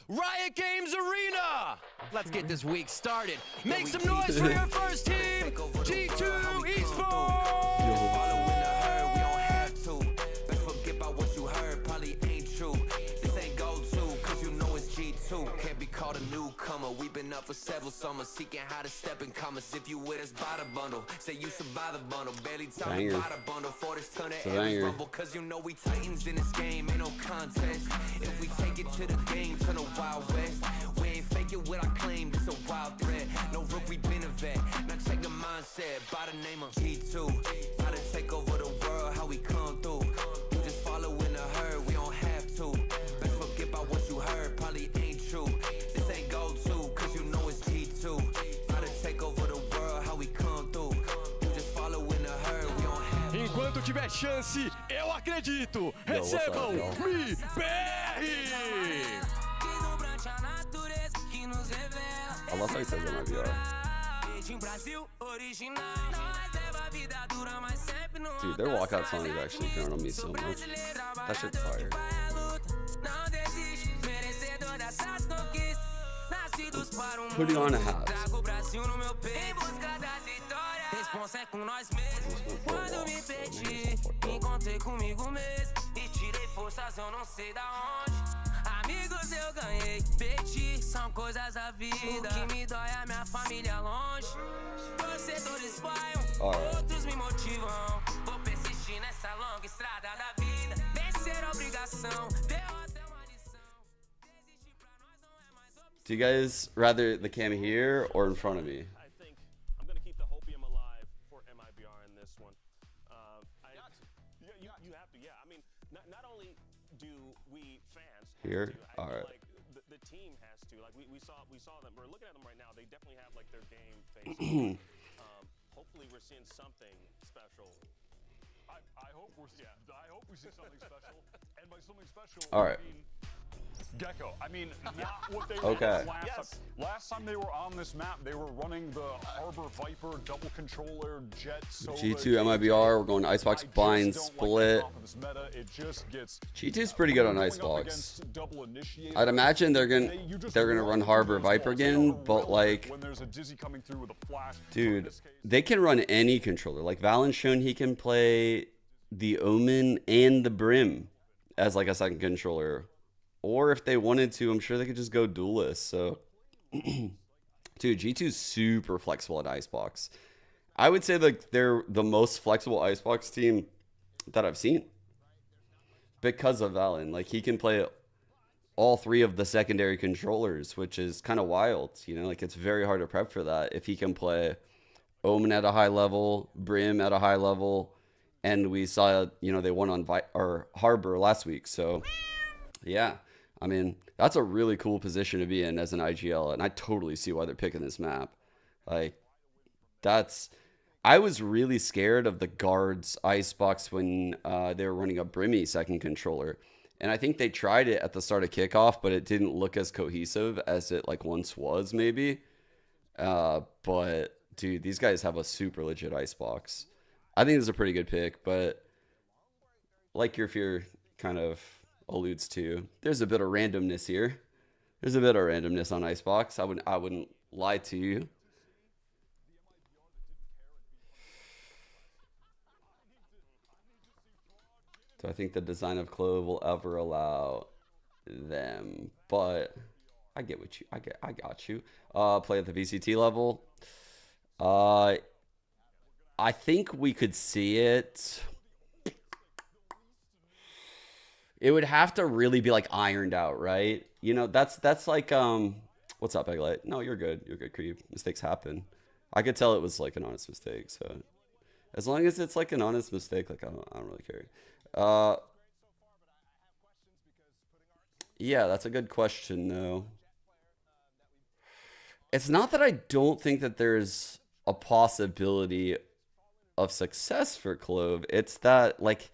Riot Games Arena. Let's get this week started. Make some noise for your first team, G2 Esports. Can't be called a newcomer. We've been up for several summers, seeking how to step in commas. If you with us, buy the bundle. Say you should buy the bundle. Barely talking about a bundle for this ton of every rumble. Cause you know we titans in this game, ain't no contest. If we take it to the game, turn a Wild West. We ain't faking what I claim, it's a wild threat. No rook, we been a vet. Now check the mindset, by the name of G2. How to take over the world, how we come through. You just follow in the herd, we don't have to. Let's forget about what you heard, probably ain't true. This ain't go to, cause you know it's G2. How to take over the world, how we come through. You just follow in the herd, we don't have to. Enquanto tiver chance, eu acredito. Recebam MIBR. I love how he says MIBR. Dude, their walkout song is actually growing on me so much. That shit's fire. Putting on a hat. Amigos eu ganhei, perdi, são coisas da vida. O que me dói é minha família longe. Torcedores vaiam, outros me motivam. Vou persistir nessa longa estrada da vida. Vencer a obrigação, derrota é uma lição. Desistir pra nós não é mais opção. Do you guys rather the cam here or in front of me? I think I'm going to keep the hopium alive for MIBR in this one. You have to, yeah. I mean, not only do we fans have Here? to, All right. like the team has to. Like we saw them. We're looking at them right now. They definitely have like their game face. Hopefully we're seeing something special. I hope we see something special. And by something special, All right. I mean Gecko. I mean, not what they Okay. were last time. Last time they were on this map, they were running the Harbor Viper double controller jet. G2 MIBR, we're going to Icebox blind split. G2's pretty good on Icebox. I'd imagine they're gonna run Harbor Viper again, but like, dude, they can run any controller. Like Valen's shown he can play the Omen and the Brim as like a second controller. Or if they wanted to, I'm sure they could just go duelist. So, dude, G2's super flexible at Icebox. I would say like they're the most flexible Icebox team that I've seen because of Valen. Like he can play all three of the secondary controllers, which is kind of wild. You know, like it's very hard to prep for that. If he can play Omen at a high level, Brim at a high level, and we saw, you know, they won on Harbor last week. So, yeah. I mean, that's a really cool position to be in as an IGL, and I totally see why they're picking this map. Like, I was really scared of the guards Icebox when they were running a Brimmy second controller, and I think they tried it at the start of kickoff, but it didn't look as cohesive as it like once was, maybe. But dude, these guys have a super legit Icebox. I think this is a pretty good pick, but like your fear kind of alludes to, there's a bit of randomness here. There's a bit of randomness on Icebox. I wouldn't lie to you. Do I think the design of Clove will ever allow them? But I get what you I got you. Play at the VCT level. I think we could see it. It would have to really be like ironed out, right? You know, that's like what's up, Egglight? No, you're good. You're good, Creep. Mistakes happen. I could tell it was like an honest mistake, so as long as it's like an honest mistake, like I don't really care. Yeah, that's a good question though. It's not that I don't think that there's a possibility of success for Clove. It's that like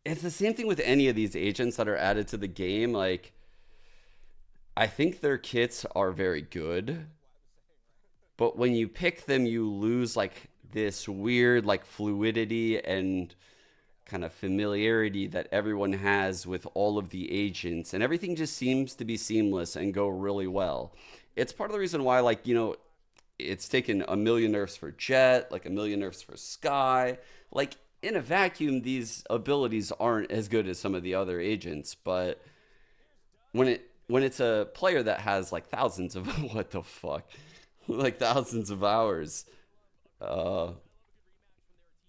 it's the same thing with any of these agents that are added to the game. Like, I think their kits are very good, but when you pick them, you lose like this weird like fluidity and kind of familiarity that everyone has with all of the agents, and everything just seems to be seamless and go really well. It's part of the reason why, like, you know, it's taken a million nerfs for Jet, like a million nerfs for Sky. Like, in a vacuum, these abilities aren't as good as some of the other agents, but when it's a player that has like thousands of what the fuck, like thousands of hours,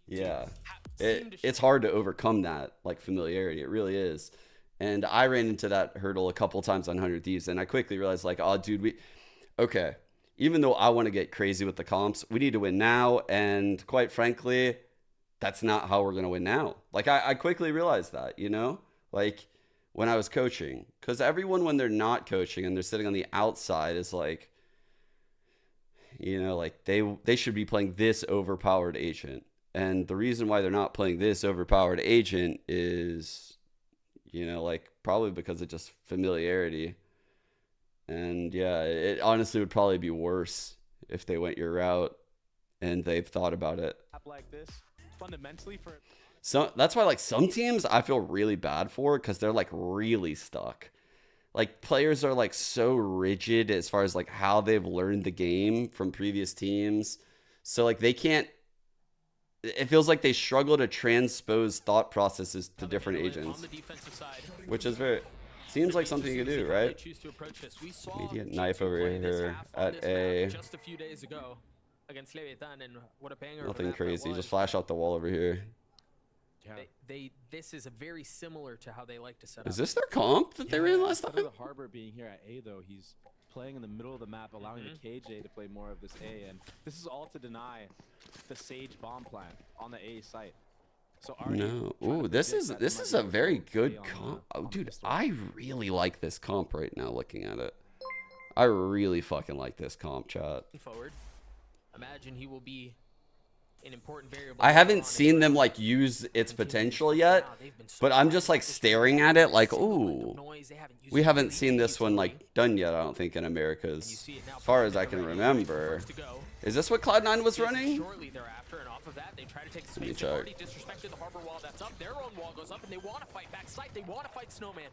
yeah, it's hard to overcome that like familiarity. It really is. And I ran into that hurdle a couple times on 100 Thieves, and I quickly realized, like, oh, dude, okay, even though I want to get crazy with the comps, we need to win now. And quite frankly, that's not how we're going to win now. Like, I quickly realized that, you know, like when I was coaching, because everyone, when they're not coaching and they're sitting on the outside, is like, you know, like they should be playing this overpowered agent. And the reason why they're not playing this overpowered agent is, you know, like probably because of just familiarity. And yeah, it honestly would probably be worse if they went your route and they've thought about it. Like this, fundamentally for so that's why, like, some teams I feel really bad for, because they're like really stuck. Like, players are like so rigid as far as like how they've learned the game from previous teams. So like they can't, it feels like they struggle to transpose thought processes to different agents, which is very, seems like something you could do, right? Immediate knife over here at A. Just a few days ago against Leviathan, and what a banger. Nothing crazy, just flash out the wall over here. This is a very similar to how they like to set up. Is this their comp that they ran last time? The Harbor being here at A, though, he's playing in the middle of the map, allowing the KJ to play more of this A, and this is all to deny the Sage bomb plan on the A site. So no, ooh, this is a very good comp. Oh, dude, I really like this comp right now. Looking at it, I really fucking like this comp, chat. Forward, imagine he will be an important variable. I haven't seen them like use its potential yet, but I'm just like staring at it like, ooh, we haven't seen this one like done yet, I don't think, in Americas, as far as I can remember. Is this what Cloud9 was running? Shortly thereafter, and off of that, they try to take the space. Let me They've already check. disrespected the harbor wall that's up. Their own wall goes up, and they want to fight back sight. They want to fight Snowman.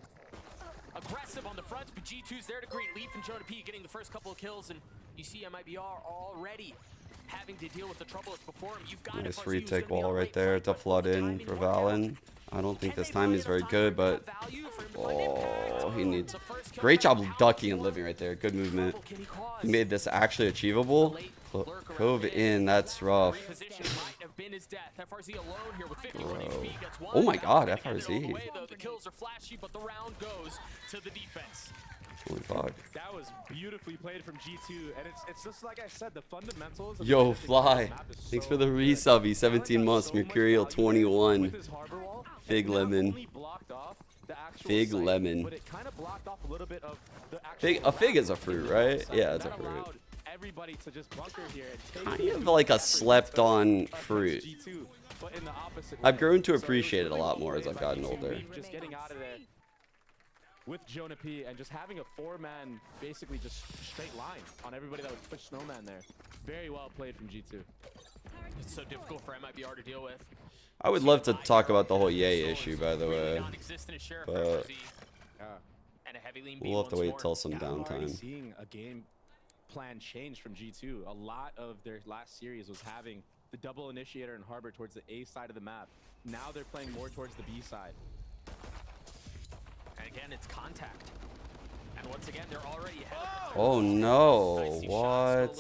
Aggressive on the front, but G2's there to greet Leaf and Jonah P getting the first couple of kills, and you see MIBR already having to deal with the trouble that's before him. You've got Nice retake wall right there to flood in for Valen. I don't think this time is very good, but oh, he needs. Great job ducking and living right there. Good movement. He made this actually achievable. Cove in, that's rough. Bro. Oh my god, FRZ. Holy fuck. that was beautifully played from G2, and it's just like I said, the fundamentals. Yo, Fly. Thanks for the resub. 17 months. Mercurial 21. Fig lemon. Fig lemon. A fig is a fruit, right? Yeah, it's a fruit. Everybody to just bunker here and Kind of like a slept-on fruit. I've grown to appreciate it a lot more as I've gotten older. Just getting out of there with Jonah P and just having a four-man, basically just straight line on everybody that would push Snowman there. Very well played from G2. It's so difficult for MIBR to deal with. I would love to talk about the whole Yay issue, by the way, but we'll have to wait till some downtime. Seeing a game plan change from G2. A lot of their last series was having the double initiator and Harbor towards the A side of the map. Now they're playing more towards the B side. And again, it's contact. And once again, they're already ahead. Oh no, what?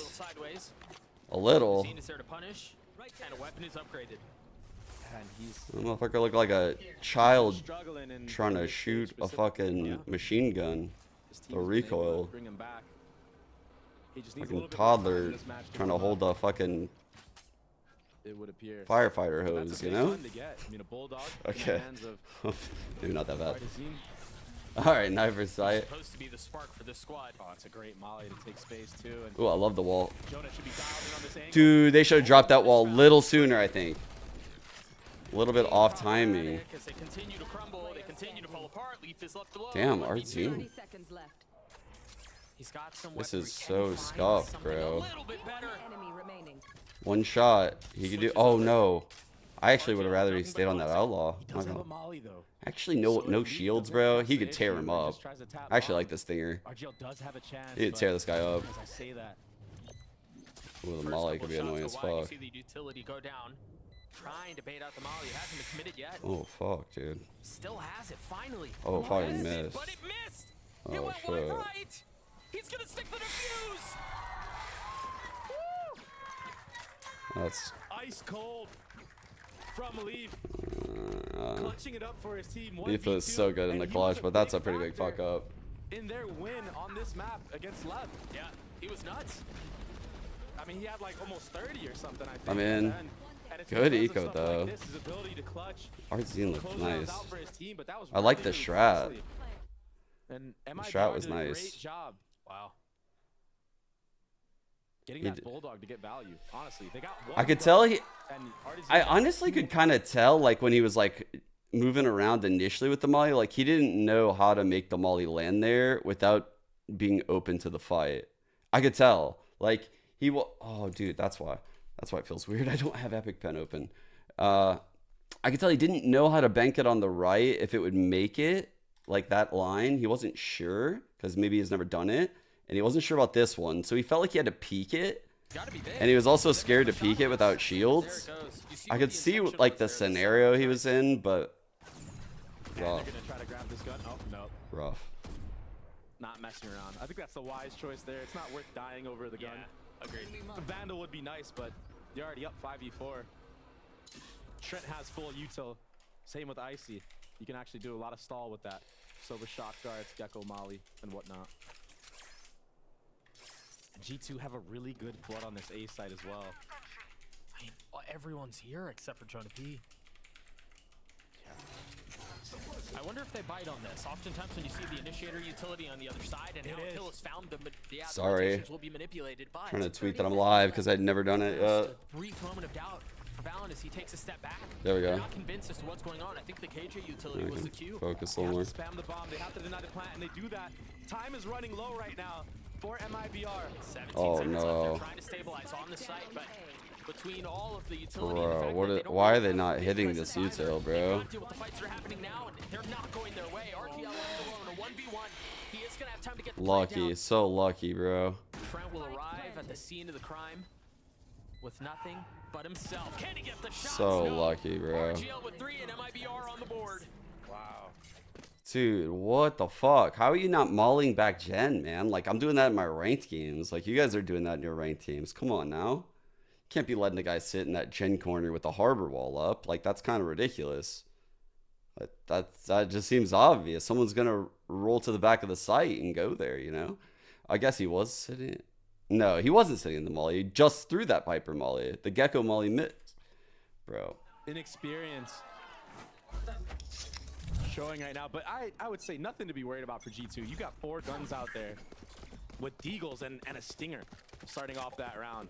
A little. Scene is there to punish, and a weapon is upgraded. And he's The motherfucker looked like a child struggling and trying to shoot a fucking machine gun. his A team's been able to recoil. bring him back. He just needs a Fucking little bit more time toddler in this match to trying to come hold up, a fucking it would appear. firefighter That's a hose, big you know? gun to get. I mean, a bulldog in the Okay. hands of Maybe not that bad. Partisan. Alright, knife for sight. Supposed to be the spark for this squad. Oh, it's a great molly to take space too. And Ooh, I love the wall. Jonah should be dialed in on this angle. Dude, they should have dropped that wall a little sooner, I think. A little bit off timing. As they continue to crumble, they continue to fall apart. Leaf is left alone. Damn, Lucky RZ. two. 30 seconds left. He's got some This weaponry. is Can so he find scuffed, something bro. A little bit better. Enemy remaining. One shot. He could do. Oh no. I actually would have rather he stayed on that outlaw. He does have a molly though. Actually, no shields, bro. He could tear him up. I actually like this stinger. RGL does have a chance. He could tear this guy up. As I say that. Ooh, the molly could be annoying as fuck. See the utility go down. Trying to bait out the molly. It hasn't been committed yet. Oh fuck, dude. Still has it finally. Oh, fucking missed. But it missed. Oh, It went shit. wide right. He's gonna stick the defuse. Woo! That's Ice cold from Leaf. Clutching it up for his team. Leaf was so good in the clutch, but that's a pretty big fuck up. In their win on this map against Lev. Yeah, he was nuts. I mean, he had like almost 30 or something, I think. I mean, and it's good because of eco, stuff though. Like this, his ability to clutch. Arzine looks Close rounds nice. out for his team, but that was I like the really strat. costly. And MIBR strat was did a nice. great job. Wow. Getting He that did. bulldog to get value. Honestly, they got one. I could tell he. and Artisan I got honestly two. could kind of tell, like when he was like moving around initially with the molly, like he didn't know how to make the molly land there without being open to the fight. I could tell, like he will. Oh, dude, that's why it feels weird. I don't have Epic Pen open. I could tell he didn't know how to bank it on the right if it would make it like that line. He wasn't sure because maybe he's never done it, and he wasn't sure about this one, so he felt like he had to peek it. Gotta be big. And he was also scared to peek it without shields. There it goes. You see I what could the see intention like was the there. scenario he was in, but And rough, they're gonna try to grab this gun. Oh no, rough. not messing around. I think that's the wise choice there. It's not worth dying over the gun. Agreed. Vandal would be nice, but you're already up 5v4. Trent has full util. Same with Icy. You can actually do a lot of stall with that. Sober shock darts, Gecko Molly, and whatnot. And G2 have a really good flood on this A side as well. I mean, well, everyone's here except for Jonah P. I wonder if they bite on this. Oftentimes when you see the initiator utility on the other side and how Hill has found them, the Sorry. applications will be manipulated by. Trying to tweet that I'm live because I'd never done it yet. A brief moment of doubt for Valen as he takes a step back. There we go. They're not convinced as to what's going on. I think the KJ utility was the cue. Focus a They little have more. to spam the bomb. They have to deny the plant, and they do that. Time is running low right now for MIBR. 17 Oh, seconds left. no. They're trying to stabilize on the site, but between all of the utility and the Bro, fact what that are- they don't why really are they have not a hitting presence this util, either. bro? They've got to deal with the fights that are happening now, and they're not going their way. RTL alone, a 1v1. He is going to have time to get the play Lucky, down. so lucky, bro. Trent will arrive at the scene of the crime with nothing but himself. Can he get the shots? So No. lucky, bro. RGL with 3 and MIBR on the board. Wow. Dude, what the fuck? How are you not mauling back gen, man? Like, I'm doing that in my ranked games. Like, you guys are doing that in your ranked teams. Come on now. Can't be letting the guy sit in that gen corner with the harbor wall up. Like, that's kind of ridiculous. That just seems obvious. Someone's going to roll to the back of the site and go there, you know? I guess he was sitting. No, he wasn't sitting in the molly. He just threw that Piper molly. The Gecko molly missed. Bro. Inexperience showing right now, but I would say nothing to be worried about for G2. You got 4 guns out there with deagles and a stinger starting off that round.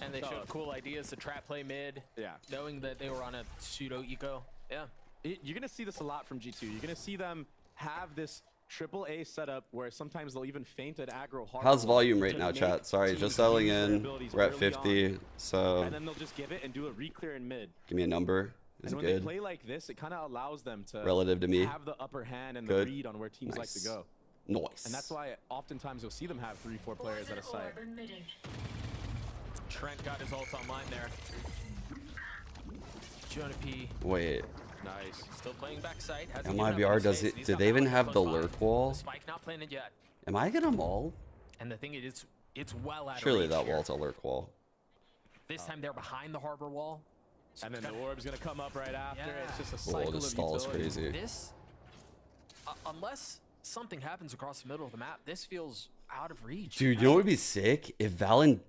And they showed cool ideas to trap play mid. Yeah. Knowing that they were on a pseudo eco. Yeah. You're going to see this a lot from G2. You're going to see them have this triple A setup where sometimes they'll even feint an aggro hard. How's volume right now, chat? Sorry, just settling in. We're at 50, so And then they'll just give it and do a re-clear in mid. give me a number. Is And it when they good? play like this, it kind of allows them to Relative to me? have the upper hand and Good. the read on where teams like to Nice. go. Nice. And that's why oftentimes you'll see them have 3-4 players at a site. Trent got his ult online there. Jonah P. Wait, Nice. Still playing backside. Hasn't given up MIBR any does space, it? and he's Do got they even Valen have the close by. lurk wall? The spike not planted yet. Am I gonna maul? And the thing is, it's well out Surely of reach that here. wall's a lurk wall. This time they're behind the harbor wall. So And then it's the orb's going to come up right after. Yeah. It's just a Oh, cycle this of stall is utility. crazy. This, unless something happens across the middle of the map, this feels out of reach. Dude, you know what would be sick? If Valen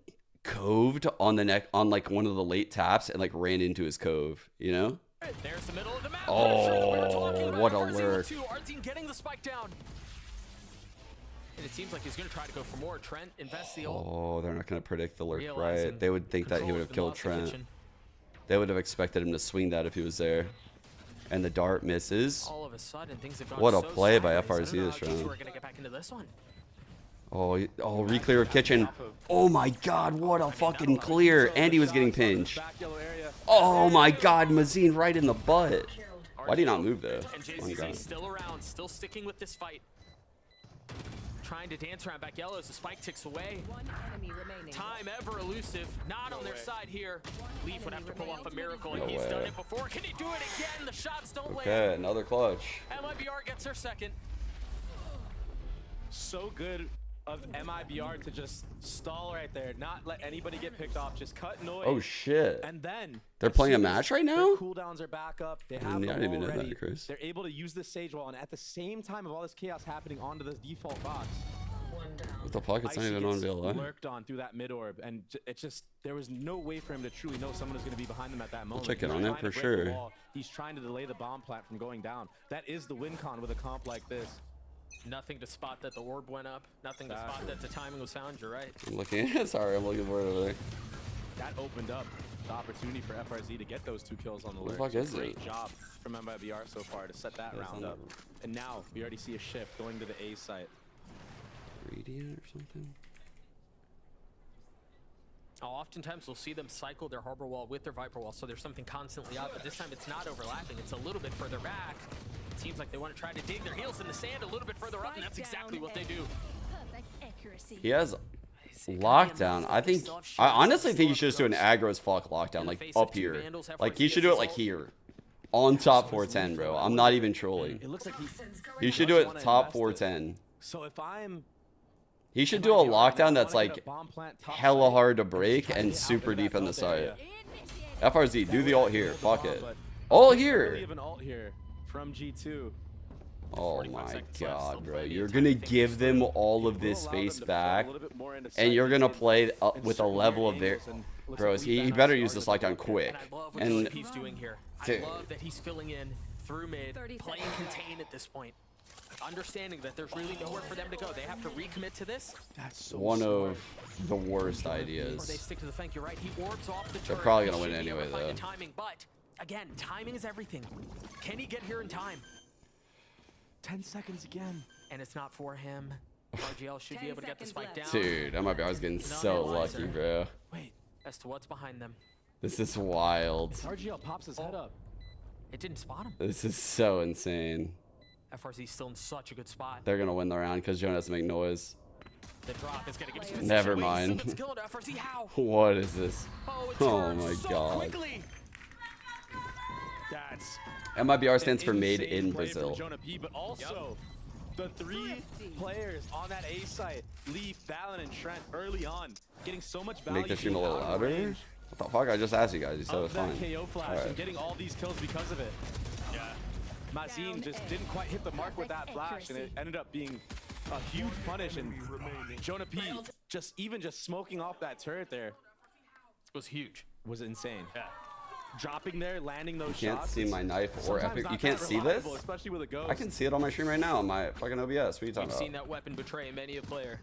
coved on the neck on like one of the late taps and like ran into his cove, you know? There's the middle of the map. Oh, what a lurk. Artine getting the spike down. And it seems like he's going to try to go for more. Trent invests the ult. Oh, they're not gonna predict the lurk, Realizing right? They would think that he control would of have the killed monster Trent. kitchen. They would have expected him to swing that if he was there. And the dart misses. All of a sudden, things have gone What a so play by sideways. I FRZ don't know this how G2 round. are going to get back into this one. Oh, re-clear of kitchen. Oh my god, what a fucking clear. And he was getting pinched. Back yellow area. Oh my God, Mazine right in the butt. Why did he not move though? And Oh my JCZ God. still around, still sticking with this fight. Trying to dance around back yellow as the spike ticks away. One enemy remaining. Time ever elusive, not on their side here. Leaf would have to pull off a miracle, and No he's way. done it before. Can he do it again? The shots don't Okay, land. another clutch. MIBR gets her second. So good of MIBR to just stall right there, not let anybody get picked off, just cut noise. Oh shit. And then They're as playing a soon as match right their now? Cooldowns are back up. They I have the didn't even wall know that, ready. Chris. They're able to use the sage wall, and at the same time of all this chaos happening onto this default box, What the fuck? It's not Icy even on gets VLI. lurked on through that mid orb, and it just there was no way for him to truly know someone was going to be behind them at that moment. check in He's on it trying to for break the sure. wall. He's trying to delay the bomb plant from going down. That is the win con with a comp like this. Nothing to spot that the orb went up. Nothing to spot that the timing was found. You're right. I'm looking. Sorry, I'm looking for it over there. That opened up the opportunity for FRZ to get those 2 kills on the What the lurk. fuck is Great it? job from MIBR so far to set that Yeah, it's round on up. And now we already see a shift going to the A site. Radiant or something? Oftentimes we'll see them cycle their harbor wall with their viper wall, so there's something constantly out, but this time it's not overlapping. It's a little bit further back. It seems like they want to try to dig their heels in the sand a little bit further up, and that's exactly what they do. Perfect accuracy. He has lockdown. I honestly think he should just do an aggro as fuck lockdown, like up here. Like he should do it like here. On top 410, bro. I'm not even trolling. It looks like He should do it top 410. So if I'm He should do a lockdown that's like hella hard to break and super deep in the site. FRZ, do the ult here. Fuck it. Ult here. Leave an ult here from G2. Oh my god, bro. You're gonna give them all of this space back, and you're gonna play with a level of their... Bro, he better use this lockdown quick. And I love what And he's doing here. dude. I love that he's filling in through mid, 30 playing seconds. contain at this point. Understanding that there's really nowhere for them to go. They have to recommit to this, That's so one smart. of the worst or they ideas. stick to the flank. You're right. He orbs off the turret. They're probably He gonna win should be able anyway, to find though. the timing, but again, timing is everything. Can he get here in time? 10 seconds again. And it's not for him. RGL should be 10 able to get the seconds spike left. down. Dude, I was getting so lucky, bro. Wait, As to what's behind them. This is wild. RGL pops his head up. It didn't spot him. This is so insane. FRZ's still in such a good spot. They're gonna win the round because Joe has to make noise. The drop is going to give us Never mind. FRZ, how? What is this? Oh, it Oh turns my so God. quickly. That's MIBR stands for Made insane in play Brazil. from Jonah P, but also the 3 players on that A site, Leaf, Valen, and Trent early on, getting so much value. Make the stream a little out of louder? range What the fuck? I just asked you guys. You said it of was that fine. KO flash Alright. and getting all these kills because of it. Yeah. Mazine just didn't quite hit the mark with that flash, and it ended up being a huge punish. And Jonah P just smoking off that turret there Was huge. was insane. Yeah. Dropping there, landing those You can't shots. see it's my knife or sometimes epic. not You can't that see this? reliable, especially with a ghost. I can see it on my stream right now on my fucking OBS. What are you talking We've about? seen that weapon betray many a player.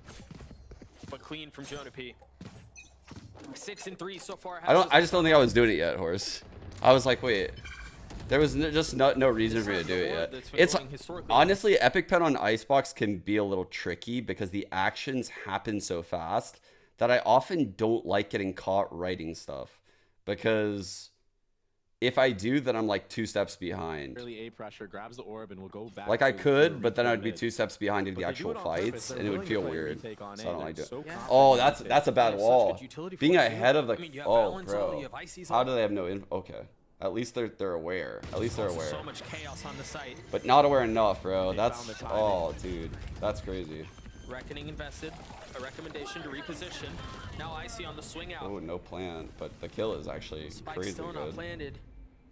But clean from Jonah P. 6 and 3 so far. I just don't think I was doing it yet, Horse. I was like, wait. There was just no reason for me to do it yet. It's honestly, Epic Pen on Icebox can be a little tricky because the actions happen so fast that I often don't like getting caught writing stuff, because if I do, then I'm like 2 steps behind. Really A pressure, grabs the orb, and will go back. Like I to could, but then retake I'd be mid. 2 steps behind into But the they do actual it on purpose. fights, They're and it would willing to feel play weird. retake on So A. I don't They're like doing so it. confident Oh, in that's it. a bad They have such wall. good utility Being for it, ahead of the I mean, you have oh, Valens, bro. you have Icy's How on. do they have no info? Okay, at least they're aware. At least they're Also aware. so much chaos on the site. But not aware enough, bro. They That's found the timing. oh, dude, that's crazy. Reckoning invested. A recommendation to reposition. Now Icy on the swing out. Oh, no plan, but the kill is actually Spike crazy still not good. planted.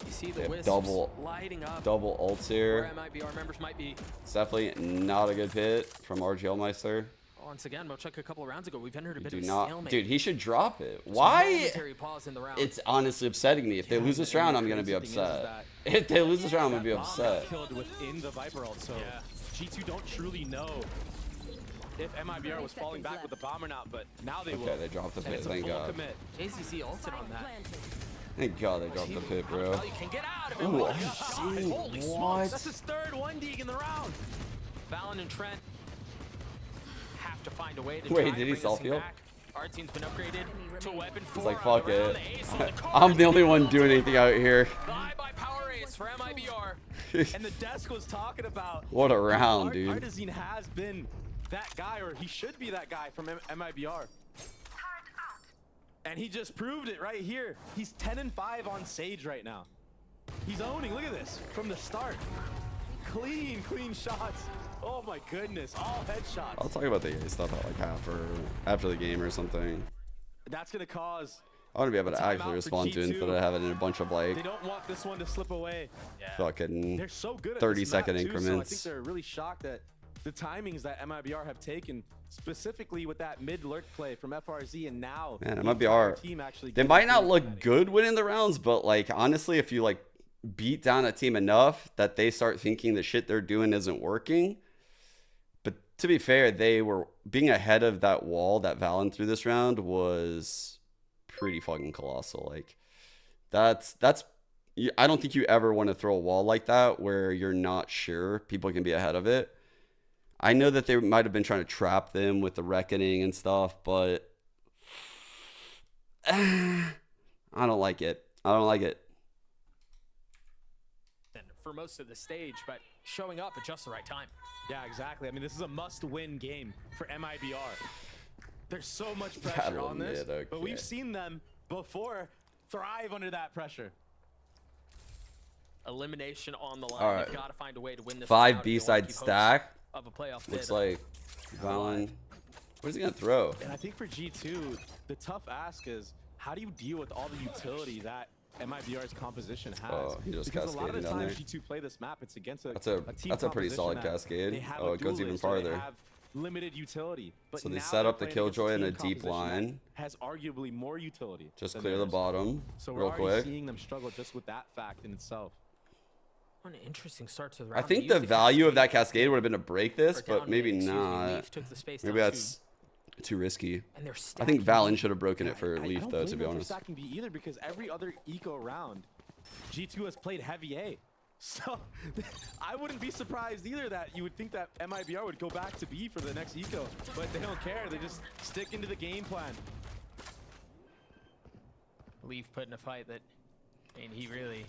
You see They the have wisps double lighting up. Double ults Where here. MIBR members might be. It's definitely not a good hit from RGL Meister. Once again, much like a couple of rounds ago, we've entered a bit Do of a not, stalemate. dude. He should drop it. Some Why? momentary pause in the round. It's honestly upsetting me. If they lose this round, I'm gonna be upset. If they lose this round, I'm gonna be Bomb got upset. killed within the Viper ult, so G2 don't truly know if MIBR was falling back with the bomb or not, but now they will. Okay, they dropped the And pit. it's a Thank full God. commit. JCC ulted on that. Thank God they dropped the pit, bro. You can get out of it. Ooh, What are a you shot. serious? Holy smokes, What? that's his third 1D in the round. Valen and Trent have to find a way to Wait, try did to he bring this thing self-heal? back. Artzine's been upgraded to a weapon 4. It's like, fuck it. The ace on the card. I'm the only one doing anything out here. Bye bye power ace for MIBR. And the desk was talking about What a round, dude. Artizine has been that guy, or he should be that guy from MIBR. And he just proved it right here. He's 10-5 on Sage right now. He's owning. Look at this from the start. Clean shots. Oh my goodness, all headshots. I'll talk about the EA stuff at like half or after the game or something. That's gonna cause. I want to be able to Timeout actually for respond to it G2. instead of having a bunch of like They don't want this one to slip away. fucking They're so good at 30-second this map, too, increments. So I think they're really shocked at the timings that MIBR have taken, specifically with that mid lurk play from FRZ, and now Man, the MIBR, entire team actually they getting might not through look many. good winning the rounds, but like honestly, if you like beat down a team enough that they start thinking the shit they're doing isn't working. But to be fair, they were being ahead of that wall that Valen threw this round was pretty fucking colossal. Like that's I don't think you ever want to throw a wall like that where you're not sure people can be ahead of it. I know that they might have been trying to trap them with the reckoning and stuff, but I don't like it. I don't like it. For most of the stage, but showing up at just the right time. Yeah, exactly. I mean, this is a must-win game for MIBR. There's so much pressure Battle on this, mid, but okay. we've seen them before thrive under that pressure. Elimination on the line. All right. You've got to find a way to win this. 5 round if you wanna B-side keep hopes stack. of a playoff Looks bid. like Valen. What is he gonna throw? And I think for G2, the tough ask is, how do you deal with all the utility that MIBR's composition has? Oh, he just because a lot of the cascaded down times there. G2 play this map, it's against a team That's a pretty composition solid that cascade. they have Oh, a it goes even duelist, so they farther. have limited utility. But So they now set they're up the playing against Killjoy in team a deep composition that line. has arguably more utility. Just than clear the theirs. bottom So we're real already quick. seeing them struggle just with that fact in itself. What an interesting start to the I round. think They the used value of that cascade cascade would have been to break this, for down but maybe mid, excuse me. not. Leaf took the space Maybe down that's too risky. and they're I think stacking Valen deep. should have broken it for I Leaf don't though, blame to be them for honest. stacking B either, because every other eco round, G2 has played heavy A. So I wouldn't be surprised either that you would think that MIBR would go back to B for the next eco, but they don't care. They just stick into the game plan. Leaf put in a fight that, I mean, he really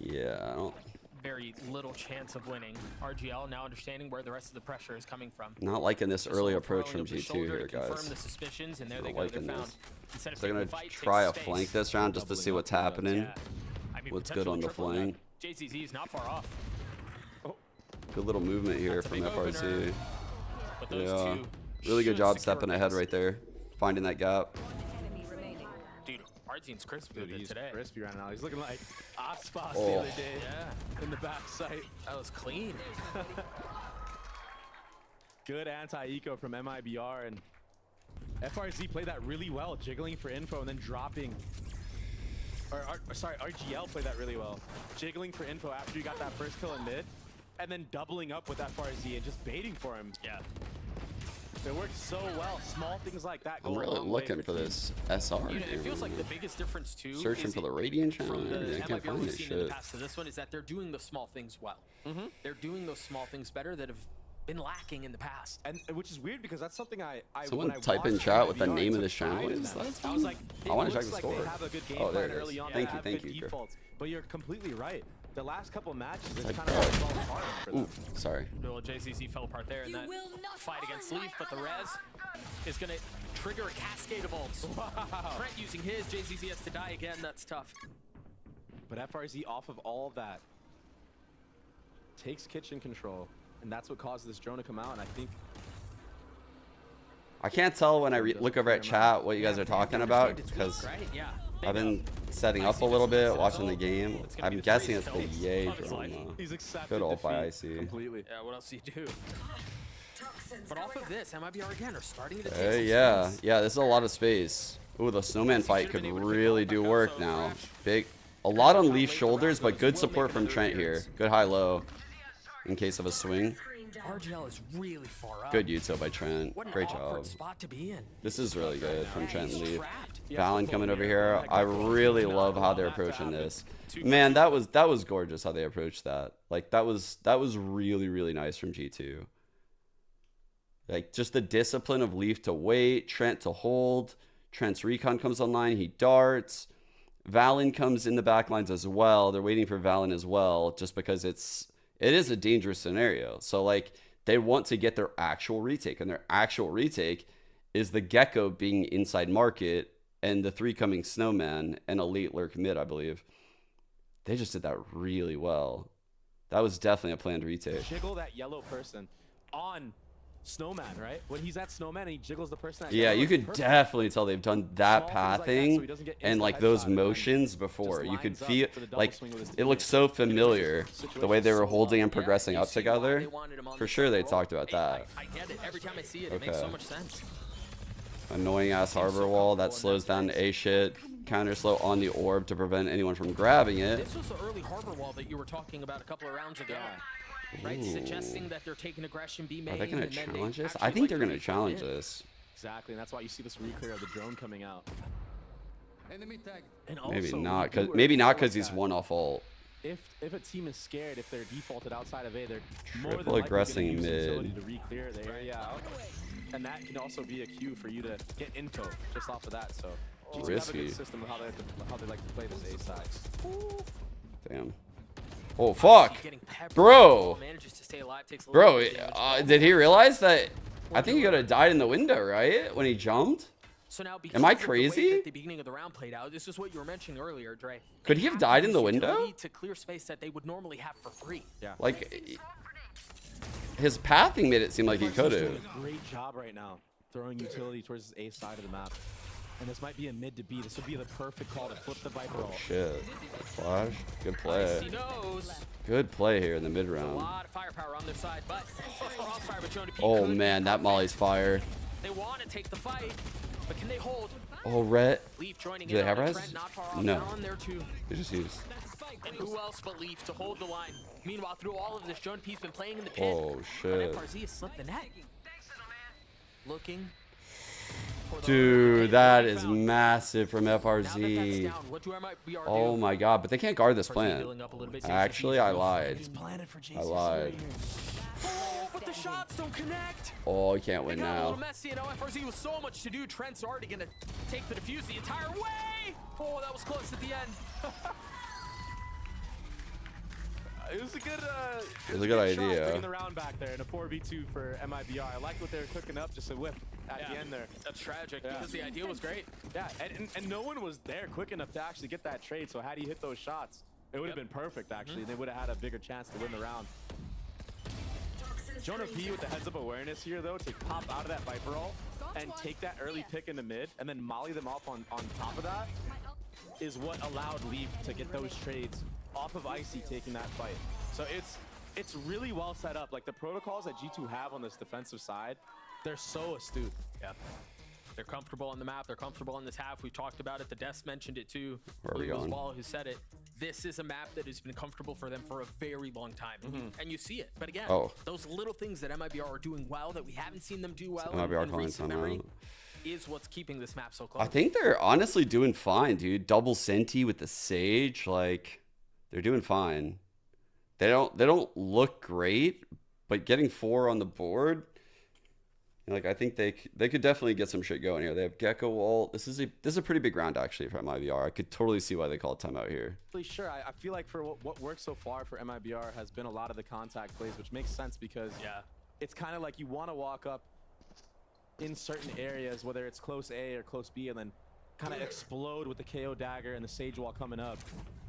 Yeah, I don't. very little chance of winning. RGL now understanding where the rest of the pressure is coming from. Not liking this Just early solo approach throwing from of the G2 shoulder here, to confirm guys. the suspicions, and there Not they go. They're liking found. this. Instead of So they're taking gonna the fight, try a takes the flank space. this round just to see what's happening. Yeah. I mean, What's good on the potentially triple flank. that. JCZ is not far off. Good little movement here That's a from big FRZ. opener. But those Yeah, two really good should job secure stepping ahead wins. right there, finding that gap. Enemy remaining. Dude, Artzine's crispy Dude, with it he's today. crispy right now. He's looking like Icebox Oh. the other day Yeah, in the back sight. that was clean. Good anti-eco from MIBR, and FRZ played that really well, jiggling for info and then dropping. Sorry, RGL played that really well. Jiggling for info after you got that first kill in mid, and then doubling up with FRZ and just baiting for him. Yeah. It worked so well. Small things like that go I'm a really long way looking for teams. this SR. You know, it dude. feels like the biggest difference too. Searching is for the Radiant channel. from the I can't MIBR find we've this seen in the shit. past to this one is that they're doing the small things well. They're doing those small things better that have been lacking in the past. And which is weird because that's something I Someone when I type in watched chat what the MIBR, name of took this channel pride in is. them. That's I was like, I want it to check looks the like score. They have a good game Oh, there plan it early is. on. Thank They you, have thank good you, Griff. defaults. But you're completely right. The last couple matches, it's Like, kind of all fall apart for them. Ooh, sorry. Well, JCC fell apart there in that fight against Leaf, but the res is going to trigger a cascade of ults. Wow. Trent using his, JCC has to die again. That's tough. But FRZ off of all of that takes kitchen control, and that's what caused this drone to come out. And I think I can't tell when I look over at chat what you guys are talking about It's because weak, right? Yeah. I've been setting up a little bit, watching the game. I'm guessing it's the EA drone though. he's accepted Good ult by defeat IC. completely. Yeah, what else do you do? But off of this, MIBR again are starting to take Hey, some yeah, space. yeah. This is a lot of space. Ooh, the snowman fight could really do work now. Big, a lot on Leaf's shoulders, but good support from Trent here. Good high-low in case of a swing. RGL is really far up. Good util by Trent. What an Great awkward job. spot to be in. This is really good from Trent and He's Leaf. trapped. Valen coming over here. I really love how they're approaching this. Man, that was gorgeous how they approached that. Like that was really nice from G2. Like, just the discipline of Leaf to wait, Trent to hold. Trent's recon comes online, he darts. Valen comes in the back lines as well. They're waiting for Valen as well, just because it is a dangerous scenario. So, like, they want to get their actual retake, and their actual retake is the Gecko being inside market and the 3 coming Snowman and a late lurk mid, I believe. They just did that really well. That was definitely a planned retake. Jiggle that yellow person on Snowman, right? When he's at Snowman and he jiggles the person at Yeah, yellow, you it's could perfect. definitely tell they've done that Small things like that, pathing so he doesn't get and instant like those headshot and then motions before. just You could lines up feel for the double like swing with his it looked teammate. so familiar the way they were holding and Yeah, progressing you up see why together. they wanted him on For the sure, they second talked roll. about that. I get it. Every time I see it, it makes so Okay. much sense. Annoying ass harbor wall that slows down the A shit. Counter slow on the orb to prevent anyone from grabbing it. This was the early harbor wall that you were talking about a couple of rounds ago. Right? Ooh. Suggesting that they're taking aggression B main. Are they gonna and then they challenge this? actually I think like they're to gonna reach challenge in. this. Exactly, and that's why you see this reclear of the drone coming out. And Maybe also, not, we cause do maybe not like because he's that. one off ult. If a team is scared, if they're defaulted outside of A, they're more Triple than likely aggressing gonna use mid. utility to re-clear the area out. And that can also be a cue for you to get info just off of that. So G2 have a Risky. good system of how they like to play this A side. Damn. Oh fuck, Getting peppered. bro. Manages to stay alive, takes a Bro, little bit of damage. did he realize that? I think he could have died in the window, right? When he jumped? So now, Am I because of the way crazy? that the beginning of the round played out, this is what you were mentioning earlier, Dre. Could They he have to died in use the window? utility to clear space that they would normally have for free. Yeah. Like, his pathing made it seem like he could He's doing have. a great job right now throwing utility towards his A side of the map. And this might be a mid to B. This would be the perfect call to flip the Viper ult. Shit. Flash. Good He play. knows. Good play here in the mid A round. lot of firepower on their side, but crossfire with Jonah P Oh could man, be that perfect. Molly's fire. They want to take the fight, but can they hold? Oh, Rhett. Leaf joining Do they in have on the res? Trent, not far off. No. Down there too. They just used. And who else but Leaf to hold the line? Meanwhile, through all of this, Jonah P's been playing in the pit. Oh shit. But FRZ has slipped the net. Looking. for the Dude, that is rebound. massive from Now that that's FRZ. down, what do MIBR Oh do? my god, but they can't guard this FRZ plan. healing up a little bit. Actually, I lied. He's planted for JCC I lied. right here. Oh, but the shots don't connect. Oh, you can't It win got a little now. messy, and FRZ with so much to do. Trent's already gonna take the defuse the entire way. Oh, that was close at the end. It was a good, It was a good shot idea. bringing the round back there in a 4v2 for MIBR. I like what they were cooking up, just a whip at the end there. That's tragic Yeah. because the idea was great. Yeah, and no one was there quick enough to actually get that trade. So had he hit those shots, it would have been perfect actually. They would have had a bigger chance to win the round. Jonah P with the heads up awareness here though to pop out of that Viper ult and take that early pick in the mid and then molly them off on top of that is what allowed Leaf to get those trades off of Icy taking that fight. So it's really well set up. Like the protocols that G2 have on this defensive side, they're so astute. Yeah. They're comfortable on the map. They're comfortable on this half. We talked about it. The Desk mentioned it too. Where are we It was going? Wall who said it. This is a map that has been comfortable for them for a very long time. And you see it. But again, Oh. those little things that MIBR are doing well that we haven't seen them do well MIBR in calling recent memory timeout. is what's keeping this map so close. I think they're honestly doing fine, dude. Double Senti with the Sage, like they're doing fine. They don't look great, but getting 4 on the board, like I think they could definitely get some shit going here. They have Gecko ult. This is a pretty big round actually for MIBR. I could totally see why they call timeout here. Really sure. I feel like for what worked so far for MIBR has been a lot of the contact plays, which makes sense because it's kind of like you want to walk up in certain areas, whether it's close A or close B, and then kind of explode with the KO dagger and the Sage wall coming up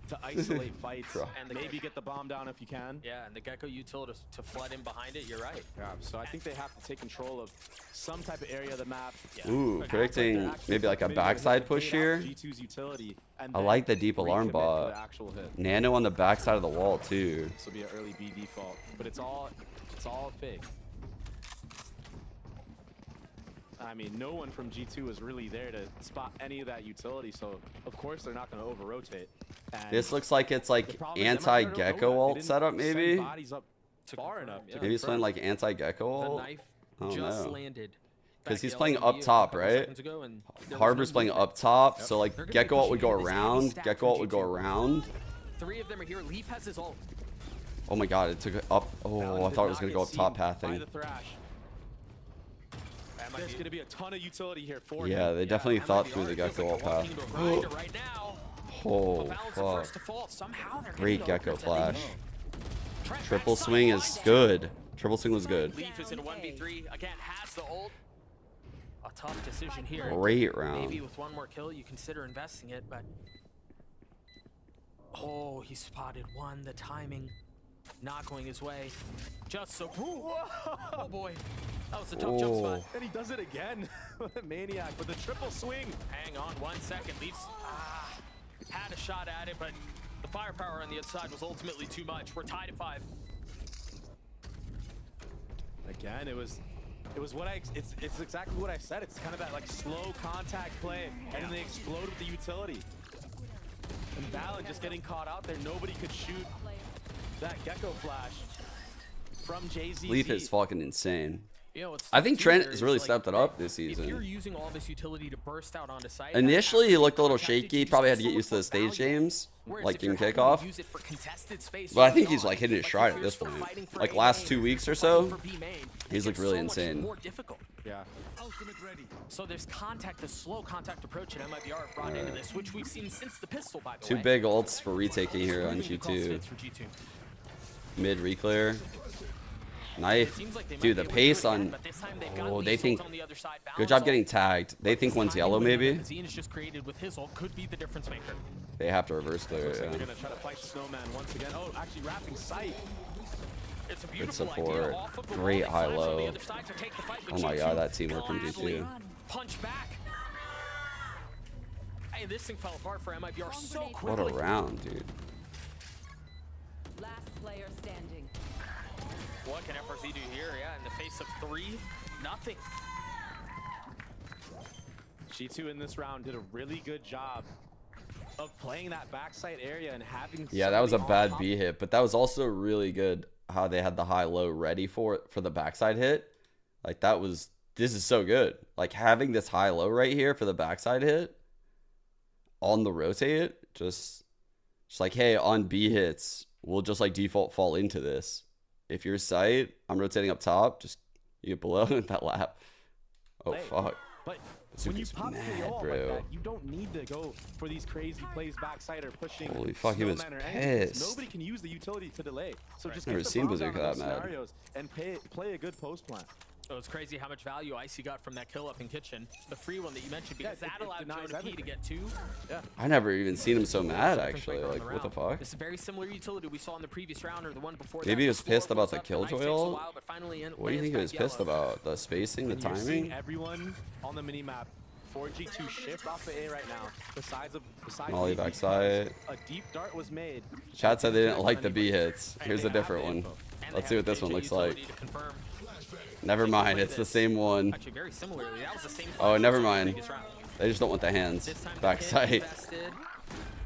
to isolate fights and maybe get the bomb down if you can. Yeah, and the Gecko util to flood in behind it, you're right. Yeah, so I think they have to take control of some type of area of the map. Ooh, predicting They're actually maybe like a maybe gonna hit backside the push gate out here. G2's utility, and I then like the deep alarm recommit for bot. the actual hit. Nano on the backside of the wall too. This will be an early B default, but it's all fake. I mean, no one from G2 is really there to spot any of that utility, so of course they're not going to over-rotate. And This looks like it's the like problem is MIBR don't know anti-Gecko that. They ult didn't setup send maybe. bodies up far enough to Maybe he's playing confirm. like anti-Gecko The ult. knife I don't just know. landed. 'Cause back he's at playing LMU up top, a couple right? seconds ago, and there was Harbor's no playing movement. up top, so like They're gonna be Gecko ult would pushing go in this heavy around. stack Gecko from ult would go G2. around. 3 of them are here. Leaf has his ult. Oh my god, it took it up. Oh, Valen I did thought it was not gonna get go up top seen by pathing. the Thrash. There's going to be a ton of utility here for Yeah, him. they definitely thought MIBR through the feels Gecko like wall they're path. walking into a grinder right now. Oh, But Valent's the fuck. first to fall. Somehow they're Great getting Gecko over. flash. Trent Triple backside swing finds is it. good. Triple swing was good. Leaf is in a 1v3. Again, has the ult. A tough decision here. Great round. Maybe with one more kill, you consider investing it, but... Oh, he spotted one. The timing not going his way. Just so... Oh, boy. That was a tough jump spot. Oh. And he does it again. Maniac with the triple swing. Hang on 1 second. Leafs had a shot at it, but the firepower on the outside was ultimately too much. We're tied at 5. Again, it was what it's exactly what I said. It's kind of that like slow contact play, and then they explode with the utility. And Valen just getting caught out there. Nobody could shoot that Gecko flash from JZZ. Leaf is fucking insane. You know, what's I think tough too Trent there has is, really like, stepped it up this if you're season. using all this utility to burst out onto site, Initially, he looked a little protected, shaky. you Probably had still to get look used to the for stage value. games, Whereas like if in you're having to kickoff. use it for contested space But I early think he's on, like hitting his like, stride if at you're this still point. fighting for Like A last main, 2 weeks or fighting so, for B main, he's looked it's really so much insane. more difficult. Yeah. So there's contact, the slow contact approach that MIBR brought into this, which we've seen since the pistol, by the Two way. big ults for retaking here on Proving across G2. fits for G2. Mid reclear. It Knife. seems like they might Dude, be the able to do pace it again, on... but this time they've got Oh, they Leafs think... on the other side. Good Valent's job ult. getting tagged. They think one's yellow, maybe. Zine has just created with his ult could be the difference maker. They have to reverse clear Looks it, like yeah. they're gonna try to fight Snowman once again. Oh, actually wrapping sight. It's a Good beautiful support. idea off of the wall. Great They flash on high-low. the other side to take the fight, but Oh my G2 god, that teamwork from gladly G2. punch back. Hey, this thing fell apart for MIBR so What quickly. a round, dude. Last player standing. What can FRZ do here? Yeah, in the face of 3, nothing. G2 in this round did a really good job of playing that backside area and having. Yeah, that was a somebody on bad top. B hit, but that was also really good how they had the high-low ready for the backside hit. Like, that was... This is so good. Like, having this high-low right here for the backside hit on the rotate, just like, hey, on B hits, we'll just, like, default fall into this. If you're sight, I'm rotating up top, just you get below that lap. Oh, Hey, fuck. But when you Zuka's pop mad, KO off bro. like that, you don't need to go for these crazy plays backside or pushing. Holy fuck, he was Snowman or anything, 'cause pissed. Nobody can use the utility to delay. So just Never get the seen bomb down Bazooka in those that mad. scenarios and play a good post plan. So it's crazy how much value Icy got from that kill up in kitchen. The free one that you mentioned, because Yeah, that it allowed denies Jonah P to everything. get 2. I never even seen him so mad, Difference actually. maker on Like, the what the round. fuck? This is very similar utility we saw in the previous round or the one before Maybe that. he was The score pissed about goes the up, the knife Killjoy takes a ult? while, but finally What do you think he was lands back pissed yellow. about? The spacing, the And you're seeing timing? everyone on the mini map for G2 shift off the A right now. Besides Molly Leaf, backside. because a deep dart was made. Chat said they didn't like the B hits. And Here's they a different have the one. info. And Let's they see what have this one JJ looks like. utility to confirm. Never mind, it's the same one. Actually, very similarly. That was the same Oh, fight never as the mind. previous round. They just don't want the hands. This time the Back pit sight. invested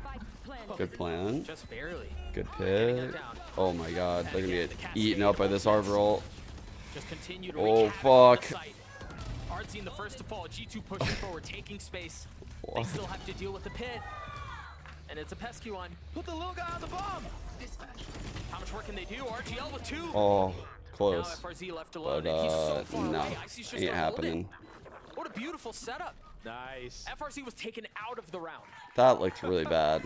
Spike planted. Good plan. just barely. Good Getting it pick. down. Oh my god, they're gonna again, get the cascade eaten up by this ultimates. harbor ult. Just continue to Oh, wreak havoc on the fuck. site. Artsy the first to fall. G2 pushing forward, taking space. They What? still have to deal with the pit. And it's a pesky one. Put the little guy on the bomb. How much work can they do? RGL with 2. Oh, Now close. FRZ left alone, But, and he's so far no. away. Icy's just Ain't gonna hold it. happening. What a beautiful setup. Nice. FRZ was taken out of the round. That looked really bad.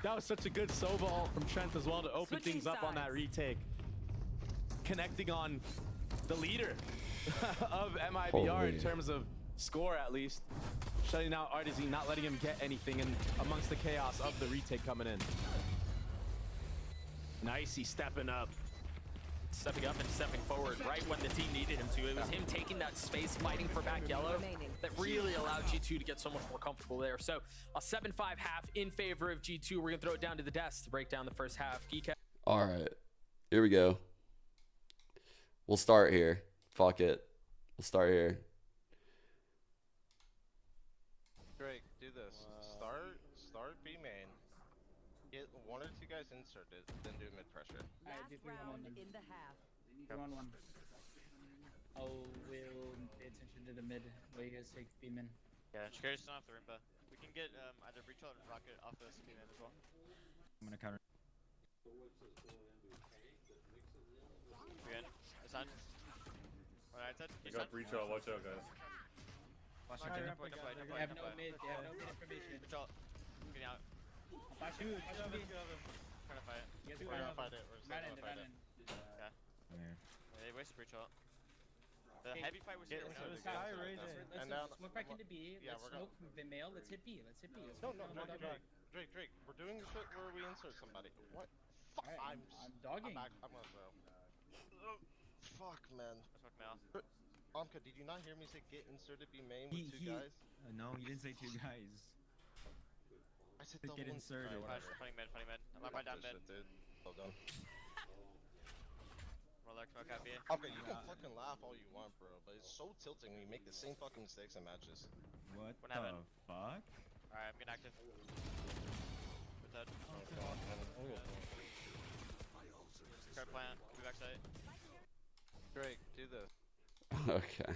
That was such a good solo ult from Trent as well to open Switching things up on that sides. retake. Connecting on the leader of MIBR in Holy. terms of score at least. Shutting out Artisan, not letting him get anything in amongst the chaos of the retake coming in. Nice, he's stepping up. Stepping up and stepping forward right when the team needed him to. It was him taking that space, fighting for back yellow, remaining. that really allowed G2 to get so much more comfortable there. So a 7-5 half in favor of G2. We're going to throw it down to the desk to break down the first half. Geek All right, here we go. We'll start here. Fuck it. We'll start here. Drake, do this. Start B main. Get 1 or 2 guys inserted, then do mid pressure. Last round in the half. 1-1. I will pay attention to the mid while you guys take B-min. Yeah, Shikari's still off the Rimba. We can get either Breach or Rocket off the B man as well. I'm gonna counter. We in. It's on. Alright, Alright, set. I got breach out. Watch out, guys. Watch Alright, out, they point. have no mid. They have no mid information. Breach out. Getting out. Flash you. Trying to fight it. You guys We're are gonna fight it. We're still Run in, gonna fight run it. in. They wasted breach out. The Okay. heavy fight was Get here. into the Sky, game. let's And now, smoke back into B. Yeah, Let's we're smoke the male. Let's hit B. Let's hit B. Let's no, hit no, B. Drake. We're doing the shit where we insert somebody. What? Fuck. Alright, I'm dogging. I'm gonna throw. Fuck, man. Let's fuck now. Amka, did you not hear me say get inserted be main with two guys? No, you didn't say 2 guys. I said Get double inserted. Flash, funny mid. I'm right down mid. Shit, dude. Well done. Roller smoke out B. Okay, you can fucking laugh all you want, bro, but it's so tilting when you make the same fucking mistakes in matches. What What the happened? fuck? Alright, I'm getting active. With that. Card plant. Be backside. Drake, do this. Okay.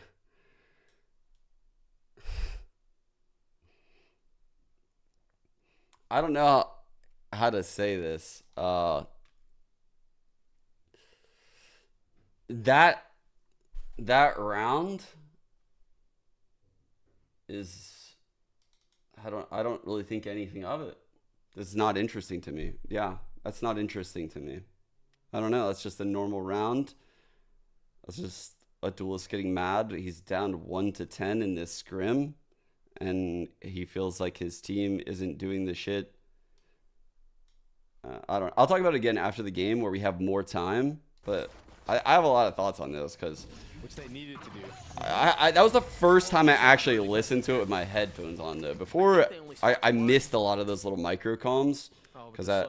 I don't know how to say this. That round is I don't really think anything of it. It's not interesting to me. Yeah, that's not interesting to me. I don't know. That's just a normal round. That's just a duelist getting mad. He's down 1-10 in this scrim, and he feels like his team isn't doing the shit. I'll talk about it again after the game where we have more time, but I have a lot of thoughts on this because Which they needed to do. that was the first time I actually listened to it with my headphones on though. Before I missed a lot of those little micro comms because I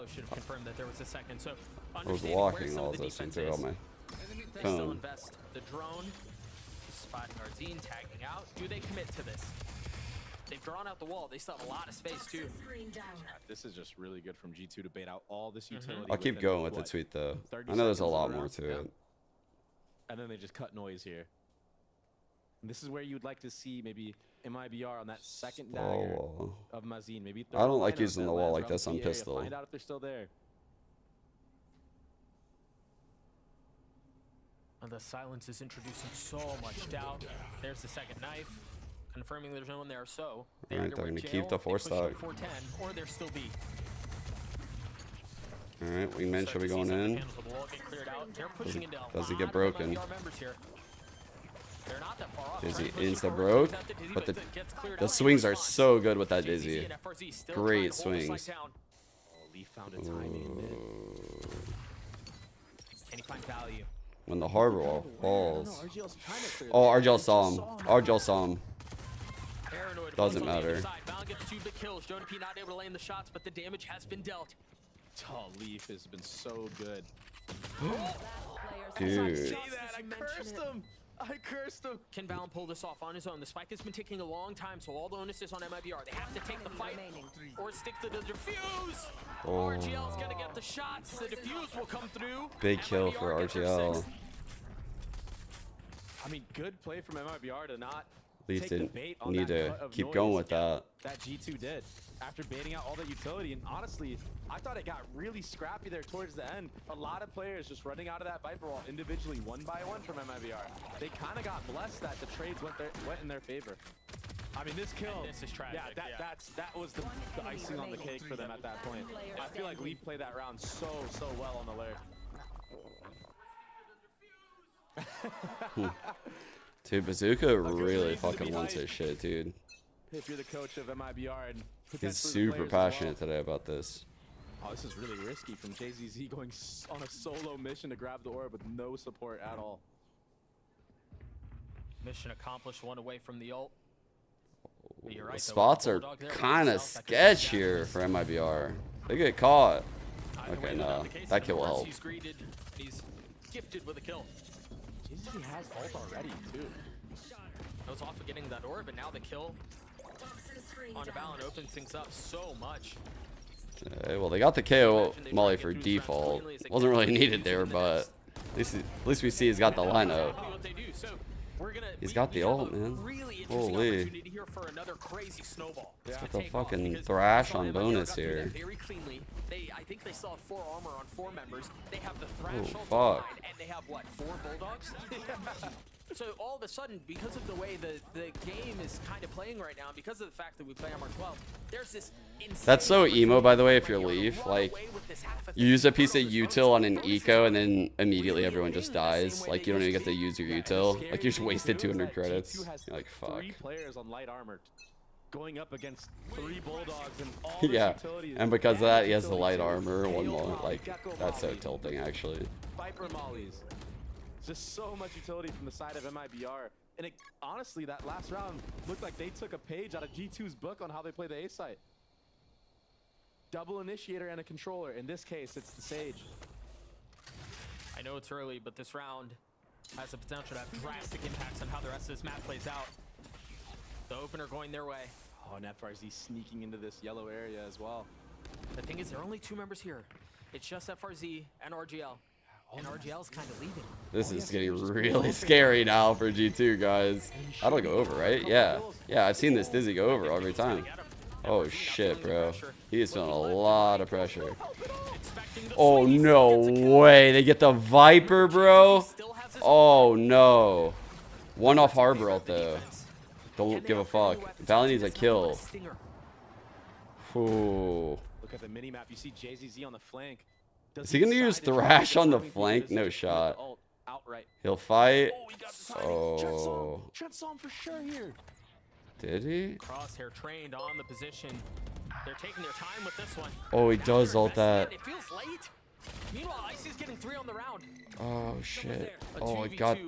was walking while I was listening to it on my They still phone. invest. The drone, spotting Arzine, tagging out. Do they commit to this? They've drawn out the wall. They still have a lot of space too. This is just really good from G2 to bait out all this utility. I'll keep within, going with the what, tweet though. 30 I know there's a seconds lot of the more round? to Yeah. it. And then they just cut noise here. And this is where you'd like to see maybe MIBR on that second dagger of Mazin. Maybe I don't like throw a using lineup the that wall lands like around this the on area, pistol. Find out if they're still there. And the silence is introducing so much doubt. There's the second knife, confirming there's no one there. So they Alright, either they're went gonna keep jail, the they force push stock. 410, or they're still B. Alright, wingman should be going in. Does he get broken? Dizzy insta broke, but the swings are so good with that Dizzy. Great swings. Leaf found a timing. Can he find value? When the harbor wall falls. RGL's trying to clear Oh, this. RGL saw him. RGL saw him. Paranoid Doesn't runs on the matter. inside. Val gets 2 big kills. Jonah P not able to land the shots, but the damage has been dealt. Oh, Leaf has been so good. Dude. See that? I cursed him. I cursed him. Can Valen pull this off on his own? The spike has been taking a long time, so all the onus is on MIBR. They have to take the fight or stick to the defuse. Oh. RGL's gonna get the shots. The defuse will come through. Big kill for MIBR get their RGL. sixth. I mean, good play from MIBR to not Leaf take the didn't bait on need that to cut of keep noise going with that. that G2 did after baiting out all that utility. And honestly, I thought it got really scrappy there towards the end. A lot of players just running out of that Viper wall individually one by one from MIBR. They kind of got blessed that the trades went in their favor. I mean, this kill, This is tragic, yeah, that was the icing on the cake for them at that point. I feel like Leaf played that round so well on alert. Dude, Bazooka really fucking wants his shit, dude. If you're the coach of MIBR and He's potentially the super players as passionate well. today about this. Oh, this is really risky from JZZ going on a solo mission to grab the orb with no support at all. Mission accomplished, 1 away from the ult. But you're right, The though, spots are Bulldog there, kind of south, that could be sketch here for MIBR. They get caught. Either way, Okay, not no. the case. That kill will Of course, help. He's greeted. He's gifted with a kill. JZZ has ult already, too. I was off of getting that orb, and now the kill on Valen opens things up so much. Okay, well, they got the KO Molly for default. Wasn't really needed there, but at least we see he's got the lineup. Exactly what they do. So we're gonna, He's got the have ult, a man. Really interesting Holy. opportunity here for another crazy snowball. He's to got the take off, fucking because thrash we saw on MIBR bonus got through here. that very cleanly. I think they still have 4 armor on 4 members. They have the thrash Oh, ult fuck. online, and they have what, 4 bulldogs? So all of a sudden, because of the way the game is kind of playing right now, because of the fact that we play on 12, there's this insane That's so emo, by the way, if you're opportunity Leaf. to run Like, away with this half of you use a things. piece of Turnovers, util on an bonuses, eco, and then immediately really everyone just hitting the same dies. way Like, they you don't even used get to use your util. Like, you just wasted 200 credits. You're like, fuck. 3 players on light armor going up against 3 bulldogs and all Yeah, utilities. and because of that, he has the Utility light too. armor, one Hail more. Molly, Like, Gecko that's so Molly, tilting, actually. Viper mollies. Just so much utility from the side of MIBR. And it, honestly, that last round looked like they took a page out of G2's book on how they play the A site. Double initiator and a controller. In this case, it's the Sage. I know it's early, but this round has the potential to have drastic impacts on how the rest of this map plays out. The opener going their way. Oh, and FRZ sneaking into this yellow area as well. The thing is, there are only 2 members here. It's just FRZ and RGL. And RGL's kind of leaving. This is getting really scary now for G2, guys. That'll go over, right? Yeah. Yeah, I've seen this Dizzy go over every time. Oh, shit, bro. He is feeling a lot of pressure. Oh, no way. They get the Viper, bro. Oh, no. One off Harbor ult, though. Don't give a fuck. Valley needs a kill. Ooh. Look at the mini map. You see JZZ on the flank. Is he gonna use Thrash on the flank? No shot. Outright. He'll fight. Oh, he got the timing. Oh. Trent saw him for sure here. Did he? Crosshair trained on the position. They're taking their time with this one. Oh, he does ult that. It feels late. Meanwhile, Icy's getting 3 on the round. Oh, shit. A Oh, it 2v2. got...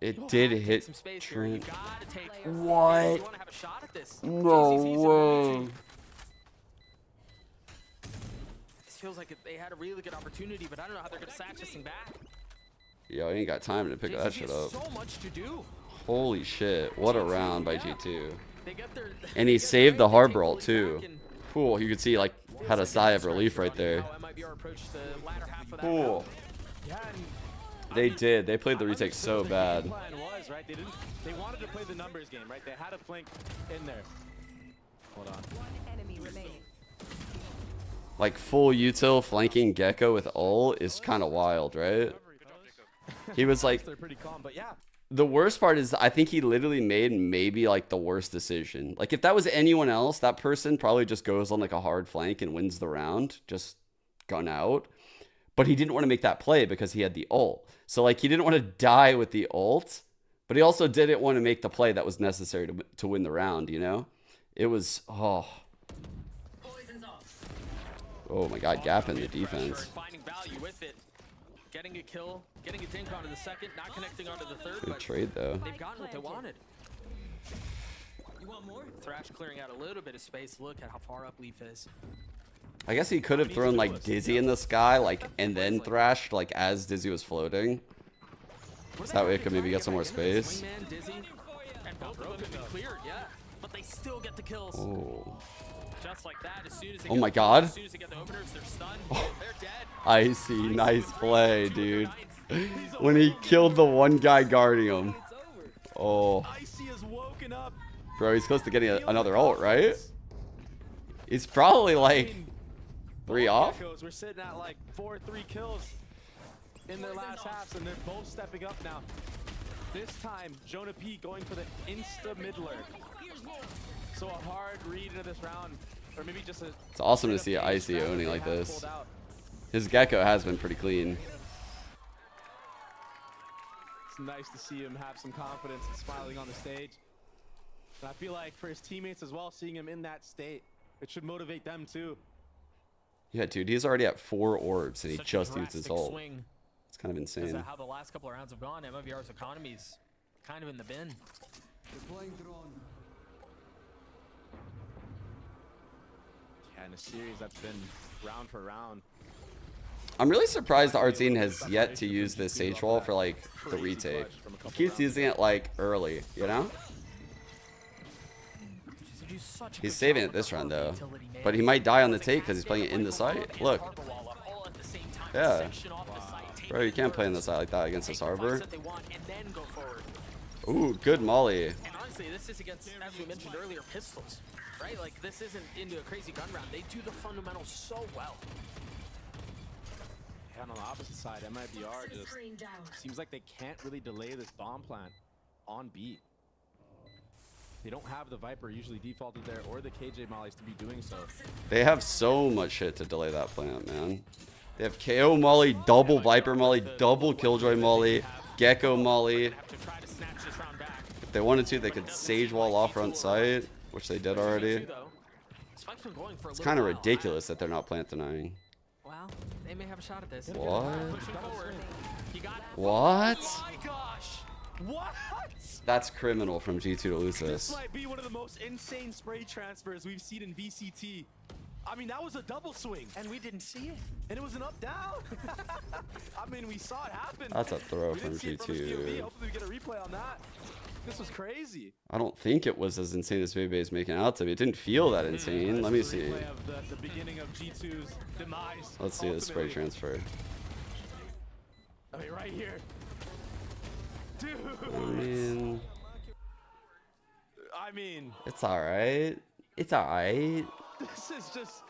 It did Take hit some space here. You Trent. gotta take. What? You wanna have a shot at this. No JZZ's in way. rotation. This feels like they had a really good opportunity, but I don't know how they're gonna satch this thing back. Yo, he ain't got time to pick that shit up. So much to do. Holy shit. What a round by G2. They get their, And he saved the Harbor ult, too. Cool. You could see, like, had a sigh of relief right there. how MIBR approached the latter half of that Cool. round. Yeah, and They did. They played the retake so the bad. game plan was, right? They wanted to play the numbers game, right? They had a flank in there. Hold on. One enemy remaining. Like, full util flanking Gecko with ult is kind of wild, right? He was like... They're pretty calm, but yeah. The worst part is I think he literally made maybe like the worst decision. Like if that was anyone else, that person probably just goes on like a hard flank and wins the round, just gun out. But he didn't want to make that play because he had the ult. So like he didn't want to die with the ult, but he also didn't want to make the play that was necessary to win the round, you know? It was, oh my God, gap in the defense. Finding value with it. Getting a kill, getting a dink onto the second, not connecting onto the third. Good but trade though. They've gotten what they wanted. You want more? Thrash clearing out a little bit of space. Look at how far up Leaf is. I guess he could have thrown like Dizzy in the sky, like, and then thrashed like as Dizzy was floating. So that way it could maybe get some more space. Wingman, Dizzy, and both of them have been cleared, yeah. But they still get the kills. Oh. Just like that, as soon as they Oh get my the God. As soon as they get the openers, they're stunned. They're dead. Icy, nice play, dude. When he killed the one guy guarding him. Oh. Icy is woken up. Bro, he's close to getting another ult, right? He's probably like 3 off. We're sitting at like 4-3 kills in their last halves, and they're both stepping up now. This time, Jonah P going for the insta mid lurk. So a hard read into this round, or maybe just a... It's awesome to see Icy owning like this. His Gecko has been pretty clean. It's nice to see him have some confidence and smiling on the stage. And I feel like for his teammates as well, seeing him in that state, it should motivate them too. Yeah, dude, he's already at 4 orbs and he Such a just used his drastic ult. swing. It's kind of Because insane. of how the last couple of rounds have gone, MIBR's economy's kind of in the bin. Yeah, in a series that's been round for round. I'm really surprised the art scene has yet to use this Sage Wall for like the retake. He keeps using it like early, you know? He's saving it this round though. But he might die on the take because he's playing it in the site. Look. Yeah. Bro, you can't play in the site like that against this Harbor. Ooh, good molly. And honestly, this is against, as we mentioned earlier, pistols, right? Like, this isn't into a crazy gun round. They do the fundamentals so well. And on the opposite side, MIBR just seems like they can't really delay this bomb plan. on beat. They don't have the Viper usually defaulted there or the KJ mollies to be doing so. They have so much shit to delay that plant, man. They have KO molly, double Viper molly, double Killjoy molly, Gecko molly. If they wanted to, they could Sage wall off front site, which they did already. It's kind of ridiculous that they're not plant denying. Well, they may have a shot at this. What? What? Oh my gosh! What? That's criminal from G2 to lose This this. might be one of the most insane spray transfers we've seen in VCT. I mean, that was a double swing. And we didn't see it. And it was an up-down. I mean, we saw it happen. That's a throw We from didn't see it from his POV. G2. Hopefully we get a replay on that. This was crazy. I don't think it was as insane as Baby is making out to be. It didn't feel that insane. Let me see. Replay of the beginning of G2's demise. Let's see the spray transfer. I mean, right here. Dude. I mean, It's alright. It's alright. this is just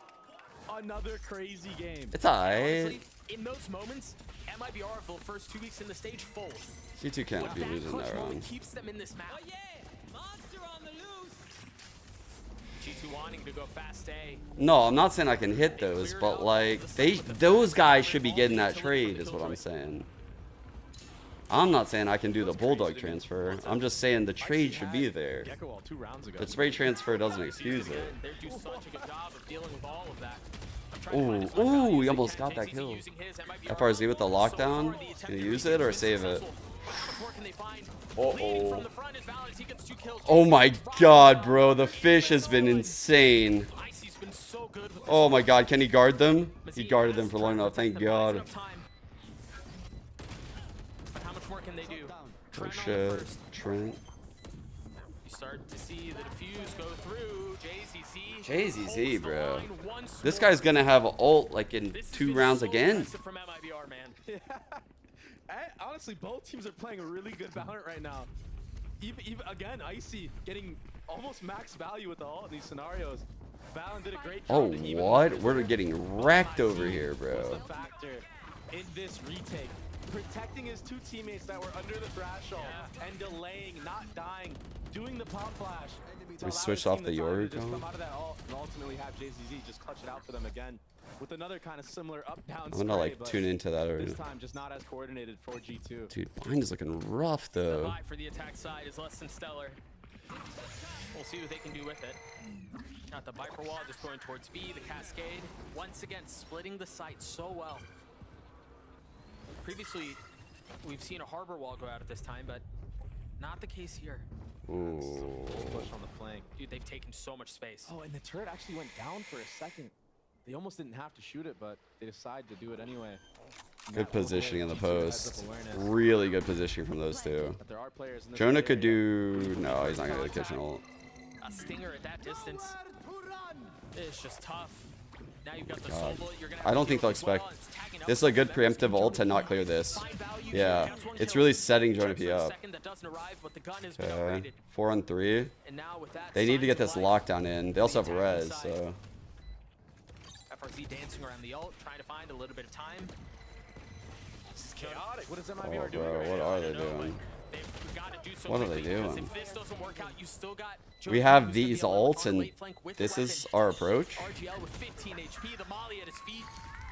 another crazy game. It's alright. Honestly, in those moments, MIBR for the first 2 weeks in the stage fold. G2 can't be losing clutch that moment round. keeps them in this map. Oh yeah, monster on the loose. G2 wanting to go fast A. No, I'm not saying I can hit those, but like those guys should be getting that trade is what I'm saying. I'm not saying I can do the Bulldog transfer. I'm just saying the trade should be there. Gecko all 2 rounds ago. The spray transfer doesn't excuse it. They're doing such a good job of dealing with all of that. Ooh, he almost got that kill. FRZ with the lockdown. Gonna use it or save it? Uh-oh. Oh my god, bro. The fish has been insane. Oh my god, can he guard them? He guarded them for long enough, thank god. How much more can they do? Oh shit, Trent. You start to see the defuse go through. JZZ. JZZ, bro. This guy's gonna have an ult like in 2 rounds again. From MIBR, man. Yeah. Honestly, both teams are playing a really good Valorant right now. Even again, Icy getting almost max value with the ult in these scenarios. Valen did a great job. Oh, what? We're getting wrecked over here, bro. The factor in this retake, protecting his 2 teammates that were under the threshold and delaying, not dying, doing the pop flash. We switched off the Yoru Just combo. come out of that ult and ultimately have JZZ just clutch it out for them again with another kind of similar up-down. I'm gonna like tune into that already. This time, just not as coordinated for G2. Dude, Bind is looking rough The though. buy for the attack side is less than stellar. We'll see what they can do with it. Got the Viper wall just going towards B, the Cascade. Once again, splitting the site so well. Previously, we've seen a Harbor wall go out at this time, but not the case here. Ooh. Push on the flank. Dude, they've taken so much space. Oh, and the turret actually went down for a second. They almost didn't have to shoot it, but they decided to do it anyway. Good positioning in the post. Really good positioning from those two. But there are players in this Jonah could area. do... No, he's not gonna do the kitchen ult. A stinger at that distance. It's just tough. Now you've got the God. soul bullet. You're gonna I don't think they'll expect... This is a good preemptive ult to not clear this. Yeah, it's really setting Jonah P up. Okay, 4 on 3. They need to get this lockdown in. They also have res, so... FRZ dancing around the ult, trying to find a little bit of time. This is chaotic. What is Oh, MIBR doing? bro, right what now? are they doing? What are they doing? If this doesn't work out, you still got We have these ults, and this is our approach? RGL with 15 HP, the molly at his feet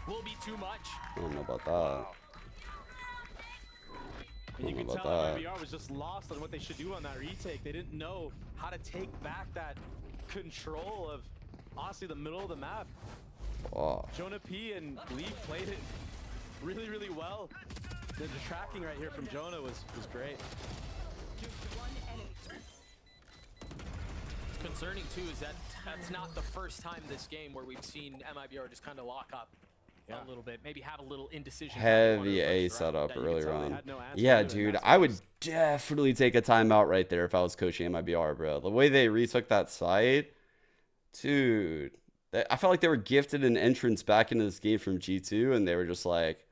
will be too much. I don't know about that. I You don't can know tell about that. MIBR was just lost on what they should do on that retake. They didn't know how to take back that control of, honestly, the middle of the map. Oh. Jonah P and Lee played it really, really well. The tracking right here from Jonah was great. What's concerning too is that that's not the first time this game where we've seen MIBR just kind of lock up a little bit, maybe have a little indecision. Heavy A setup earlier on. Yeah, dude, I would definitely take a timeout right there if I was coaching MIBR, bro. The way they retook that site, dude, I felt like they were gifted an entrance back into this game from G2, and they were just like,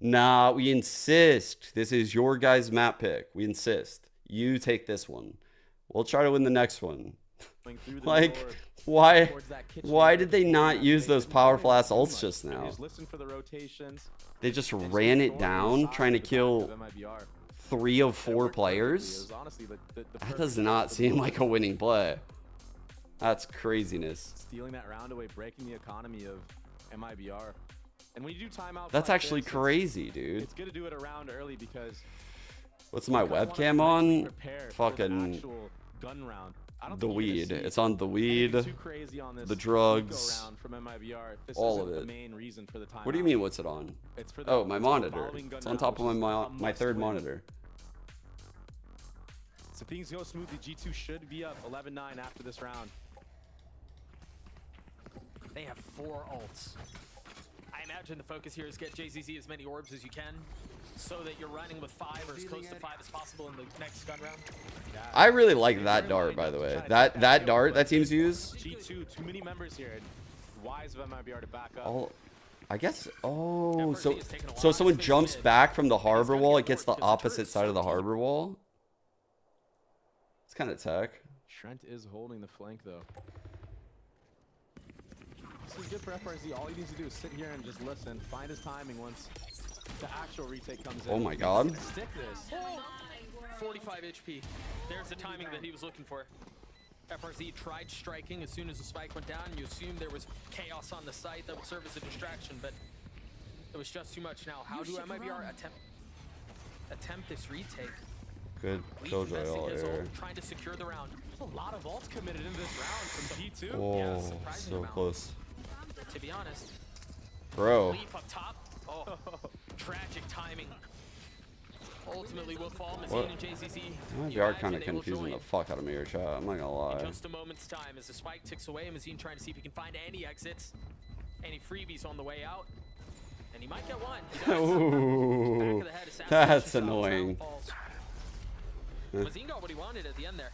nah, we insist. This is your guys' map pick. We insist. You take this one. We'll try to win the next one. Like, why did they not use those powerful ass ults just now? Listen for the rotations. They just ran it down, trying to kill 3 of 4 players? It was honestly the That does not seem like a winning play. That's craziness. stealing that round away, breaking the economy of MIBR. And when you do timeouts, That's like actually this, crazy, dude. It's good to do it around early because What's my you kinda wanna webcam on? prepare for the Fucking actual gun round. I don't the think you're gonna weed. see It's on the weed, anything too crazy on this the drugs, eco round from MIBR. This all isn't of the it. main reason for the timeout. What do you mean? What's it on? It's for the, Oh, my it's the monitor. following gun It's on round, top of which is my a third must-win. monitor. So things go smoothly. G2 should be up 11-9 after this round. They have 4 ults. I imagine the focus here is get JZZ as many orbs as you can, so that you're running with 5 or as close to 5 as possible in the next gun round. I really like that dart, by the way. That dart that teams use. G2, too many members here. Wise of MIBR to back up. Oh, I guess. Oh, so if someone jumps back from the harbor wall, it gets the opposite side of the harbor wall. It's kind of tech. Trent is holding the flank though. This is good for FRZ. All he needs to do is sit here and just listen, find his timing once the actual retake comes in. Oh my god. He's gonna stick this. 45 HP. There's the timing that he was looking for. FRZ tried striking as soon as the spike went down. You assumed there was chaos on the site that would serve as a distraction, but it was just too much. Now, how do MIBR attempt this retake? Good Leaf killjoy investing all his here. ult, trying to secure the round. There's a lot of ults committed in this round from G2. Oh, surprising so amount. close. To be honest, Bro. Leaf up top. Oh, tragic timing. Ultimately will fall. What? Mazine and JZZ. MIBR kind of confusing the fuck out of me here, chat. I'm not gonna lie. In just a moment's time as the spike ticks away, Mazine trying to see if he can find any exits, any freebies on the way out. And he might get one. He does. Ooh, Back of the head, assassination that's shot, annoying. falls. Mazine got what he wanted at the end there.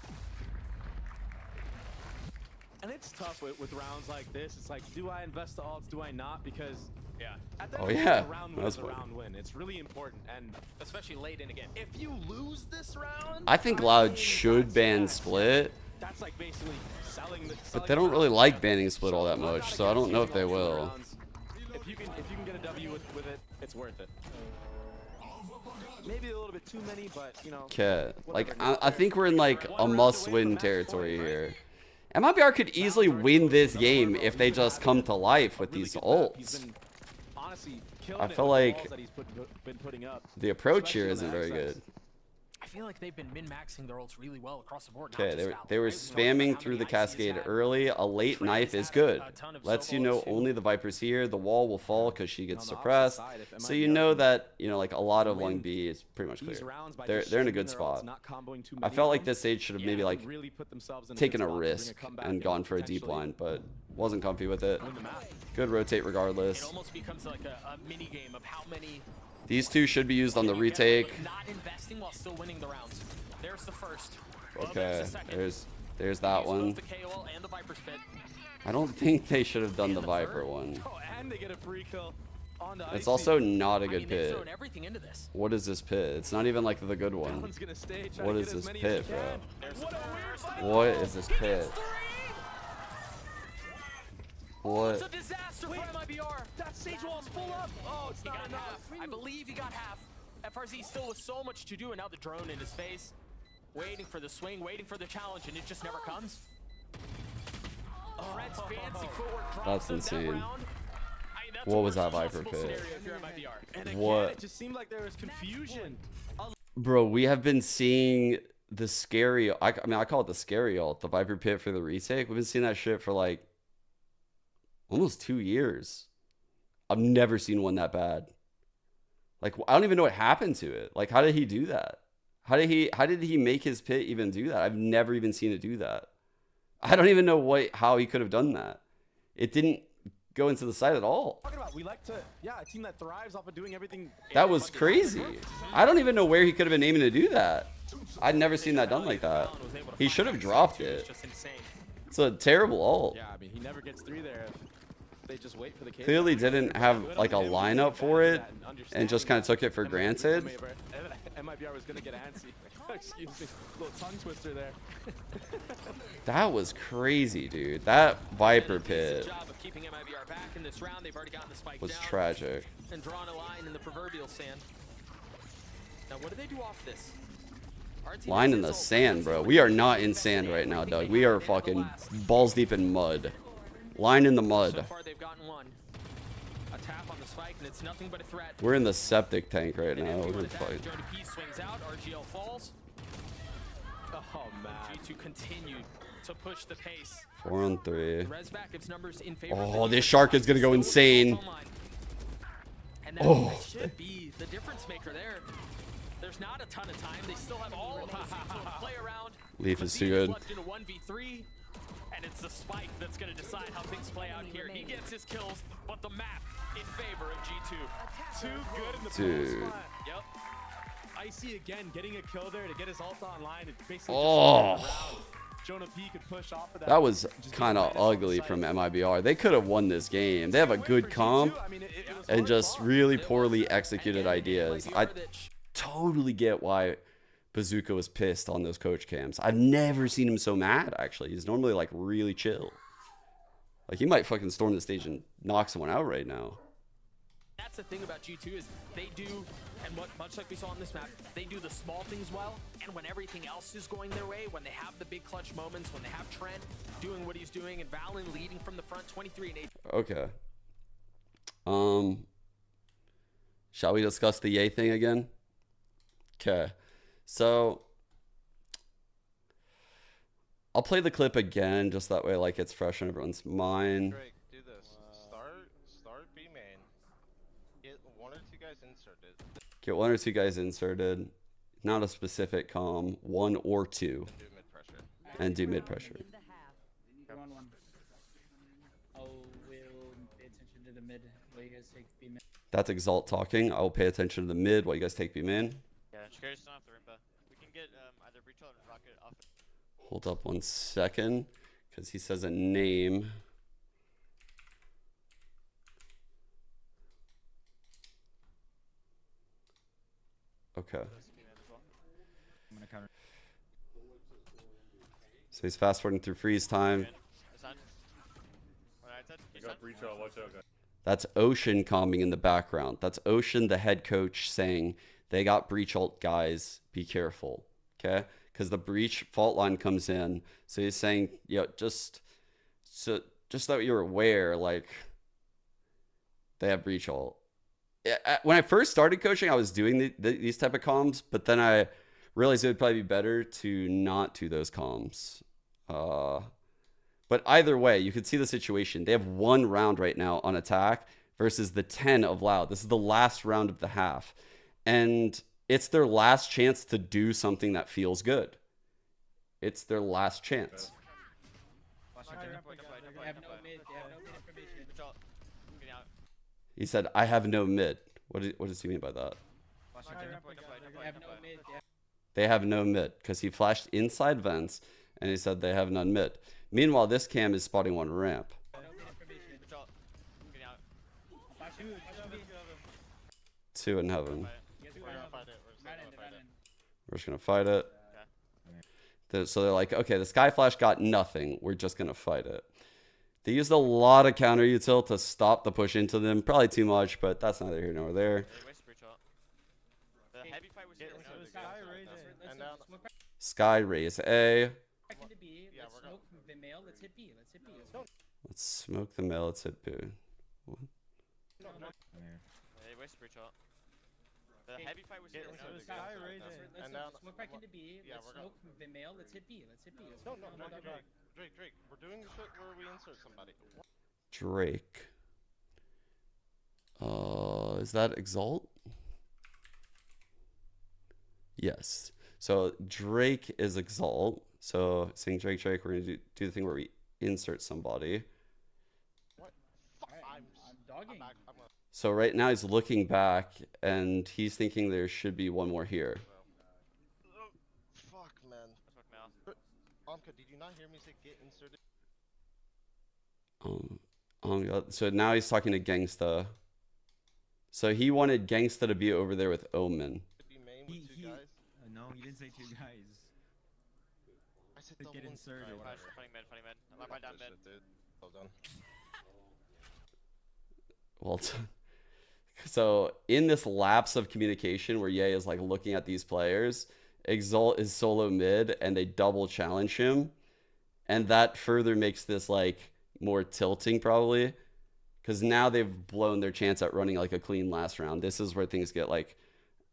And it's tough with rounds like this. It's like, do I invest the ults? Do I not? Because at the Oh, end of the day, yeah. a round win is a round win. It's really important, and especially late in a game. if you lose this round, I think Loud should ban Split, that's like basically selling the. but they don't really like banning Split all that much, so I don't know if they will. If you can get a W with it, it's worth it. Maybe a little bit too many, but you know. Okay, like I think we're in like a must-win territory here. MIBR could easily win this game if they just come to life with these ults. I feel like the approach here isn't very good. I feel like they've been min-maxing their ults really well across the board. Okay, they were spamming through the cascade early. A late knife is good. Lets you know only the Viper's here. The wall will fall because she gets suppressed. So you know that, you know, like a lot of Lung B is pretty much clear. They're in a good spot. I felt like this stage should have maybe like taken a risk and gone for a deep line, but wasn't comfy with it. Good rotate regardless. It almost becomes like a mini game of how many. These two should be used on the retake. Not investing while still winning the rounds. There's the first. Okay, there's that one. The KOL and the Viper's pit. I don't think they should have done the Viper one. Oh, and they get a free kill on the It's also not a good They've pit. thrown everything into this. What is this pit? It's not even like the good one. What is this pit, bro? What is this pit? What? It's a disaster for MIBR. That stage wall's full up. Oh, it's not enough. I believe he got half. FRZ still with so much to do, and now the drone in his face. Waiting for the swing, waiting for the challenge, and it just never comes. Fred's fancy footwork drops That's them that insane. round. What was that Viper pit? What? It just seemed like there was confusion. Bro, we have been seeing the scary. I mean, I call it the scary ult, the Viper pit for the retake. We've been seeing that shit for like almost 2 years. I've never seen one that bad. Like, I don't even know what happened to it. Like, how did he do that? How did he make his pit even do that? I've never even seen it do that. I don't even know how he could have done that. It didn't go into the site at all. We like to, a team that thrives off of doing everything. That was crazy. I don't even know where he could have been aiming to do that. I'd never seen that done like that. He should have dropped it. It's a terrible ult. Yeah, I mean, he never gets through there if they just wait for the case. Clearly didn't have like a lineup for it and just kind of took it for granted. MIBR was gonna get antsy. Excuse me, little tongue twister there. That was crazy, dude. That Viper pit was tragic. And drawn a line in the proverbial sand. Now, what do they do off this? Line in the sand, bro. We are not in sand right now, Doug. We are fucking balls deep in mud. Line in the So mud. far, they've gotten one. A tap on the spike, and it's nothing but a threat. We're in the septic tank right And now. empty We're one attack. fight. Jonah P swings out. RGL falls. Oh man. G2 continue to push the pace. 4 on 3. Resback gives numbers in favor. Oh, this shark is gonna go insane. And that Oh. should be the difference maker there. There's not a ton of time. They still have all of those to play around. Leaf is too Mazina's good. left in a 1v3, and it's the spike that's going to decide how things play out here. He gets his kills, but the map in favor of G2. Too good in the Dude. spot. Yep. Icy again getting a kill there to get his ult online. It basically Oh. just around. Jonah P could push off of that. That was Just kind of get right on ugly site. from MIBR. They could have won this game. They have a good comp I mean, it was and hard just fought. really poorly executed And ideas. I MIBR that totally get why Bazooka was pissed on those coach cams. I've never seen him so mad, actually. He's normally like really chill. Like he might fucking storm the stage and knock someone out right now. That's the thing about G2 is they do, and what much like we saw on this map, they do the small things well, and when everything else is going their way, when they have the big clutch moments, when they have Trent doing what he's doing, and Valen leading from the front, 23 and 8. Okay. Shall we discuss the yay thing again? Okay. So I'll play the clip again, just that way like it's fresh in everyone's mind. Drake, do this. Start B main. Get 1 or 2 guys inserted. Get 1 or 2 guys inserted. Not a specific comm. 1 or 2. Do mid pressure. And do mid pressure. In the half. 1-1. I will pay attention to the mid while you guys take B mid. That's Exalt talking. I will pay attention to the mid while you guys take B main. Yeah, Shikari's still off the Rimba. We can get either breach ult or rocket off. Hold up 1 second, because he says a name. Okay. I'm gonna counter. So he's fast forwarding through freeze time. That's Ocean calming in the background. That's Ocean, the head coach, saying they got breach ult, guys. Be careful, okay? Because the breach fault line comes in. So he's saying, yeah, just so that you're aware, like they have breach ult. When I first started coaching, I was doing these type of comms, but then I realized it would probably be better to not do those comms. But either way, you can see the situation. They have 1 round right now on attack versus the 10 of Loud. This is the last round of the half. And it's their last chance to do something that feels good. It's their last chance. They have no mid. They have no mid information. Breach ult. Getting out. He said, I have no mid. What does he mean by that? They have no mid. They have no mid because he flashed inside vents and he said they have none mid. Meanwhile, this cam is spotting 1 ramp. Breach ult. Getting out. 2 in heaven. We're gonna fight it. We're still gonna fight it. We're just going to fight it. So they're like, okay, the Sky Flash got nothing. We're just going to fight it. They used a lot of counter util to stop the push into them. Probably too much, but that's neither here nor there. They waste breach ult. The heavy fight was here. Sky raise A. Back into B. Let's smoke the male. Let's hit B. Let's hit B. Let's smoke the mail. Let's hit B. What? They waste breach ult. The heavy fight was here. Let's smoke back into B. Let's smoke the male. Let's hit B. Let's hit B. No, Drake. We're doing the shit where we insert somebody. Drake. Is that Exalt? Yes. So Drake is Exalt. So saying Drake, we're gonna do the thing where we insert somebody. What? Fuck. I'm dogging. So right now he's looking back and he's thinking there should be 1 more here. Fuck, man. Anka, did you not hear me say get inserted? So now he's talking to Gangsta. So he wanted Gangsta to be over there with Omen. No, he didn't say 2 guys. I said To get inserted. Funny man. I'm right down mid. Dude. Well done. Well done. So in this lapse of communication where Ye is like looking at these players, Exalt is solo mid and they double challenge him. And that further makes this like more tilting probably. Because now they've blown their chance at running like a clean last round. This is where things get like,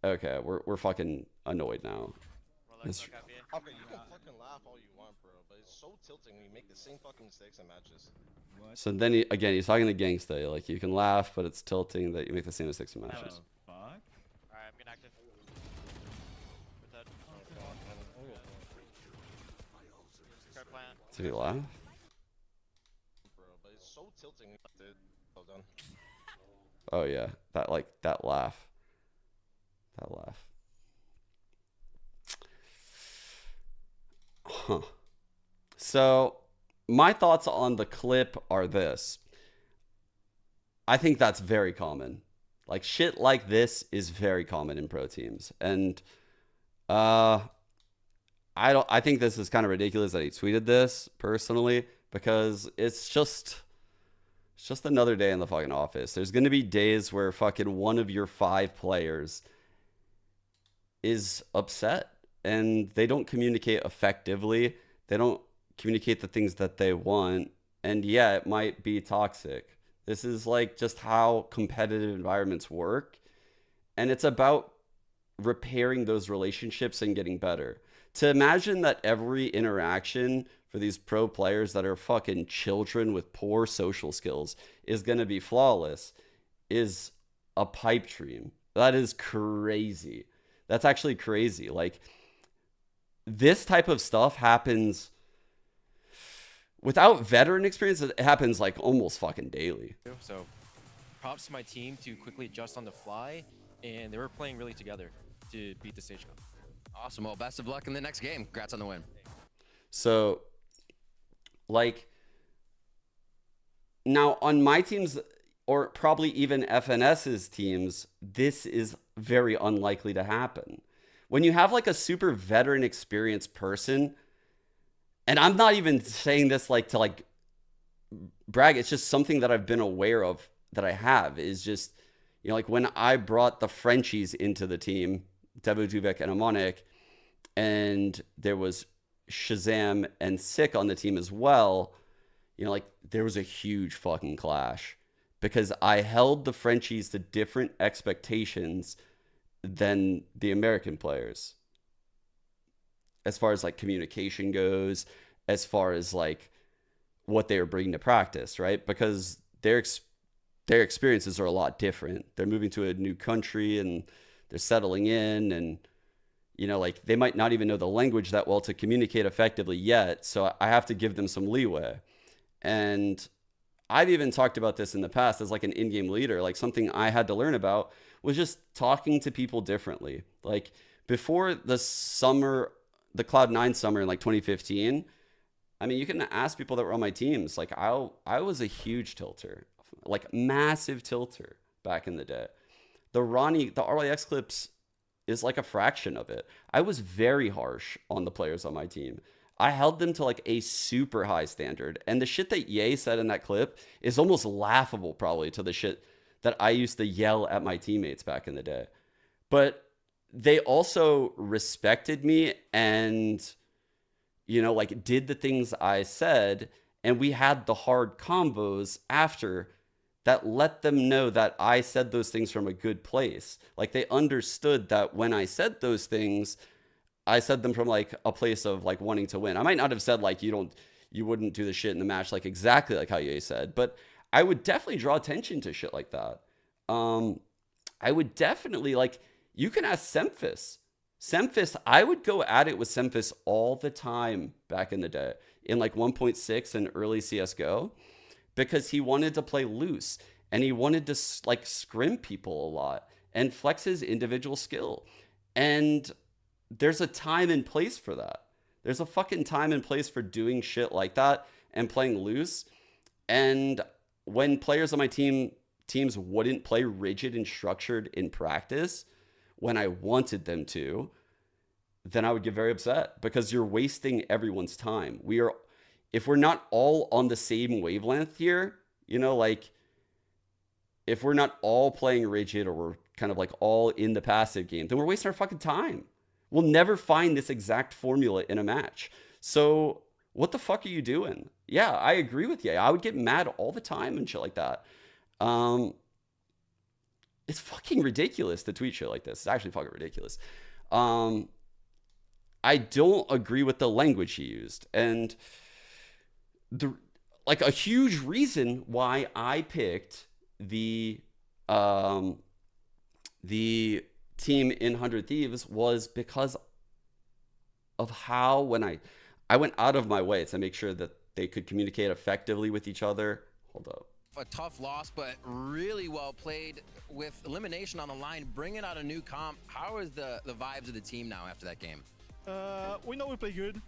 okay, we're fucking annoyed now. Okay, you can fucking laugh all you want, bro, but it's so tilting when you make the same fucking mistakes in matches. So then again, he's talking to Gangsta. Like you can laugh, but it's tilting that you make the same mistakes in matches. Alright, I'm getting active. Start plant. Did he laugh? Bro, but it's so tilting. Dude, well done. Oh yeah, that laugh. That laugh. Huh. So my thoughts on the clip are this. I think that's very common. Like shit like this is very common in pro teams. And I think this is kind of ridiculous that he tweeted this personally, because it's just another day in the fucking office. There's going to be days where fucking one of your 5 players is upset and they don't communicate effectively. They don't communicate the things that they want. And yeah, it might be toxic. This is like just how competitive environments work. And it's about repairing those relationships and getting better. To imagine that every interaction for these pro players that are fucking children with poor social skills is going to be flawless is a pipe dream. That is crazy. That's actually crazy. Like, this type of stuff happens without veteran experience. It happens like almost fucking daily. So props to my team to quickly adjust on the fly, and they were playing really together to beat the stage comp. Awesome. Well, best of luck in the next game. Congrats on the win. So, like, now on my teams, or probably even FNS's teams, this is very unlikely to happen. When you have like a super veteran experienced person, and I'm not even saying this like to like brag, it's just something that I've been aware of that I have, is just, you know, like when I brought the Frenchies into the team, Devo Duvek and Amonic, and there was Shazam and Sick on the team as well, you know, like there was a huge fucking clash because I held the Frenchies to different expectations than the American players. As far as like communication goes, as far as like what they were bringing to practice, right? Because their experiences are a lot different. They're moving to a new country and they're settling in, and you know, like they might not even know the language that well to communicate effectively yet. So I have to give them some leeway. And I've even talked about this in the past as like an in-game leader. Like something I had to learn about was just talking to people differently. Like before the summer, the Cloud9 summer in like 2015, I mean, you can ask people that were on my teams. Like I was a huge tilter, like massive tilter back in the day. The RYX clips is like a fraction of it. I was very harsh on the players on my team. I held them to like a super high standard. And the shit that Ye said in that clip is almost laughable probably to the shit that I used to yell at my teammates back in the day. But they also respected me and, you know, like did the things I said. And we had the hard combos after that let them know that I said those things from a good place. Like they understood that when I said those things, I said them from like a place of like wanting to win. I might not have said like you wouldn't do the shit in the match like exactly like how Ye said, but I would definitely draw attention to shit like that. I would definitely, like, you can ask Semphis. Semphis, I would go at it with Semphis all the time back in the day in like 1.6 and early CSGO, because he wanted to play loose and he wanted to like scrim people a lot and flex his individual skill. And there's a time and place for that. There's a fucking time and place for doing shit like that and playing loose. And when players on my teams wouldn't play rigid and structured in practice when I wanted them to, then I would get very upset because you're wasting everyone's time. If we're not all on the same wavelength here, you know, like if we're not all playing rigid or we're kind of like all in the passive game, then we're wasting our fucking time. We'll never find this exact formula in a match. So what the fuck are you doing? Yeah, I agree with you. I would get mad all the time and shit like that. It's fucking ridiculous to tweet shit like this. It's actually fucking ridiculous. I don't agree with the language he used. And like a huge reason why I picked the team in 100 Thieves was because of how when I went out of my way to make sure that they could communicate effectively with each other. Hold up. A tough loss, but really well played with elimination on the line, bringing out a new comp. How is the vibes of the team now after that game? We know we play good.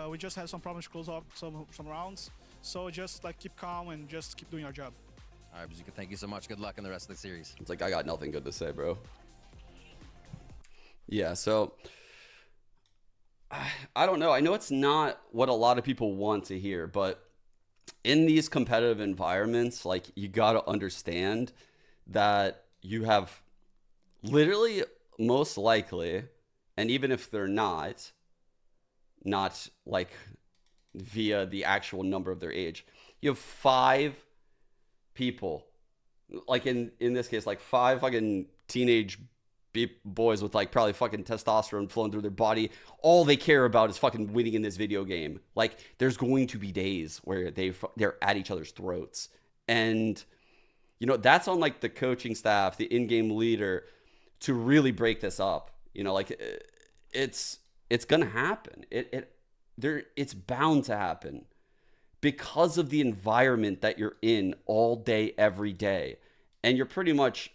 We just had some problems to close off some rounds. So just like keep calm and just keep doing our job. All right, Bazooka, thank you so much. Good luck in the rest of the series. It's like I got nothing good to say, bro. Yeah, so I don't know. I know it's not what a lot of people want to hear, but in these competitive environments, like you got to understand that you have literally most likely, and even if they're not like via the actual number of their age, you have 5 people, like in this case, like 5 fucking teenage boys with like probably fucking testosterone flowing through their body. All they care about is fucking winning in this video game. Like there's going to be days where they're at each other's throats, and you know that's on like the coaching staff, the in-game leader, to really break this up. You know, like it's gonna happen. It's bound to happen because of the environment that you're in all day, every day, and you're pretty much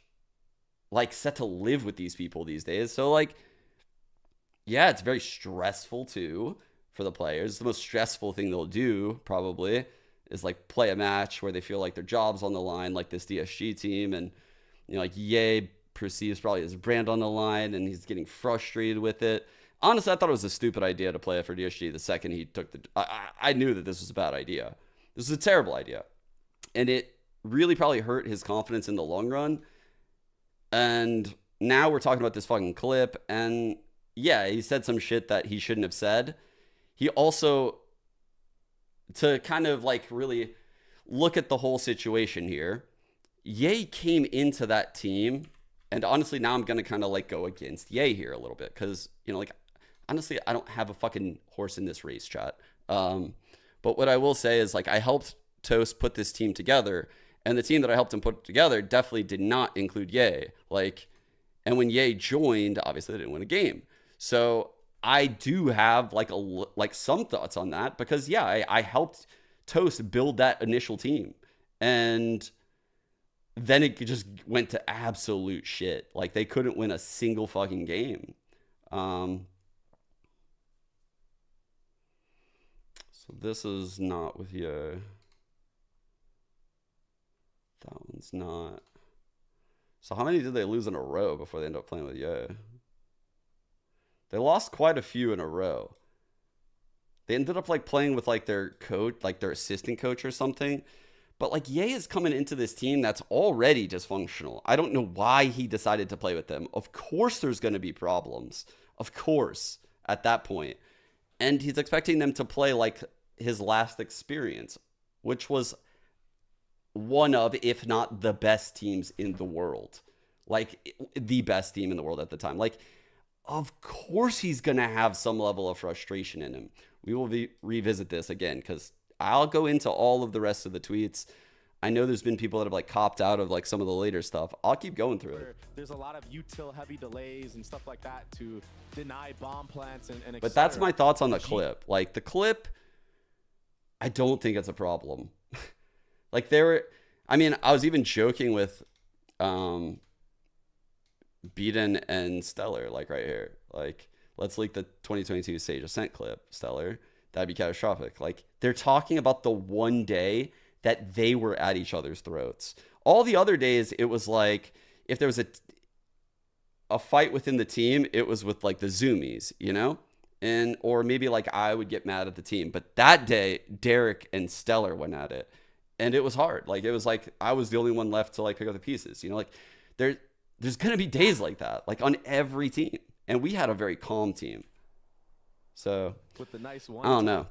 like set to live with these people these days. So like, yeah, it's very stressful too for the players. The most stressful thing they'll do probably is like play a match where they feel like their job's on the line, like this DSG team, and you know, like Ye perceives probably his brand on the line and he's getting frustrated with it. Honestly, I thought it was a stupid idea to play it for DSG the second he took the... I knew that this was a bad idea. This was a terrible idea. And it really probably hurt his confidence in the long run. And now we're talking about this fucking clip. And yeah, he said some shit that he shouldn't have said. He also, to kind of like really look at the whole situation here, Ye came into that team. And honestly, now I'm going to kind of like go against Ye here a little bit. Because, you know, like, honestly, I don't have a fucking horse in this race, chat. But what I will say is, like, I helped Toast put this team together, and the team that I helped him put together definitely did not include Ye. Like, and when Ye joined, obviously they didn't win a game. So I do have like some thoughts on that because yeah, I helped Toast build that initial team, and then it just went to absolute shit. Like they couldn't win a single fucking game. So this is not with Ye. That one's not. So how many did they lose in a row before they end up playing with Ye? They lost quite a few in a row. They ended up like playing with like their coach, like their assistant coach or something. But like Ye is coming into this team that's already dysfunctional. I don't know why he decided to play with them. Of course there's going to be problems. Of course at that point. And he's expecting them to play like his last experience, which was one of, if not the best teams in the world. Like the best team in the world at the time. Like, of course he's going to have some level of frustration in him. We will revisit this again because I'll go into all of the rest of the tweets. I know there's been people that have like copped out of like some of the later stuff. I'll keep going through it. There's a lot of util heavy delays and stuff like that to deny bomb plants and but that's my thoughts on the clip. Like the clip, I don't think it's a problem. Like I mean, I was even joking with Beaton and Stellar, like right here. Like, let's leak the 2022 Sage Ascent clip, Stellar. That'd be catastrophic. Like, they're talking about the one day that they were at each other's throats. All the other days, it was like, if there was a fight within the team, it was with like the zoomies, you know? Or maybe like I would get mad at the team. But that day, Derek and Stellar went at it. and it was hard. Like, it was like I was the only one left to like pick up the pieces. You know, like there's gonna be days like that, like on every team, and we had a very calm team. So with the nice one, I don't know.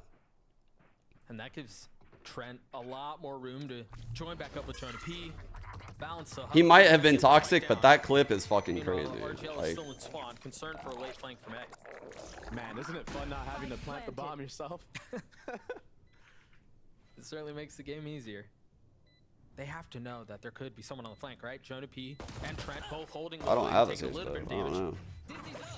And that gives Trent a lot more room to join back up with Jonah P. Balance He might have been toxic, but that clip is fucking crazy. RGL Like, is still in spawn, concerned for a late flank from A. Man, isn't it fun not having to plant the bomb yourself? It certainly makes the game easier. They have to know that there could be someone on the flank, right? Jonah P and Trent both holding. I don't have a taking switch, little bit of though. I don't damage. know.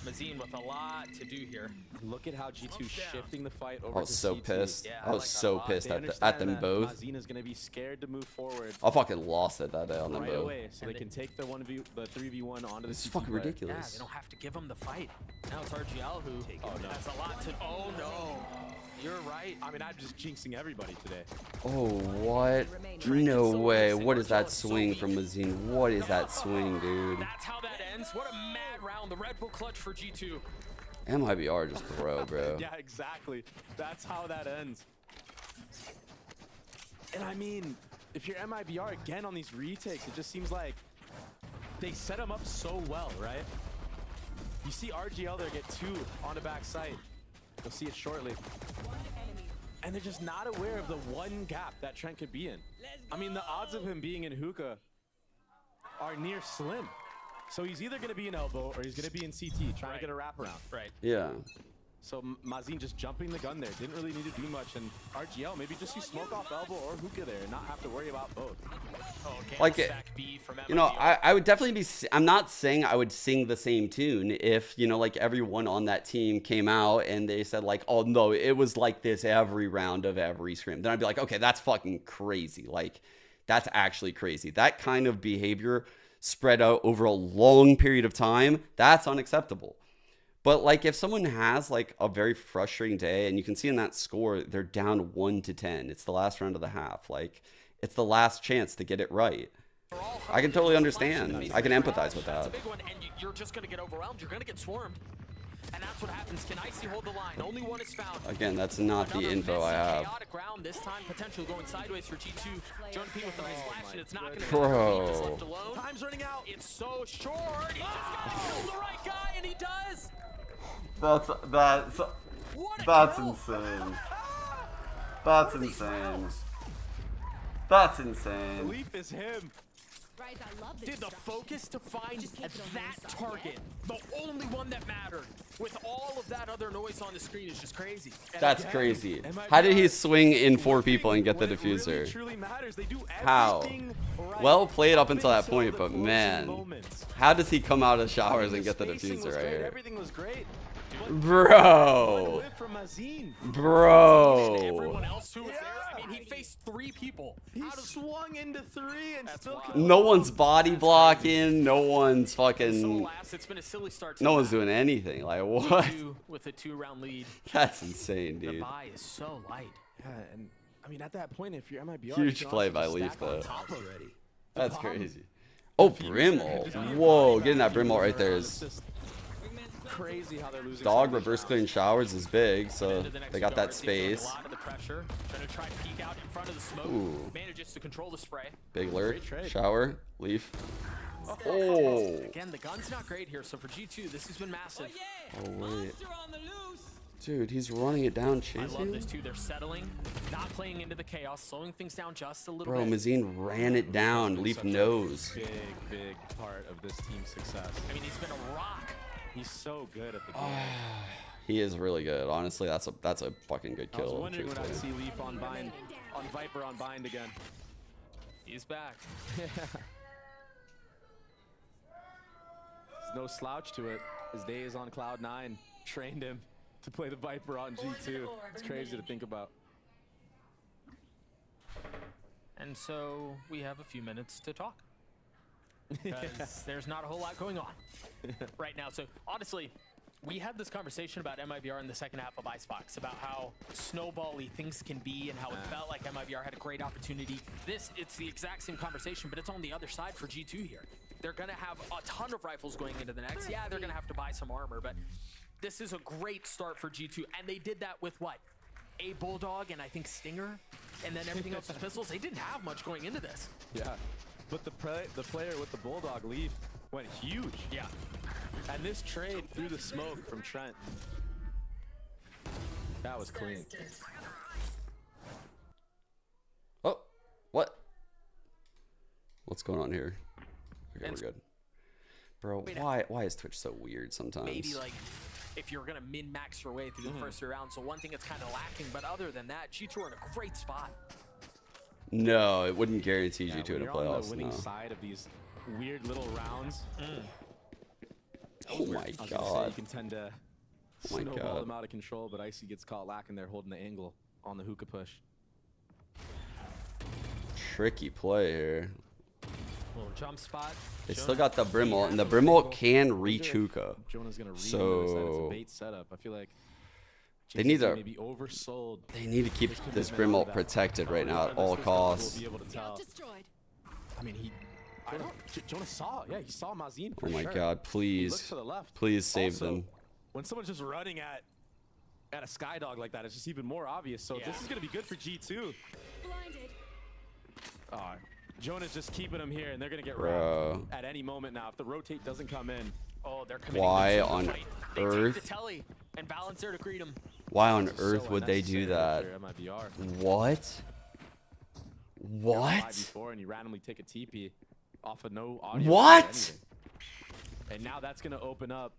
Mazine with a lot to do here. Look at how G2 shifting the fight over I was to so CT. pissed. Yeah, I was so pissed at them both. Mazina's gonna be scared to move forward. I fucking lost it that day on them right both. away, so they can take the 3v1 onto the This is CT fucking player. ridiculous. Yeah, they don't have to give him the fight. Now it's RGL who has a lot to. Oh no, you're right. I mean, I'm just jinxing everybody today. Oh, what? No way. What is that swing from Mazine? What is that swing, dude? That's how that ends. What a mad round. The Red Bull clutch for G2. MIBR just throw, bro. Yeah, exactly. That's how that ends. And I mean, if you're MIBR again on these retakes, it just seems like they set them up so well, right? You see RGL there get 2 on the back site. You'll see it shortly. And they're just not aware of the one gap that Trent could be in. I mean, the odds of him being in hookah are near slim. So he's either going to be in elbow or he's going to be in CT trying to get a wraparound. Right. Yeah. So Mazine just jumping the gun there. Didn't really need to do much. And RGL, maybe just use smoke off elbow or hookah there and not have to worry about both. Okay, Like, you know, I would definitely be, I'm not saying I would sing the same tune if, you know, like everyone on that team came out and they said like, oh no, it was like this every round of every scrim. Then I'd be like, okay, that's fucking crazy. Like, that's actually crazy. That kind of behavior spread out over a long period of time, that's unacceptable. But like if someone has like a very frustrating day and you can see in that score, they're down 1-10. It's the last round of the half. Like it's the last chance to get it right. I can totally understand. I can empathize with That's a that. big one, and you're just going to get overwhelmed. You're going to get swarmed. And that's what happens. Can Icy hold the line? Only one is found. Again, that's not the info I have. Chaotic round this time, potentially going sideways for G2. Jonah P with the nice flash, and it's not going to Bro. He's left alone. Time's running out. It's so short. He just got to kill the right guy, and he does. That's insane. That's insane. That's insane. Belief is him. Did the focus to find that target, the only one that mattered, with all of that other noise on the screen is just crazy. That's crazy. How did he swing in 4 people and get the diffuser? How? Well played up until that point, but man, how does he come out of showers and get the diffuser right here? Everything was great. Bro. Bro. Everyone else who was there, I mean, he faced 3 people. He swung into 3 and still No one's body blocking. No one's fucking. It's been a silly start. No one's doing anything. Like what? With a 2-round lead. That's insane, The dude. buy is so light. Yeah, and I mean, at that point, if you're MIBR, Huge play by Leaf though. already. That's crazy. Oh, Brimble. Whoa, getting that Brimble right there is. Crazy how they're losing. Dog reverse clearing showers is big, so they got that space. A lot of the pressure. Trying to try to peek out in front of the smoke. Ooh. Manages to control the spray. Big lurk, shower, Leaf. Oh. Again, the gun's not great here, so for G2, this has been massive. Oh wait. Dude, he's running it down, I love chasing. this too. They're settling, not playing into the chaos, slowing things down just a little Bro, bit. Mazine ran it down. Leaf knows. Big part of this team's success. I mean, he's been a rock. He's so good at the game. He is really good. Honestly, that's a fucking good I was kill. wondering when I'd truthfully. see Leaf on bind, on Viper on bind again. He's back. There's no slouch to it. His days on Cloud 9 trained him to play the Viper on G2. It's crazy to think about. And so we have a few minutes to talk. Because there's not a whole lot going on right now. So honestly, we had this conversation about MIBR in the second half of Icebox about how snowbally things can be and how it felt like MIBR had a great opportunity. It's the exact same conversation, but it's on the other side for G2 here. They're going to have a ton of rifles going into the next. Yeah, they're going to have to buy some armor, but this is a great start for G2. And they did that with what? a Bulldog and I think Stinger, and then everything else is pistols. They didn't have much going into this. Yeah, but the player with the Bulldog Leaf went huge. Yeah. And this trade through the smoke from Trent, that was clean. Oh, what? What's going on here? Okay, we're good. Bro, why is Twitch so weird sometimes? Maybe like if you're gonna min-max your way through the first 3 rounds. So one thing that's kind of lacking, but other than that, G2 are in a great spot. No, it wouldn't guarantee G2 in a You're on playoffs. the winning No. side of these weird little rounds. Oh my I was gonna say, god. you can tend to Oh my snowball god. them out of control, but Icy gets caught lacking there holding the angle on the hookah push. Tricky play here. Little jump spot. They still got the brim ult, and the brim ult can reach hookah. Jonah's gonna read So it's a bait setup. I feel like they need to maybe oversold. They need to keep this brim ult protected right now at all costs. We'll be able to tell. I mean, Jonah saw. Yeah, he saw Mazin. Oh my sure. god, He please. looked to the left. Please save Also, them. When someone's just running at a Skydog like that, it's just even more obvious. So this is gonna be good for G2. Jonah's just keeping them here, and they're gonna get wrapped at any moment now. If the rotate doesn't come in, they're committing Why to the on fight. They earth? take the telly, and Balance there to greet him. Why on This is earth so would they do that? unnecessary for MIBR. What? What? 5v4 and you randomly take a TP off of no audio. What? or anything. And now that's gonna open up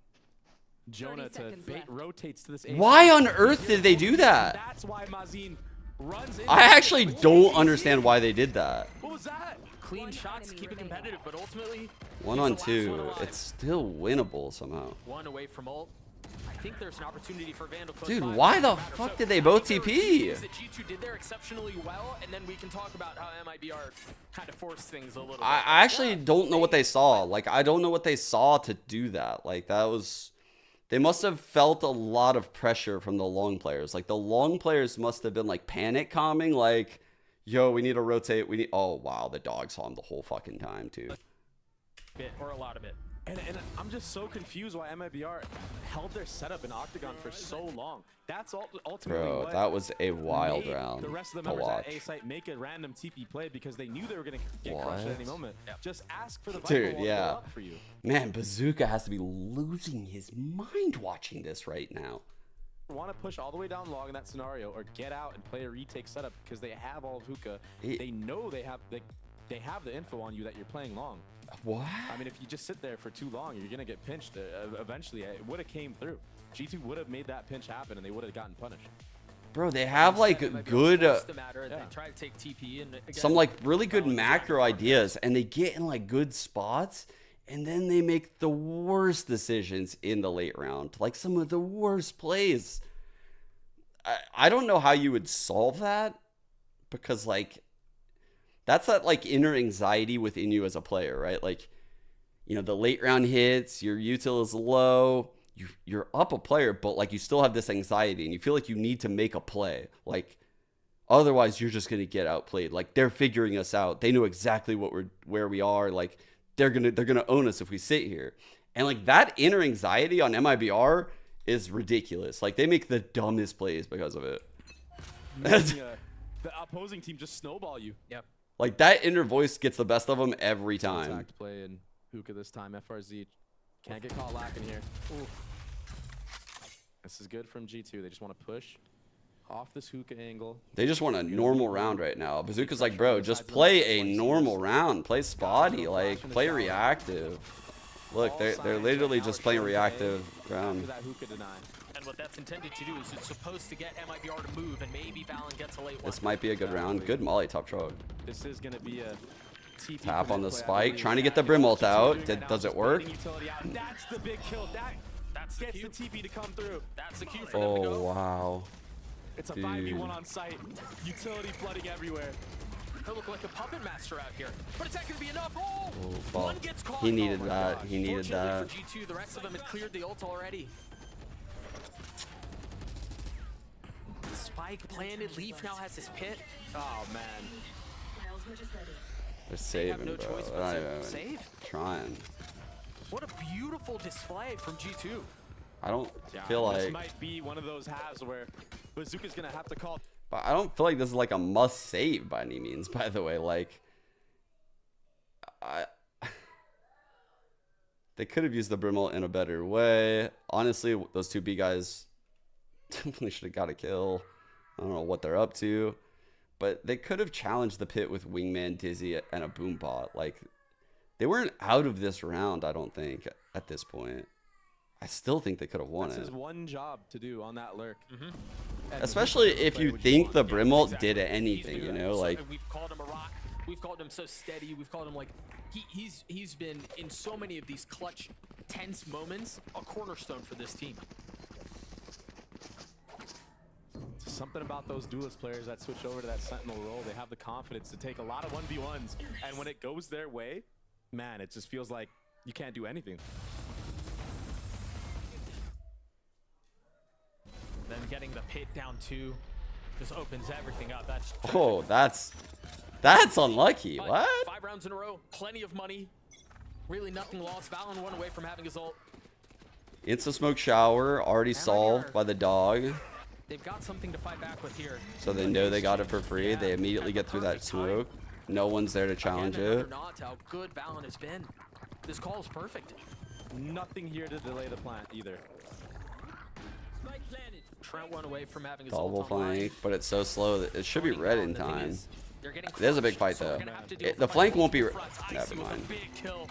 Jonah to rotates to this. Why on earth did they do that? That's why Mazin runs in. I actually don't understand why they did that. What was that? Clean shots, keep it competitive, but ultimately 1 on 2, it's still winnable somehow. one away from ult. I think there's an opportunity for Vandal close Dude, by. why the So fuck did they both I think there were TP? things that G2 did there exceptionally well, and then we can talk about how MIBR kind of forced things a little bit. I actually don't know what they saw. Like, I don't know what they saw to do that. Like, that was... They must have felt a lot of pressure from the long players. Like, the long players must have been, like, panic calming. Like, yo, we need to rotate. We need... Oh, wow, the dog saw him the whole fucking time, too. Bit or a lot of it. And I'm just so confused why MIBR held their setup in Octagon for so long. That's ultimately Bro, what that was a wild made round the rest of to the members watch. at A site make a random TP play because they knew they were going to get crushed at any moment. Just ask for the Viper Dude, wall to go yeah. up for you. Man, Bazooka has to be losing his mind watching this right now. Want to push all the way down long in that scenario or get out and play a retake setup because they have all of hookah. They know they have the info on you that you're playing long. What? I mean, if you just sit there for too long, you're gonna get pinched. Eventually, it would have came through. G2 would have made that pinch happen, and they would have gotten punished. Bro, they have like good, They try to take TP and again, some like really good macro ideas, and they get in like good spots, and then they make the worst decisions in the late round, like some of the worst plays. I don't know how you would solve that, because like that's that like inner anxiety within you as a player, right? Like, you know, the late round hits, your util is low, you're up a player, but like you still have this anxiety and you feel like you need to make a play. Like, otherwise you're just gonna get outplayed. Like, they're figuring us out. They know exactly where we are. Like, they're gonna own us if we sit here. And like that inner anxiety on MIBR is ridiculous. Like, they make the dumbest plays because of it. Making, the opposing team just snowball you. Yep. Like, that inner voice gets the best of them every time. Contact play and hookah this time. FRZ can't get caught lacking here. Ooh. This is good from G2. They just want to push off this hookah angle. They just want a normal round right now. Bazooka's like, bro, just play a normal round. Play spotty. Like, play reactive. Look, they're literally just playing reactive round. And what that's intended to do is it's supposed to get MIBR to move, and maybe Valen gets a late one. This might be a good round. Good molly top truck. This is going to be a TP Tap on the play, I spike. believe. Trying to get the brim ult out. Does it work? That's the big kill. That gets the TP to come through. That's the cue for them to Oh, go. wow. It's a Dude. 5v1 on site. Utility flooding everywhere. They look like a puppet master out here. But is that going to be enough? Oh, well, one gets caught. he needed Oh my that. gosh. He needed that. Fortunately for G2, the rest of them had cleared the ult already. Spike planted. Leaf now has his pit. Oh, man. They're saving, no bro. choice They're but not to even save. trying. What a beautiful display from G2. I don't Yeah, feel this like. might be one of those halves where Bazooka's gonna have to call. But I don't feel like this is like a must save by any means. By the way, like, they could have used the Brimble in a better way. Honestly, those two B guys definitely should have got a kill. I don't know what they're up to, but they could have challenged the pit with Wingman, Dizzy, and a Boombot. Like, they weren't out of this round, I don't think, at this point. I still think they could have won That's it. his one job to do on that lurk. Especially if you think the Brimble did anything, you know, like. We've called him a rock. We've called him so steady. We've called him like he's been in so many of these clutch, tense moments, a cornerstone for this team. Something about those duelist players that switch over to that sentinel role, they have the confidence to take a lot of 1v1s, and when it goes their way, man, it just feels like you can't do anything. Then getting the pit down 2 just opens everything up. That's unlucky. But What? 5 rounds in a row, plenty of money, really nothing lost. Valen 1 away from having his ult. Insta smoke shower already solved by the dog. They've got something to fight back with here. So they know they got it for free. They immediately get through that smoke. No one's there to challenge it. Not how good Valen has been. This call is perfect. Nothing here to delay the plant either. Trent 1 away from having his Double ult online. flank, but it's so slow that it should be red in time. It is a big fight though. To do The flank won't be. Never Icy with a mind. big kill.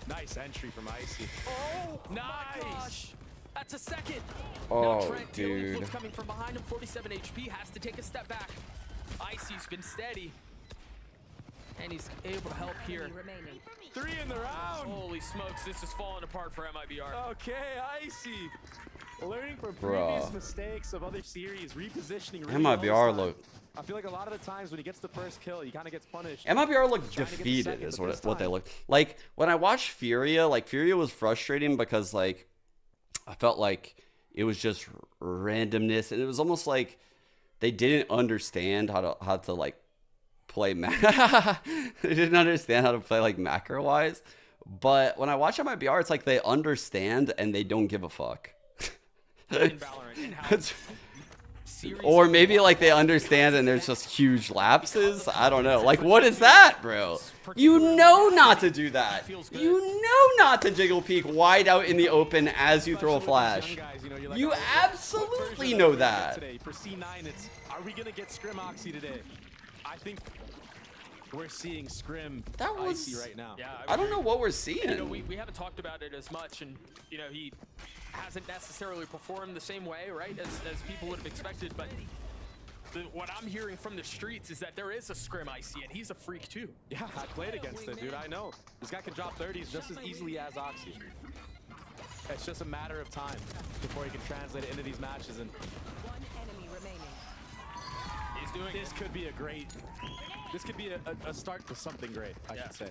Nice entry from Icy. Oh, nice! That's a second. Oh, now Trent dealing with dude. what's coming from behind him. 47 HP, has to take a step back. Icy's been steady. And he's able to help here. 3 in the round. Holy smokes, this is falling apart for MIBR. Okay, Icy. Learning from Bruh. previous mistakes of other series, repositioning. MIBR look. I feel like a lot of the times when he gets the first kill, he kind of gets punished. MIBR looked Trying to get the defeated second, is but this what they time- look like. When I watched Furia, like Furia was frustrating because like I felt like it was just randomness, and it was almost like they didn't understand how to like play they didn't understand how to play like macro wise. But when I watch MIBR, it's like they understand and they don't give a fuck. Or maybe like they understand and there's just huge lapses. I don't know. Like, what is that, bro? You know not to do that. You know not to jiggle peek wide out in the open as you throw a flash. You absolutely know that. Today for C9, it's are we gonna get Scrim Oxy today? I think we're seeing Scrim Icy right now. Yeah, I don't know what we're seeing. You know, we haven't talked about it as much, and you know he hasn't necessarily performed the same way, right, as people would have expected. But what I'm hearing from the streets is that there is a Scrim Icy, and he's a freak too. Yeah, I played against him, dude. I know this guy can drop 30s just as easily as Oxy. It's just a matter of time before he can translate it into these matches. And One enemy remaining. He's doing this could be a great. This could be a start to something great, I should say.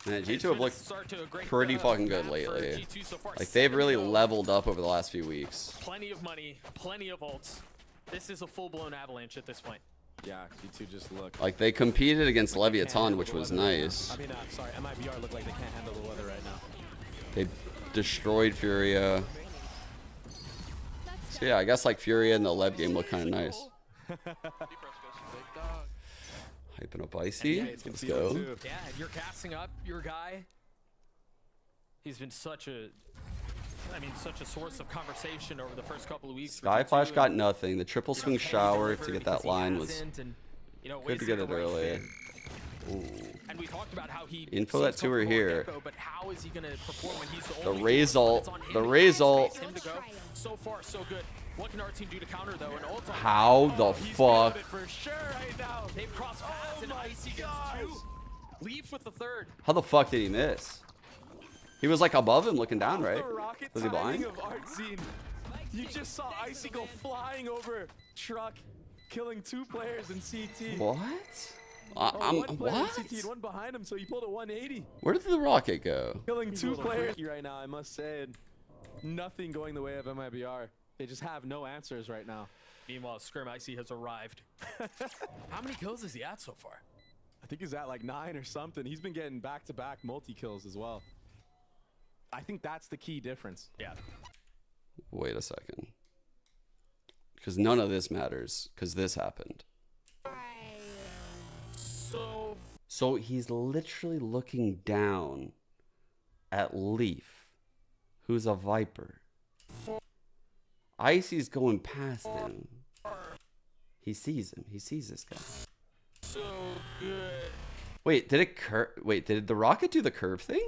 Man, G2 have looked pretty fucking good lately. Like, they've really leveled up over the last few weeks. Plenty of money, plenty of ults. This is a full-blown avalanche at this point. Yeah, G2 just look. Like, they competed against Leviathan, which was nice. I mean, sorry, MIBR look like they can't handle the weather right now. They destroyed Furia. So yeah, I guess like Furia and the Lev game look kind of nice. Hyping up Icy. Let's go. Yeah, if you're casting up your guy, he's been such a source of conversation over the first couple of weeks. Sky Flash got nothing. The triple swing shower to get that line was good to get it early. Ooh. And we talked about how he Info that two are here. But how is he going to perform when he's The result. The result. So far, so good. What can our team do to counter though? And ulti. How the fuck? For sure right now. They've crossed paths and Icy gets 2. Leaf with the 3rd. How the fuck did he miss? He was like above him looking down, right? Was he blind? Of art scene. You just saw Icy go flying over truck, killing 2 players in CT. What? One player what? in CT and one behind him, so he pulled a 180. Where did the rocket go? Killing 2 players right now, I must say. And nothing going the way of MIBR. They just have no answers right now. Meanwhile, Scrim Icy has arrived. How many kills is he at so far? I think he's at like 9 or something. He's been getting back-to-back multi-kills as well. I think that's the key difference. Yeah. Wait a second. Because none of this matters. Because this happened. So he's literally looking down at Leaf, who's a Viper. Icy's going past him. He sees him. He sees this guy. So good. Wait, did it curve? Wait, did the rocket do the curve thing?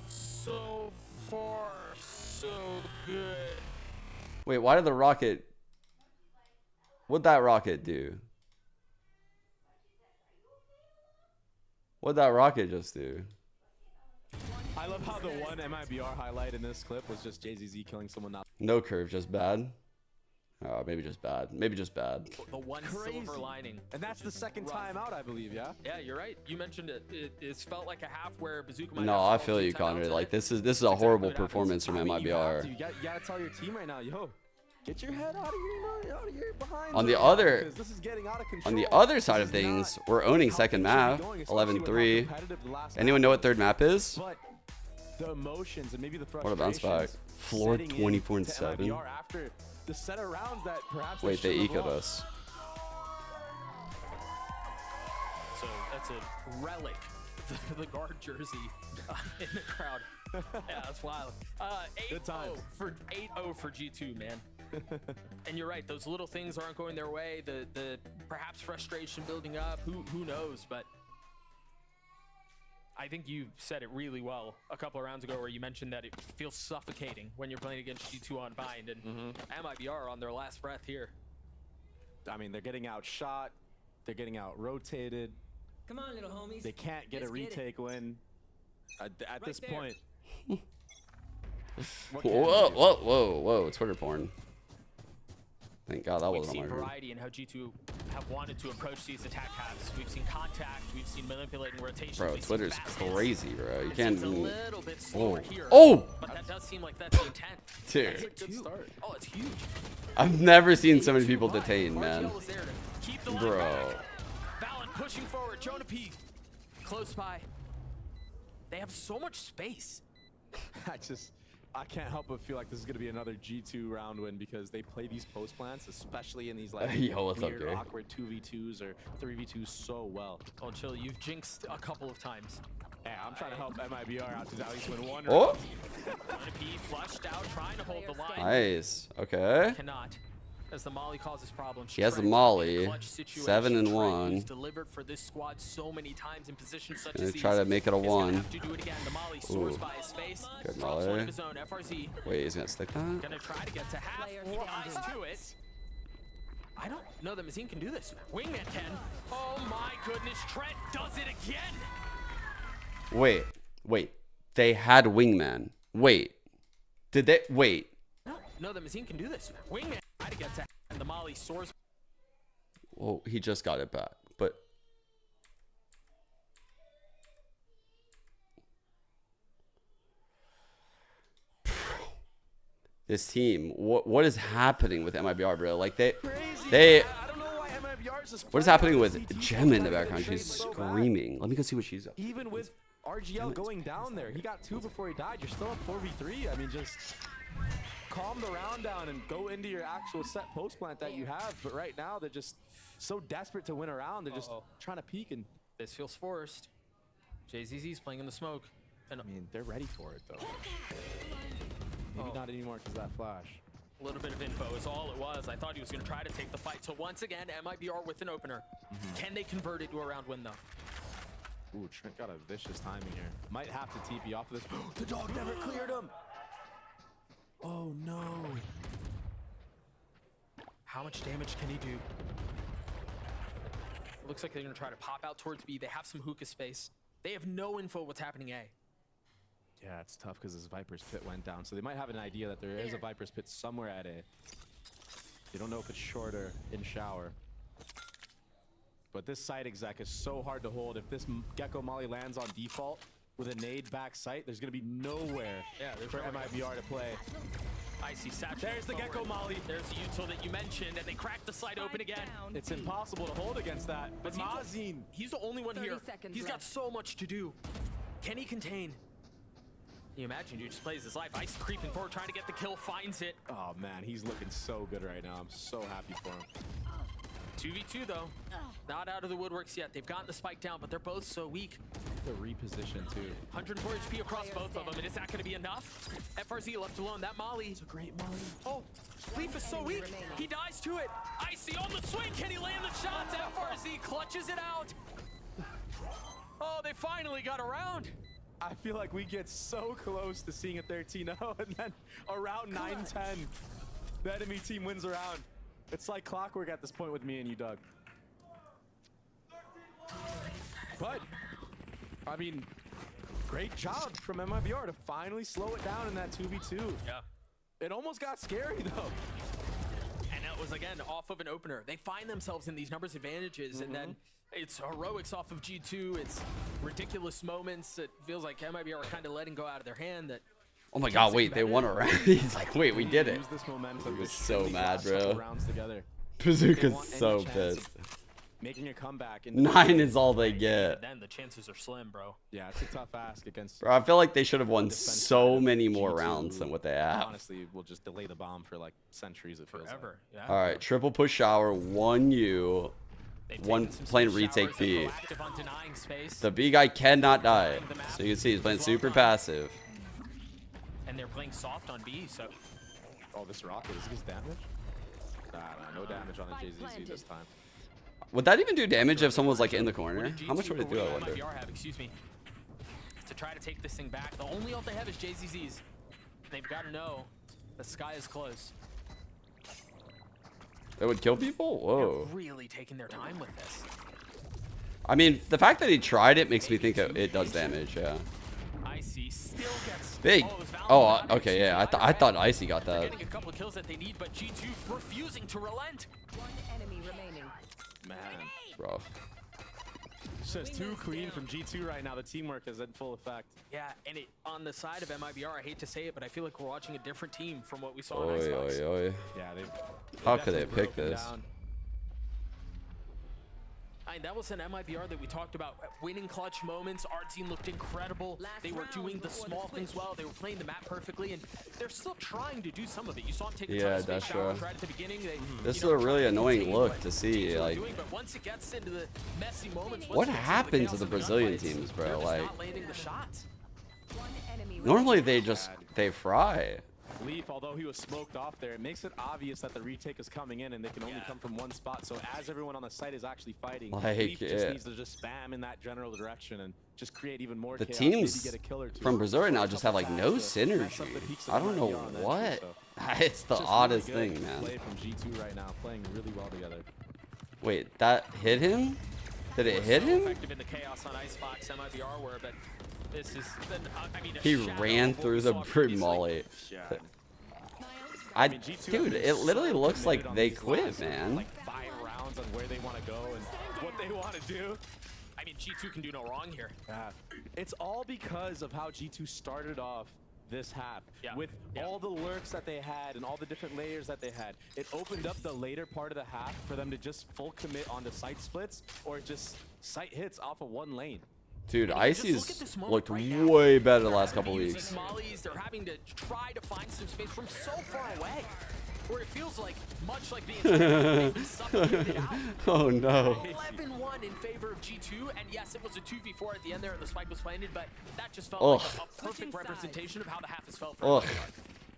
So far, so good. Wait, why did the rocket... What'd that rocket do? What'd that rocket just do? I love how the one MIBR highlight in this clip was just JZZ killing someone. Not No curve, just bad. Oh, maybe just bad. Maybe just bad. The one silver lining. And that's the second time out, I believe, yeah? Yeah, you're right. You mentioned it. It's felt like a half where Bazooka might No, have I called feel 2 you, Connor. timeouts Like in it. this is a horrible performance from I mean, you have MIBR. to. You gotta tell your team right now, yo, get your head out of here behind. On the right other, now, 'cause this is getting out of control. on the other side of This is things, not we're owning how second things should map, be going, especially with how 11-3. competitive the last Anyone map know what was. third map is? But the emotions and maybe the What a bounce back. frustrations Floor setting in 24-7. to MIBR after the set of rounds that perhaps Wait, they shouldn't have ecoed lost. us. So that's a relic, the guard jersey in the crowd. Yeah, that's wild. 8-0 for 8-0 for G2, man. And you're right; those little things aren't going their way. The perhaps frustration building up. Who knows? But I think you said it really well a couple of rounds ago, where you mentioned that it feels suffocating when you're playing against G2 on bind, and MIBR on their last breath here. I mean, they're getting outshot. They're getting out rotated. Come on, little homies. They can't get Let's a get it. retake win. At this there. point. Whoa, Twitter porn. Thank God that We've wasn't seen on my room. variety in how G2 have wanted to approach these attack halves. We've seen contact, we've seen manipulating rotations. Bro, we've seen Twitter's fast hits. crazy, bro. You It can't seems a even... little bit slower here. Oh! But that does seem like that's the intent. Dude. That's it too. Oh, it's huge. I've never seen so many people detained, man. RGL was there to keep the line Bro. back. Valen pushing forward. Jonah P. Close by. They have so much space. I can't help but feel like this is going to be another G2 round win because they play these post plants, especially in these like Yo, what's up, weird, Gary? awkward 2v2s or 3v2s so well. Oh, chill. You've jinxed a couple of times. Hey, I'm trying to help MIBR out to at least win one Oh! round. Jonah P. flushed out, trying to hold the line. Nice. Okay. Cannot. As the Molly causes problems. He has a Trent, Molly. clutch situation. 7 and Trent, 1. who's delivered for this squad so many times in positions such Gonna as these. try to make it a is gonna 1. have to do it again. The Molly soars Ooh. by his face. Good Drops one Molly. of his own. FRZ Wait, he's gonna stick that? gonna try to get to half. More eyes to it. I don't know that Mazine can do this. Wingman can. Oh my goodness, Trent does it again. Wait. They had Wingman. Wait. Did they? Wait. I don't know that Mazine can do this. Wingman try to get to half. And the Molly soars. Well, he just got it back, but... This team, what is happening with MIBR, bro? Like they I don't know why MIBR's just what is playing happening out with this CT Gem in the trying to background? trade She's so bad. screaming. Let me go see what she's up to. Even with RGL going down there, he got 2 before he died. You're still up 4v3. I mean, just calm the round down and go into your actual set post plant that you have. But right now, they're just so desperate to win a round. They're just trying to peek, and This feels forced. JZZ's playing in the smoke. And I mean, they're ready for it though. Maybe not anymore because that flash. a little bit of info is all it was. I thought he was going to try to take the fight. So once again, MIBR with an opener. Can they convert it to a round win though? Ooh, Trent got a vicious timing here. Might have to TP off of this. The dog never cleared him. Oh no. How much damage can he do? Looks like they're going to try to pop out towards B. They have some hookah space. They have no info what's happening A. Yeah, it's tough because his Viper's Pit went down. So they might have an idea that there is a Viper's Pit somewhere at A. They don't know if it's short or in shower. But this site exec is so hard to hold. If this Gecko Molly lands on default with a nade back site, there's going to be nowhere for MIBR to play. I see saturated. There's the Gecko Molly. There's the util that you mentioned, and they cracked the site open again. It's impossible to hold against that. But Mazine, he's the only one here. He's got so much to do. Can he contain? You imagine, dude just plays his life. Ice creeping forward, trying to get the kill, finds it. Oh man, he's looking so good right now. I'm so happy for him. 2v2 though, not out of the woodworks yet. They've gotten the spike down, but they're both so weak. The reposition too. 104 HP across both of them, and is that going to be enough? FRZ left alone. That Molly. It's a great Molly. Oh, Leaf is so weak. He dies to it. Icy on the swing. Can he land the shots? FRZ clutches it out. Oh, they finally got around. I feel like we get so close to seeing a 13-0, and then around 9-10, the enemy team wins a round. It's like clockwork at this point with me and you, Doug. But, I mean, great job from MIBR to finally slow it down in that 2v2. Yeah. It almost got scary, though. And that was, again, off of an opener. They find themselves in these numbers advantages, and then it's heroics off of G2. It's ridiculous moments. It feels like MIBR are kind of letting go out of their hand. That Oh my god, wait, they won a round. He's like, wait, we did it. Use this momentum. He was so mad, bro. Rounds together. Bazooka's so pissed. Making a comeback. 9 is all they get. Then the chances are slim, bro. Yeah, it's a tough ask against. Bro, I feel like they should have won so many more rounds than what they have. Honestly, we'll just delay the bomb for like centuries. It feels Forever. like. Yeah. All right, triple push shower, 1U, one playing retake B. The B guy cannot die, so you can see he's playing super passive. And they're playing soft on B, so. Oh, this rocket, is this damage? Nah, no damage on the JZZ this time. Would that even do damage if someone was like in the corner? How much would it do, I wonder? MIBR have, excuse me, to try to take this thing back. The only ult they have is JZZ's. They've got to know the sky is close. It would kill people? Whoa. They're really taking their time with this. I mean, the fact that he tried it makes me think that it does damage, yeah. Icy still gets Big. Oh, okay, yeah. I thought Icy got that. Getting a couple of kills that they need, but G2 refusing to relent. One enemy remaining. Man. Rough. It's just too clean from G2 right now. The teamwork is in full effect. Yeah, and it on the side of MIBR, I hate to say it, but I feel like we're watching a different team from what we saw in Oi, Icebox. oi, oi. Yeah, How could they pick this? I mean, that was an MIBR that we talked about. Winning clutch moments. Our team looked incredible. They were doing the small things well. They were playing the map perfectly, and they're still trying to do some of it. You saw them take a ton of space showers right at the beginning. This is a really annoying look to see. Like, but once it gets into the messy moments, what happened to the Brazilian teams, bro? Like, not landing the shots. normally they fry. Leaf, although he was smoked off there, it makes it obvious that the retake is coming in and they can only come from one spot. So as everyone on the site is actually fighting, Like, Leaf just needs to just spam in that general direction and just create even more The chaos, teams maybe get a kill or two. from Brazil right now just have like no synergy. I don't know what. It's the oddest thing, man. Play from G2 right now, playing really well together. Wait, that hit him? Did it hit him? Effective in the chaos on Icebox, MIBR were, but this is, I mean, He ran through the brim molly. Dude, it literally looks like they quit, man. Like 5 rounds on where they want to go and what they want to do. I mean, G2 can do no wrong here. Yeah. It's all because of how G2 started off this half. Yeah. With all the lurks that they had and all the different layers that they had. It opened up the later part of the half for them to just full commit onto site splits or just site hits off of one lane. Dude, Icy's looked way better the last couple weeks. Mollies, they're having to try to find some space from so far away, where it feels like, much like the entire game, suffocated out. Oh no. 11-1 in favor of G2, and yes, it was a 2v4 at the end there, and the spike was planted, but that just felt like a perfect representation of how the half has felt for MIBR.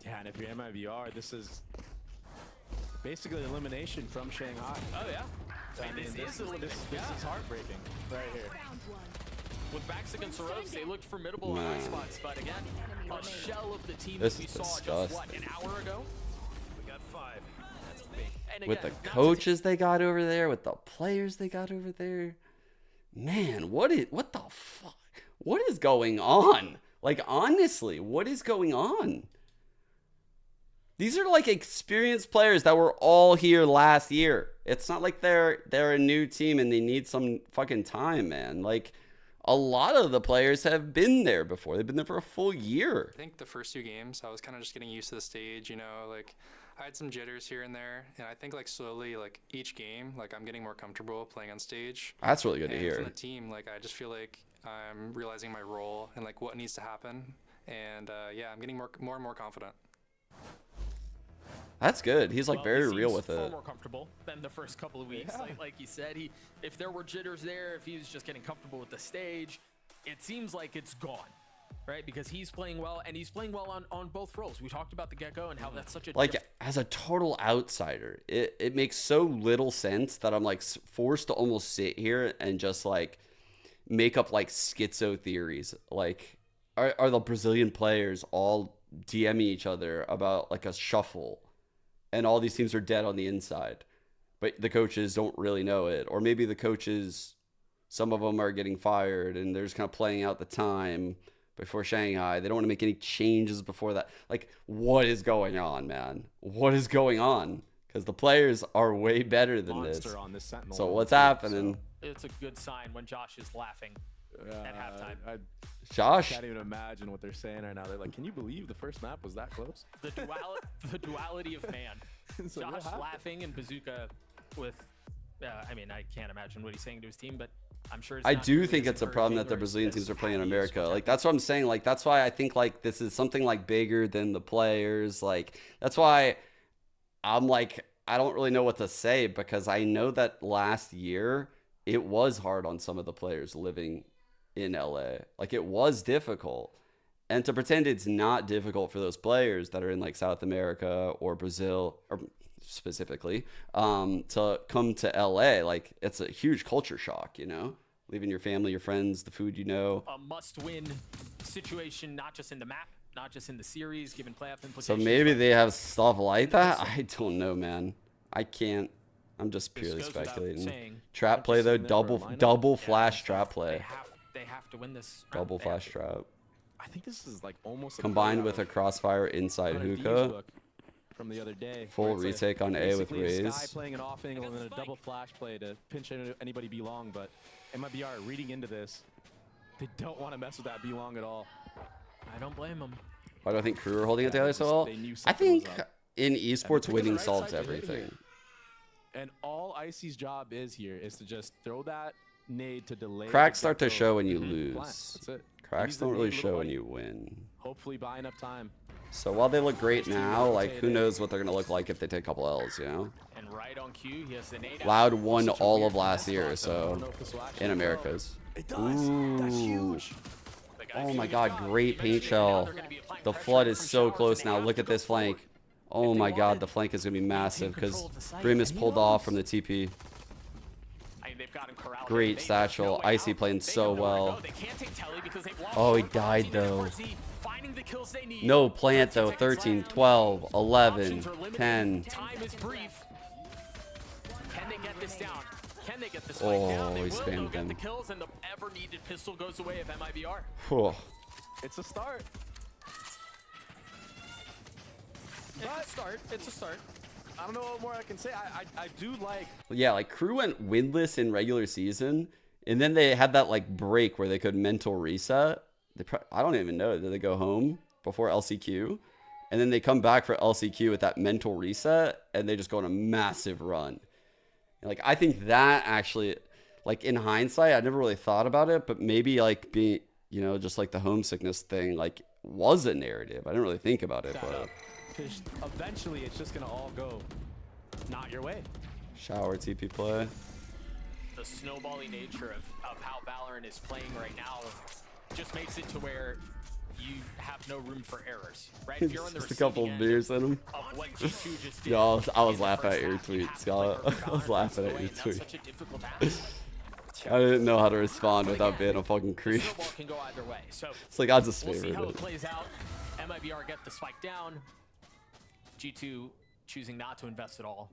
Yeah, and if you're MIBR, this is basically elimination from Shanghai. Oh yeah. I mean, this is heartbreaking right here. With backs against the ropes, they looked formidable on Icebox, but again, a shell of the team This that we is saw just, disgusting. what, an hour ago? We got 5. That's big. And With the again, coaches they got over there, with the players they got over there. Man, what the fuck? What is going on? Like, honestly, what is going on? These are like experienced players that were all here last year. It's not like they're a new team and they need some fucking time, man. Like, a lot of the players have been there before. They've been there for a full year. I think the first 2 games, I was kind of just getting used to the stage, you know, like I had some jitters here and there. And I think like slowly, like each game, like I'm getting more comfortable playing on stage. That's really good to and hear. from the team, like I just feel like I'm realizing my role and like what needs to happen. And yeah, I'm getting more and more confident. That's good. He's like Well, very he real seems with far it. more comfortable than the first couple of weeks. Like he said, if there were jitters there, if he was just getting comfortable with the stage, it seems like it's gone, right? Because he's playing well, and he's playing well on both roles. We talked about the Gecko and how that's such a Like as a total outsider, it makes so little sense that I'm like forced to almost sit here and just like make up like schizo theories. Like are the Brazilian players all DMing each other about like a shuffle, and all these teams are dead on the inside, but the coaches don't really know it? Or maybe the coaches, some of them are getting fired and they're just kind of playing out the time before Shanghai. They don't want to make any changes before that. Like, what is going on, man? What is going on? Because the players are way better than this. On this Sentinel So what's happening? It's a good sign when Josh is laughing at halftime. Josh? I can't even imagine what they're saying right now. They're like, can you believe the first map was that close? The duality of man. It's like, what Josh happened? laughing and Bazooka with, I mean, I can't imagine what he's saying to his team, but I'm sure it's I not do nearly think as it's a problem that the encouraging or Brazilian as teams are playing in happy as America. what's Like, that's what I'm saying. Like, that's why I think like this is something like bigger than the players. Like, that's why I'm like, I don't really know what to say, because I know that last year it was hard on some of the players living in LA. Like, it was difficult. And to pretend it's not difficult for those players that are in like South America or Brazil, or specifically, to come to LA, like, it's a huge culture shock, you know? Leaving your family, your friends, the food you know. a must-win situation, not just in the map, not just in the series, given playoff implications. So maybe they have stuff like that? I don't know, man. I can't. I'm just purely goes without speculating. saying. Trap play though, double flash trap play. They have to win this round. Double They have flash to. trap. I think this is like almost a Combined play with a out of crossfire inside one of D's hookah. book from the other day. Full where it's retake on A with basically a Raze. Sky playing an off angle and then a double flash play to pinch anybody B long, but MIBR reading into this, they don't want to mess with that B long at all. I don't blame them. Why do I think crew are holding it together so well? They knew I something was think up. in And they esports, picked the winning right solves side to hit everything. here. And all Icy's job is here is to just throw that nade to delay. Cracks the start to Gecko show when you plant. lose. That's it. Cracks Use the don't really nade, show little when bite. you win. Hopefully buy enough time. So while they look great now, like, who knows what they're going to look like if they take a couple L's, you know? And right on cue, he has the nade. Loud won Such a all weird of last finesse year, block, though. I so don't know if this will actually in go. Americas. It does. That's huge. Oh my god, great paint shell. The flood is so close now. Look at this flank. Oh my god, the flank is going to be massive because Brim is pulled off from the TP. I mean, they've got him corralled. Great They- satchel. there's no way Icy out. playing They so don't know where to well. go. They can't take Telly because they've lost Oh, he short died proximity though. to FRZ, finding the kills they need. No plant though. 13 13, seconds 12, left. 11, Options are limited. 10. Time is brief. Can they get this down? Can they get this fight Oh, down? They he will. spammed They'll get them. the kills, and the ever-needed pistol goes away of MIBR. Whew. It's a start. It's a start. It's a start. I don't know what more I can say. I do like. Yeah, like crew went winless in regular season, and then they had that like break where they could mental reset. I don't even know. Did they go home before LCQ? And then they come back for LCQ with that mental reset, and they just go on a massive run. And, like, I think that actually, like, in hindsight, I never really thought about it, but maybe like being, you know, just like the homesickness thing, like, was a narrative. I didn't really think about it, but Because eventually it's just gonna all go not your way. shower TP play. The snowbally nature of how Valorant is playing right now just makes it to where you have no room for errors, right? If you're on the Just a couple receiving of end beers in them. of what G2 just did. Yo, I was in the laughing first at your half, you tweet, have to Scott. play for I was Valorant laughing in at this your way, and tweet. That's such a difficult task. I didn't know how to respond without being a fucking creep. Snowball can go either way. So It's like, I just we'll see favored how it it. plays out. MIBR get the spike down. G2 choosing not to invest at all.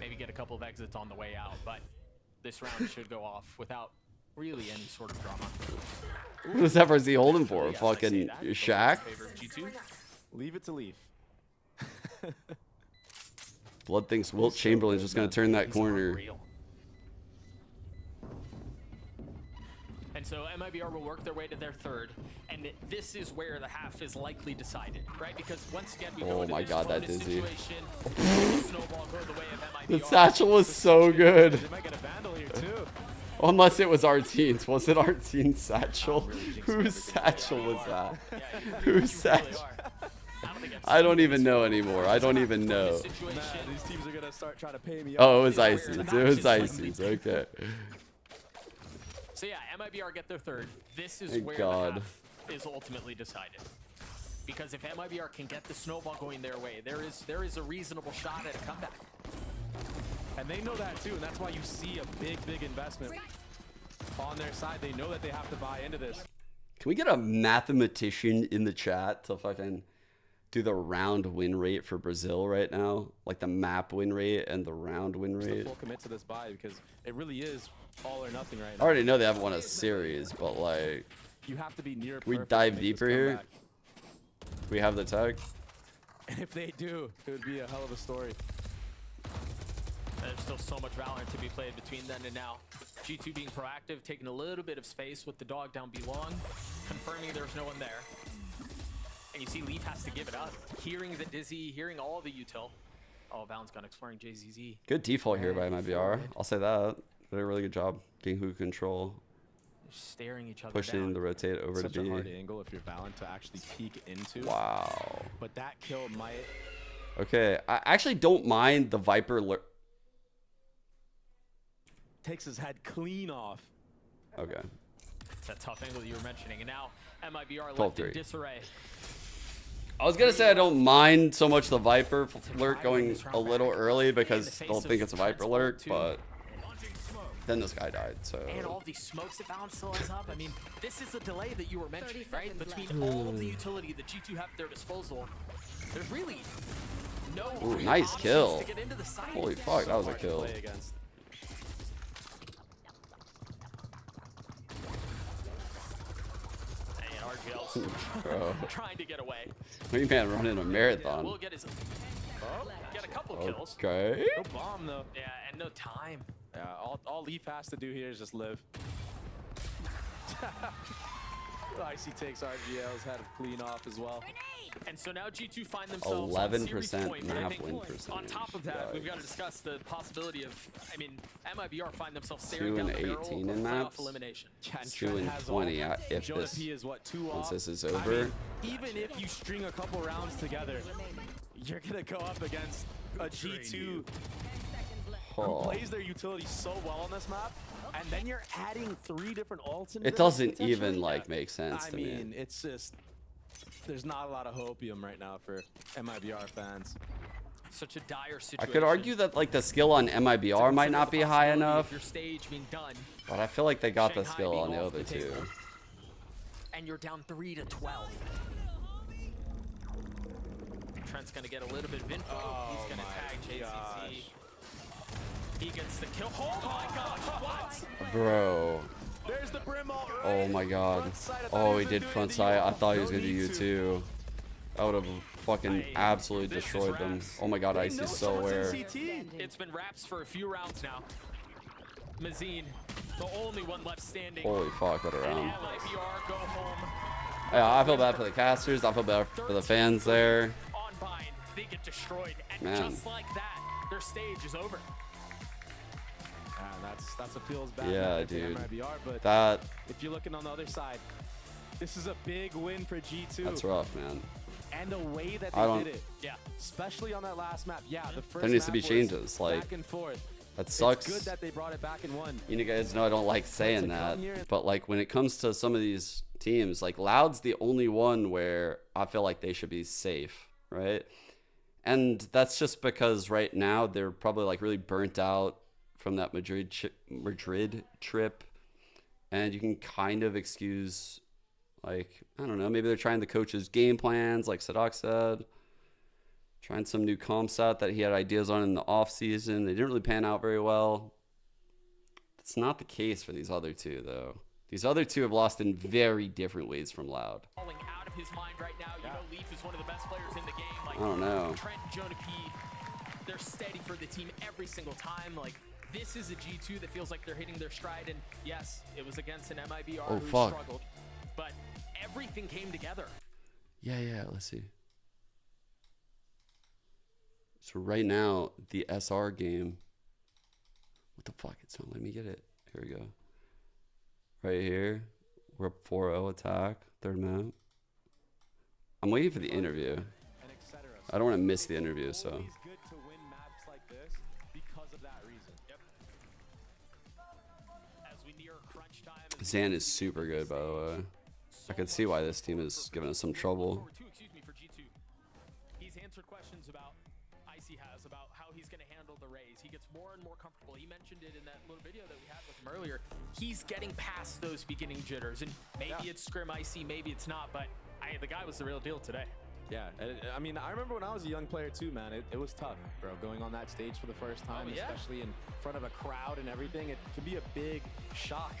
Maybe get a couple of exits on the way out, but this round should go off without really any sort of drama. What is FRZ holding for? Yes, I say Fucking that. Shaq? Favor of G2. Leave it to Leaf. Blood thinks Wilt Chamberlain's just gonna turn that corner. Unreal. And so MIBR will work their way to their third, and this is where the half is likely decided, right? Because once again, we go Oh into my this god, that bonus dizzy. situation. Will Snowball go the way of MIBR? The satchel was so good. They might get a vandal here too. Unless it was Arteen's. Was it Arteen's satchel? Whose satchel was that? Whose satchel? I don't even know anymore. I don't even know. These teams are gonna start trying to pay me. Oh, it was Icy's. It was Icy's. Okay. So yeah, MIBR get their third. This is Thank where God. the half is ultimately decided. Because if MIBR can get the snowball going their way, there is a reasonable shot at a comeback. And they know that too, and that's why you see a big investment on their side. They know that they have to buy into this. Can we get a mathematician in the chat to fucking do the round win rate for Brazil right now? Like the map win rate and the round win Just a rate. full commit to this buy because it really is all or nothing right I now. already know they haven't won a series, but like, You have to be near we perfect dive to make this deeper here. comeback. We have the tech. And if they do, it would be a hell of a story. There's still so much Valorant to be played between then and now. G2 being proactive, taking a little bit of space with the dog down belong, confirming there's no one there. And you see Leaf has to give it up. Hearing the Dizzy, hearing all the util. Oh, Val's gone exploring JZZ. Good default here by MIBR. I'll say that. Did a really good job getting hook control. Staring each other Pushing down. the rotate over Such to a B. hard angle if you're Valen to actually peek into. Wow. But that kill might... Okay, I actually don't mind the Viper. Takes his head clean off. Okay. It's that tough angle that you were mentioning. And now MIBR 12-3. left in disarray. I was gonna say I don't mind so much the Viper lurk going a little early because they'll think it's a Viper lurk, but then this guy died, so. And all these smokes that Valen still has up. I mean, this is the delay that you were mentioning, right? Between all of the utility that G2 have at their disposal, there's really no Ooh, real nice options kill. to get into the site. Holy fuck, that was a Hard to kill. play against. And RGL's Bro. trying to get away. We man running a marathon. We'll get his... get a couple kills. Okay. No bomb though. Yeah, and no time. Yeah, all Leaf has to do here is just live. Icy takes RGL's head clean off as well. And so now G2 find themselves on series 11% point, but I map think win on percentage. top of that, we've got to Yikes. discuss the possibility of, I mean, MIBR find themselves 2 staring and down the barrel 18 of in playoff maps. elimination. And 2 Trent and has 20 all. if Jonah this P is what, 2 once off? this is I over. mean, even if you string a couple rounds together, you're gonna go up against a G2 who Oh. plays their utility so well on this map, and then you're adding 3 different ults into It this, doesn't even potentially. like make sense I to mean, me. it's just there's not a lot of hopium right now for MIBR fans. Such a dire I situation. could argue that like the skill on MIBR might not be high enough, Your stage being done, but I feel like they got the Shanghai skill being on the off other the two. table. And you're down 3-12. Trent's gonna get a little bit of info. Oh He's gonna tag JZZ. gosh. He gets the kill. Oh my gosh, what? Bro. There's the brim all Oh my god. Oh, he did front side. I thought he was gonna do you too. I would have fucking absolutely destroyed them. Oh my god, Icy's so aware. It's been wraps for a few rounds now. Mazine, the only one left standing. Holy fuck, what a round. MIBR go home. Yeah, I feel bad for the casters. I feel bad for the fans there. On bind, they get destroyed. And Man. just like that, their stage is over. That's a feels bad. Yeah, night for dude. MIBR, but That if you're looking on the other side, this is a big win for G2. that's rough, man. And the way that I they don't- did it, yeah, especially on that last map. Yeah, the first There needs to map be was changes, like, back and forth. that sucks. It's good that they brought it back and won. You guys know I don't like saying that, but like when it comes to some of these teams, like Loud's the only one where I feel like they should be safe, right? And that's just because right now they're probably like really burnt out from that Madrid trip, and you can kind of excuse, like, I don't know, maybe they're trying the coach's game plans, like Sadak said, trying some new comp set that he had ideas on in the off season. They didn't really pan out very well. That's not the case for these other two, though. These other two have lost in very different ways from Loud. Falling out of his mind right now. You know, Leaf is one of the best players in the game. Like, I don't know. Trent, Jonah P, they're steady for the team every single time. Like, this is a G2 that feels like they're hitting their stride. And yes, it was against an MIBR who fuck. struggled, but everything came together. Yeah, let's see. So right now, the SR game. What the fuck? It's not letting me get it. Here we go. right here. We're up 4-0 attack, third map. I'm waiting for the interview. I don't want to miss the interview, so. Always good to win maps like this because of that reason. Yep. As we near crunch time. Zan is super good, by the way. I could see why this team is giving us some trouble. Excuse me, for G2. He's answered questions about Icy has about how he's going to handle the raise. He gets more and more comfortable. He mentioned it in that little video that we had with him earlier. He's getting past those beginning jitters, and maybe it's scrim Icy, maybe it's not, but the guy was the real deal today. Yeah, I mean, I remember when I was a young player too, man. It was tough, bro. Going on that stage for the first time, especially in front of a crowd and everything, it could be a big shock.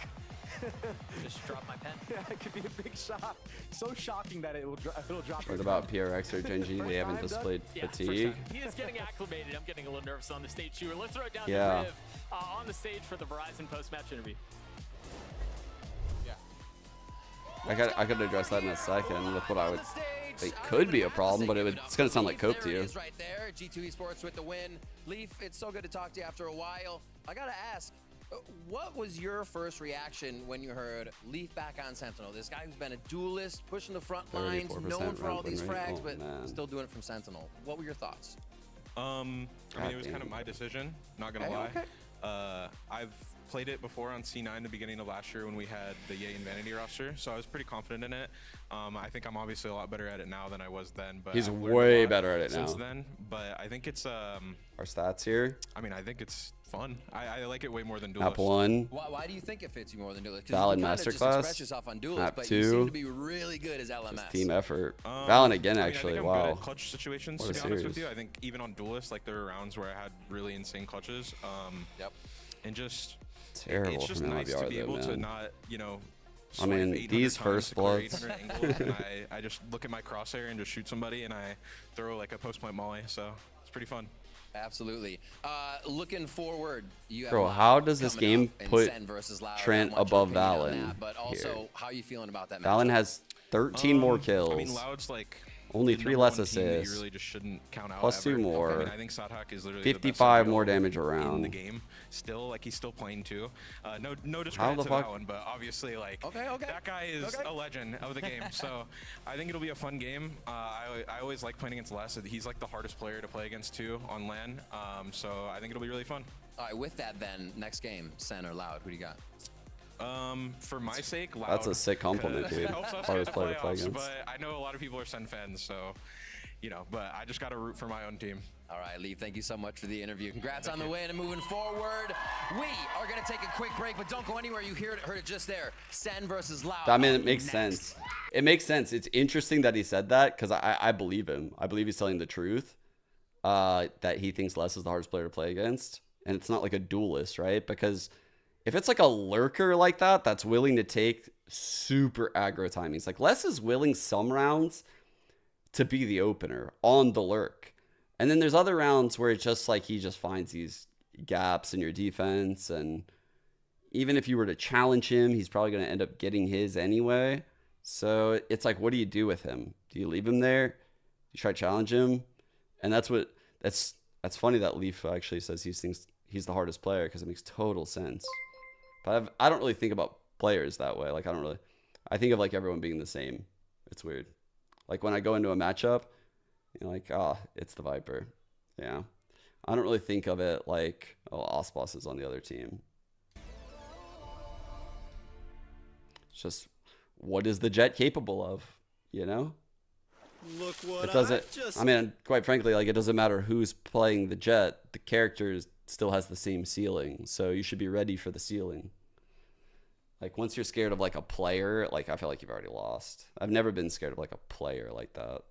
Just drop my pen. Yeah, it could be a big shock. So shocking that it'll drop. What about PRX or Genji? They haven't displayed fatigue. He is getting acclimated. I'm getting a little nervous on the stage too. Let's throw it down to Riv on the stage for the Verizon post-match interview. I could address that in a second with what I would think could be a problem, but it's going to sound like cope to you. Right there, G2 Esports with the win. Leaf, it's so good to talk to you after a while. I got to ask, what was your first reaction when you heard Leaf back on Sentinel? This guy who's been a duelist, pushing the front lines, known for all these frags, but still doing it from Sentinel. What were your thoughts? I mean, it was kind of my decision, not going to lie. Okay. I've played it before on C9 the beginning of last year when we had the Ye and Vanity roster, so I was pretty confident in it. I think I'm obviously a lot better at it now than I was then. But he's way better at it since now. Then, but I think it's our stats here. I mean, I think it's fun. I like it way more than Duelist. Map 1. Why do you think it fits you more than Duelist? Valid you Masterclass. just express yourself on Duelist, Map but 2. you seem to be really good as LMS. Just team effort. Valid again, actually. I think I'm wow. good at clutch situations, to be honest with you. I think even on Duelist, like there were rounds where I had really insane clutches. And just terrible. It's just from nice MIBR to be able though, to man. not, you know. I mean, these first bloods. And I just look at my crosshair and just shoot somebody, and I throw like a post point molly. So it's pretty fun. Absolutely. Looking forward, you have Bro, how does this game put Trent above Valen? But also, how are you feeling about that? Valen has 13 more kills. I mean, Loud's like only 3 less you assists. really just shouldn't count out Plus 2 more. I mean, I think Sadhak is literally 55 the best more damage in around. the game. Still, like he's still playing too. No discredit to that one, but obviously, like that guy is a legend of the game. So I think it'll be a fun game. I always like playing against Les. He's like the hardest player to play against too on LAN. So I think it'll be really fun. All right, with that then, next game, Sen or Loud, who do you got? For my sake, Loud. That's a sick compliment, dude. Hardest player to play against. But I know a lot of people are Sen fans, so you know. But I just got to root for my own team. All right, Lee, thank you so much for the interview. Congrats on the win and moving forward. We are going to take a quick break, but don't go anywhere. You heard it just there. Sen versus Loud. I mean, it makes sense. It makes sense. It's interesting that he said that because I believe him. I believe he's telling the truth. That he thinks Les is the hardest player to play against. And it's not like a duelist, right? Because if it's like a lurker like that, that's willing to take super aggro timings. Like Les is willing some rounds to be the opener on the lurk. And then there's other rounds where it's just like he just finds these gaps in your defense. And even if you were to challenge him, he's probably going to end up getting his anyway. So it's like, what do you do with him? Do you leave him there? Do you try to challenge him? And that's funny that Leaf actually says he thinks he's the hardest player because it makes total sense. But I don't really think about players that way. Like I think of like everyone being the same. It's weird. Like when I go into a matchup, you know, like, it's the Viper. Yeah. I don't really think of it like, Icebox is on the other team. It's just, what is the Jet capable of, you know? Look what it doesn't, I mean, quite frankly, like it doesn't matter who's playing the Jet. The character still has the same ceiling. So you should be ready for the ceiling. Like once you're scared of like a player, like I feel like you've already lost. I've never been scared of like a player like that.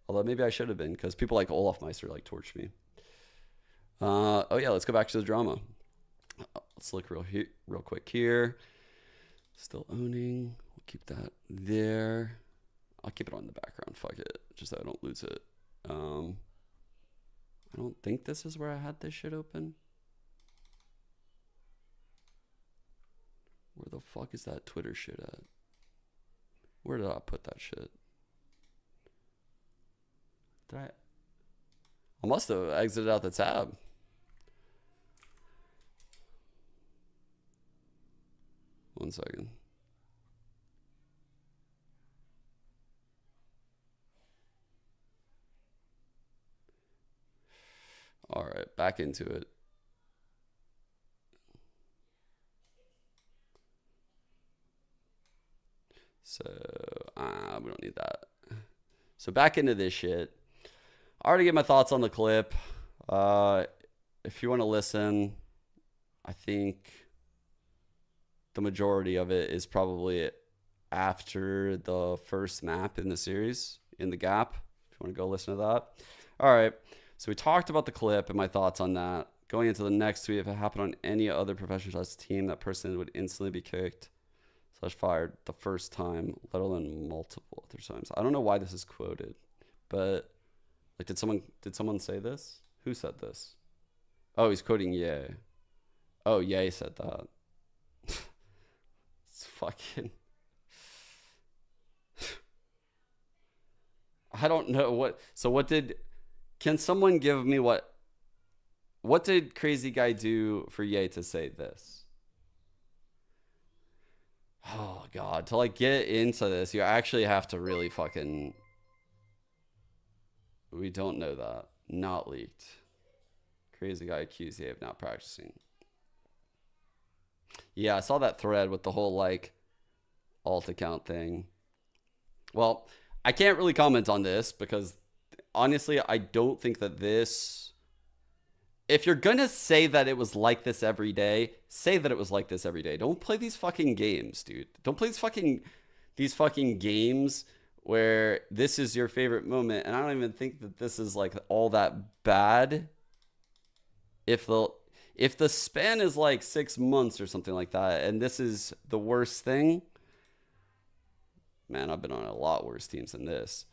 Although maybe I should have been because people like Olaf Meister like torched me. Oh yeah, let's go back to the drama. Let's look real quick here. Still owning. We'll keep that there. I'll keep it on the background. Fuck it, just so I don't lose it. I don't think this is where I had this shit open. Where the fuck is that Twitter shit at? Where did I put that shit? I must have exited out the tab. 1 second. All right, back into it. So, we don't need that. So back into this shit. I already gave my thoughts on the clip. If you want to listen, I think the majority of it is probably after the first map in the series, in the gap. If you want to go listen to that. All right. So we talked about the clip and my thoughts on that. Going into the next tweet, if it happened on any other professional team, that person would instantly be kicked / fired the first time, let alone multiple other times. I don't know why this is quoted, but like, did someone say this? Who said this? Oh, he's quoting Ye. Oh, Ye said that. It's fucking. I don't know what. So what did? Can someone give me what did Crazy Guy do for Ye to say this? Oh God, to like get into this, you actually have to really fucking. We don't know that. Not leaked. Crazy Guy accused Ye of not practicing. Yeah, I saw that thread with the whole like alt account thing. Well, I can't really comment on this because honestly, I don't think that this. If you're gonna say that it was like this every day, say that it was like this every day. Don't play these fucking games, dude. Don't play these fucking games where this is your favorite moment. And I don't even think that this is like all that bad. If the span is like 6 months or something like that, and this is the worst thing, man, I've been on a lot worse teams than this.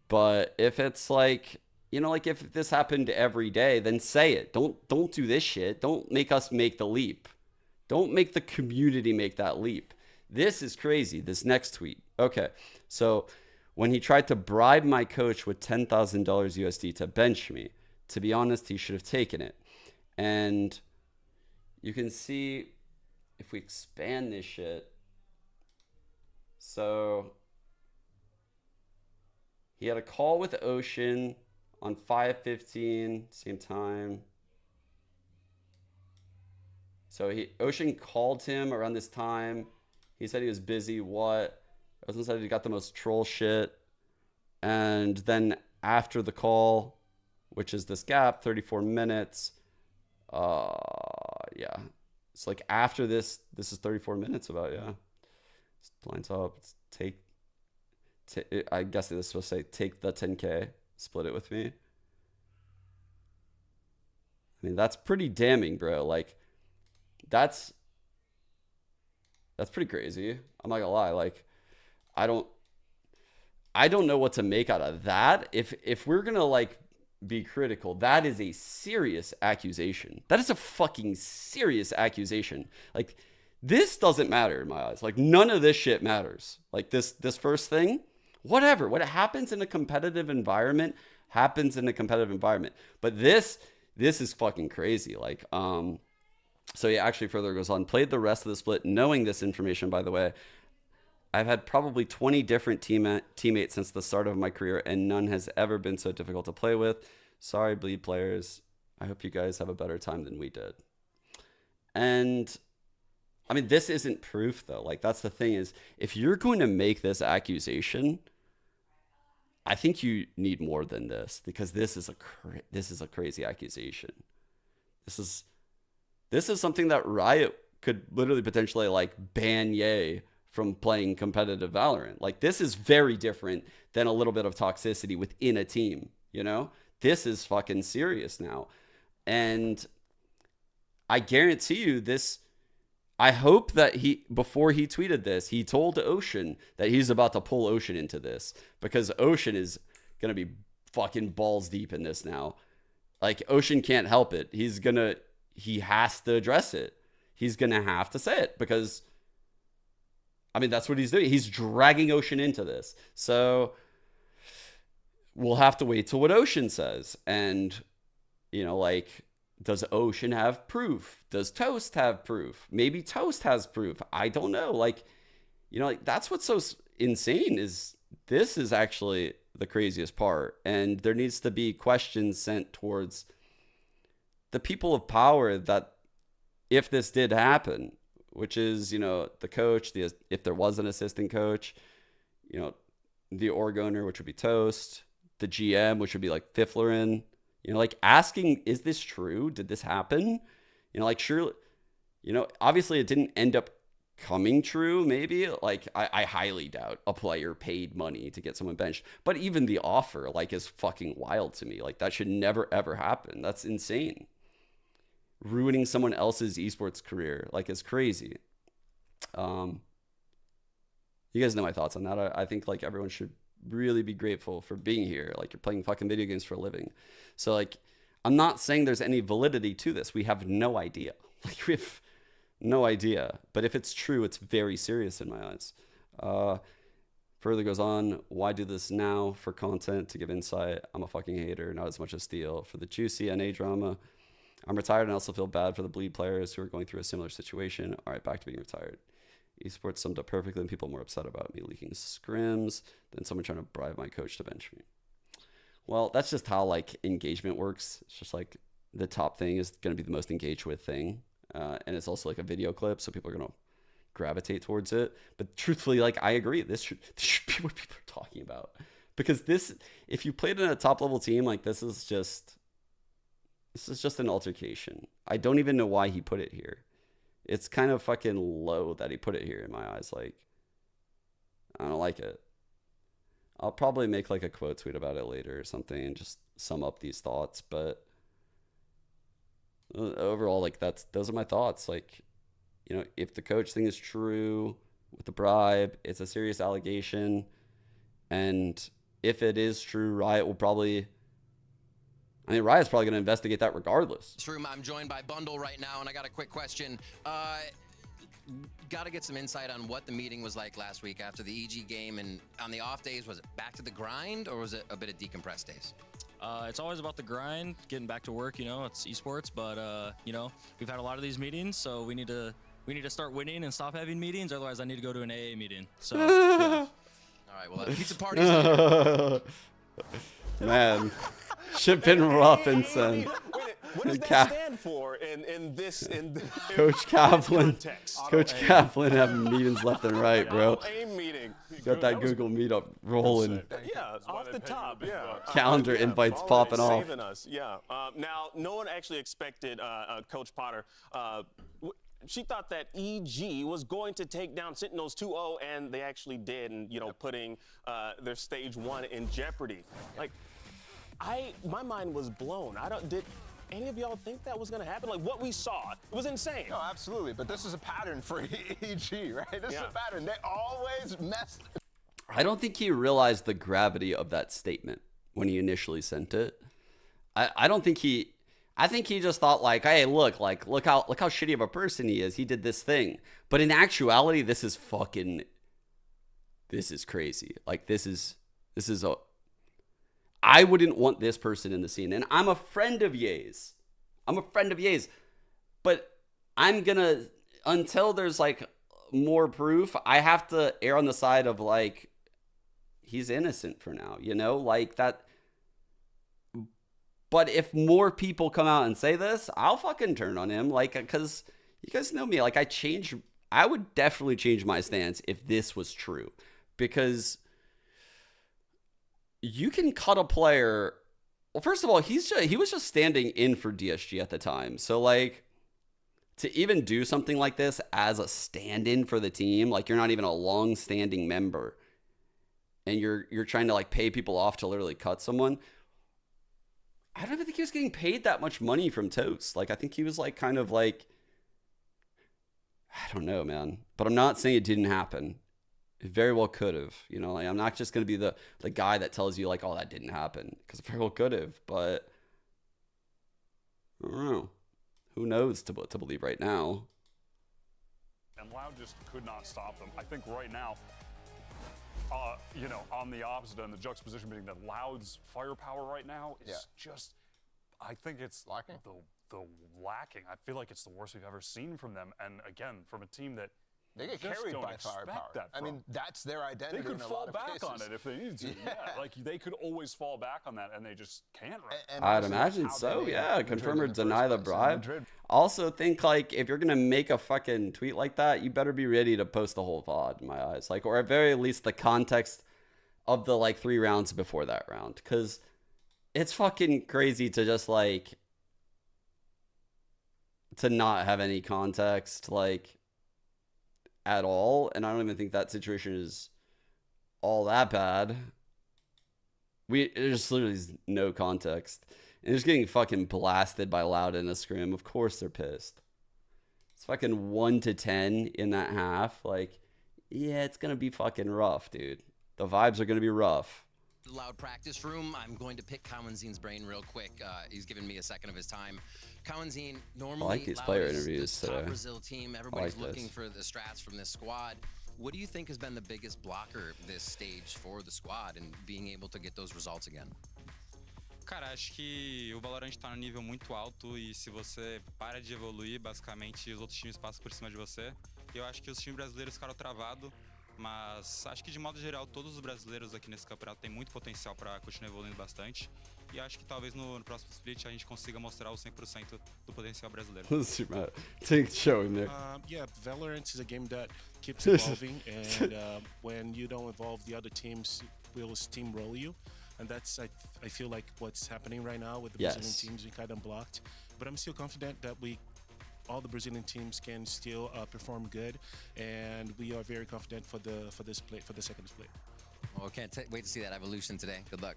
But if it's like, you know, like if this happened every day, then say it. Don't do this shit. Don't make us make the leap. Don't make the community make that leap. This is crazy. This next tweet. Okay. So when he tried to bribe my coach with $10,000 USD to bench me, to be honest, he should have taken it. And you can see if we expand this shit. So he had a call with Ocean on 5/15, same time. So Ocean called him around this time. He said he was busy. What? Ocean said he got the most troll shit. And then after the call, which is this gap, 34 minutes. Yeah. It's like after this is 34 minutes about, yeah. Blinds up. I guess this is supposed to say, take the 10K, split it with me. I mean, that's pretty damning, bro. Like, that's pretty crazy. I'm not gonna lie. Like, I don't know what to make out of that. If we're gonna like be critical, that is a serious accusation. That is a fucking serious accusation. Like, this doesn't matter in my eyes. Like, none of this shit matters. Like, this first thing, whatever. What happens in a competitive environment happens in a competitive environment. But this is fucking crazy. Like, so he actually further goes on, played the rest of the split knowing this information, by the way. I've had probably 20 different teammates since the start of my career, and none has ever been so difficult to play with. Sorry, Bleed players. I hope you guys have a better time than we did. And I mean, this isn't proof, though. Like, that's the thing is, if you're going to make this accusation, I think you need more than this, because this is a crazy accusation. This is something that Riot could literally potentially like ban Ye from playing competitive Valorant. Like, this is very different than a little bit of toxicity within a team, you know? This is fucking serious now. And I guarantee you this, I hope that before he tweeted this, he told Ocean that he's about to pull Ocean into this, because Ocean is going to be fucking balls deep in this now. Like, Ocean can't help it. He has to address it. He's going to have to say it, because I mean, that's what he's doing. He's dragging Ocean into this. So we'll have to wait till what Ocean says. And, you know, like, Does Ocean have proof? Does Toast have proof? Maybe Toast has proof. I don't know. Like, you know, like that's what's so insane is this is actually the craziest part. And there needs to be questions sent towards the people of power that if this did happen, which is, you know, the coach, if there was an assistant coach, you know, the org owner, which would be Toast, the GM, which would be like Fifflerin, you know, like asking, is this true? Did this happen? You know, like, sure, you know, obviously it didn't end up coming true, maybe. Like, I highly doubt a player paid money to get someone benched. But even the offer, like, is fucking wild to me. Like, that should never, ever happen. That's insane. Ruining someone else's esports career, like, is crazy. You guys know my thoughts on that. I think, like, everyone should really be grateful for being here. Like, you're playing fucking video games for a living. So, like, I'm not saying there's any validity to this. We have no idea. Like, we have no idea. But if it's true, it's very serious in my eyes. Further goes on, why do this now? For content, to give insight. I'm a fucking hater, not as much as Steel. For the juicy NA drama. I'm retired and also feel bad for the bleed players who are going through a similar situation. All right, back to being retired. Esports summed up perfectly, and people are more upset about me leaking scrims than someone trying to bribe my coach to bench me. Well, that's just how, like, engagement works. It's just like the top thing is going to be the most engaged with thing. And it's also like a video clip, so people are going to gravitate towards it. But truthfully, like, I agree. This should be what people are talking about. Because this, if you played in a top level team, like, this is just an altercation. I don't even know why he put it here. It's kind of fucking low that he put it here in my eyes. Like, I don't like it. I'll probably make like a quote tweet about it later or something and just sum up these thoughts. But overall, like, those are my thoughts. Like, you know, if the coach thing is true with the bribe, it's a serious allegation. And if it is true, Riot's probably going to investigate that regardless. I'm joined by Bundle right now, and I got a quick question. Got to get some insight on what the meeting was like last week after the EG game, and on the off days, was it back to the grind, or was it a bit of decompressed days? It's always about the grind, getting back to work, you know, it's esports, but, you know, we've had a lot of these meetings, so we need to start winning and stop having meetings, otherwise I need to go to an AA meeting, so, yeah. All right, well, pizza parties later. Man, shit been rough and son. What does that stand for in this Coach Kaplan? Context? Coach Kaplan having meetings left and right, bro. Aim meeting. Got that Google Meetup rolling. Yeah, off the top. Yeah. Calendar invites popping off. Saving us. Yeah. Now, no one actually expected Coach Potter. She thought that EG was going to take down Sentinels 2-0, and they actually did, and, you know, putting their stage 1 in jeopardy. Like, my mind was blown. Did any of y'all think that was going to happen? Like, what we saw, it was insane. No, absolutely. But this is a pattern for EG, right? This is a pattern. They always mess. I don't think he realized the gravity of that statement when he initially sent it. I think he just thought, like, hey, look how shitty of a person he is. He did this thing. But in actuality, this is crazy. Like, this is I wouldn't want this person in the scene. And I'm a friend of Ye's. But I'm gonna, until there's, like, more proof, I have to err on the side of, like, he's innocent for now, you know? Like, that. But if more people come out and say this, I'll fucking turn on him. Like, because you guys know me. Like, I would definitely change my stance if this was true. Because you can cut a player. Well, first of all, he was just standing in for DSG at the time. So, like, to even do something like this as a stand-in for the team, like, you're not even a long-standing member, and you're trying to, like, pay people off to literally cut someone. I don't even think he was getting paid that much money from Toast. Like, I think he was, like, kind of like, I don't know, man. But I'm not saying it didn't happen. It very well could have. You know, like, I'm not just going to be the guy that tells you, like, oh, that didn't happen. Because it very well could have. But I don't know. Who knows to believe right now? And Loud just could not stop them. I think right now, you know, on the opposite end, the juxtaposition being that Loud's firepower right now is just I think it's the lacking. I feel like it's the worst we've ever seen from them. And again, from a team that they get just carried don't by expect firepower. that I mean, that's their identity. They could in a fall lot of back cases. on it if they needed to. Yeah. Like they could always fall back on that, and they just can't. Right. I'd imagine so. Yeah, confirm or deny the bribe. Also, think like if you're gonna make a fucking tweet like that, you better be ready to post the whole VOD. In my eyes, like, or at very least the context of the like 3 rounds before that round, because it's fucking crazy to just like to not have any context like at all. And I don't even think that situation is all that bad. There's literally no context. And just getting fucking blasted by Loud in a scrim. Of course they're pissed. It's fucking 1-10 in that half. Like, yeah, it's gonna be fucking rough, dude. The vibes are gonna be rough. Loud practice room. I'm going to pick Cowanzine's brain real quick. He's given me a second of his time. Cowanzine, normally I like these Loud player is interviews the top today. Brazil team. Everybody's like looking this. for the strats from this squad. What do you think has been the biggest blocker this stage for the squad and being able to get those results again? Cara, acho que o Valorant tá num nível muito alto e se você para de evoluir, basicamente os outros times passam por cima de você. Eu acho que os times brasileiros ficaram travados, mas acho que de modo geral todos os brasileiros aqui nesse campeonato têm muito potencial para continuar evoluindo bastante. E acho que talvez no próximo split a gente consiga mostrar o 100% do potencial brasileiro. Take show him there. Yeah, Valorant is a game that keeps evolving, and when you don't evolve, the other teams will steamroll you. And that's, I feel like what's happening right now with the Brazilian teams. We kind of blocked, but I'm still confident that all the Brazilian teams can still perform good, and we are very confident for the second split. Well, can't wait to see that evolution today. Good luck.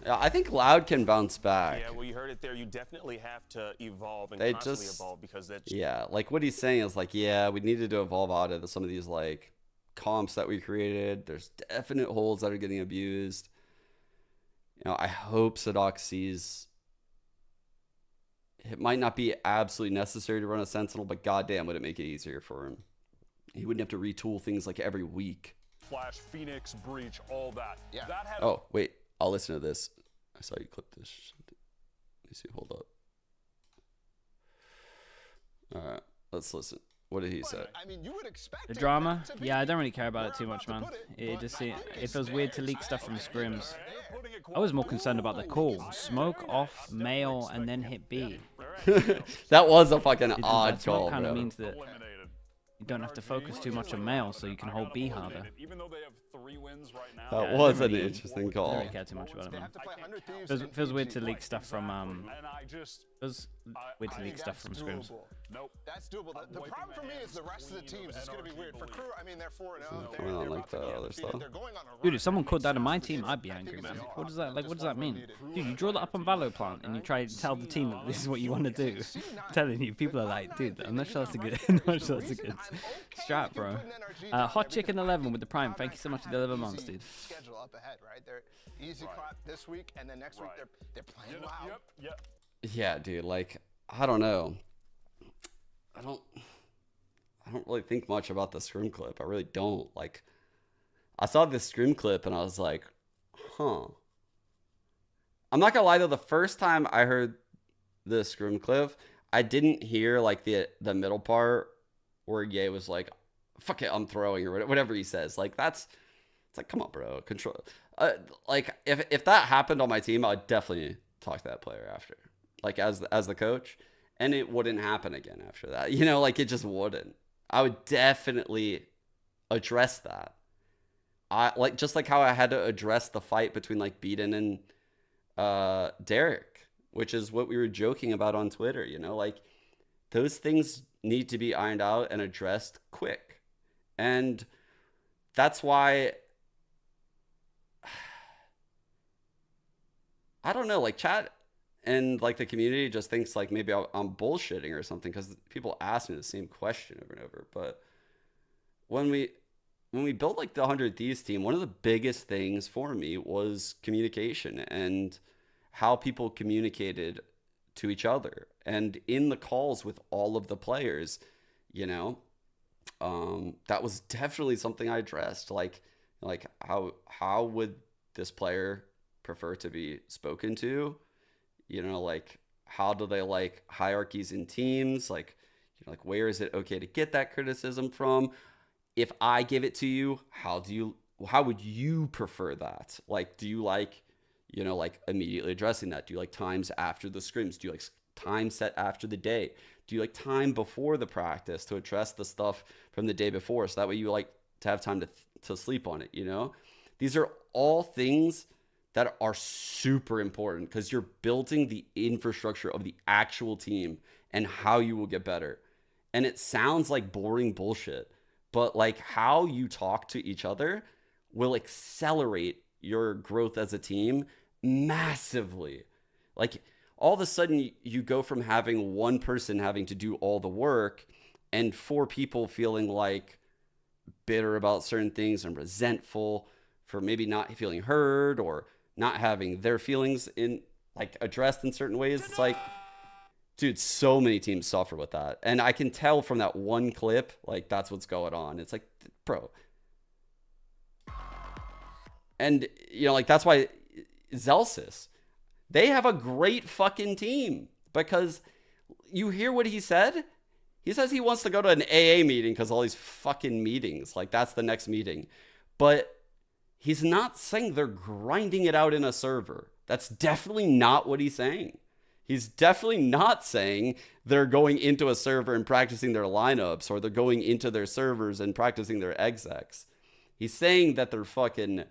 Yeah, I think Loud can bounce back. Yeah, well, you heard it there. You definitely have to evolve and They constantly just evolve because that's yeah, like what he's saying is like, yeah, we needed to evolve out of some of these like comps that we created. There's definite holes that are getting abused. You know, I hope Sadok sees it might not be absolutely necessary to run a Sentinel, but goddamn, would it make it easier for him? He wouldn't have to retool things like every week. Flash, Phoenix, Breach, all that. Yeah. That had Oh, wait. I'll listen to this. I saw you clip this. Let me see. Hold up. All right. Let's listen. What did he say? I mean, you would expect The drama? Yeah, I don't really care about it too much, man. It feels weird to leak stuff from scrims. I was more concerned about the call. Smoke off, mail, and then hit B. That was a fucking odd call, That kind bro. of means that you don't have to focus too much on mail, so you can hold B harder. Even though they have 3 wins right now. That was an interesting I call. don't really care too much about it, man. Feels weird to leak stuff from feels weird to leak stuff from scrims. Nope. That's doable. The problem for me is the rest of the teams. It's going to be weird. For Crew, I mean, they're 4-0. Coming on like the other stuff. Dude, if someone called that in my team, I'd be angry, man. What does that mean? Dude, you draw that up on Valorplant and you try to tell the team that this is what you want to do. I'm telling you, people are like, dude, I'm not sure that's a good, I'm not sure that's a good strat, bro. Hot Chicken 11 with the Prime. Thank you so much for the 11 months, dude. Schedule up ahead, right? They're easy clap this week, and then next week they're playing Loud. Yep. Yeah, dude. Like, I don't know. I don't really think much about the scrim clip. I really don't. Like, I saw this scrim clip and I was like, huh. I'm not gonna lie though, the first time I heard the scrim clip, I didn't hear like the middle part where Ye was like, fuck it, I'm throwing, or whatever he says. Like, it's like, come on, bro, control. Like, if that happened on my team, I would definitely talk to that player after, like as the coach, and it wouldn't happen again after that. You know, like it just wouldn't. I would definitely address that. Just like how I had to address the fight between like Beaton and Derek, which is what we were joking about on Twitter. You know, like those things need to be ironed out and addressed quick, and that's why. I don't know, like chat and like the community just thinks like maybe I'm bullshitting or something because people ask me the same question over and over. But when we built like the 100 Thieves team, one of the biggest things for me was communication and how people communicated to each other and in the calls with all of the players, you know, that was definitely something I addressed. Like how would this player prefer to be spoken to, You know, like how do they like hierarchies in teams? Like, you know, like where is it okay to get that criticism from? If I give it to you, how would you prefer that? Like, do you like, you know, like immediately addressing that? Do you like times after the scrims? Do you like time set after the day? Do you like time before the practice to address the stuff from the day before? So that way you like to have time to sleep on it, you know? These are all things that are super important because you're building the infrastructure of the actual team and how you will get better. And it sounds like boring bullshit, but like how you talk to each other will accelerate your growth as a team massively. Like all of a sudden you go from having one person having to do all the work and 4 people feeling like bitter about certain things and resentful for maybe not feeling heard or not having their feelings in like addressed in certain ways. It's like, dude, so many teams suffer with that. And I can tell from that one clip, like that's what's going on. It's like, bro. And you know, like that's why Zelsis, they have a great fucking team because you hear what he said. He says he wants to go to an AA meeting because all these fucking meetings, like that's the next meeting. But he's not saying they're grinding it out in a server. That's definitely not what he's saying. He's definitely not saying they're going into a server and practicing their lineups or they're going into their servers and practicing their execs. He's saying that they're fucking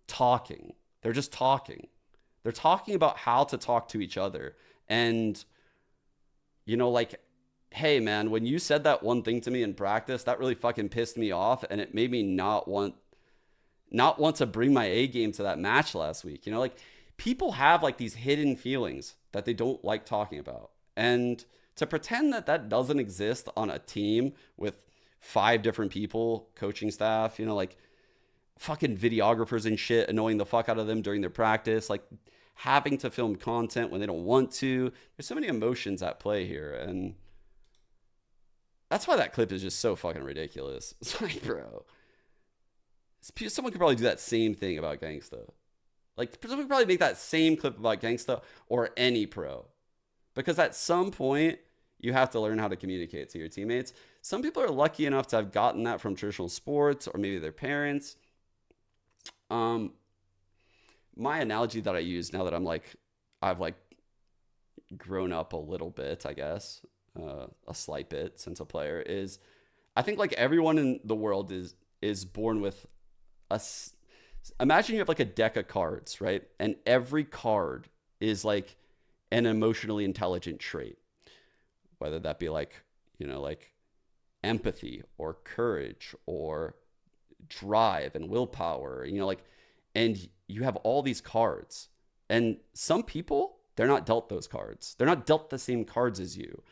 talking. They're just talking. They're talking about how to talk to each other. And, you know, like, hey, man, when you said that one thing to me in practice, that really fucking pissed me off. And it made me not want to bring my A game to that match last week. You know, like people have like these hidden feelings that they don't like talking about. And to pretend that that doesn't exist on a team with 5 different people, coaching staff, you know, like fucking videographers and shit, annoying the fuck out of them during their practice, like having to film content when they don't want to. There's so many emotions at play here. And that's why that clip is just so fucking ridiculous. It's like, bro, someone could probably do that same thing about Gangsta. Like, someone could probably make that same clip about Gangsta or any pro. Because at some point, you have to learn how to communicate to your teammates. Some people are lucky enough to have gotten that from traditional sports or maybe their parents. My analogy that I use now that I've grown up a little bit, I guess, a slight bit since a player, is I think like everyone in the world is born with imagine you have like a deck of cards, right? And every card is like an emotionally intelligent trait, whether that be like, you know, like empathy or courage or drive and willpower, you know, like, and you have all these cards and some people, they're not dealt those cards. They're not dealt the same cards as you.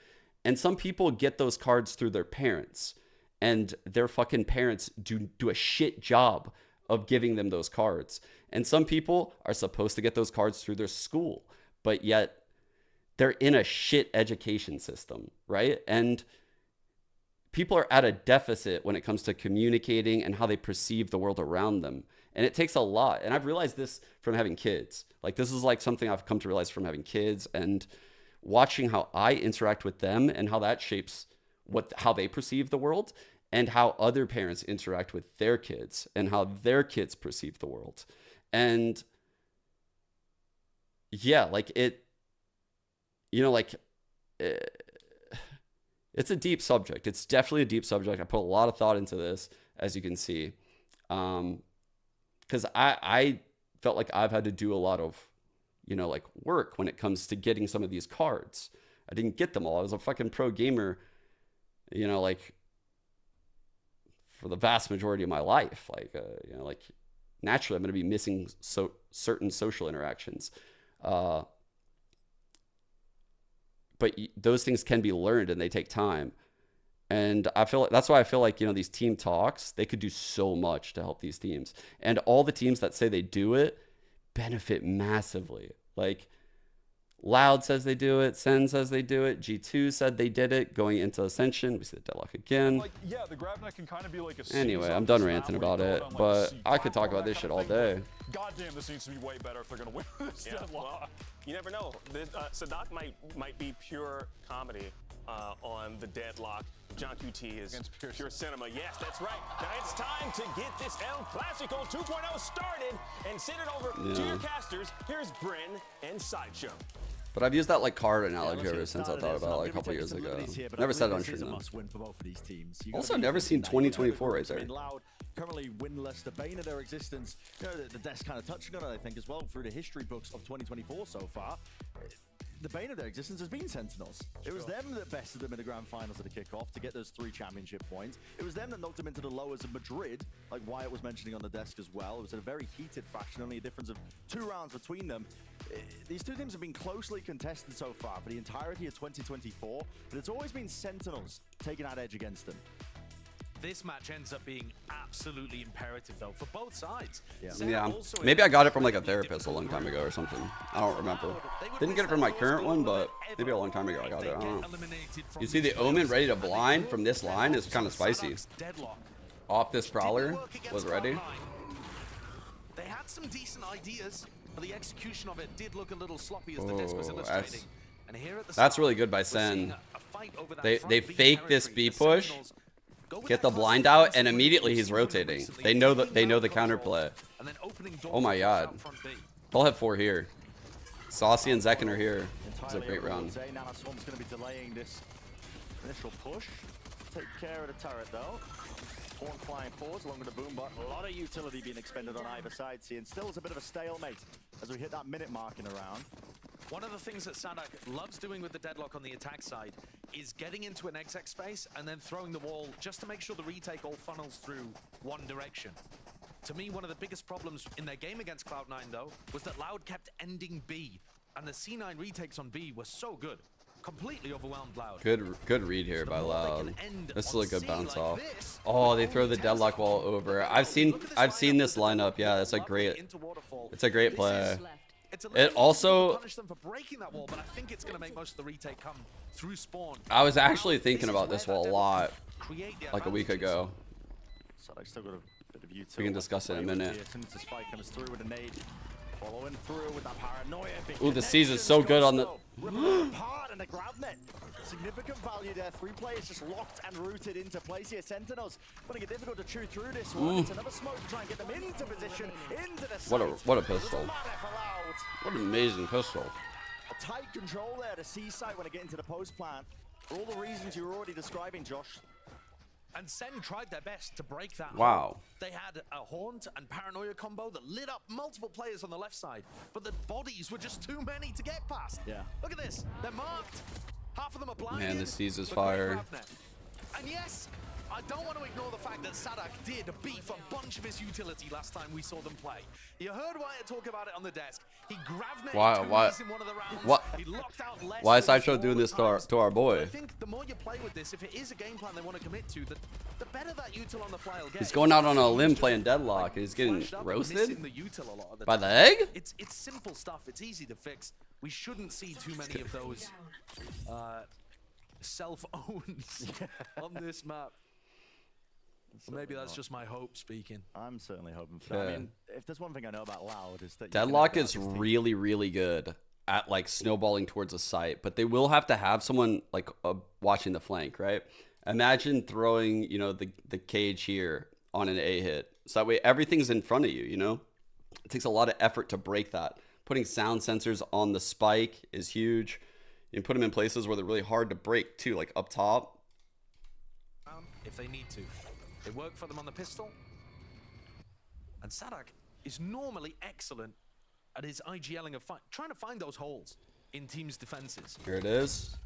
And some people get those cards through their parents and their fucking parents do a shit job of giving them those cards. And some people are supposed to get those cards through their school, but yet they're in a shit education system, right? And people are at a deficit when it comes to communicating and how they perceive the world around them. And it takes a lot. And I've realized this from having kids. Like this is like something I've come to realize from having kids and watching how I interact with them and how that shapes how they perceive the world and how other parents interact with their kids and how their kids perceive the world. And yeah, like it, you know, like it's a deep subject. It's definitely a deep subject. I put a lot of thought into this, as you can see. Because I felt like I've had to do a lot of, you know, like work when it comes to getting some of these cards. I didn't get them all. I was a fucking pro gamer, you know, like for the vast majority of my life. Like, you know, like naturally I'm going to be missing certain social interactions. But those things can be learned and they take time. And I feel like that's why I feel like, you know, these team talks, they could do so much to help these teams. And all the teams that say they do it benefit massively. Like Loud says they do it. Sen says they do it. G2 said they did it going into Ascension. We see the deadlock again. Like, yeah, the grab net can kind of be like a anyway, I'm done ranting about it, but I could talk about this shit all day. God damn, this needs to be way better if they're going to win this deadlock. You never know. This, Sadak might be pure comedy on the deadlock. John QT is pure cinema. Yes, that's right. Now it's time to get this El Clasico 2.0 started and send it over to your casters. Here's Bryn and Sideshow. But I've used that like card analogy ever since I thought about it like a couple years ago. Never said it on stream though. Also, never seen 2024 right there. Currently winless, the bane of their existence. You know, the desk kind of touching on it, I think, as well, through the history books of 2024 so far. The bane of their existence has been Sentinels. It was them that bested them in the grand finals at the kickoff to get those 3 championship points. It was them that knocked them into the lowers of Madrid, like Wyatt was mentioning on the desk as well. It was a very heated faction, only a difference of 2 rounds between them. These 2 teams have been closely contested so far for the entirety of 2024, but it's always been Sentinels taking that edge against them. This match ends up being absolutely imperative, though, for both sides. Yeah, maybe I got it from like a therapist a long time ago or something. I don't remember. Didn't get it from my current one, but maybe a long time ago I got it. I don't know. You see the Omen ready to blind from this line is kind of spicy. Off this Prowler was ready. They had some decent ideas, but the execution of it did look a little sloppy as the desk was illustrating. And here at the that's really good by Sen. They fake this B push. Get the blind out, and immediately he's rotating. They know the counterplay. Oh my god. They'll have 4 here. Saucy and Zekin are here. It's a great round. Nanaswarm's going to be delaying this initial push. Take care of the turret though. Horn flying forwards along with the boom, but a lot of utility being expended on either side. Seeing still is a bit of a stalemate as we hit that minute mark in the round. One of the things that Sadak loves doing with the deadlock on the attack side is getting into an exec space and then throwing the wall just to make sure the retake all funnels through one direction. To me, one of the biggest problems in their game against Cloud9, though, was that Loud kept ending B, and the C9 retakes on B were so good. Completely overwhelmed Loud. Good read here by Loud. This is a good bounce off. Oh, they throw the deadlock wall over. I've seen this lineup. Yeah, it's a great play. It also, I was actually thinking about this wall a lot, like a week ago. We can discuss it in a minute. Ooh, the C's is so good on the... Significant value there. 3 players just locked and rooted into place here. Sentinels finding it difficult to chew through this one. It's another smoke to try and get them into position, into the site. What a pistol. What an amazing pistol. A tight control there to C site when they get into the post plant. For all the reasons you were already describing, Josh. And Sen tried their best to break that. Wow. They had a Haunt and Paranoia combo that lit up multiple players on the left side, but the bodies were just too many to get past. Yeah. Look at this. They're marked. Half of them are blind. Man, this seizes fire. And yes, I don't want to ignore the fact that Sadak did beef a bunch of his utility last time we saw them play. You heard Wyatt talk about it on the desk. He grabbed in one of the rounds. He locked out less. Why is Sideshow doing this to our boy? I think the more you play with this, if it is a game plan they want to commit to, the better that util on the fly will get. He's going out on a limb playing deadlock, and he's getting roasted by the egg? It's simple stuff. It's easy to fix. We shouldn't see too many of those self-owns on this map. Maybe that's just my hope speaking. I'm certainly hoping for that. I mean, if there's one thing I know about Loud is that deadlock is really, really good at like snowballing towards a site, but they will have to have someone like watching the flank, right? Imagine throwing, you know, the cage here on an A hit, so that way everything's in front of you. You know, it takes a lot of effort to break that. Putting sound sensors on the spike is huge. You put them in places where they're really hard to break too, like up top. If they need to. They work for them on the pistol. And Sadak is normally excellent at his IGLing of trying to find those holes in teams' defenses. Here it is.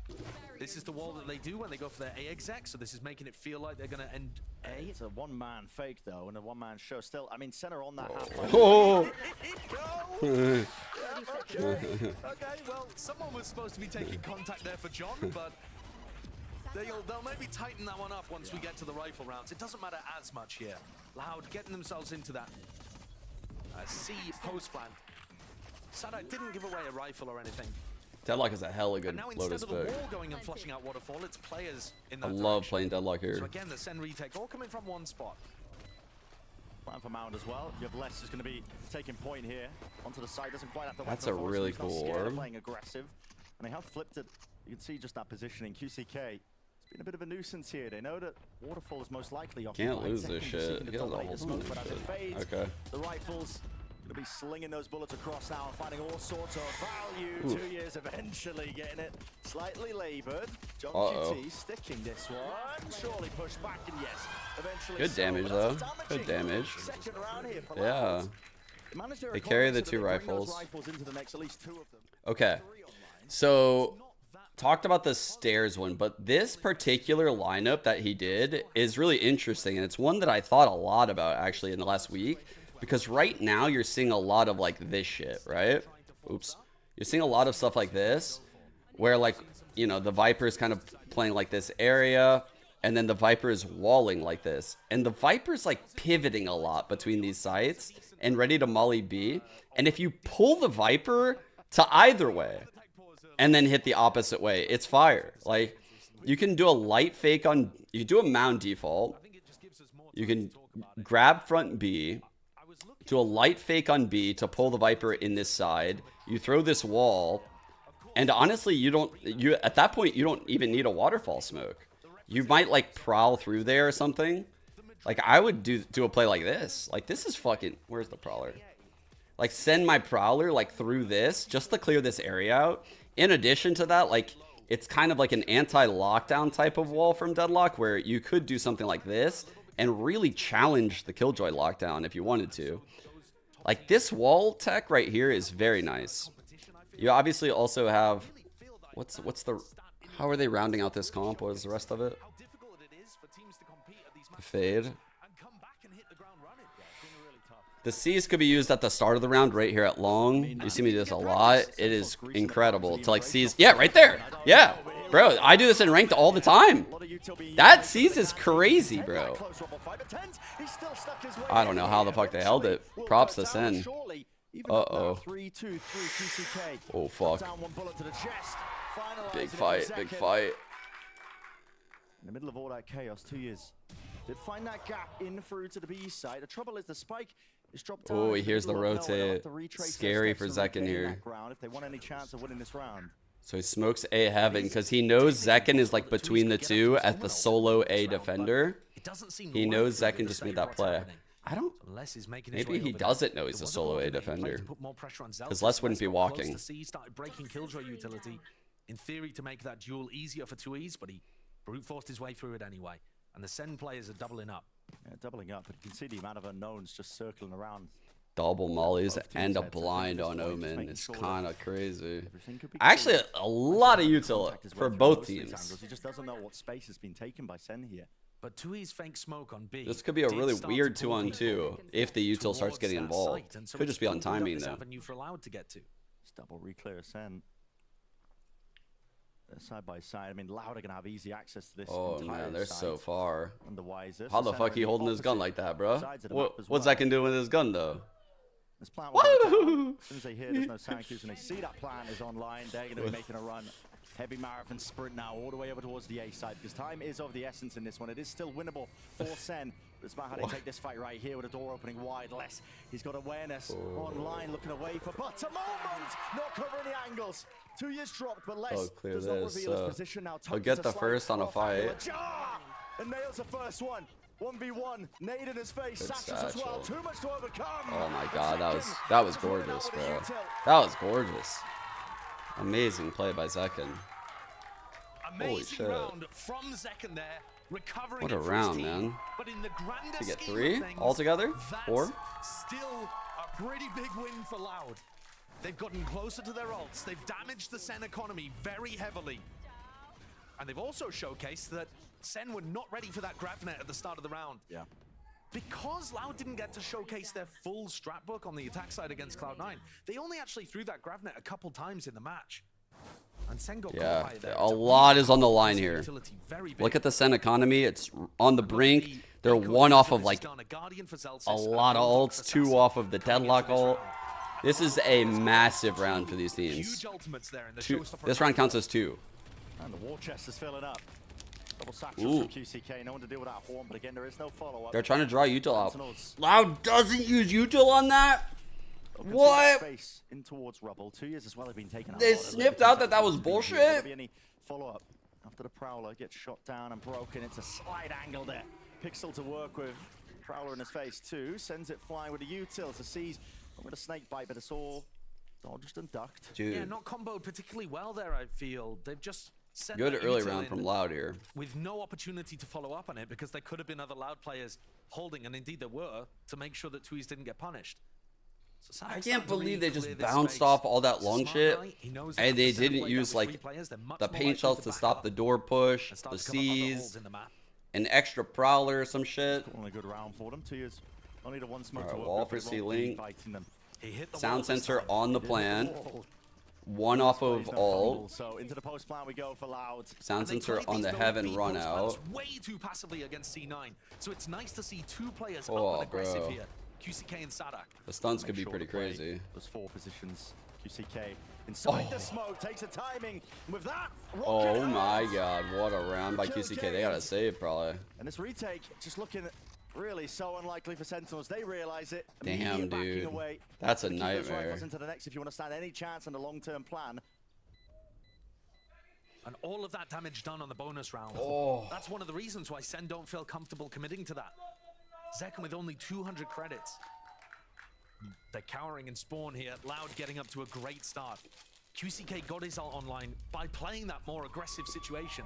This is the wall that they do when they go for their A exec, so this is making it feel like they're going to end A. It's a one-man fake, though, and a one-man show. Still, I mean, center on that half. Oh! Okay, well, someone was supposed to be taking contact there for John, but they'll maybe tighten that one up once we get to the rifle rounds. It doesn't matter as much here. Loud getting themselves into that C post plan. Sadak didn't give away a rifle or anything. Deadlock is a hella good Lotus pick. Going and flushing out waterfall, it's players in that I love playing Deadlock here. So again, the Sen retake all coming from one spot. Plan for Mound as well. You have Less is going to be taking point here. Onto the side, doesn't quite have the That's weapon a for it, so really he's not cool scared of orb. playing aggressive. And they have flipped it. You can see just that positioning. QCK, it's been a bit of a nuisance here. They know that Waterfall is most likely occupied. Can't lose this Zekken shit. seeking to He has a dominate whole the smoke, bunch but of as it shit. fades, Okay. the rifles going to be slinging those bullets across now and finding all sorts of value. Oof. 2 years eventually getting it slightly labored. John Uh-oh. QT sticking this one. Surely pushed back, and yes, eventually. Good so, damage, but though. that's Good damage. Second round here for Yeah. Loud. Managed their They carry the economy so that two they bring those rifles. rifles into the mix, at least 2 of them. Okay. So, talked about the stairs one, but this particular lineup that he did is really interesting, and it's one that I thought a lot about actually in the last week, because right now you're seeing a lot of like this shit, right? Oops. You're seeing a lot of stuff like this, where like, you know, the Viper is kind of playing like this area, and then the Viper is walling like this, and the Viper's like pivoting a lot between these sites and ready to molly B, and if you pull the Viper to either way, and then hit the opposite way, it's fire. Like, you can do a light fake on, you do a Mound default, you can grab front B, do a light fake on B to pull the Viper in this side, you throw this wall, and honestly, at that point, you don't even need a waterfall smoke. You might like prowl through there or something. Like, I would do a play like this. Like, this is fucking, where's the prowler? Like, send my prowler like through this just to clear this area out. In addition to that, like, it's kind of like an anti-lockdown type of wall from Deadlock where you could do something like this and really challenge the Killjoy lockdown if you wanted to. Like, this wall tech right here is very nice. You obviously also have, how are they rounding out this comp? What is the rest of it? The fade. The C's could be used at the start of the round right here at long. You see me do this a lot. It is incredible to like C's. Yeah, right there. Yeah, bro, I do this in ranked all the time. That C's is crazy, bro. I don't know how the fuck they held it. Props to Sen. Uh-oh. Oh, fuck. Big fight, big fight. In the middle of all that chaos, 2 years. Did find that gap in through to the B side. The trouble is the spike is dropped down. Oh, here's the rotate. Scary for Zekken here. If they want any chance of winning this round. So he smokes A heaven because he knows Zekken is like between the two as the solo A defender. He knows Zekken just made that play. I don't. Maybe he doesn't know he's a solo A defender. Because Les wouldn't be walking. Started breaking Killjoy utility in theory to make that duel easier for 2Es, but he brute forced his way through it anyway. And the Sen players are doubling up. Yeah, doubling up, but you can see the amount of unknowns just circling around. Double mollies and a blind on Omen is kind of crazy. Actually, a lot of util for both teams. He just doesn't know what space has been taken by Sen here. But 2Es fake smoke on B. This could be a really weird 2-on-2 if the util starts getting involved. Could just be on timing though. For Loud to get to. Double reclear Sen. Side by side. I mean, Loud are gonna have easy access to this. Oh man, they're so far. And the Wiser. How the fuck he holding his gun like that, bro? What's Zekken doing with his gun though? This plant will go down. As soon as they hear there's no sound cues and they see that plant is online, they're going to be making a run. Heavy marathon sprint now all the way over towards the A side because time is of the essence in this one. It is still winnable for Sen. But it's about how they take this fight right here with a door opening wide. Les, he's got awareness online, looking away for but a moment, not covering the angles. 2 years dropped, but Les does not reveal his position now. He'll get the first on a fight. And nails the first one. 1v1, nade in his face, Satchels as well, too much to overcome. Oh my god, that was gorgeous, bro. That was gorgeous. Amazing play by Zekken. Holy shit. Round from Zekken there, recovering what a round, man. But in the to get 3 altogether? 4? Still a pretty big win for Loud. They've gotten closer to their ults. They've damaged the Sen economy very heavily. And they've also showcased that Sen were not ready for that Gravnet at the start of the round. Yeah. Because Loud didn't get to showcase their full strat book on the attack side against Cloud9, they only actually threw that Gravnet a couple times in the match. And Sen got yeah, caught by there. A lot is on the line here. Look at the Sen economy. It's on the brink. They're 1 off of like a lot of ults, 2 off of the Deadlock ult. This is a massive round for these teams. This round counts as 2. And the war chest is filling up. Double satchel from QCK. No one to deal with that horn, but again, there is no follow-up. They're trying to draw util out. Loud doesn't use util on that? What? Space in towards rubble. 2 years as well have been taken out. They sniffed out that was bullshit? Be any follow-up after the Prowler gets shot down and broken. It's a slight angle there. Pixel to work with. Prowler in his face too. Sends it flying with a util to seize. With a snake bite, but it's all dodged and ducked. Dude. Yeah, not comboed particularly well there, I feel. They've just sent Good that early util round in from Loud here. with no opportunity to follow up on it because there could have been other Loud players holding, and indeed there were, to make sure that Tweez didn't get punished. So I can't believe they just bounced off all that long shit, and they didn't use like the paint shells to stop the door push, the C's, an extra Prowler or some shit. Only a good round for them. 2 years. Only the one smoke All to right, work wall with, for but it won't C be Link. biting them. Sound sensor on the plan. One off of all. So into the post plan we go for Loud. Sound sensor on the heaven run out. Way too passively against C9. So it's nice to see two players Oh, up and aggressive bro. here. QCK and Sadak. The stunts could be pretty crazy. Those 4 positions. QCK inside the smoke, takes the timing. With that, Oh my god, what a round by QCK. They got to save probably. and this retake just looking really so unlikely for Sentinels. They realize it. Damn, Immediate backing dude. away. That's a Keep those nightmare. rifles into the next if you want to stand any chance in the long-term plan. And all of that damage done on the bonus round. Oh. That's one of the reasons why Sen don't feel comfortable committing to that. Zekken with only 200 credits. They're cowering in spawn here. Loud getting up to a great start. QCK got his ult online by playing that more aggressive situation.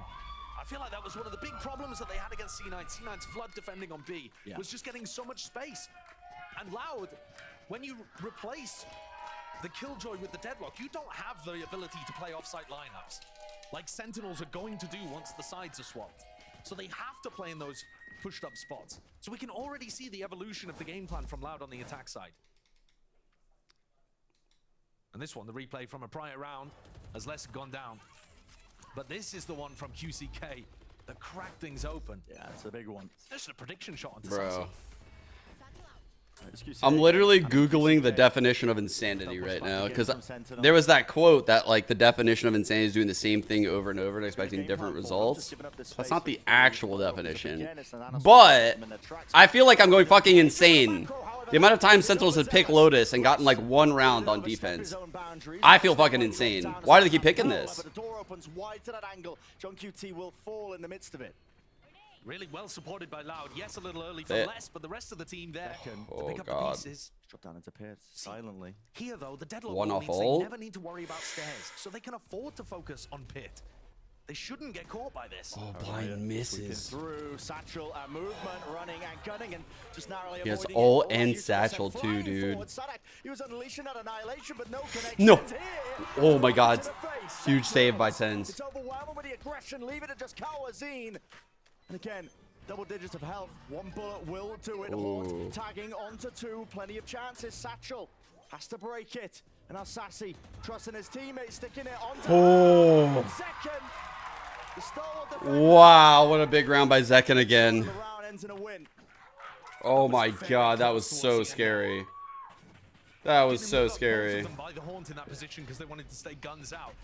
I feel like that was one of the big problems that they had against C9. C9's flood defending on B was just getting so much space. And Loud, when you replace the Killjoy with the Deadlock, you don't have the ability to play off-site lineups like Sentinels are going to do once the sides are swapped. So they have to play in those pushed up spots. So we can already see the evolution of the game plan from Loud on the attack side. And this one, the replay from a prior round, has less gone down. But this is the one from QCK that cracked things open. Yeah, it's a big one. Just a prediction shot onto Bro. Sassy. I'm literally Googling the definition of insanity right now because there was that quote that like the definition of insanity is doing the same thing over and over and expecting different results. That's not the actual definition. But I feel like I'm going fucking insane. The amount of times Sentinels have picked Lotus and gotten like 1 round on defense. I feel fucking insane. Why do they keep picking this? But the door opens wide to that angle. John QT will fall in the midst of it. Really well supported by Loud. Yes, a little early for They- less, but the rest of the team there to Oh, pick up God. the pieces. Drop down into pit silently. Here, though, the deadlock One wall off means ult. they never need to worry about stairs, so they can afford to focus on pit. They shouldn't get caught by this. Oh, blind misses. Through satchel and movement, running and gunning, and just narrowly He has avoiding ult it. and Used to satchel set too, flying dude. forward. Sadak, he was unleashing that annihilation, but no connection. No. Here. Oh my god. To the face. Huge save by Tens. It's overwhelming with the aggression. Leave it to just Kawazine. And again, double digits of health. 1 bullet will do it. Haunt tagging onto 2. Plenty of chances. Satchel has to break it. And now Sassy trusting his teammates, sticking it onto Oh. second. The stalwart defender. Wow, what a big round by Zekken again. The round ends in a win. Oh my god, that was so scary. That was so scary. By the Haunt in that position because they wanted to stay guns out.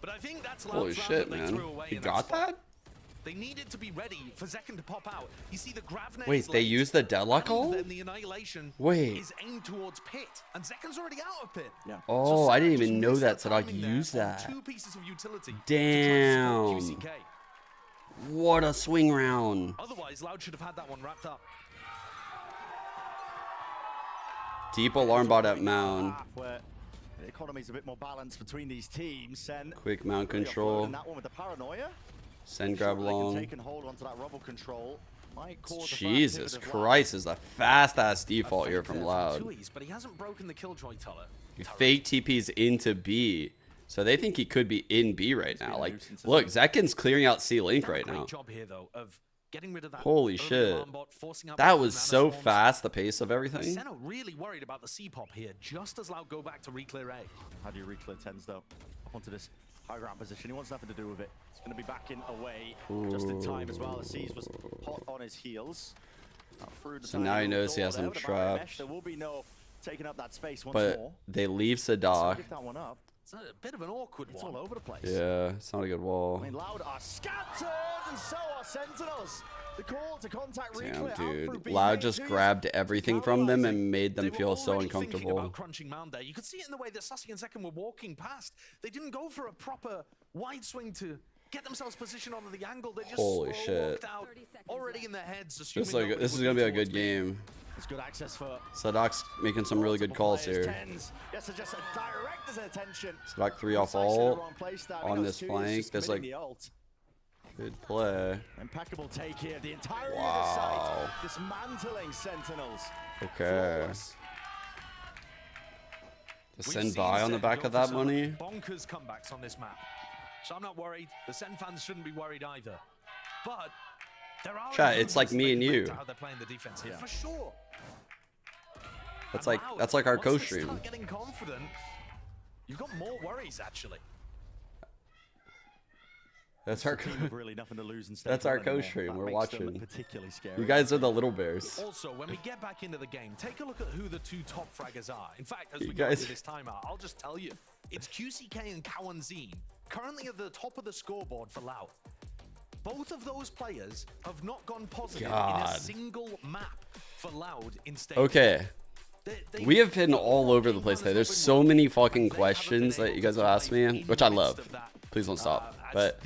But I think that's Holy Loud's round shit, that they man. threw away He in got spot. that? They needed to be ready for Zekken to pop out. You see the Gravnet Wait, is they late, used the deadlock and ult? then the annihilation Wait. is aimed towards pit, and Zekken's already out of pit. Yeah. Oh, So I didn't Sadak even just know that missed the Sadak timing there used on that. 2 pieces of utility to Damn. try to support QCK. What a swing round. Otherwise, Loud should have had that one wrapped up. Deep alarm bot at Mound. Where the economy's a bit more balanced between these teams. And Quick mount really control. offloading that one with the paranoia. Send grab They can long. take and hold onto that rubble control. Might cause a Jesus fast pivot of Christ, is a fast ass default here from There Loud. Tweez, but he hasn't broken the Killjoy turret. He fake TPs into B. So they think he could be in B right now. Like, look, Zekken's clearing out C Link right now. Great job here, though, of getting rid of that Holy early shit. alarm bot, forcing out That both was mana so swarms. fast, the pace of everything. Senna really worried about the C-pop here, just as Loud go back to re-clear A. How do you re-clear Tens though? Up onto this high ground position. He wants nothing to do with it. It's going to be backing away just in time as well. The Seas was hot on his heels. Through the So now he tiny knows he door has there him with the barrier mesh. trapped. There will be no taking up that space once But more. they leave So Sadak. give that one up. It's a bit of an awkward one. It's all over the place. Yeah, it's not a good wall. I mean, Loud are scattered, and so are Sentinels. The call to contact Damn, replay dude. Loud just grabbed everything from them and made them feel so uncomfortable. About crunching mound there. You could see it in the way that Sussy and Second were walking past. They didn't go for a proper wide swing to get themselves positioned onto the angle. They just Holy shit. walked out already in their heads. This is going to be a good game. It's good access for Sadok's making some really good calls here. Yes, just a direct his attention. Sadok 3 off ult on this flank. There's like good play. Impeccable take here. The entire wow. side dismantling Sentinels. Okay. To send by on the back of that money. Bonkers comebacks on this map. So I'm not worried. The Sen fans shouldn't be worried either. But there are chat, it's like me and you. how they're playing the defense here, for sure. That's like our Costream. Start getting confident, you've got more worries actually. That's our really nothing to lose and That's our Costream. We're watching. Particularly scary. You guys are the little bears. Also, when we get back into the game, take a look at who the two top fraggers are. In fact, as You we go guys- into this timeout, I'll just tell you, it's QCK and Kawanzine, currently at the top of the scoreboard for Loud. Both of those players have not gone positive in God. a single map for Loud in stage. Okay. We have been all over the place today. There's so many fucking questions that you guys have asked me, which I love. Please don't stop. But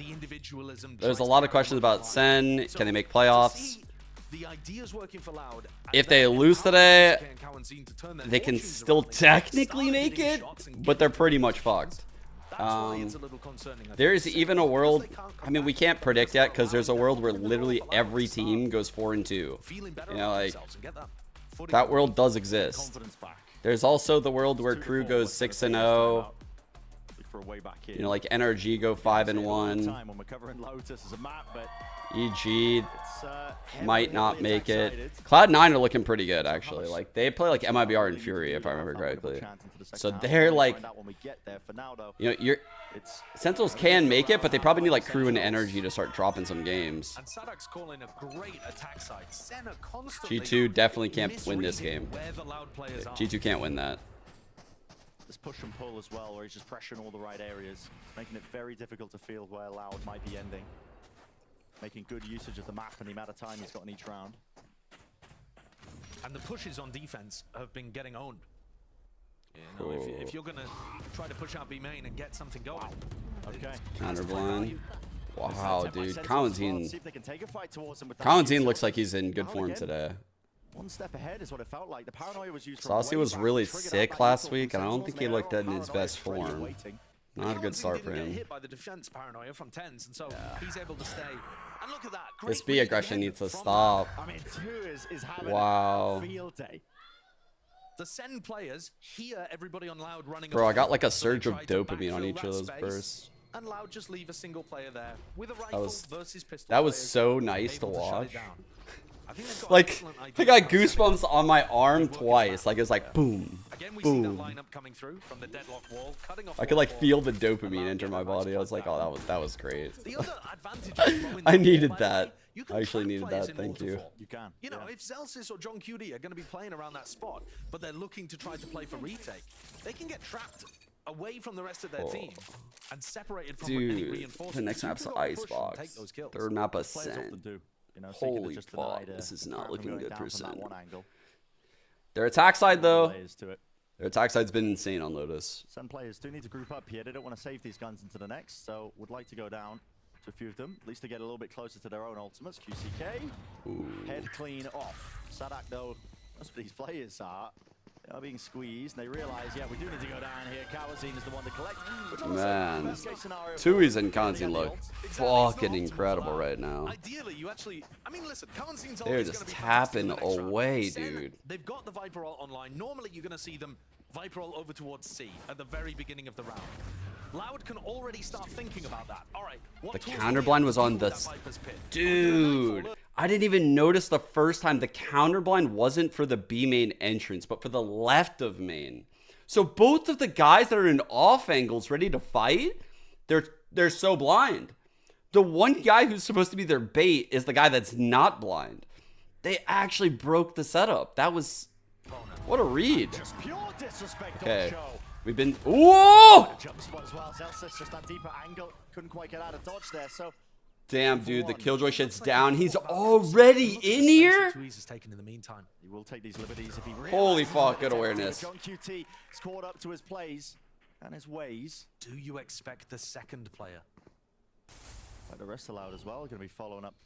there's a lot of questions about Sen. Can they make playoffs? The ideas working for Loud. If they lose today, they can still technically make it, but they're pretty much fucked. There's even a world, I mean, we can't predict yet because there's a world where literally every team goes 4-2. You know, like, that world does exist. There's also the world where Crew goes 6-0. You know, like NRG go 5-1. EG might not make it. Cloud9 are looking pretty good, actually. Like, they play like MIBR and Fury, if I remember correctly. So they're like, you know, Sentinels can make it, but they probably need like Crew and Energy to start dropping some games. G2 definitely can't win this game. G2 can't win that. This push and pull as well, where he's just pressuring all the right areas, making it very difficult to feel where Loud might be ending. Making good usage of the map and the amount of time he's got in each round. And the pushes on defense have been getting owned. You know, Cool. if you're going to try to push out B main and get something going. Okay. Counterblind. Wow, dude. Kawanzine Kawanzine looks like he's in good form today. One step ahead is what it felt like. The paranoia was used Saucy was really sick last week, and I don't think he looked in his best form. Not a good start for him. Hit by the defense paranoia from TenZ, and so he's able to stay. And look at that. This B aggression needs to stop. I mean, is having Wow. a field day. The Sen players hear everybody on Loud running. Bro, I got like a surge of dopamine on each of those bursts. And Loud just leave a single player there with a rifle versus pistol. That was players so nice to able shut watch. it down. Like, I got goosebumps on my arm twice. Like, it's like boom, boom. I could like feel the dopamine enter my body. I was like, oh, that was great. I needed that. I actually needed that. Thank you. You know, if Zelsis or John QD are going to be playing around that spot, but they're looking to try to play for retake, they can get trapped away from the rest of their team and separated from any Dude, reinforcements. the next map's Icebox. Third map Ascent. Holy fuck, this is not looking good for Sen. Their attack side, though, their attack side's been insane on Lotus. Sen players do need to group up here. They don't want to save these guns into the next, so would like to go down to a few of them, at least to get a little bit closer to their own ultimates. QCK, head clean off. Sadak, though, most of these players are being squeezed, and they realize, yeah, we do need to go down here. Kawanzine is the one to collect. Man, Tui's and Kawanzine look fucking incredible right now. Ideally, you actually, I mean, listen, Kawanzine's They're just tapping away, dude. They've got the Viper ult online. Normally, you're going to see them Viper ult over towards C at the very beginning of the round. Loud can already start thinking about that. All right, The counterblind was on the... Dude, I didn't even notice the first time the counterblind wasn't for the B main entrance, but for the left of main. So both of the guys that are in off angles ready to fight, they're so blind. The one guy who's supposed to be their bait is the guy that's not blind. They actually broke the setup. That was... What a read. Just pure disrespect Okay. on show. We've been. Whoa! Jump spot as well. Zelsis just that deeper angle. Couldn't quite get out of dodge there. So. Damn, dude, the Killjoy shit's down. He's already in here? Taken in the meantime. He will take these liberties if he Holy fuck, good awareness. John QT is caught up to his plays and his ways. Do you expect the second player? Like the rest allowed as well. Going to be following up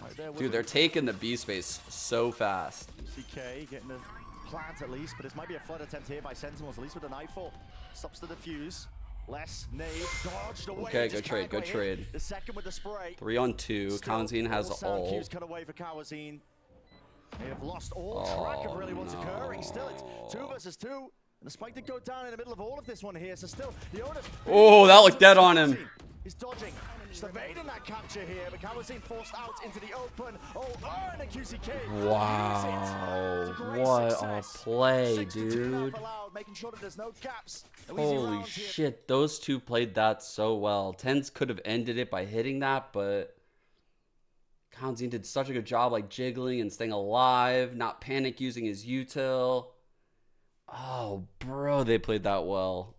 right there. Dude, they're taking the B space so fast. CK getting the plant at least, but this might be a flood attempt here by Sentinels, at least with the Nightfall. Stops the defuse. Less nade dodged away. Okay, good trade, good trade. The second with the spray. 3 on 2. Kawazine has all. Cut away for Kawazine. They have lost all track of really what's occurring. Still, it's 2 versus 2. And the spike did go down in the middle of all of this one here. So still, the owner. Oh, that looked dead on him. He's dodging. Just evading that capture here, but Kawazine forced out into the open. Oh, and a QCK. Wow. What a play, dude. Making sure that there's no gaps. Holy shit, those two played that so well. Tens could have ended it by hitting that, but Kawazine did such a good job like jiggling and staying alive, not panic using his util. Oh, bro, they played that well.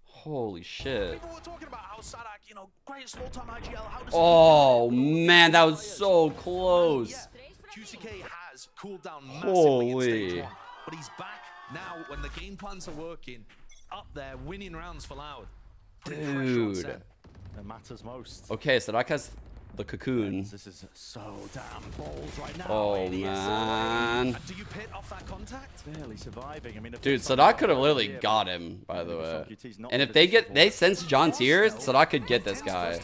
Holy shit. People were talking about how Sadak, you know, greatest all-time IGL. How does Oh, man, that was so close. Yeah, QCK has cooled down massively in stage 1, but he's back now when the game plans are working, up there winning rounds for Loud. Dude. That matters most. Okay, so that has the cocoon. This is so damn bold right now. Oh, man. Do you pit off that contact? Barely surviving. I mean, Dude, Sadak could have literally got him, by the way. And if they sense John's here, Sadak could get this guy.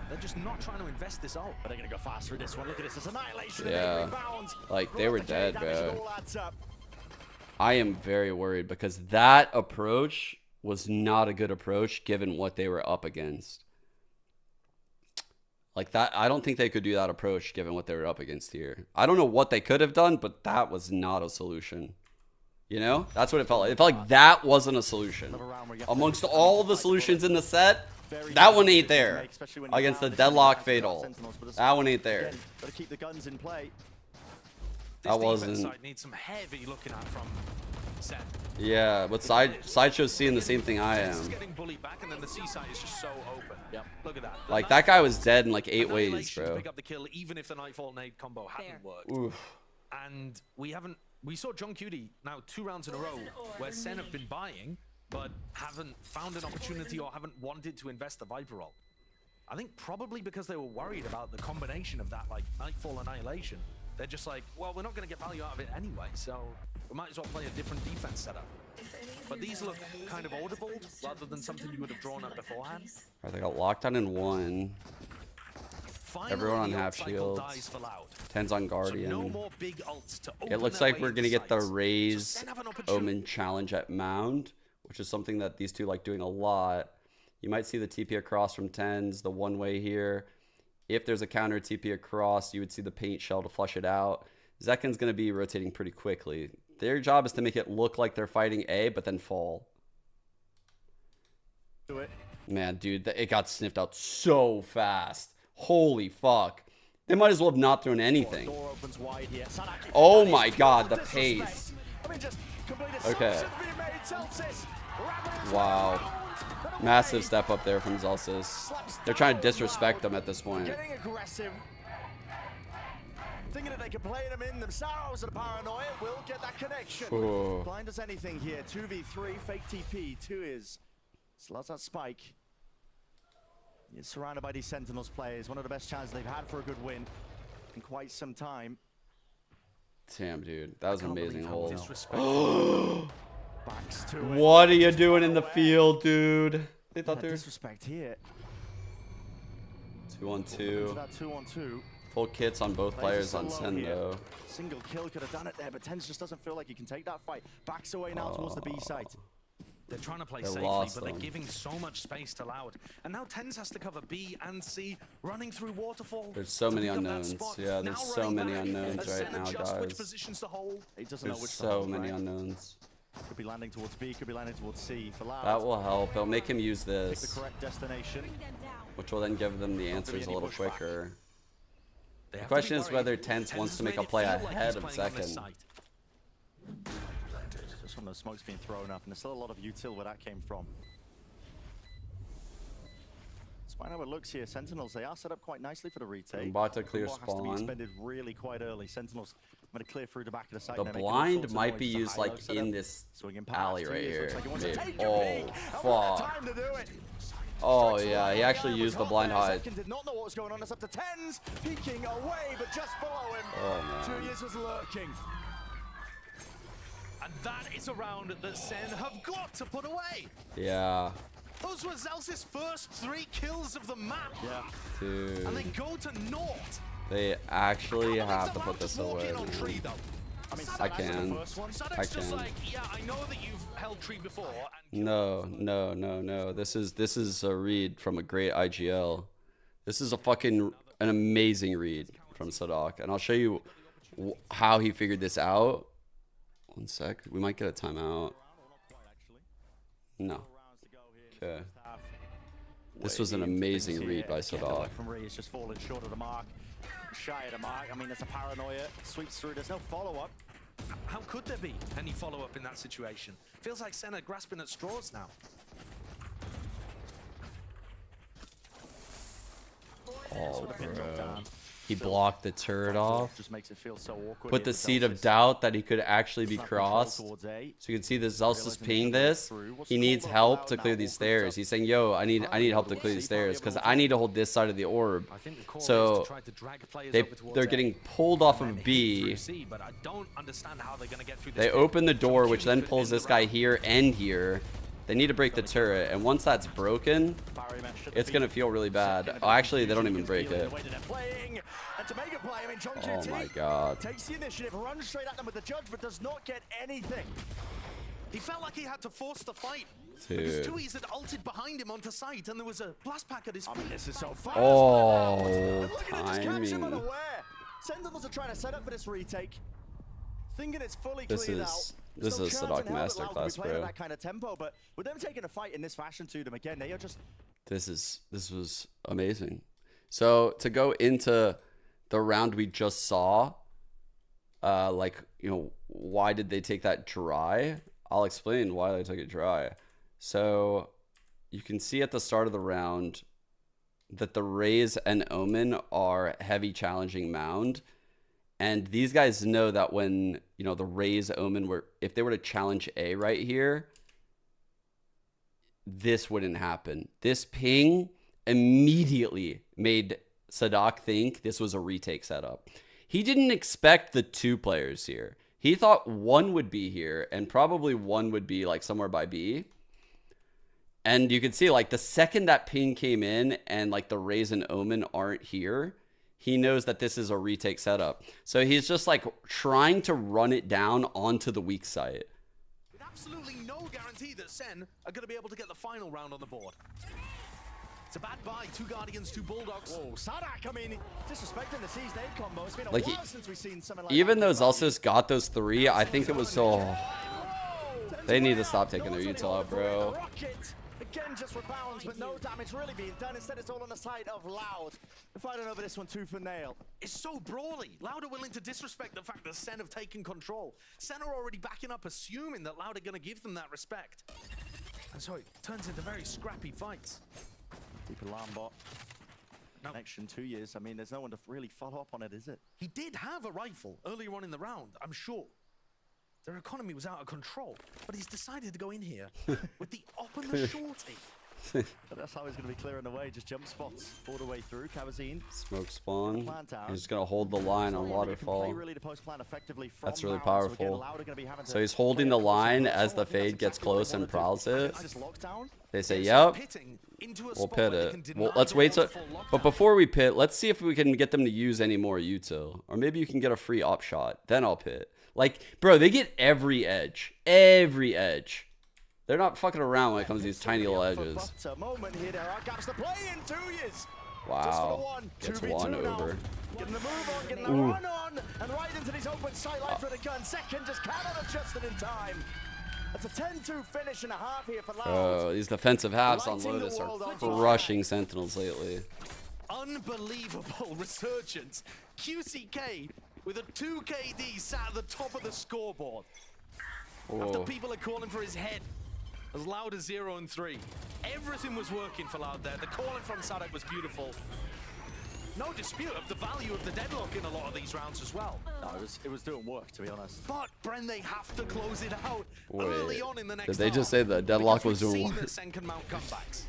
They're just not trying to invest this ult. But they're going to go fast through this one. Look at this. It's annihilation. Yeah. Like, they were dead, bro. I am very worried because that approach was not a good approach given what they were up against. Like that, I don't think they could do that approach given what they were up against here. I don't know what they could have done, but that was not a solution. You know? That's what it felt like. It felt like that wasn't a solution. Amongst all the solutions in the set, that one ain't there. Against the Deadlock Fatal. That one ain't there. Got to keep the guns in play. That wasn't. Side needs some heavy looking at from Sen. Yeah, but Sideshow's seeing the same thing I am. Getting bullied back, and then the C side is just so open. Yep. Look at that. Like that guy was dead in like 8 ways, bro. Pick up the kill, even if the Nightfall nade combo hadn't worked. Oof. And we saw John Cutie now 2 rounds in a row where Sen have been buying, but haven't found an opportunity or haven't wanted to invest the Viper roll. I think probably because they were worried about the combination of that like Nightfall Annihilation. They're just like, well, we're not going to get value out of it anyway, so we might as well play a different defense setup. But these look kind of audible rather than something you would have drawn up beforehand. Alright, they got locked down in 1. Everyone on half shields. 10's on Guardian. It looks like we're going to get the Raze Omen challenge at Mound, which is something that these two like doing a lot. You might see the TP across from 10's, the one-way here. If there's a counter TP across, you would see the paint shell to flush it out. Zekken's going to be rotating pretty quickly. Their job is to make it look like they're fighting A, but then fall. Do it. Man, dude, it got sniffed out so fast. Holy fuck. They might as well have not thrown anything. Oh my god, the pace. Okay. Wow. Massive step up there from Zelsis. They're trying to disrespect them at this point. Getting aggressive. Thinking that they can play them in themselves, and Paranoia will get that connection. Ooh. Blind as anything here. 2v3, fake TP. 2 is. Still has that spike. He's surrounded by these Sentinels players. One of the best chances they've had for a good win in quite some time. Damn, dude. That was an amazing hole. What What are you doing in the field, dude? They thought they were disrespect here. 2 on 2. That 2 on 2. Full kits on both players on Sen though. Single kill could have done it there, but Tens just doesn't feel like he can take that fight. Backs away now towards the B site. They're trying to play safely, but they're giving so much space to Loud. And now Tens has to cover B and C, running through Waterfall. There's so many unknowns. Yeah, there's so many unknowns right now, Which guys. positions to hold. He doesn't know There's which so many unknowns. Could be landing towards B, could be landing towards C for Loud. That will help. It'll make him use Pick the this, correct destination. which will then give them the answers a little quicker. The question is whether Tense wants to make a play ahead of second. some of the smoke's being thrown up, and there's still a lot of util where that came from. Despite how it looks here, Sentinels, they are set up quite nicely for the retake. I'm about to clear Has to be spawn. expended really quite early. Sentinels going to clear through the back of the site. The blind might be used like in this alley right here. Maybe. Oh, fuck. Oh yeah, he actually used the blind hide. Did not know what was going on. It's up to tens, peeking away, but just below him. Oh man. 2 years was lurking. And that is a round that Sen have got to put away. Yeah. Those were Zels's first 3 kills of the map. Yeah. Dude. And they go to naught. They actually have to put this away. Tree, though. I can. I Just can. like, yeah, I know that you've held tree before. No, no, no, no. This is a read from a great IGL. This is an amazing read from Sadak, and I'll show you how he figured this out. 1 sec. We might get a timeout. No. Okay. This was an amazing read by Sadak. He's just fallen short of the mark. Shy of the mark. I mean, there's a paranoia. Sweeps through. There's no follow-up. How could there be any follow-up in that situation? Feels like Senna grasping at straws now. Oh, bro. He blocked the turret off. Just makes it feel so awkward. Put the seed of doubt that he could actually be crossed. So you can see this Zelsa's ping this. He needs help to clear these stairs. He's saying, yo, I need help to clear these stairs because I need to hold this side of the orb. So they're getting pulled off of B. They open the door, which then pulls this guy here and here. They need to break the turret, and once that's broken, it's gonna feel really bad. Oh, actually, they don't even break it. Oh my god. Takes the initiative, runs straight at them with the judge, but does not get anything. He felt like he had to force the fight. Dude. Because Tui's had ulted behind him onto site, and there was a blast pack at his feet. This is so fast. Oh, timing. Sentinels are trying to set up for this retake, thinking it's fully This cleared is out. this is a Sadak masterclass, bro. That kind of tempo, but with them taking a fight in this fashion to them again, they are just. This was amazing. So to go into the round we just saw, like, you know, why did they take that dry? I'll explain why they took it dry. So you can see at the start of the round that the Raze and Omen are heavy challenging mound. And these guys know that when, you know, the Raze Omen were, if they were to challenge A right here, this wouldn't happen. This ping immediately made Sadak think this was a retake setup. He didn't expect the 2 players here. He thought one would be here and probably one would be like somewhere by B. And you can see like the second that ping came in and like the Raze and Omen aren't here, he knows that this is a retake setup. So he's just like trying to run it down onto the weak site. With absolutely no guarantee that Sen are going to be able to get the final round on the board. It's a bad buy. 2 Guardians, 2 Bulldogs. Whoa, Sadak, I mean, disrespecting the C's name combo. It's been a Like while since we've seen something like even that. though Zelsa's got those 3, I think it was so... They need to stop taking their util out, bro. Again, just rebounds, but no damage really being done. Instead, it's all on the side of Loud. They're fighting over this one tooth and nail. It's so brawly. Loud are willing to disrespect the fact that Sen have taken control. Sen are already backing up, assuming that Loud are going to give them that respect. And so it turns into very scrappy fights. Deep alarm bot. Connection 2 years. I mean, there's no one to really follow up on it, is it? He did have a rifle earlier on in the round, I'm sure. Their economy was out of control, but he's decided to go in here with the op and the shorty. But that's how he's going to be clearing the way. Just jump spots all the way through. Kavazine. Smoke spawn. He's just going to hold the line on waterfall. That's really powerful. So he's holding the line as the fade gets close and prowls it. They say, yep, we'll pit it. Well, let's wait. But before we pit, let's see if we can get them to use any more util. Or maybe you can get a free op shot. Then I'll pit. Like, bro, they get every edge. Every edge. They're not fucking around when it comes to these tiny little edges. Wow. Gets 1 over. Getting the move on, getting the run on, and right into these open sight lines with a gun. Second just cannot adjust it in time. That's a 10-2 finish and a half here for Loud. Oh, these defensive halves on Lotus are crushing Sentinels lately. Unbelievable resurgence. QCK with a 2 KD sat at the top of the scoreboard. After people are calling for his head. As Loud as 0 and 3. Everything was working for Loud there. The calling from Sadek was beautiful. No dispute of the value of the deadlock in a lot of these rounds as well. No, it was doing work, to be honest. But Bren, they have to close it out Wait, early on in the next did they just say the deadlock was doing work? Sen can mount comebacks.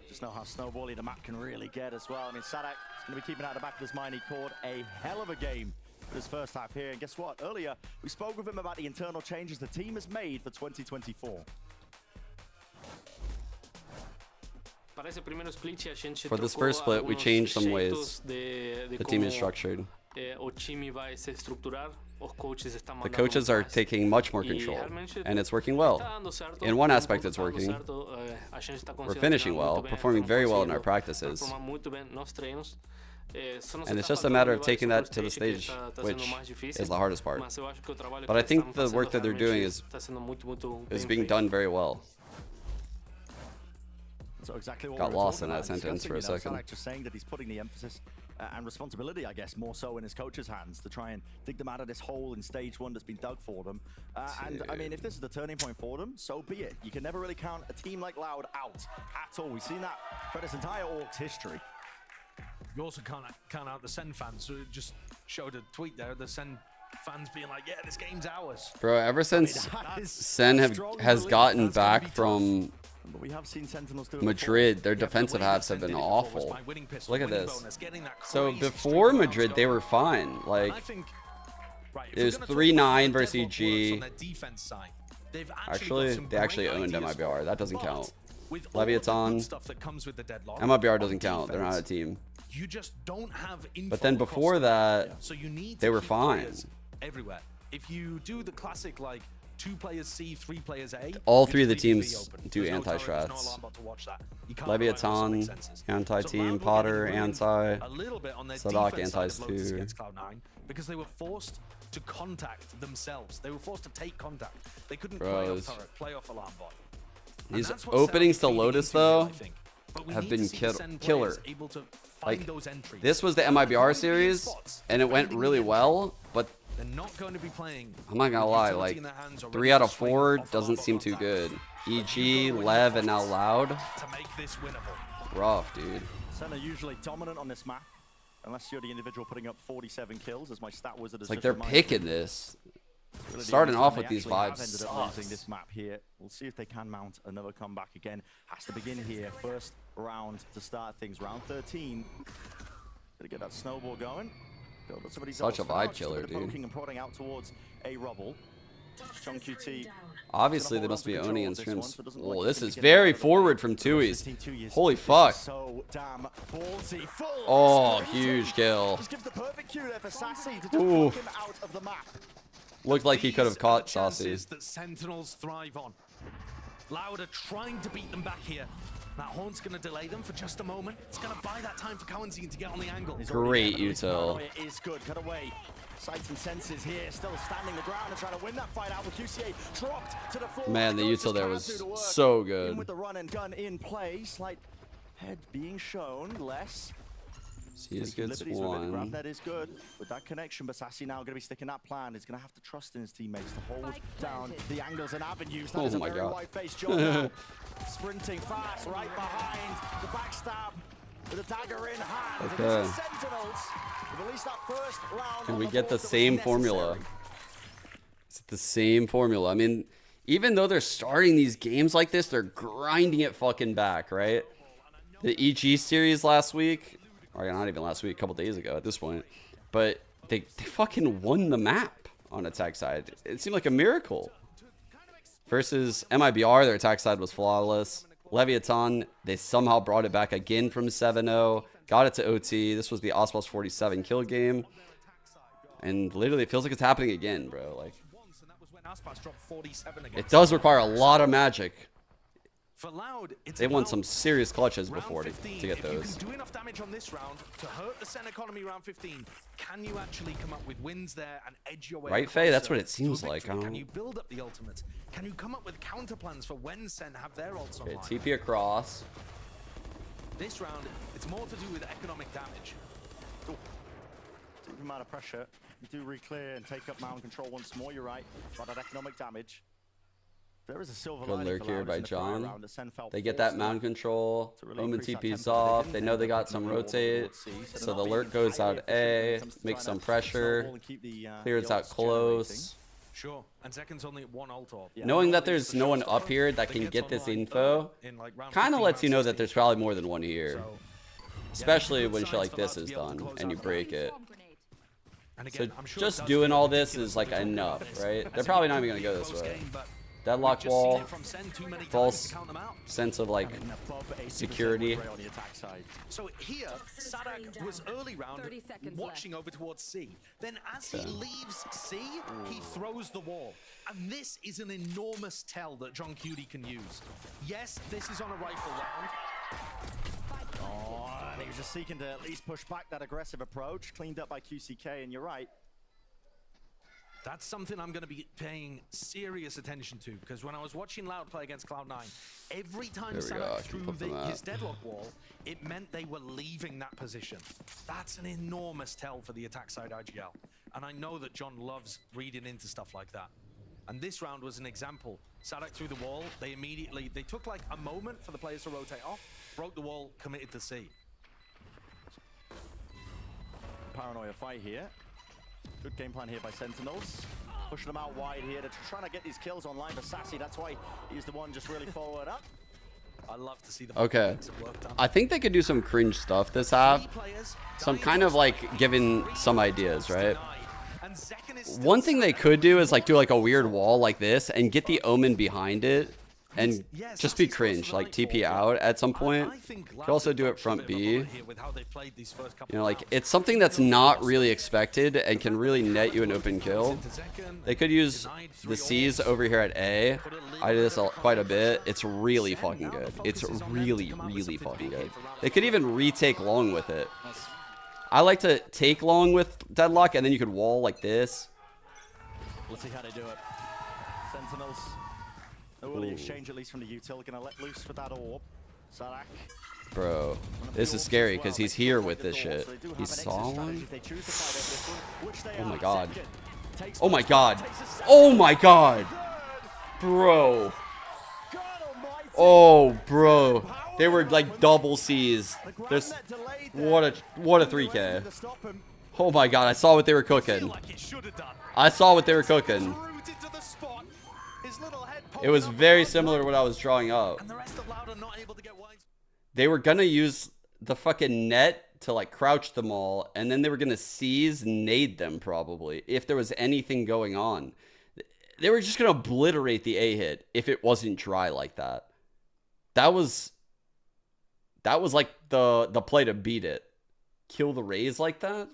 Just know how snowbally the map can really get as well. I mean, Sadek is going to be keeping out the back of his mind. He called a hell of a game for his first half here. And guess what? Earlier, we spoke with him about the internal changes the team has made for 2024. For this first split, we changed some ways the team is structured. The coaches are taking much more control, and it's working well. In one aspect, it's working. We're finishing well, performing very well in our practices. And it's just a matter of taking that to the stage, which is the hardest part. But I think the work that they're doing is being done very well. So exactly what Got lost in that sentence for a second. Sadek just saying that he's putting the emphasis and responsibility, I guess, more so in his coach's hands to try and dig them out of this hole in stage 1 that's been dug for them. And I mean, if this is the turning point for them, so be it. You can never really count a team like Loud out at all. We've seen that for this entire Orcs history. You also can't count out the Sen fans. So it just showed a tweet there. The Sen fans being like, yeah, this game's ours. Bro, ever since Sen has gotten back from But we have seen Sentinels do Madrid, their defensive halves have been awful. Look at this. So before Madrid, they were fine. Like, it was 3-9 versus EG. Actually, they actually owned MIBR. That doesn't count. Leviathan, MIBR doesn't count. They're not a team. But then before that, they were fine. Everywhere. If you do the classic, like, 2 players C, 3 players A. All 3 of the teams do anti-strats. Leviathan, anti-team, Potter, anti, Sadak, antis too. Because they were forced to contact themselves. They were forced to take contact. They couldn't play off alarm bot. These openings to Lotus, though, have been killer. Like, this was the MIBR series, and it went really well, but they're not going to be playing. I'm not gonna lie, like 3 out of 4 doesn't seem too good. EG, Lev, and now Loud. To make this winnable. Rough, dude. Sen are usually dominant on this map, unless you're the individual putting up 47 kills, as my stat wizard has like just they're reminded picking me. this. Really Starting off with they these actually have vibes ended up losing sucks. this map here. We'll see if they can mount another comeback again. Has to begin here. First round to start things. Round 13. Gotta get that snowball going. Build up somebody's Such a else. For now, vibe just killer, bit of dude. poking and prodding out towards a rubble. Strong QT. Obviously, they must be owning in scrims. Oh, this is very forward from Tui's. Holy fuck. So damn ballsy. Full Oh, huge kill. just gives the perfect cue there for Sassy to just Ooh. poke him out of the map. Looked like he could have caught Saucy. Chances that Sentinels thrive on. Loud are trying to beat them back here. That Horn's going to delay them for just a moment. It's going to buy that time for Coenzine to get on the angle. Great util. It is good. Cut away. Sights and senses here. Still standing the ground and trying to win that fight out with QCA dropped to the floor. Man, the util there was so good. With the run and gun in play. Slight head being shown. Less. Seas gets one. That is good with that connection, but Sassy now going to be sticking that plan. He's going to have to trust in his teammates to hold down the angles and avenues. That is a very wide-faced job now. Sprinting fast, right behind the backstab with a dagger in hand. Okay. Sentinels with at least that first round. Can we get the same formula? Is it the same formula? I mean, even though they're starting these games like this, they're grinding it fucking back, right? The EG series last week, or not even last week, a couple days ago at this point, but they fucking won the map on attack side. It seemed like a miracle. Versus MIBR, their attack side was flawless. Leviathan, they somehow brought it back again from 7-0, got it to OT. This was the Icebox 47 kill game. And literally, it feels like it's happening again, bro. Like, it does require a lot of magic. For Loud, it's They won some serious clutches before to get If those. you can do enough damage on this round to hurt the Sen economy round 15, can you actually come up with wins there and edge your way? Right, Faye? That's what it seems like. I don't Can know. you build up the ultimates? Can you come up with counter plans for when Sen have their ults Okay, online? TP across. This round, it's more to do with economic damage. Deep amount of pressure. You do re-clear and take up mountain control once more. You're right. But that economic damage. There is a silver Good lining lurk for here Loud by in the prior John. round that Sen felt They get that forced mound control. to really Omen increase that TP's tempo, but off. didn't. They know they got some rotate. So the lurk goes out A. Makes some pressure. Clears out close. Sure, and Zekan's only at 1 ult orb. Knowing that there's no one up here that can get this info kind of lets you know that there's probably more than one here. Especially when shit like this is done and you break it. So just doing all this is like enough, right? They're probably not even going to go this way. Deadlock wall, false sense of like security. So here, Sadak was early round watching over towards C. Then as he leaves C, he throws the wall. And this is an enormous tell that John Cutie can use. Yes, this is on a rifle round. Oh, and he was just seeking to at least push back that aggressive approach. Cleaned up by QCK, and you're right. That's something I'm going to be paying serious attention to, because when I was watching Loud play against Cloud9, every time Sadak threw his deadlock wall, it meant they were leaving that position. That's an enormous tell for the attack side IGL. And I know that John loves reading into stuff like that. And this round was an example. Sadak threw the wall, they took like a moment for the players to rotate off, broke the wall, committed to C. Paranoia fight here. Good game plan here by Sentinels. Pushing them out wide here. They're trying to get these kills online for Sassy. That's why he's the one just really forward up. I love to see the Okay. I think they could do some cringe stuff this half. So I'm kind of like giving some ideas, right? One thing they could do is like do like a weird wall like this and get the Omen behind it and just be cringe, like TP out at some point. Could also do it front B. You know, like it's something that's not really expected and can really net you an open kill. They could use the C's over here at A. I do this quite a bit. It's really fucking good. It's really, really fucking good. They could even retake long with it. I like to take long with Deadlock, and then you could wall like this. Let's see how they do it. Sentinels. Early exchange, at least from the util, gonna let loose for that orb. Sadak. Bro, this is scary because he's here with this shit. He saw one? Oh my god. Oh my god. Oh my god. Bro. Oh, bro. They were like double C's. There's what a 3K. Oh my god, I saw what they were cooking. I saw what they were cooking. It was very similar to what I was drawing up. They were gonna use the fucking net to like crouch them all, and then they were gonna seize, nade them probably, if there was anything going on. They were just gonna obliterate the A hit if it wasn't dry like that. That was like the play to beat it. Kill the Rays like that?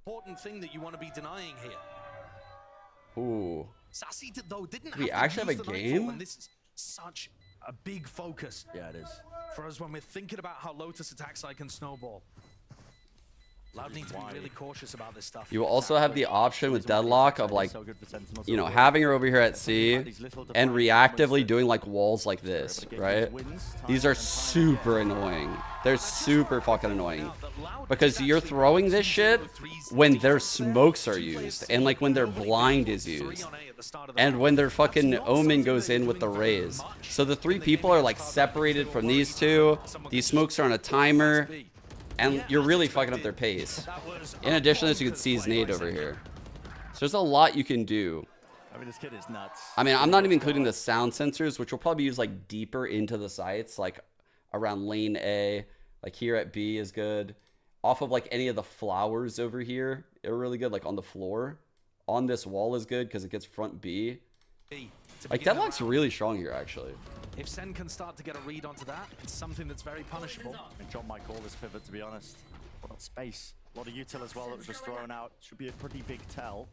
Important thing that you want to be denying here. Ooh. Sassy though didn't we actually have a game? And this is such a big focus. Yeah, it is. For us when we're thinking about how Lotus attack side can snowball. Loud need to be really cautious about this stuff. You also have the option with Deadlock of like, you know, having her over here at C and reactively doing like walls like this, right? These are super annoying. They're super fucking annoying because you're throwing this shit when their smokes are used and like when their blind is used and when their fucking Omen goes in with the Rays. So the 3 people are like separated from these 2. These smokes are on a timer. And you're really fucking up their pace. In addition to this, you can seize nade over here. So there's a lot you can do. I mean, this kid is nuts. I mean, I'm not even including the sound sensors, which will probably use like deeper into the sites, like around lane A, like here at B is good. Off of like any of the flowers over here are really good, like on the floor. On this wall is good because it gets front B. Like Deadlock's really strong here, actually. If Sen can start to get a read onto that, it's something that's very punishable. And John might call this pivot, to be honest. What about space? A lot of util as well that was just thrown out. Should be a pretty big tell.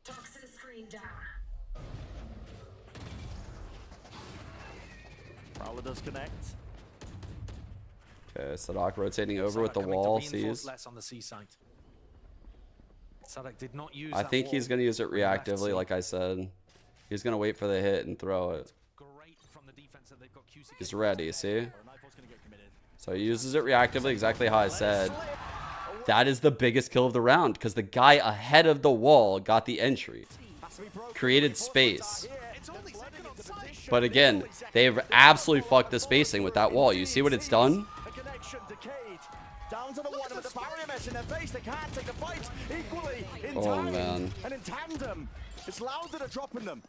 Toxin screen down. Prowler does connect. Okay, Sadak rotating over with the wall, sees. Less on the C site. Sadak did not use I think he's going to use it reactively, like I said. He's going to wait for the hit and throw it. He's ready, see? So he uses it reactively, exactly how I said. That is the biggest kill of the round, because the guy ahead of the wall got the entry. Created space. But again, they've absolutely fucked the spacing with that wall. You see what it's done? Down to the one with the barrier mesh in their face. They can't take the fight equally in time man. And in tandem. It's loud that are dropping them.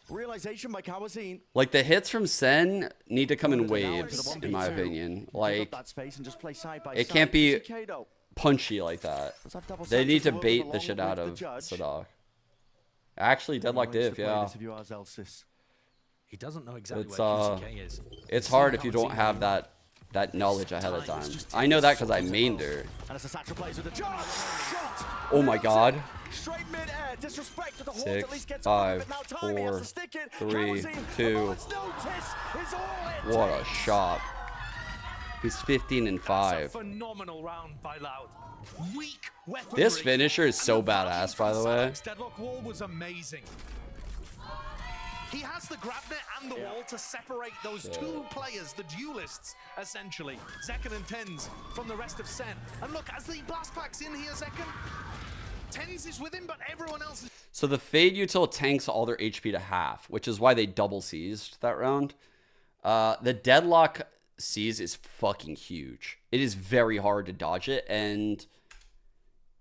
Realization by Kawazine. Like, the hits from Sen need to come in waves, in my opinion. Like, it can't be punchy like that. They need to bait the shit out of Sadak. Actually, Deadlock div, yeah. He doesn't know exactly where QCK is. It's hard if you don't have that knowledge ahead of time. I know that because I mained her. Oh my god. 6, 5, 4, 3, 2. What a shot. He's 15 and 5. Phenomenal round by Loud. Weak weaponry. This finisher is so badass, by the way. Deadlock wall was amazing. He has the grab net and the wall to separate those two players, the duelists, essentially. Zekken and Tens from the rest of Sen. And look, as the blast pack's in here, Zekken, Tens is with him, but everyone else is... So the Fade util tanks all their HP to half, which is why they double seized that round. The Deadlock seize is fucking huge. It is very hard to dodge it, and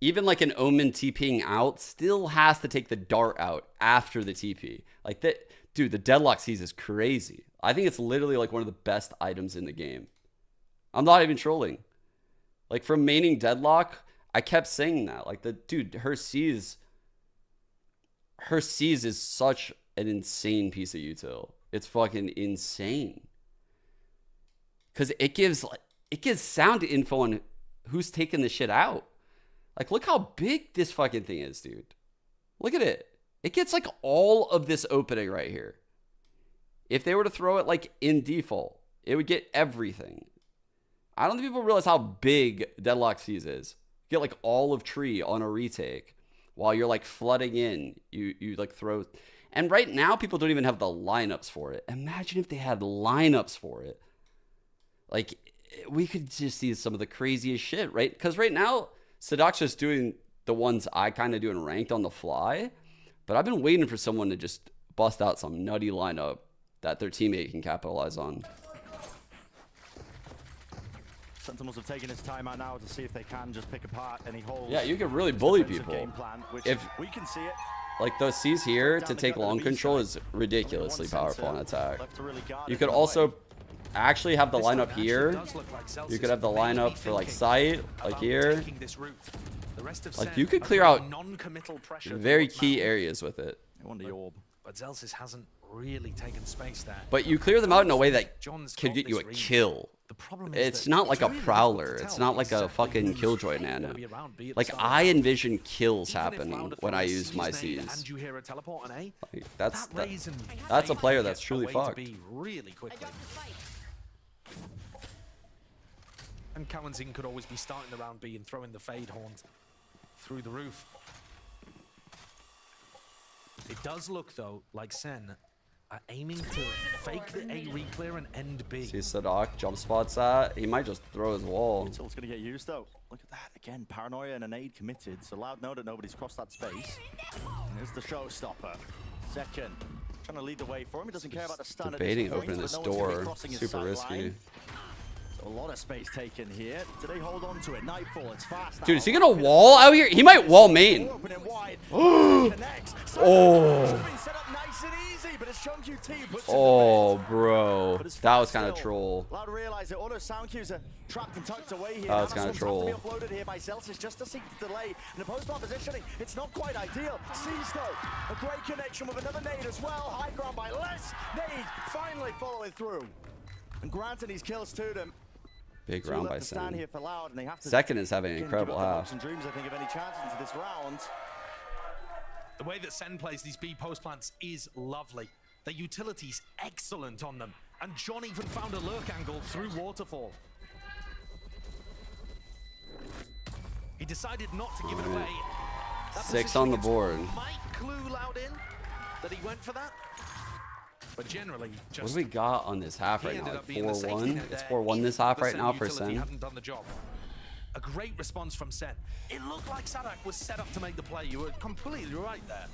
even like an Omen TPing out still has to take the dart out after the TP. Like that, dude, the Deadlock seize is crazy. I think it's literally like one of the best items in the game. I'm not even trolling. Like, from maining Deadlock, I kept saying that. Like, her seize is such an insane piece of util. It's fucking insane. Cause it gives sound info on who's taking the shit out. Like, look how big this fucking thing is, dude. Look at it. It gets like all of this opening right here. If they were to throw it like in default, it would get everything. I don't think people realize how big Deadlock Seize is. You get like all of tree on a retake while you're like flooding in. You like throw. And right now, people don't even have the lineups for it. Imagine if they had lineups for it. Like, we could just see some of the craziest shit, right? Because right now, Sadak's just doing the ones I kind of do in ranked on the fly. But I've been waiting for someone to just bust out some nutty lineup that their teammate can capitalize on. Sentinels have taken his time out now to see if they can just pick apart any holes. Yeah, you can really bully people. If we can see it. Like, those C's here to take long control is ridiculously powerful on attack. You could also actually have the lineup here. You could have the lineup for like sight, like here. Like, you could clear out very key areas with it. But Zelsis hasn't really taken space there. But you clear them out in a way that could get you a kill. It's not like a Prowler. It's not like a fucking Killjoy Nano. Like, I envision kills happening when I use my C's. Like, that's a player that's truly fucked. And Kawanzin could always be starting the round B and throwing the Fade Horn through the roof. It does look, though, like Sen are aiming to fake the A re-clear and end B. See Sadak jump spots that. He might just throw his wall. It's going to get used, though. Look at that. Again, Paranoia and a nade committed. So Loud know that nobody's crossed that space. Here's the showstopper. Zekken trying to lead the way for him. He doesn't care about the stun. Debating opening this door. Super risky. A lot of space taken here. Do they hold on to it? Nightfall, it's fast. Dude, is he gonna wall out here? He might wall main. Oh. Oh, bro. That was kind of troll. Loud realize that all those sound cues are trapped and tucked away here. That was kind of troll. Offloaded here by Celsius just to seek the delay. And the post-bar positioning, it's not quite ideal. Sees though, a great connection with another nade as well. High ground by Les. Nade finally following through. And granting these kills to them. Big round by Sen. Loud, Second is having an incredible half. Dreams, I think, of any chance into this round. The way that Sen plays these B post plants is lovely. The utility's excellent on them. And John even found a lurk angle through Waterfall. He decided not to give it away. That 6 on the board. Might clue Loud in that he went for that. But generally, just what do we got on this half right now? Like 4-1? It's 4-1 this half right now for Sen. Hadn't done the job. A great response from Sen. It looked like Sadak was set up to make the play. You were completely right there.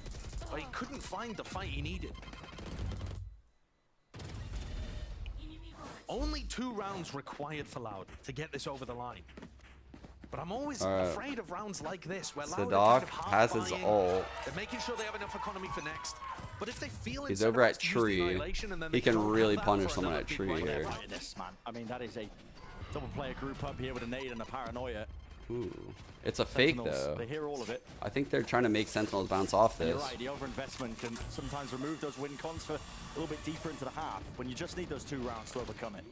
But he couldn't find the fight he needed. Only 2 rounds required for Loud to get this over the line. But I'm always Alright. afraid of rounds like this, where So Loud Doc are kind of has his half-buying. ult. They're making sure they have enough economy for next. But if they feel He's over at incentivized to use the tree. annihilation and then He they can don't have really that punish for someone another at big tree play, here. Right in this, man. I mean, that is a double player group up here with a nade and a paranoia. Ooh. It's a fake, Sentinels, though. They hear all of it. I think they're trying to make Sentinels bounce off And this. you're right, the overinvestment can sometimes remove those win cons for a little bit deeper into the half when you just need those 2 rounds to overcome it.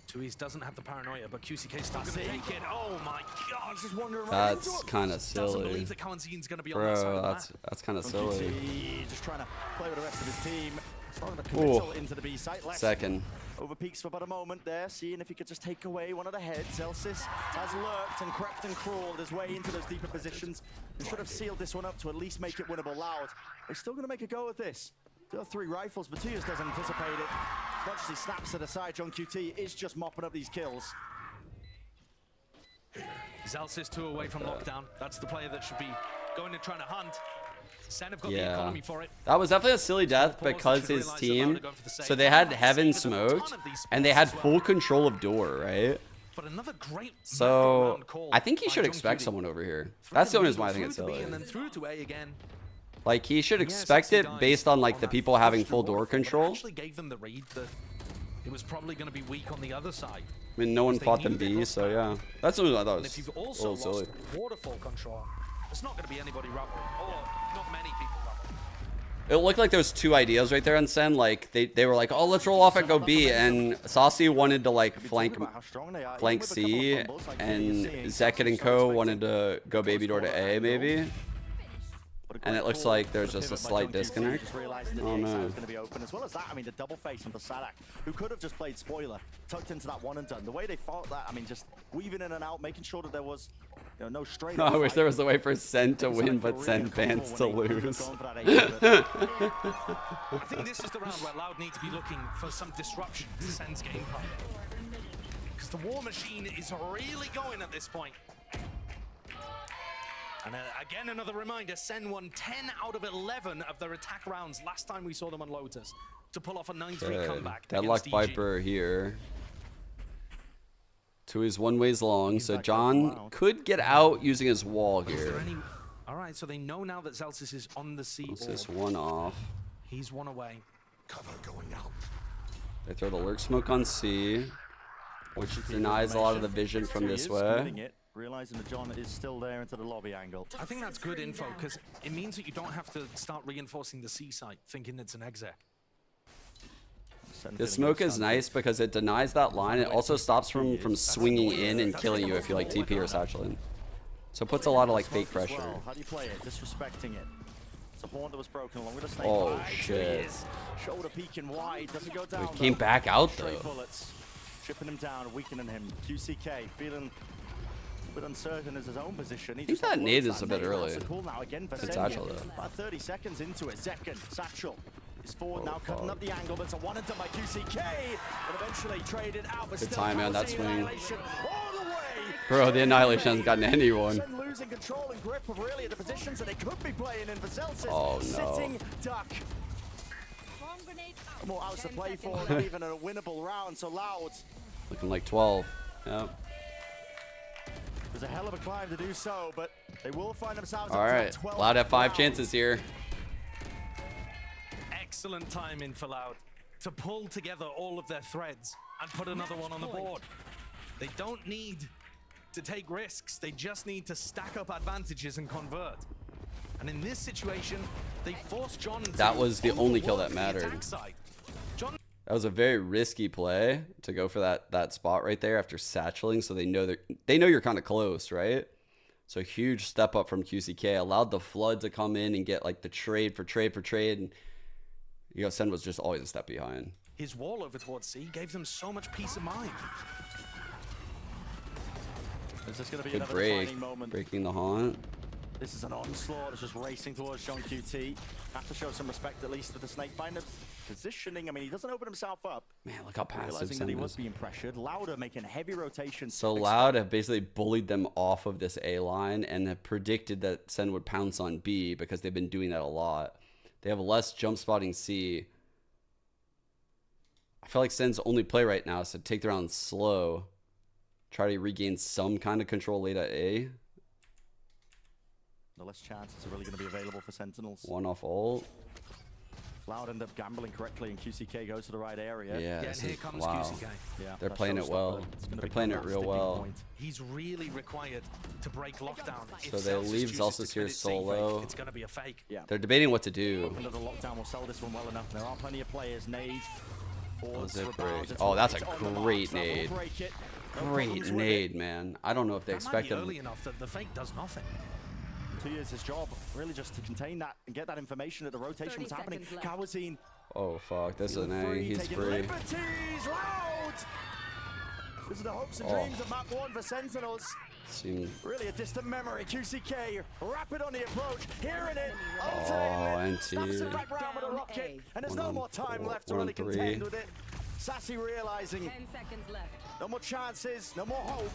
Tui's doesn't have the paranoia, but QCK still going to take it. Oh my God! He's just wandering That's kind of Doesn't silly. believe that Kawanzin's going to be on that side Bro, of the that's kind of From silly. QT, just trying to play with the rest of his team. Throwing a committal into the B site. Less Second. over peaks for about a moment there, seeing if he could just take away one of the heads. Elsis has lurked and crept and crawled his way into those deeper positions. He should have sealed this one up to at least make it winnable. Loud. They're still going to make a go at this. Still have 3 rifles, but Tias doesn't anticipate it. As much as he snaps it aside, John QT is just mopping up these kills. Zelsis 2 away from lockdown. That's the player that should be going and trying to hunt. Sen have got the Yeah. economy for it. That was definitely a silly death because his team, so they had Heaven smoked and they had full control of door, right? But another great So I think he should expect someone over here. That's the only reason why I think it's silly. and then through to A again. Like he should expect it based on like the people having full door control. Actually gave them the read that it was probably going to be weak on the other side. I mean, no one fought them B, so yeah. That's what I thought And if was you've a also little silly. lost waterfall control, there's not going to be anybody rubbing, or not many people rubbing. It looked like there was 2 ideas right there on Sen. Like they were like, oh, let's roll off and go B, and Saucy wanted to like flank C, and Zekit and Co wanted to go baby door to A maybe. And it looks like there's just a slight disconnect. Oh no. Going to be open as well as that. I mean, the double face onto Sadak, who could have just played spoiler, tucked into that one and done. The way they fought that, I mean, just weaving in and out, making sure that there was, you know, no straight. I wish there was a way for Sen to win, but Sen fans to lose. I think this is the round where Loud need to be looking for some disruption to Sen's game plan. Because the war machine is really going at this point. And again, another reminder, Sen won 10 out of 11 of their attack rounds last time we saw them on Lotus to pull off a 9-3 comeback. Deadlock against EG. Viper here. To his one ways long, so John could get out using his wall here. All right, so they know now that Zelsis is on the C. Let's just one off. He's one away. Cover going out. They throw the lurk smoke on C, which denies a lot of the vision from this way. Realizing that John is still there into the lobby angle. I think that's good info because it means that you don't have to start reinforcing the C site, thinking it's an exec. The smoke is nice because it denies that line. It also stops from swinging in and killing you if you like TP or satchel in. So it puts a lot of like fake pressure. How do you play it? Disrespecting it. It's a horn that was broken along with a snake. Oh shit. Shoulder peeking wide, doesn't go down. He came back out Straight though. bullets. Chipping him down, weakening him. QCK feeling a bit uncertain as his own position. I think that nade is a bit early. Cool now again for It's Sendia. satchel though. About 30 seconds into it. Zekin, satchel. Is forward now, cutting up the angle, but it's a one and done by QCK. And eventually traded out, but Good still time, man, that Kelsey swing. Annihilation all the way. Bro, the Annihilation hasn't gotten anyone. Sen losing control and grip of really the positions that they could be playing in for Celsius. Oh, no. Sitting duck. More outs to play for, not even a winnable round, so Loud. Looking like 12. Yep. There's a hell of a climb to do so, but they will find themselves All up to right. 12 Loud have 5 round. chances here. Excellent timing for Loud to pull together all of their threads and put another one on the board. They don't need to take risks. They just need to stack up advantages and convert. And in this situation, they forced John to That was the only kill that the mattered. attack side. John That was a very risky play to go for that spot right there after satcheling, so they know you're kind of close, right? So huge step up from QCK, allowed the flood to come in and get like the trade for trade, and you know Sen was just always a step behind. his wall over towards C gave them so much peace of mind. Is this going to be Good another break, defining moment? breaking the haunt. This is an onslaught. It's just racing towards John QT. Have to show some respect at least to the Snakefinder's positioning. I mean, he doesn't open himself up. Man, look how passive Realizing that he Sen was is. being pressured. Louder making heavy rotations. So Loud have basically bullied them off of this A line and have predicted that Sen would pounce on B because they've been doing that a lot. They have less jump spotting C. I feel like Sen's only play right now is to take the round slow. Try to regain some kind of control late at A. The less chances are really going to be available for Sentinels. One off ult. Loud end up gambling correctly, and QCK goes to the right area. Yeah, and here comes wow. QCK. Yeah, They're playing it well. They're playing it real well. He's really required to break lockdown. So they leave Zelsis here solo. It's going to be a fake. Yeah. They're debating what to do. Another lockdown will sell this one well enough. There are plenty of players. Nade. Oh, that's a great nade. Great nade, man. I don't know if they expect him. Early enough that the fake does nothing. 2 years his job, really just to contain that and get that information that the rotation was happening. Kawazine. Oh fuck, this is an A. He's free. Liberties, Loud! This is the hopes and dreams of map 1 for Sentinels. Really a distant memory. QCK rapid on the approach, hearing it, alternating it, snaps it back round with a rocket, and there's no more time left to really contend with it. Sassy realizing 10 seconds left. no more chances, no more hope.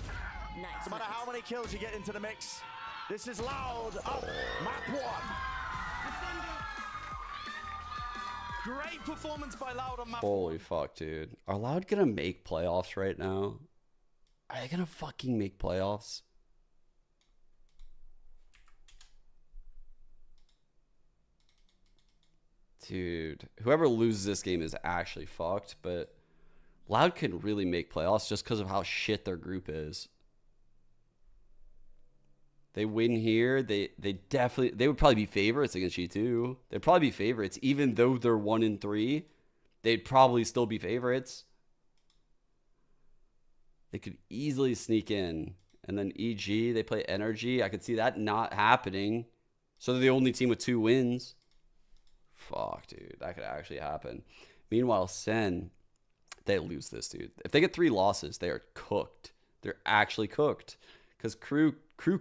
Nice. No matter how many kills you get into the mix. This is Loud up map 1. Great performance by Loud on map 1. Holy fuck, dude. Are Loud gonna make playoffs right now? Are they gonna fucking make playoffs? Dude, whoever loses this game is actually fucked, but Loud can really make playoffs just because of how shit their group is. They win here, they would probably be favorites against G2. They'd probably be favorites, even though they're 1-3. They'd probably still be favorites. They could easily sneak in. And then EG, they play Energy. I could see that not happening. So they're the only team with 2 wins. Fuck, dude. That could actually happen. Meanwhile, Sen, they lose this, dude. If they get 3 losses, they are cooked. They're actually cooked. Because Crew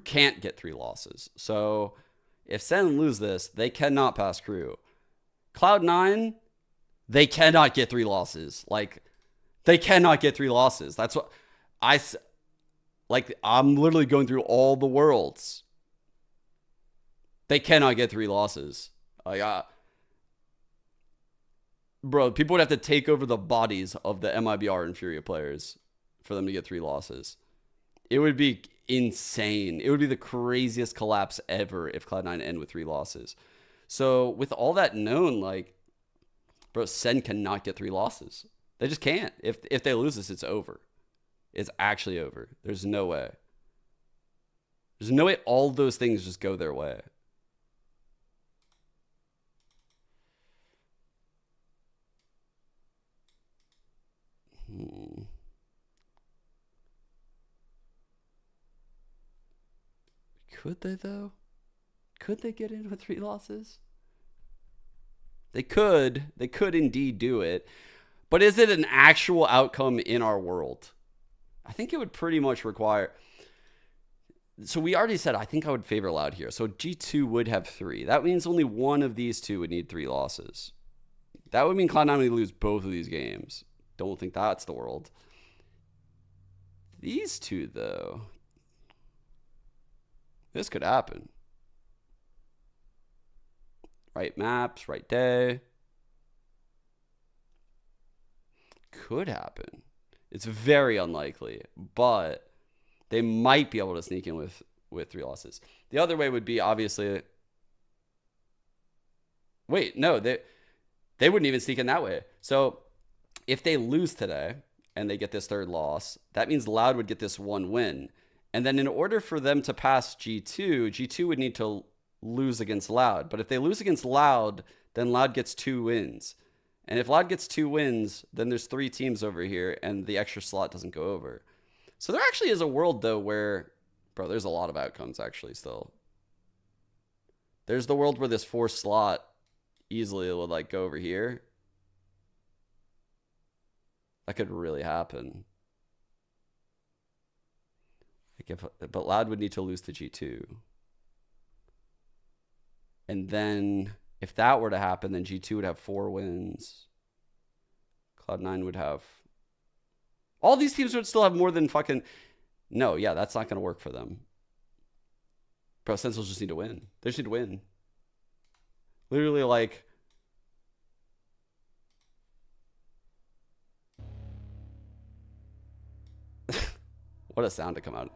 can't get 3 losses. So if Sen lose this, they cannot pass Crew. Cloud9, they cannot get 3 losses. Like, they cannot get 3 losses. That's what I'm literally going through all the worlds. They cannot get 3 losses. Bro, people would have to take over the bodies of the MIBR and Furia players for them to get 3 losses. It would be insane. It would be the craziest collapse ever if Cloud9 end with 3 losses. So with all that known, like, bro, Sen cannot get 3 losses. They just can't. If they lose this, it's over. It's actually over. There's no way. There's no way all those things just go their way. Could they, though? Could they get in with 3 losses? They could. They could indeed do it. But is it an actual outcome in our world? I think it would pretty much require... So we already said I think I would favor Loud here. So G2 would have 3. That means only one of these 2 would need 3 losses. That would mean Cloud9 would lose both of these games. Don't think that's the world. These 2, though... This could happen. Right maps, right day. Could happen. It's very unlikely, but they might be able to sneak in with 3 losses. The other way would be obviously... Wait, no, they wouldn't even sneak in that way. So if they lose today and they get this 3rd loss, that means Loud would get this 1 win. And then in order for them to pass G2 would need to lose against Loud. But if they lose against Loud, then Loud gets 2 wins. And if Loud gets 2 wins, then there's 3 teams over here, and the extra slot doesn't go over. So there actually is a world, though, where... Bro, there's a lot of outcomes, actually, still. There's the world where this 4th slot easily would, like, go over here. That could really happen. But Loud would need to lose to G2. And then if that were to happen, then G2 would have 4 wins. Cloud9 would have... All these teams would still have more than fucking... No, yeah, that's not going to work for them. Bro, Sentinels just need to win. They just need to win. Literally, like... What a sound to come out.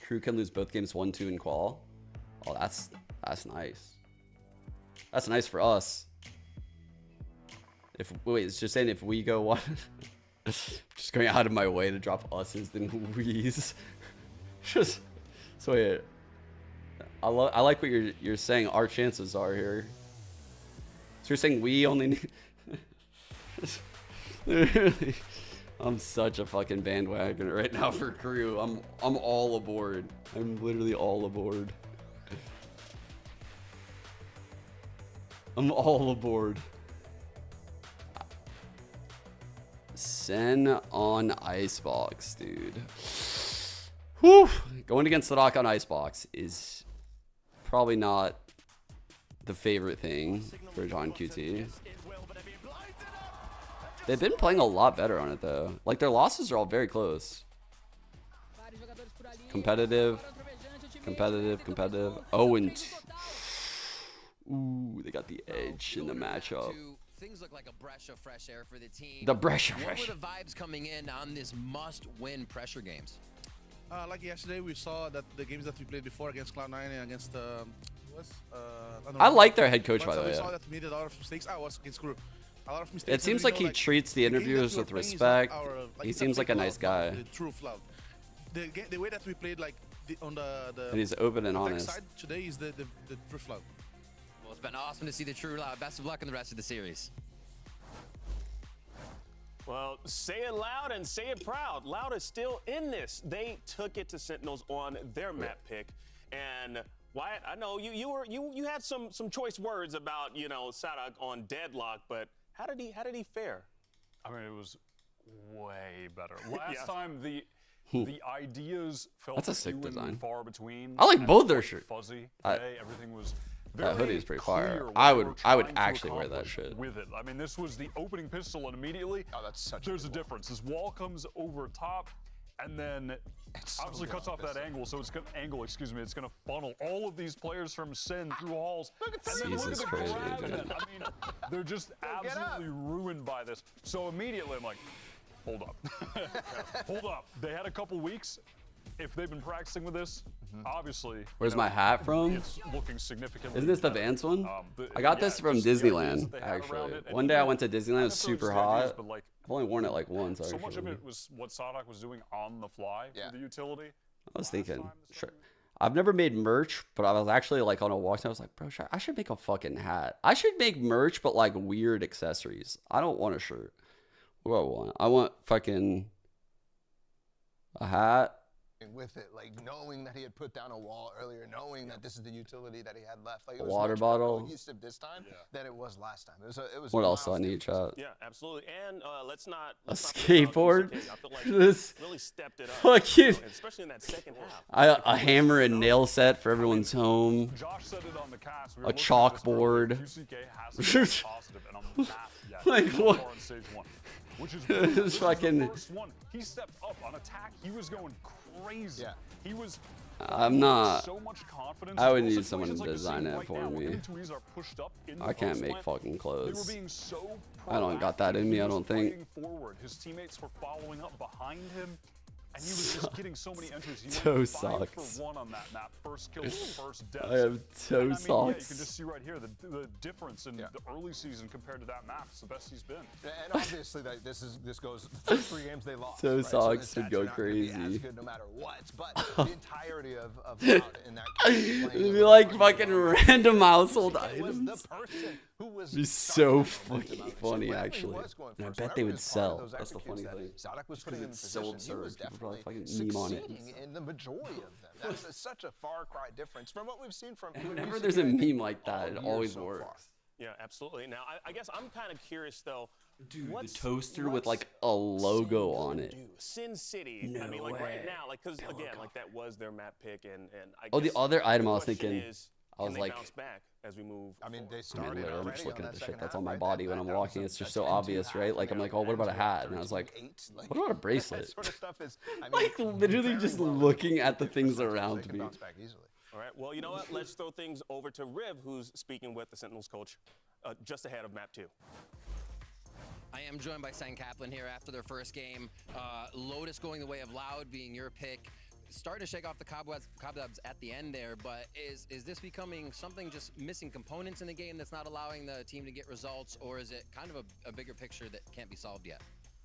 Crew can lose both games 1-2 in qual. Oh, that's nice. That's nice for us. If wait, it's just saying if we go one, just going out of my way to drop us's than we's. Just so wait. I like what you're saying. Our chances are here. So you're saying we only need. I'm such a fucking bandwagon right now for crew. I'm all aboard. I'm literally all aboard. I'm all aboard. Sen on Icebox, dude. Whew. Going against the Doc on Icebox is probably not the favorite thing for John QT. They've been playing a lot better on it though. Like their losses are all very close. Competitive. Oh, and ooh, they got the edge in the matchup. Things look like a breath of fresh air for the team. The breath of What fresh. were the vibes coming in on this must-win pressure games? Like yesterday, we saw that the games that we played before against Cloud9 and against I like their head coach, by the way. We saw that we made a lot of mistakes. I was against Crew. A lot of mistakes. It seems like he treats the interviewers with respect. He seems like a nice guy. The true love. The way that we played, like on the And he's open and honest. Side today is the true love. Well, it's been awesome to see the true love. Best of luck in the rest of the series. Well, say it loud and say it proud. Loud is still in this. They took it to Sentinels on their map pick, and Wyatt, I know you had some choice words about Sadak on Deadlock, but how did he fare? I mean, it was way better. Last time the ideas felt That's a sick few design. and far between. I like and both their quite shirts. Fuzzy. Today, everything was That hoodie is pretty fire. clear I what would they were trying to actually wear that accomplish shit. with it. I mean, this was the opening pistol, and immediately there's a difference. This wall comes over top, and then obviously cuts off that angle. So it's gonna it's gonna funnel all of these players from Sin through halls. And then look at the crazy, grab dude. then. I mean, they're just absolutely ruined by this. So immediately I'm like, hold up, hold up. They had a couple weeks. If they've been practicing with this, obviously. Where's my hat from? It's looking significantly Isn't this the better. Vans one? The- I got yeah, this from just the ideas Disneyland, that they had around actually. it, and One day I even- went to Disneyland, it not was super necessarily just the ideas, hot. but, like, I've only worn it like once, so much of actually. it was what Sadak was doing on the fly with the utility. I was thinking, sure. I've never made merch, but I was actually like on a walk, and I was like, bro, I should make a fucking hat. I should make merch, but like weird accessories. I don't want a shirt. What do I want? I want fucking a hat. With it, like knowing that he had put down a wall earlier, knowing that this is the utility that he had left, like it A was water much more bottle. cohesive this time than it was last time. It was What else do I need, chat? Yeah, absolutely. And let's not A forget about skateboard? ECK. I feel like This really stepped it up, fucking- especially in that second half. A hammer and nail set for everyone's home. Josh said it on the cast. We A were looking at this earlier. chalkboard. UCK hasn't been positive, and I'm not yet. Like, So what? far in stage one, which is This this is the fucking- first one. He stepped up on attack. He was going crazy. Yeah. He was. I'm not. So much confidence. I would Those need someone to situations like design we're it seeing for right now, me. when M2Es are pushed up in the I can't post make plant, fucking They were clothes. being so I don't got that in me, I don't think. fighting forward. His teammates were following up behind him, and he was just getting so many entries. He Toe went 5 sucks. for 1 on that map. First kill, first death. I have toe Yeah, you can socks. just see right here the difference in the early season compared to that map. It's the best he's been. And obviously, like, this goes the first 3 games they lost. Toe right? socks the would stats go are not gonna be crazy. as good no matter what. But the entirety of Cloud in that case, It'd be like fucking random household it was items. the person who was It'd be so fucking So funny, wherever he actually. was going And I first, bet whenever they he would was part of sell. those That's the funny executes thing. that Sadak was putting him in It's so position. He was absurd. People probably definitely fucking meme on it. succeeding in the majority of them. That's such a far cry difference from what we've seen from. Whenever there's a meme like that, it always works. Yeah, absolutely. Now, I guess I'm kind of curious though. Dude, the toaster with like a logo on it. Sin City. I mean, like right now, like because again, like that was their map pick, and I. Oh, the guess other item I was question thinking, is, I was can they like, bounce back as we move. I mean, they I mean, started literally, I'm already just looking on at that the shit second that's half, on my right? body when I'm walking. It's just so obvious, right? Like, I'm like, oh, what about a hat? And I was like, what about a That bracelet? sort of stuff is. I mean, Like, literally very just well looking at the things so around they can me. bounce back easily. All right, well, you know what? Let's throw things over to Riv, who's speaking with the Sentinels coach just ahead of map 2. I am joined by Sen Kaplan here after their first game. Lotus going the way of Loud being your pick. Starting to shake off the cobwebs at the end there, but is this becoming something just missing components in the game that's not allowing the team to get results, or is it kind of a bigger picture that can't be solved yet?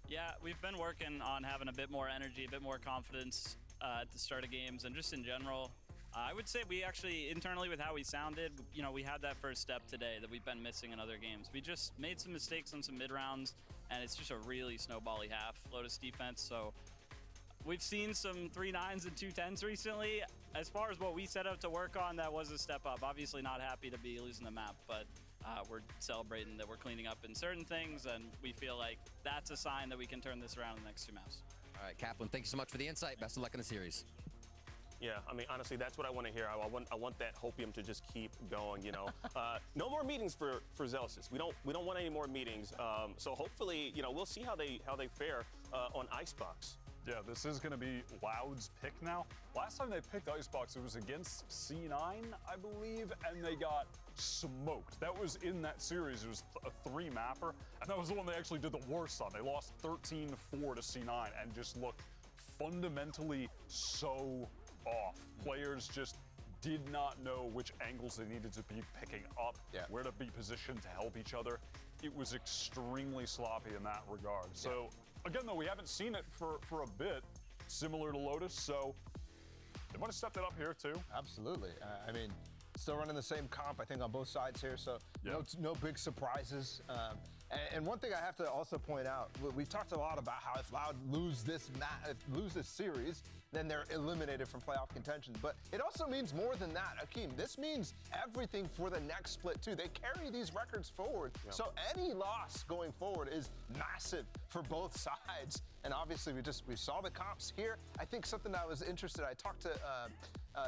Yeah, we've been working on having a bit more energy, a bit more confidence at the start of games, and just in general. I would say we actually, internally with how we sounded, you know, we had that first step today that we've been missing in other games. We just made some mistakes on some mid-rounds, and it's just a really snowbally half Lotus defense. So we've seen some 3-9s and 2-10s recently. As far as what we set out to work on, that was a step up. Obviously not happy to be losing the map, but we're celebrating that we're cleaning up in certain things, and we feel like that's a sign that we can turn this around in the next 2 maps. All right, Kaplan, thank you so much for the insight. Best of luck in the series. Yeah, I mean, honestly, that's what I want to hear. I want that hopium to just keep going, you know. No more meetings for Zealous's. We don't want any more meetings. So hopefully, you know, we'll see how they fare on Icebox. Yeah, this is going to be Loud's pick now. Last time they picked Icebox, it was against C9, I believe, and they got smoked. That was in that series. It was a 3-mapper, and that was the one they actually did the worst on. They lost 13-4 to C9 and just looked fundamentally so off. Players just did not know which angles they needed to be picking up, where to be positioned to help each other. It was extremely sloppy in that regard. So again, though, we haven't seen it for a bit, similar to Lotus, so they might have stepped it up here too. Absolutely. I mean, still running the same comp, I think, on both sides here, so no big surprises. And one thing I have to also point out, we talked a lot about how if Loud lose this series, then they're eliminated from playoff contention. But it also means more than that, Akeem. This means everything for the next split too. They carry these records forward. So any loss going forward is massive for both sides. And obviously we saw the comps here. I think something that was interested, I talked to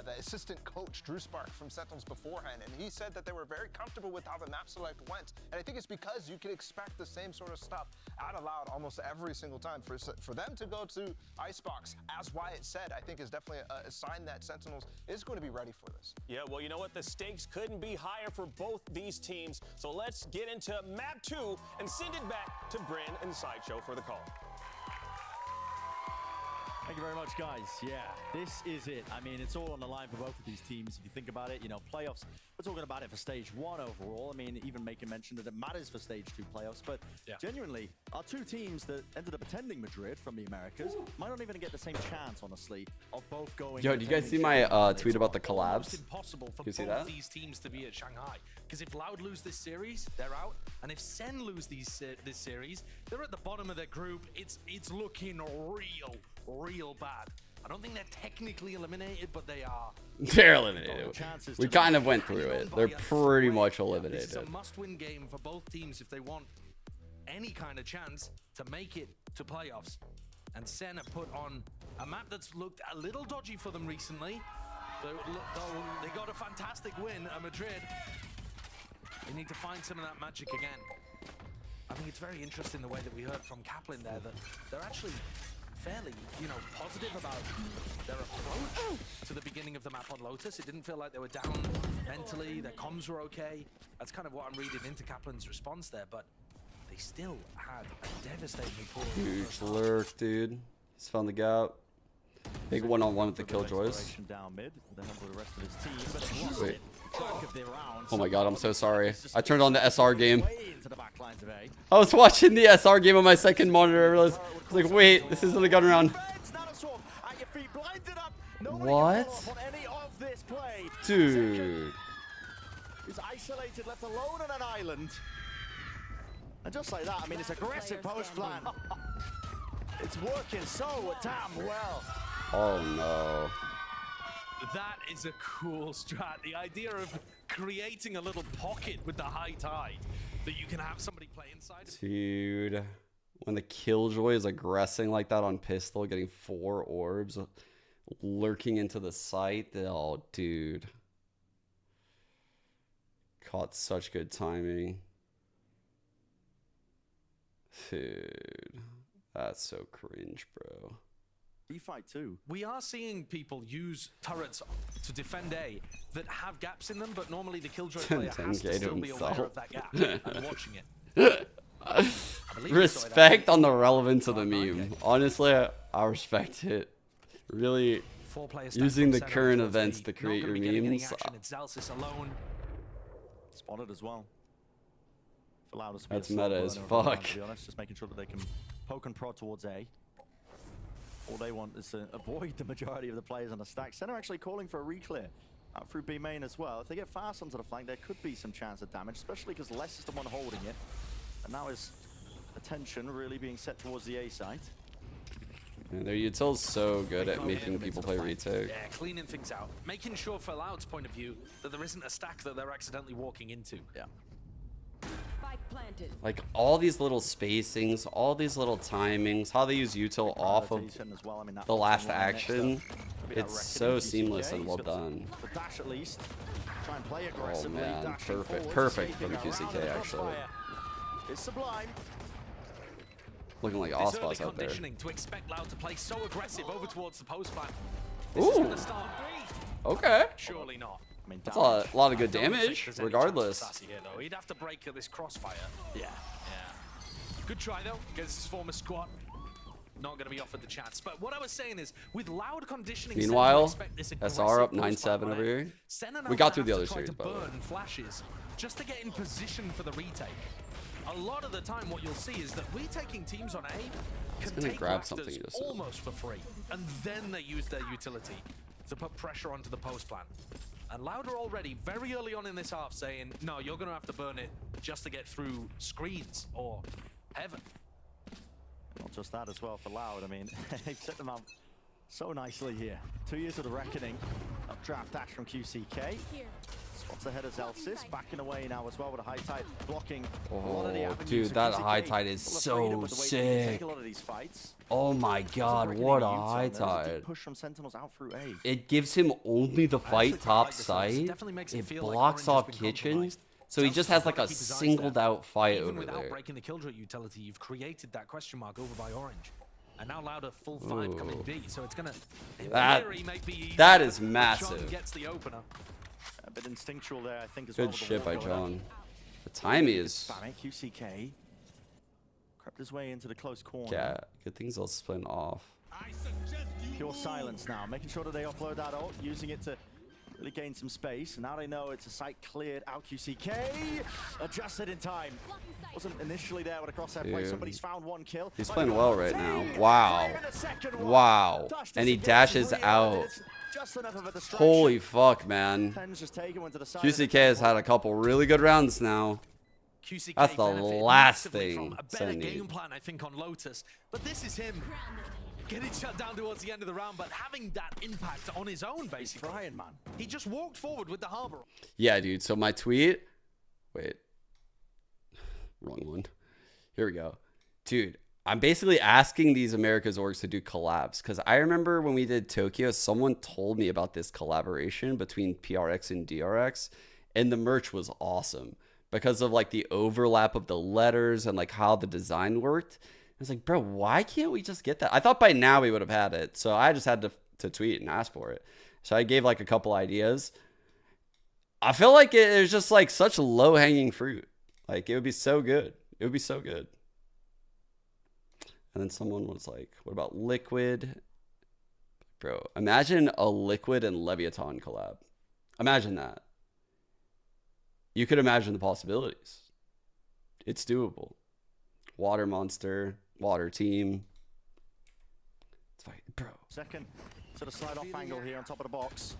the assistant coach, Drew Spark from Sentinels beforehand, and he said that they were very comfortable with how the map select went. And I think it's because you can expect the same sort of stuff out of Loud almost every single time. For them to go to Icebox, as Wyatt said, I think is definitely a sign that Sentinels is going to be ready for this. Yeah, well, you know what? The stakes couldn't be higher for both these teams. So let's get into map 2 and send it back to Bryn and Sideshow for the call. Thank you very much, guys. Yeah, this is it. I mean, it's all on the line for both of these teams. If you think about it, you know, playoffs, we're talking about it for stage 1 overall. I mean, even making mention that it matters for stage 2 playoffs. But genuinely, our 2 teams that ended up attending Madrid from the Americas might not even get the same chance, honestly, of both going. Yo, do you guys see my tweet about the collabs? It's impossible for you see both that? these teams to be at Shanghai. Because if Loud lose this series, they're out. And if Sen lose this series, they're at the bottom of their group. It's looking real bad. I don't think they're technically eliminated, but they are. They're eliminated. We kind of went through it. They're pretty much eliminated. This is a must-win game for both teams if they want any kind of chance to make it to playoffs. And Sen have put on a map that's looked a little dodgy for them recently. They got a fantastic win at Madrid. They need to find some of that magic again. I think it's very interesting the way that we heard from Kaplan there that they're actually fairly, you know, positive about their approach to the beginning of the map on Lotus. It didn't feel like they were down mentally. Their comms were okay. That's kind of what I'm reading into Kaplan's response there, but they still had a devastating poor. Huge lurk, dude. He's found the gap. Big one-on-one with the Killjoys. Down mid, then with the rest of his team, but they lost it. Oh my god, I'm so sorry. I turned on the SR game. I was watching the SR game on my second monitor. I realized, I was like, wait, this isn't a gun round. What? Dude. He's isolated, left alone on an island. And just like that, I mean, it's aggressive post plan. It's working so damn well. Oh no. That is a cool strat. The idea of creating a little pocket with the high tide that you can have somebody play inside. Dude, when the Killjoy is aggressing like that on pistol, getting 4 orbs, lurking into the site. Oh, dude. Caught such good timing. Dude, that's so cringe, bro. Fight too. We are seeing people use turrets to defend A that have gaps in them, but normally the Killjoy player has to still be aware of that gap and watching it. Respect on the relevance of the meme. Honestly, I respect it. Really, using the current events to create your memes. Alone. Spotted as well. That's meta as fuck. To be honest, just making sure that they can poke and prod towards A. All they want is to avoid the majority of the players on the stack. Center actually calling for a reclear out through B main as well. If they get fast onto the flank, there could be some chance of damage, especially because Les is the one holding it. And now his attention really being set towards the A site. Yeah, their util's so good at making people play retake. Yeah, cleaning things out. Making sure, for Loud's point of view, that there isn't a stack that they're accidentally walking into. Yeah. Like all these little spacings, all these little timings, how they use util off of the last action. It's so seamless and well done. The dash at least. Try and play Oh aggressively. man, perfect for the QCK actually. It's sublime. Looking like There's Icebox early out there. conditioning to expect Loud to play so aggressive over towards the post plan. Ooh. Okay. Surely not. I mean, That's a lot of good damage, regardless. Here, though. He'd have to break this crossfire. Yeah. Good try though, against his former squad. Not going to be offered the chance. But what I was saying is, with Loud conditioning, Meanwhile, SR up 9-7 over here. We got through the other series, by the way. Burn flashes just to get in position for the retake. A lot of the time, what you'll see is that retaking teams on A can take rafters almost for free, and then they use their utility to put pressure onto the post plan. And Loud are already very early on in this half saying, no, you're going to have to burn it just to get through screens or heaven. Not just that as well for Loud. I mean, they've set them up so nicely here. 2 years of the reckoning. Updraft dash from QCK. Spots ahead of Zelsis. Backing away now as well with a high tide blocking a lot of the avenues. Dude, that high tide is so sick. A lot of these fights. Oh my god, what a high tide. Push from Sentinels out through A. It gives him only the fight top side. It blocks off kitchen. So he just has like a singled out fight over there. Without breaking the Killjoy utility, you've created that question mark over by Orange. And now Loud a full 5 coming B, so it's gonna that is massive. Gets the opener. A bit instinctual there, I think, as well. Good shit by John. The timing is. QCK crept his way into the close corner. Yeah, good things all split off. Pure silence now, making sure that they offload that ult, using it to really gain some space. And now they know it's a site cleared out. QCK adjusted in time. Wasn't initially there with a crosshair play. Somebody's found one kill. He's playing well right now. Wow. Wow. And he dashes out. Holy fuck, man. QCK has had a couple really good rounds now. That's the last thing. A better game plan, I think, on Lotus. But this is him getting shut down towards the end of the round, but having that impact on his own, basically. Brian, man. He just walked forward with the harbor. Yeah, dude. So my tweet. Wait. Wrong one. Here we go. Dude, I'm basically asking these America's orgs to do collabs because I remember when we did Tokyo, someone told me about this collaboration between PRX and DRX, and the merch was awesome because of like the overlap of the letters and like how the design worked. I was like, bro, why can't we just get that? I thought by now we would have had it, so I just had to tweet and ask for it. So I gave like a couple ideas. I feel like it was just like such low-hanging fruit. Like it would be so good. It would be so good. And then someone was like, what about Liquid? Bro, imagine a Liquid and Leviathan collab. Imagine that. You could imagine the possibilities. It's doable. Water Monster, Water Team. It's fine, bro. Second sort of slide off angle here on top of the box.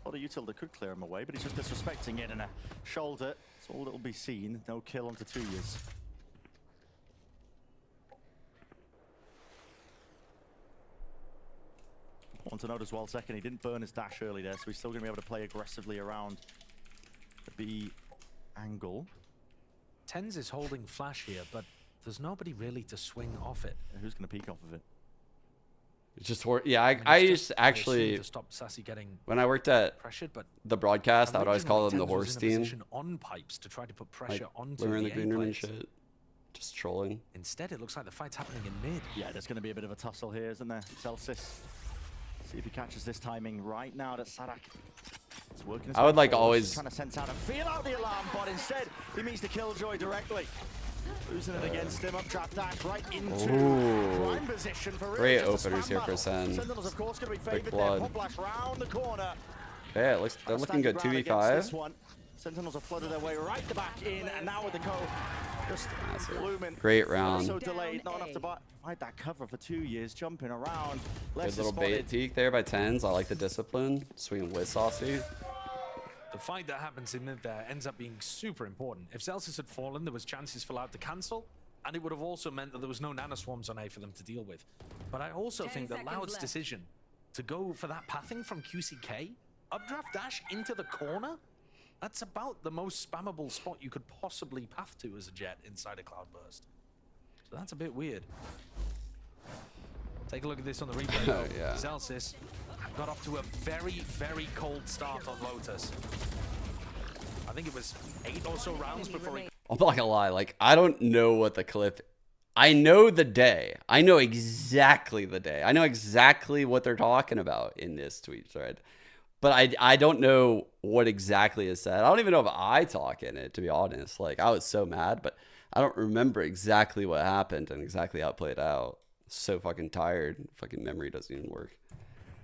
Well, the utility could clear him away, but he's just disrespecting it in a shoulder. It's all that'll be seen. No kill onto 2 years. Want to note as well, second, he didn't burn his dash early there, so he's still going to be able to play aggressively around the B angle. Tens is holding flash here, but there's nobody really to swing off it. Who's going to peek off of it? It's just yeah, I used to actually to stop Sassy getting when I worked at pressured, but the broadcast, I would always call them the horse team. On pipes to try to put pressure like, onto we're in the A green room and players. shit. Just trolling. Instead, it looks like the fight's happening in mid. Yeah, there's going to be a bit of a tussle here, isn't there? Celsius. See if he catches this timing right now that Sadak. It's working his I would way like forward, always trying to sense out and feel out the alarm, but instead he meets the Killjoy directly. Losing it against him, updraft dash right into prime position for great really just a openers spam here for battle. Sen. Sentinels, of course, going to be Quick favored there. blood. Pop flash round the corner. Yeah, it looks they're looking good. Standing ground against 2v5. this one. Sentinels have flooded their way right the back in, and now with the co just looming. Great round. So delayed, not enough to fight that cover for 2 years, jumping around. Good little bait peek there by Tens. I like the discipline. Swinging with Saucy. The fight that happens in mid there ends up being super important. If Celsius had fallen, there was chances for Loud to cancel, and it would have also meant that there was no nano swarms on A for them to deal with. But I also think that Loud's decision to go for that pathing from QCK, updraft dash into the corner, that's about the most spammable spot you could possibly path to as a Jet inside a Cloudburst. So that's a bit weird. Take a look at this on the replay. Oh, yeah. Celsius got off to a very, very cold start on Lotus. I think it was 8 or so rounds before he... I'm not gonna lie, like, I don't know what the clip... I know the day. I know exactly the day. I know exactly what they're talking about in this tweet thread. But I don't know what exactly is said. I don't even know if I talk in it, to be honest. Like, I was so mad, but I don't remember exactly what happened and exactly how it played out. So fucking tired. Fucking memory doesn't even work.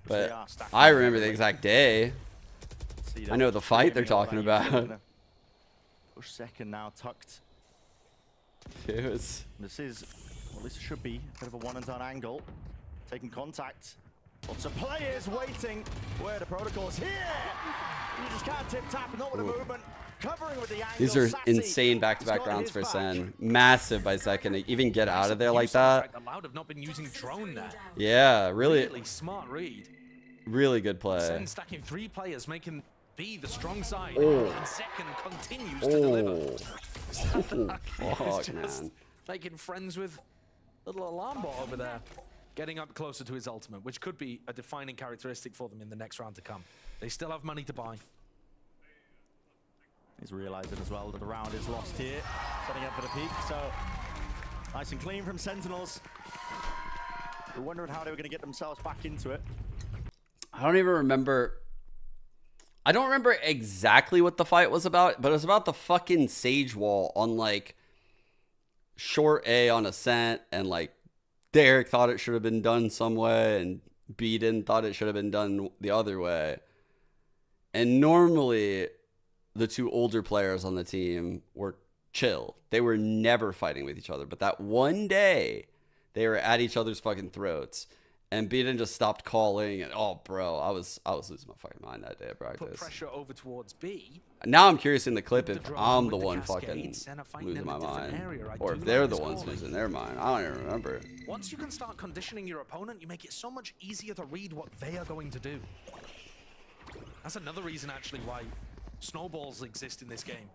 But I remember the exact day. I know the fight they're talking about. Push second now, tucked. It was... This is, well, this should be a bit of a one and done angle. Taking contact. Lots of players waiting. Where the protocol's here. You just can't tip tap, not with a movement. Covering with the angle. These are Sassy. insane back-to-back rounds for Sen. Massive by second. To even get out of there like that. Loud have not been using drone there. Yeah, really smart read. Really good play. Sen stacking 3 players, making B the strong side. Oh. And second continues to deliver. Fuck, man. Making friends with little alarm bot over there. Getting up closer to his ultimate, which could be a defining characteristic for them in the next round to come. They still have money to buy. He's realizing as well that the round is lost here. Setting up for the peak, so nice and clean from Sentinels. We're wondering how they were going to get themselves back into it. I don't even remember. I don't remember exactly what the fight was about, but it was about the fucking Sage Wall on like short A on Ascent, and like Derek thought it should have been done some way, and Beaton thought it should have been done the other way. And normally, the two older players on the team were chill. They were never fighting with each other. But that one day, they were at each other's fucking throats. And Beaton just stopped calling. And oh, bro, I was losing my fucking mind that day at practice. Put pressure over towards B. Now I'm curious in the clip if I'm the one fucking losing my mind. Or if they're the ones losing their mind. I don't even remember. Once you can start conditioning your opponent, you make it so much easier to read what they are going to do. That's another reason, actually, why snowballs exist in this game.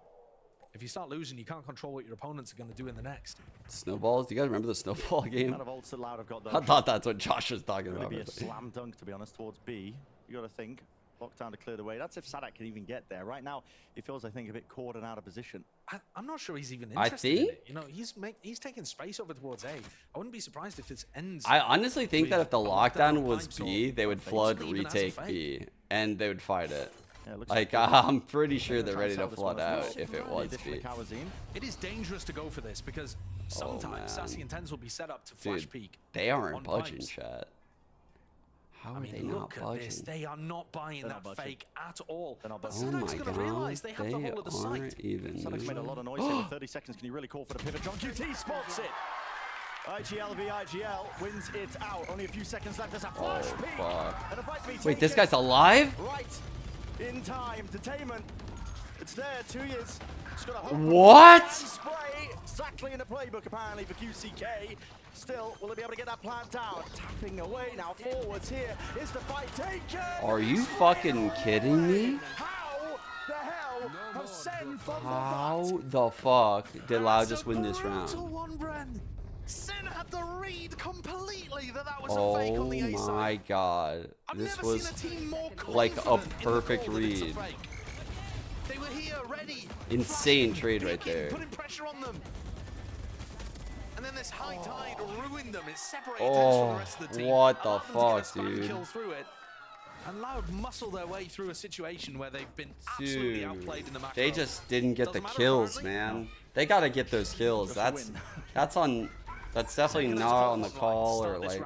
If you start losing, you can't control what your opponents are going to do in the next. Snowballs? Do you guys remember the snowball game? None of ults that Loud have got I thought that's what Josh was talking about. It'll be a slam dunk, to be honest, towards B. You got to think. Lockdown to clear the way. That's if Sadak can even get there. Right now, he feels, I think, a bit caught and out of position. I'm not sure he's even interested in it. You know, he's taking space over towards A. I wouldn't be surprised if this ends. I honestly think that if the lockdown was B, they would flood retake B, and they would fight it. Yeah, like I'm pretty sure they're ready to flood out if it was B. It is dangerous to go for this because sometimes Sassy and Tens will be set up to flash peek. They aren't budging, chat. How are they not look at budging? this. They are not buying that fake at all. But Oh Sadak's going to realize they have the whole of the site. Sadak's made a lot of noise here with 30 seconds. Can you really call for the pivot? John QT spots it. IGL v IGL wins it out. Only a few seconds left. There's a flash peek. And a fight to be Wait, this taken. guy's alive? Right in time. Detainment. It's there. 2 years. What? Spray. Exactly in the playbook, apparently, for QCK. Still, will they be able to get that plant down? Tapping away now forwards here. Is the fight taken? Are you fucking kidding me? How the hell have Sen fumbled How the fuck did Loud just win this round? One, Bren. Sen had the read completely that was a fake on the A side. Oh my god. This never was seen a team more like a confident in the perfect call that it's a read. fake. They were here ready. Insane trade right there. Putting pressure on them. And then this high tide ruined them. It separated Tennis from the rest of the team. What the Allowed them to get a fuck, stun dude? kill through it. And Loud muscle their way through a situation where they've been absolutely outplayed in the macro. They just didn't get the kills, man. They gotta get those kills. That's definitely not on the call or like.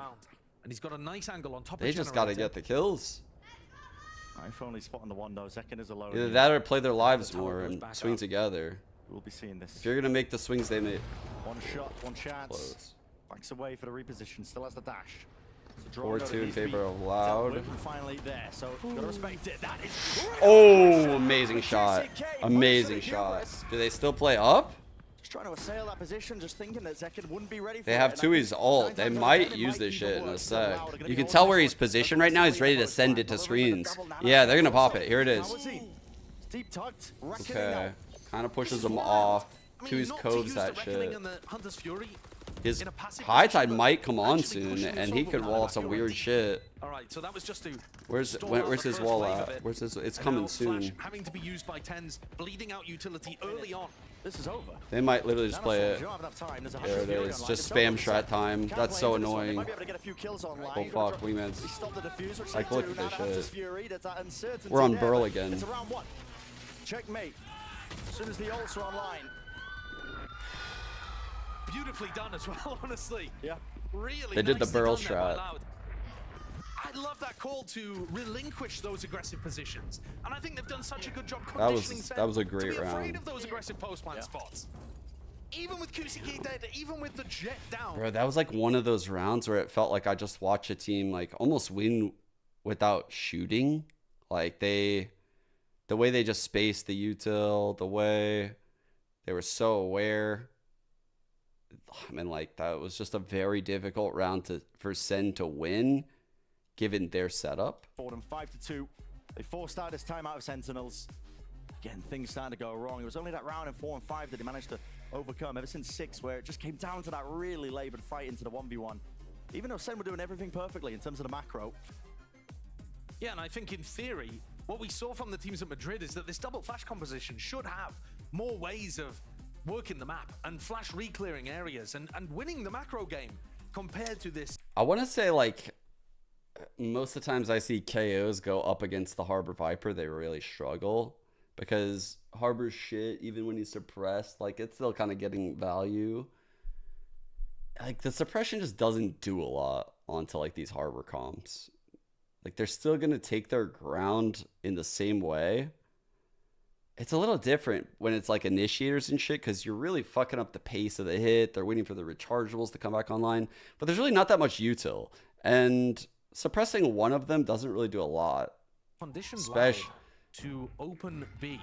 And he's got a nice angle on top. They just gotta get the kills. I've only spotting the one though. Second is alone. Either that or play their lives more and swing together. We'll be seeing this. If you're gonna make the swings they made. One shot, one chance. Close. Backs away for the reposition. Still has the dash. 4-2 in favor of Loud. Finally there, so gotta respect it. That is Oh, amazing shot. Amazing shot. Do they still play up? Just trying to assail that position, just thinking that Zekin wouldn't be ready for They have it. Tui's ult. They might use this shit in a sec. You can tell where he's positioned right now. He's ready to send it to screens. Yeah, they're gonna pop it. Here it is. Deep tucked. Okay. Kind of pushes them off. Tui's coves that shit. His high tide might come on soon, and he could wall some weird shit. All right, so that was just to Where's his wall at? Where's his? It's coming soon. Having to be used by Tens, bleeding out utility early on. This is over. They might literally just play it. There it is. Just spam strat time. That's so annoying. Oh fuck, Wingman's. Like, look at this shit. We're on Burl again. It's a round one. Checkmate. As soon as the ults are online. Beautifully done as well, honestly. Yeah. Really. They did the Burl strat. I love that call to relinquish those aggressive positions, and I think they've done such a good job That conditioning was a to great be afraid round. of those aggressive post-plant spots. Even with QCK dead, even with the jet down. Bro, that was like one of those rounds where it felt like I just watched a team like almost win without shooting. Like the way they just spaced the util, the way they were so aware. I mean, like that was just a very difficult round for Sen to win, given their setup. Forward and 5-2. They forced out this time out of Sentinels. Again, things starting to go wrong. It was only that round in 4 and 5 that he managed to overcome ever since 6, where it just came down to that really labored fight into the 1v1. Even though Sen were doing everything perfectly in terms of the macro. Yeah, and I think in theory, what we saw from the teams at Madrid is that this double flash composition should have more ways of working the map and flash re-clearing areas and winning the macro game compared to this. I want to say like most of the times I see KOs go up against the Harbor Viper, they really struggle because Harbor's shit, even when he's suppressed, like it's still kind of getting value. Like the suppression just doesn't do a lot onto like these Harbor comps. Like they're still going to take their ground in the same way. It's a little different when it's like initiators and shit because you're really fucking up the pace of the hit. They're waiting for the rechargeables to come back online. But there's really not that much util. And suppressing one of them doesn't really do a lot. Conditions to open B.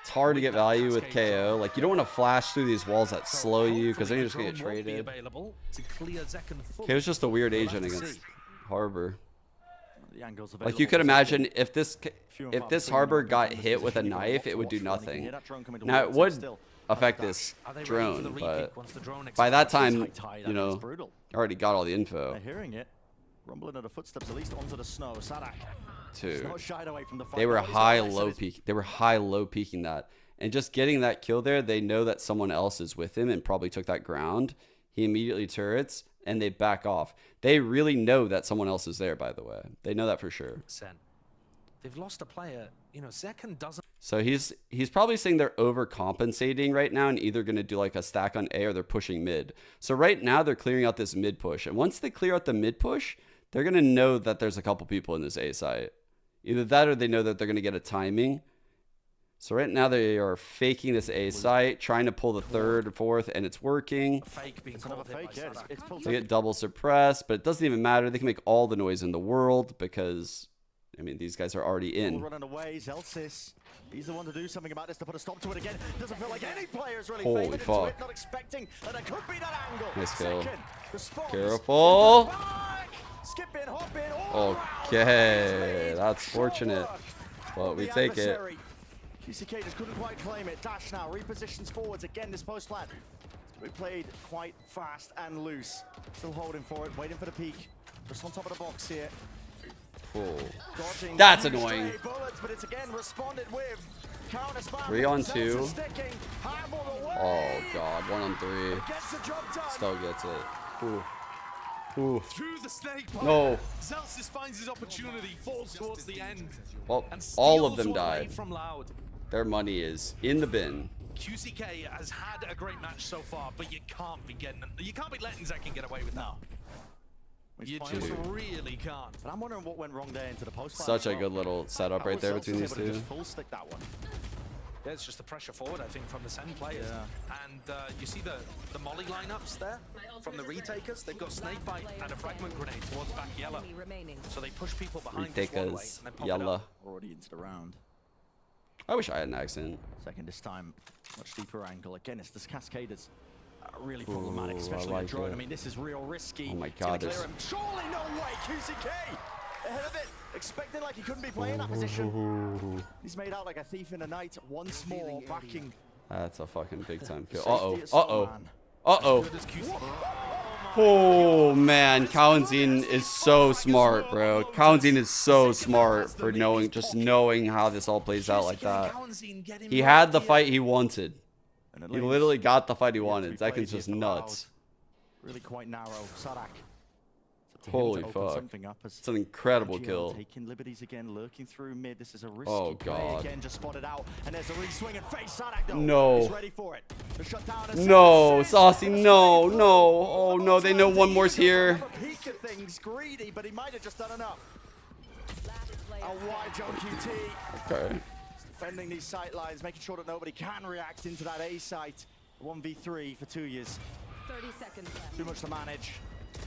It's hard to get value with KO. Like you don't want to flash through these walls that slow you because then you're just going to get traded. KO's just a weird agent against Harbor. Like you could imagine if this Harbor got hit with a knife, it would do nothing. Now it would affect this drone, but by that time, you know, already got all the info. They're hearing it, rumbling of the footsteps at least onto the snow. Sadak. Dude, Away from the fight. they were high-low peak. They were high-low peaking that, and just getting that kill there, they know that someone else is with him and probably took that ground. He immediately turrets. And they back off. They really know that someone else is there, by the way. They know that for sure. They've lost a player. You know, Zekin doesn't. So he's probably saying they're overcompensating right now and either going to do like a stack on A or they're pushing mid. So right now they're clearing out this mid push. And once they clear out the mid push, they're going to know that there's a couple people in this A site. Either that or they know that they're going to get a timing. So right now they are faking this A site, trying to pull the third or fourth, and it's working. They get double suppressed, but it doesn't even matter. They can make all the noise in the world because, I mean, these guys are already in. Running away, Zelsis. He's the one to do something about this to put a stop to it again. Doesn't feel like any player's really Holy favored fuck. into it, not expecting that there could be that angle. Nice kill. Response. Careful. Skip in, hop in. Okay, that's fortunate. But we take it. QCK just couldn't quite claim it. Dash now, repositions forwards again this post plant. We played quite fast and loose. Still holding for it, waiting for the peak. Just on top of the box here. Cool. Dodging That's annoying. Bullets, but it's again responded with. 3 on 2. Oh god, 1-on-3. Gets the job done. Still gets it. Ooh. Ooh. Through the snake bite. No. Zelsis finds his opportunity, falls towards the end. Well, and all of steals them one away died. From Loud. Their money is in the bin. QCK has had a great match so far, but you can't be letting Zekin get away with that. You just really can't. But I'm wondering what went wrong there into the post. Such a good little setup right there between these two. Just full stick that one. Yeah, it's just the pressure forward, I think, from the Sen players. Yeah. And you see the molly lineups there from the retakers. They've got snake bite and a fragment grenade towards back yellow. So they push people behind this one way Retakers, and then pop it yellow. up. Already into the round. I wish I had an accent. Second this time, much deeper angle. Again, it's this Cascaders. Really problematic, Ooh, especially I a like drone. it. I mean, this is real risky. Oh my It's gonna God, clear this- him. Surely no way, QCK! Ahead of it, expecting like he couldn't be playing that position. He's made out like a thief in the night. Once more, backing. That's a fucking big time kill. Safety at Uh-oh. Snowman. Uh-oh. Oh, man. Kaunzin is so smart, bro. Kaunzin is so smart for knowing how this all plays out like that. He had the fight he wanted. He literally got the fight he wanted. Zekin's just nuts. Really quite narrow. Sadak. Holy fuck. It's an incredible kill. Taking liberties again, lurking through mid. This is a risky play God. again, just spotted out. And there's a re-swing and face Sadak though. No. He's ready for it. The shutdown is No, Saucy, no, no. Oh, no, they know one more's here. Peek at things, greedy, but he might have just done enough. A wide jump QT. Okay. Defending these sight lines, making sure that nobody can react into that A site. 1v3 for 2 years. 30 seconds left. Too much to manage.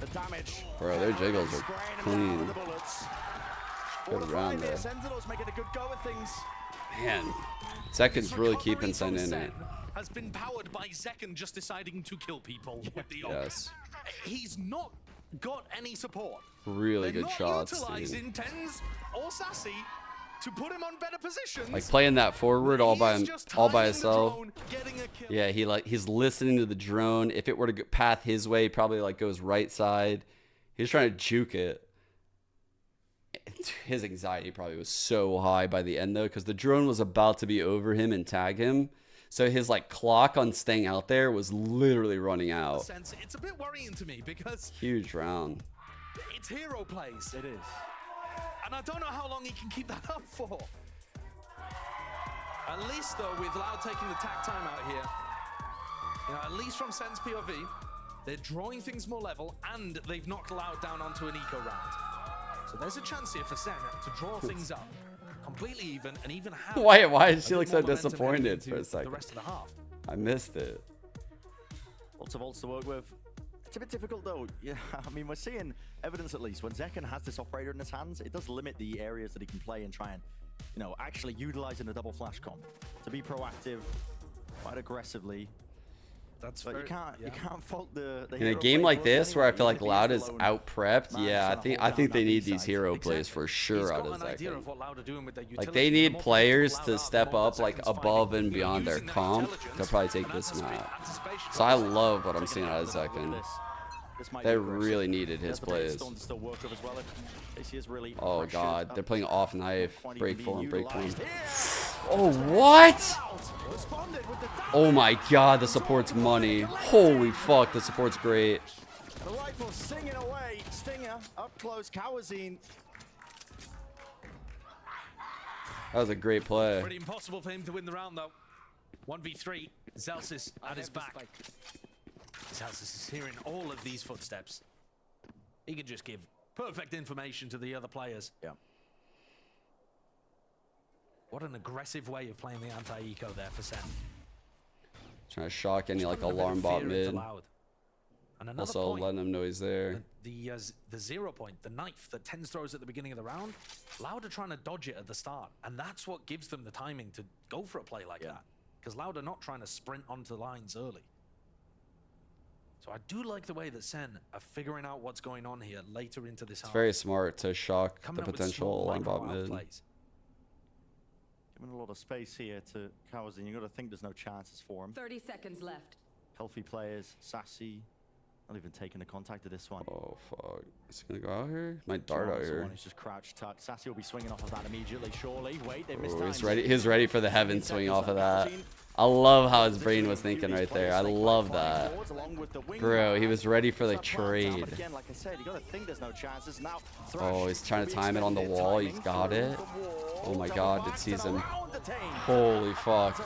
The damage. Bro, their jiggles are clean. Good round there. Sentinels making a good go of things. Man, Zekin's really keeping Sen in it. Has been powered by Zekin just deciding to kill people with the ult. Yes. He's not got any support. Really They're good not shots, utilizing dude. Tens or Sassy to put him on better positions. Like playing that forward all by himself. Yeah, he's listening to the drone. If it were to go path his way, he probably like goes right side. He's trying to juke it. His anxiety probably was so high by the end though, because the drone was about to be over him and tag him. So his like clock on staying out there was literally running out. It's a bit worrying to me because Huge round. it's hero plays. It is. And I don't know how long he can keep that up for. At least though, with Loud taking the tag time out here, you know, at least from Sen's POV, they're drawing things more level and they've knocked Loud down onto an eco round. So there's a chance here for Sen to draw things up completely even and even have. Why did she a look bit so more momentum disappointed heading for a into second? The rest of the half. I missed it. Lots of ults to work with. It's a bit difficult though. Yeah, I mean, we're seeing evidence at least when Zekin has this operator in his hands, it does limit the areas that he can play and try and, you know, actually utilizing the double flash comp to be proactive, quite aggressively. That's but you can't fault the In a hero game play like work this, anyway, where I feel even like if he Loud is is alone. out prepped, Man, yeah, trying to I hold think down they that need B these side. hero plays for sure He's out got of an idea Zekin. of what Loud are doing with their Like utility. they The need more players people to Loud are, step the more up like Zekin's above finding. and beyond their Using that comp. intelligence They'll probably take and this map. anticipation. So I love what I'm seeing out of Zekin. They really needed his plays. Oh god, they're playing off knife. Break form, break form. Oh what? Oh my god, the support's money. Holy fuck, the support's great. The rifle singing away. Stinger up close. Kawazine. That was a great play. Pretty impossible for him to win the round though. 1v3. Zelsis at his back. Zelsis is hearing all of these footsteps. He can just give perfect information to the other players. Yeah. What an aggressive way of playing the anti-eco there for Sen. Trying to shock any like Putting a bit of alarm bot fear mid. into Loud. And another Also point, letting them know he's there. the 0 point, the knife that Tens throws at the beginning of the round, Loud are trying to dodge it at the start, and that's what gives them the timing to go for a play like that. Because Loud are not trying to sprint onto the lines early. So I do like the way that Sen are figuring out what's going on here later into this It's half. very smart to shock Coming the up with potential small alarm bot micro mid. outplays. Giving a lot of space here to Kawazine. You got to think there's no chances for him. 30 seconds left. Healthy players. Sassy. Not even taking the contact of this one. Oh fuck. Is he gonna go out here? Might dart out here. He's just crouched tuck. Sassy will be swinging off of that immediately, surely. Wait, they missed Oh, time. he's ready for the heaven swing off of that. I love how his brain was thinking right there. I love that. Bro, he was ready for the trade. Oh, he's trying to time it on the wall. He's got it. Oh my god, it sees him. Holy fuck.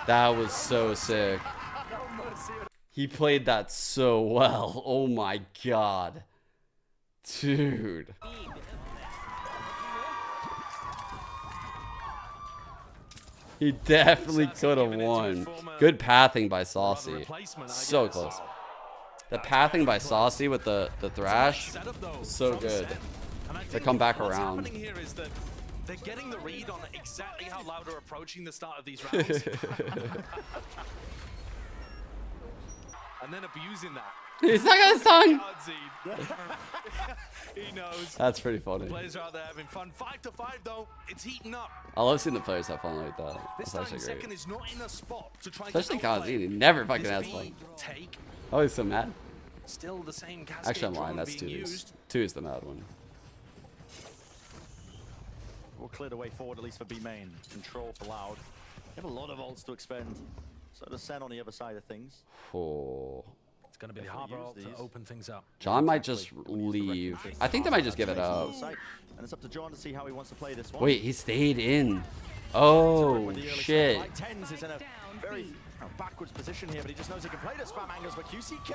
That was so sick. He played that so well. Oh my god. Dude. He definitely could have won. Good pathing by Saucy. So close. The pathing by Saucy with the thrash, so good. To come back around. They're getting the read on exactly how Loud are approaching the start of these rounds. And then abusing that. He's not gonna stun. He knows. That's pretty funny. Players are out there having fun. 5-5 though. It's heating up. I love seeing the players have fun like that. This That's time actually great. Second is not in a spot to try Especially to Kazini. He never fucking has fun. Take. Oh, he's so mad. Still the same cascade. Actually, I'm lying. That's being 2. used. 2 is the mad one. We'll clear the way forward, at least for B main. Control for Loud. They have a lot of ults to expend. So does Sen on the other side of things. Oh. It's going to be the harbor ult to open things up. John might just leave. I think they might just give it up. And it's up to John to see how he wants to play this one. Wait, he stayed in. Oh, shit. Tens is in a very backwards position here, but he just knows he can play the spam angles. But QCK,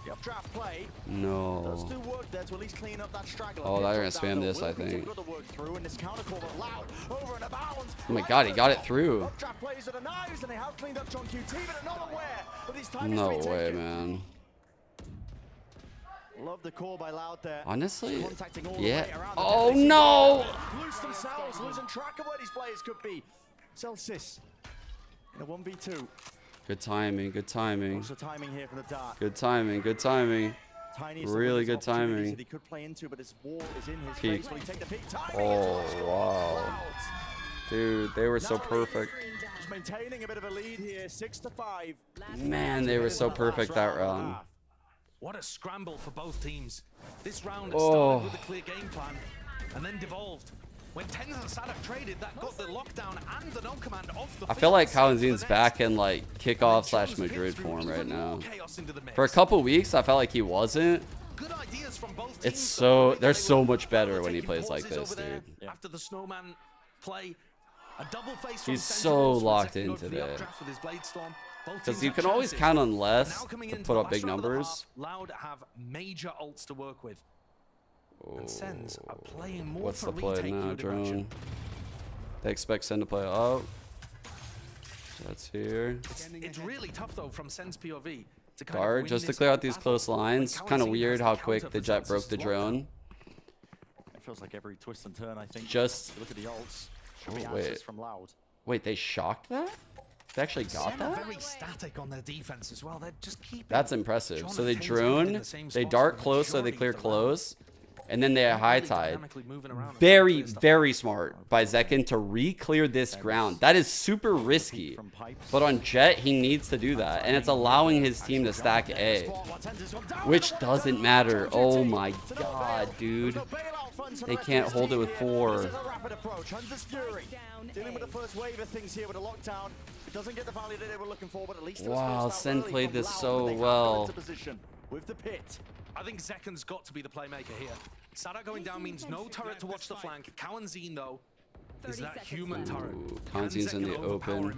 the updraft play, does No. do work there to at least clean up that straggler. Oh, they're gonna spam this, I think. We've got to work through, and this counter call but Loud over and about. Oh my god, he got it through. Updraft plays are the knives, and they have cleaned up John QT, but are not aware of these timings No to be way, taken. man. Love the call by Loud there. Honestly, Contacting all the yeah. way around the Oh net. They no! Loose themselves, losing track of where these players could be. Celsius in a 1v2. Good timing, good timing. Also timing here from the dark. Good timing, good timing. Tiny Really good timing. that he could play into, but his wall is in his Peek. face. Will he take the peek? Oh, wow. Dude, they were so perfect. Just maintaining a bit of a lead here, 6-5. Man, they were so perfect that round. What a scramble for both teams. This round Oh. started with a clear game plan and then devolved. When Tens and Sadak traded, that got the lockdown and the no command off the I feel like Kalenzin's back in like kickoff / Madrid form right now. For a couple weeks, I felt like he wasn't. It's so, they're so much better when he plays like this, dude. After the snowman play, a double face He's so locked in today. Because you can always count on less to put up big numbers. Loud have major ults to work with. And Sens are playing more What's for the play retake now, new direction. drone? They expect Sen to play up. That's here. It's really tough though from Sen's POV to kind Guard of just to clear out these close lines. Kind of weird how quick the Jet broke the drone. It feels like every twist and turn, I think. Just. Look at the ults. Should Oh, be wait. answers from Loud. Wait, they shocked that? They actually got Sen are that? very static on their defense as well. They're just keeping. That's impressive. John So and they Tens moving in drone, the same they spots dart for the close, so they majority clear of the close, and then they high tide. dynamically moving around. Very, very smart by Zekin to re-clear this ground. That is super risky. But on Jet, he needs to do that, and it's allowing his team to stack A, which doesn't matter. Oh my god, dude. They can't hold it with 4. This is a rapid approach. Hunter's Fury dealing with the first wave of things here with a lockdown. It doesn't get the value that they were looking for, but at least it was Wow, forced out Sen early played from this Loud, so but they have well. got into position with the pit. I think Zekin's got to be the playmaker here. Sada going down means no turret to watch the flank. Kawanzin though is that human turret. Kanzin's in the open.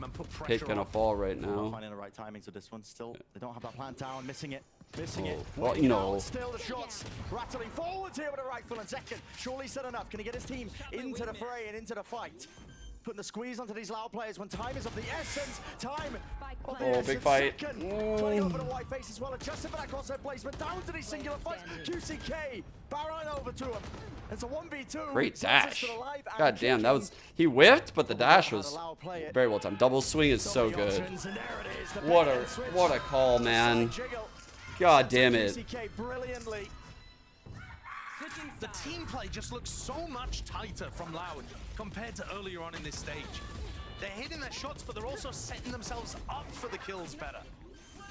Pit gonna fall right Not now. finding the right timings with this one. Still, they don't have that plant down. Missing it. Missing it. Well, you know. Still the shots rattling forwards here with a rifle and Zekin. Surely said enough. Can he get his team into the fray and into the fight? Putting the squeeze onto these Loud players when time is of the essence. Time of the essence. Big fight. Zekin playing over the white face as well. Adjusted for that crosshair placement. Down to these singular fights. QCK. Baron over to him. It's a 1v2. Great Celsius dash. for the live and God damn, that kicking. was, he whiffed, but the dash was very well timed. Double swing is so good. What a call, man. God damn it. QCK brilliantly. The team play just looks so much tighter from Loud compared to earlier on in this stage. They're hitting their shots, but they're also setting themselves up for the kills better.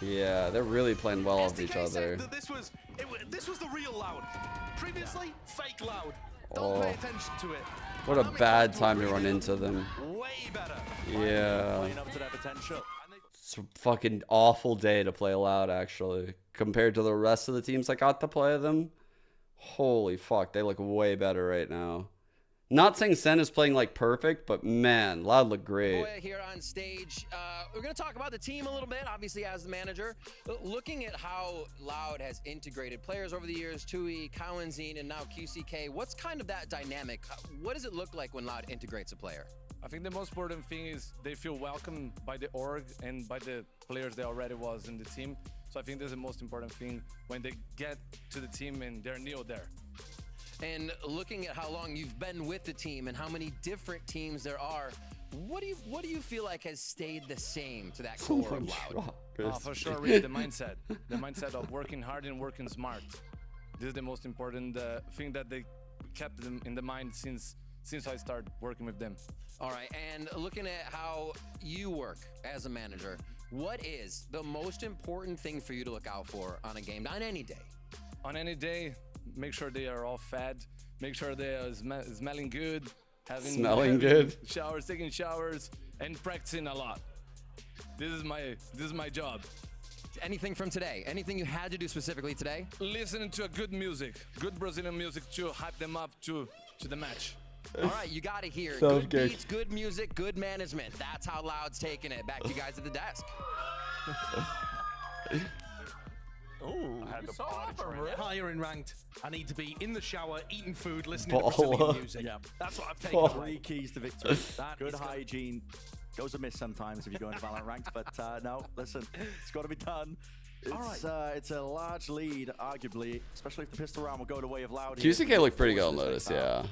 Yeah, they're really playing well off each SDK other. said that this was the real Loud. Previously, fake Loud. Don't pay attention to it. What a bad time to run into them. Way better. Yeah. Playing up to their potential. It's a fucking awful day to play Loud, actually. Compared to the rest of the teams I got to play them. Holy fuck, they look way better right now. Not saying Sen is playing like perfect, but man, Loud look great. Here on stage, we're going to talk about the team a little bit, obviously as the manager. Looking at how Loud has integrated players over the years, Tui, Cowanzine, and now QCK, what's kind of that dynamic? What does it look like when Loud integrates a player? I think the most important thing is they feel welcome by the org and by the players that already was in the team. So I think that's the most important thing when they get to the team and they're new there. And looking at how long you've been with the team and how many different teams there are, what do you feel like has stayed the same to that core of Loud? For sure, really the mindset of working hard and working smart. This is the most important thing that they kept them in the mind since I started working with them. All right, and looking at how you work as a manager, what is the most important thing for you to look out for on a game, on any day? On any day, make sure they are all fed, make sure they are smelling good, having showers, taking showers, and practicing a lot. This is my job. Anything from today? Anything you had to do specifically today? Listening to a good music, good Brazilian music to hype them up to the match. All right, you got to hear good beats, good music, good management. That's how Loud's taking it. Back to you guys at the desk. Oh, higher in ranked. I need to be in the shower, eating food, listening to Brazilian music. Yeah, that's what I've taken. 3 keys to victory. Good hygiene. Goes amiss sometimes if you go into Valorant ranked, but no, listen, it's got to be done. It's a large lead, arguably, especially if the pistol round will go the way of Loud. QCK looked pretty good on Lotus, yeah.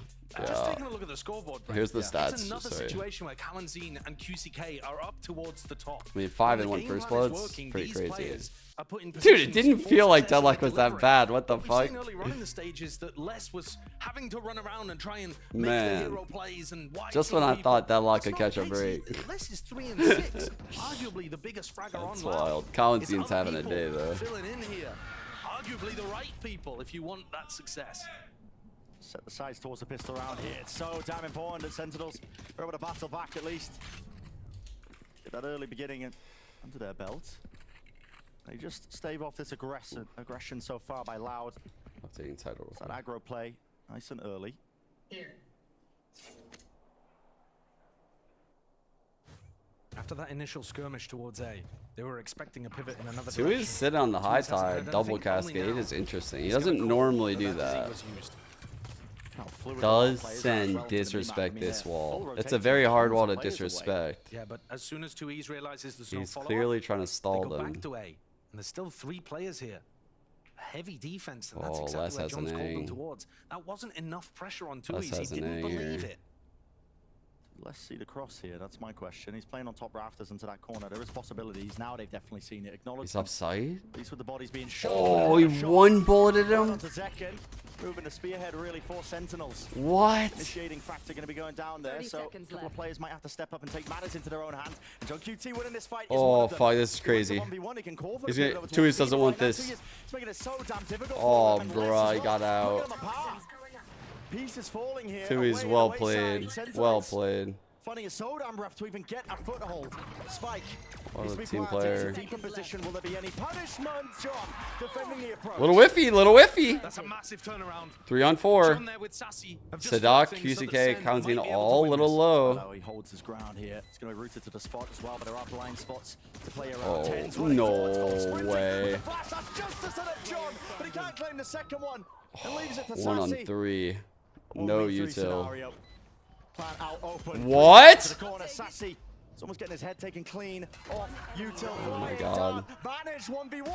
Just taking a look at the scoreboard, Brett. Here's the stats. It's another situation where Cowanzine and QCK are up towards the top. I mean, 5-1 first bloods, pretty crazy. Dude, it didn't feel like Deadlock was that bad. What the fuck? We've seen early on in the stages that Les was having to run around and try and make the hero plays and just when I thought Deadlock could catch a break. Les is 3-6, arguably the biggest fragger on That's wild. Cowanzine's having a day though. Filling in here, arguably the right people if you want that success. Set the sights towards the pistol round here. It's so damn important that Sentinels are able to battle back at least. Get that early beginning under their belt. They just stave off this aggression so far by Loud. I'm taking title. That aggro play, nice and early. Here. After that initial skirmish towards A, they were expecting a pivot in another direction. Tui's sitting on the high tide, double cascade is interesting. He doesn't normally do that. Does Sen disrespect this wall? It's a very hard wall to disrespect. Yeah, but as soon as 2Es realizes there's no He's follow-up, clearly trying to stall they go them. back to A, and there's still 3 players here. A heavy defense, and that's Oh, exactly Les where has John's an called them ang. towards. That wasn't enough pressure on Les 2Es. has He an didn't ang believe here. it. Let's see the cross here. That's my question. He's playing on top rafters into that corner. There is possibilities. Now they've definitely seen it. Acknowledge. He's upside. At least with the bodies being shot. Oh, he one bulleted him. Onto Zekken. Moving the spearhead really for Sentinels. What? Initiating factor going to be going down there. So a couple of players might have to step up and take matters into their own hands. And John QT winning this fight. Oh, fuck, this is crazy. He's gonna, Tui's doesn't want this. Oh, bro, he got out. Pieces falling here. Tui's well played. Well played. Finding it so damn rough to even get a foothold. Spike. What a team player. Deep in position. Will there be any punishment? John defending the approach. Little whiffy, little whiffy. That's a massive turnaround. 3 on 4. John there with Sassy have just Sadak, fought things so that QCK, Sen Counting might be able to all a win little this. low. No, he holds his ground here. It's going to be rooted to the spot as well, but there are blind spots to play around. Oh, 10s, no way. That's just the set up John, but he can't claim the second one and leaves it to 1 on Sassy. 3. No util. Plan out open. What? To the corner, Sassy. It's almost getting his head taken clean off. Util. Oh my god. Manage 1v1.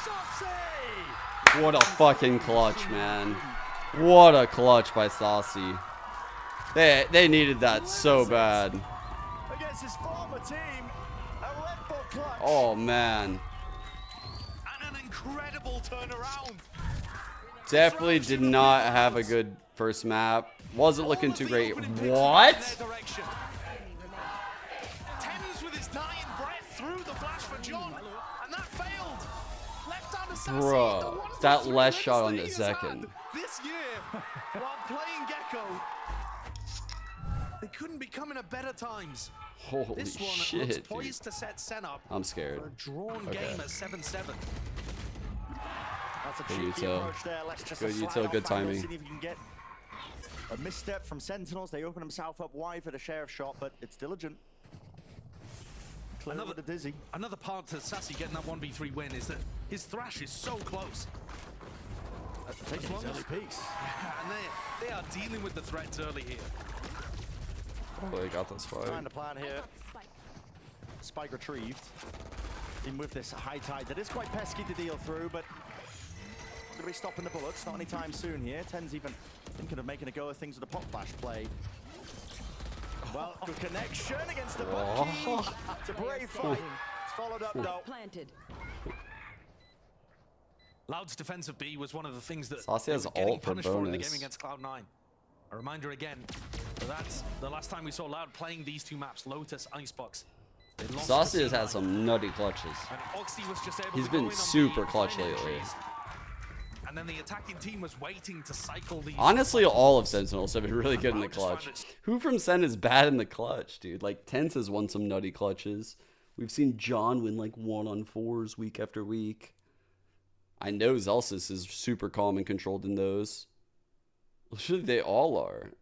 Sassy. What a fucking clutch, man. What a clutch by Saucy. They needed that so bad. Against his former team, a Red Bull clutch. Oh man. And an incredible turnaround. Definitely did not have a good first map. Wasn't looking too great. What? Tens with his dying breath through the flash for John, and that failed. Left down to Sassy. Bro, that last shot on the second. This year, while playing Gecko, they couldn't be coming at better times. Holy this one shit, looks dude. poised to set Sen up I'm scared. for a drawn Okay. game at 7-7. That's a Good cheeky util. approach there. Let's just Good slide util, off good angle, timing. see if you can get a misstep from Sentinels. They open himself up wide for the sheriff shot, but it's diligent. Another the dizzy. Another part to Sassy getting that 1v3 win is that his thrash is so close. Taking these early peaks. Yeah, and they are dealing with the threats early here. Oh, they got this fight. Trying to plan here. Spike retrieved. In with this high tide that is quite pesky to deal through, but going to be stopping the bullets. Not anytime soon here. Ten's even thinking of making a go of things with a pop flash play. Well, good connection against the butt key. It's a brave fight. It's followed up though. Planted. Loud's defensive B was one of the things that Saucy they has were getting ult for punished for in the bonus. game against Cloud9. A reminder again, that's the last time we saw Loud playing these two maps, Lotus, Icebox. They lost to Saucy has C9. had some nutty clutches. And Oxy was just able He's to go been in on super the clutch fine lately. entries. And then the attacking team was waiting to cycle these. Honestly, all of Sentinels have been really good in the clutch. Who from Sen is bad in the clutch, dude? Like, Tense has won some nutty clutches. We've seen John win like 1-on-4s week after week. I know Zelsis is super calm and controlled in those. Literally, they all are.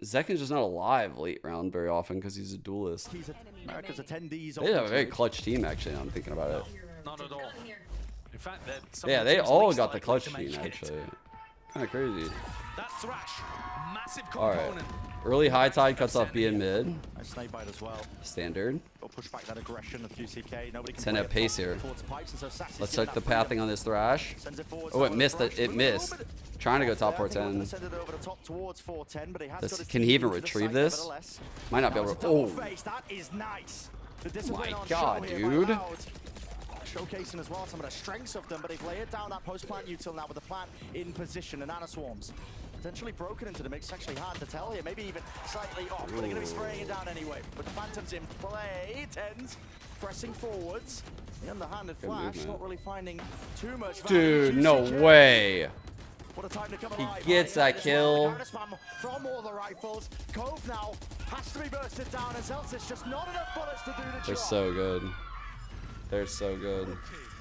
Zekin's just not alive late round very often because he's a duelist. He's America's attendees. They have a very clutch team, actually, now I'm thinking about it. Not at all. In fact, Yeah, they all got the clutch team, actually. Kind of crazy. That thrash, massive All right. component. Early high tide cuts off B in mid. Nice snake bite as well. Standard. Go push back that aggression of QCK. Nobody can Send play a pace top here. towards pipes, and so Sassy's Let's getting check the that freedom. pathing on this Thrash. Sends it forward, Oh, it someone missed. approach. It missed. Trying to go top I think we're gonna 410. send it over the top towards 410, but he has got his Can he team even into the retrieve site this? nevertheless. Might not be Now able it's to. a double Oh, face. That is nice. The my discipline on God, show here by dude. Loud. Showcasing as well some of the strengths of them, but they've layered down that post-plant util now with the plant in position, and Nana Swarms potentially broken into the mix. It's actually hard to tell here, maybe even slightly off, but they're going to be spraying it down anyway. With the Phantoms in play, Tens pressing forwards. The underhanded Good flash, movement. not really finding too much value. dude, no QCK. way. What a time to come He alive. gets that kill. From all the rifles. Cove now has to be bursted down, and Celsius just not enough bullets to do the They're job. so good. They're so good.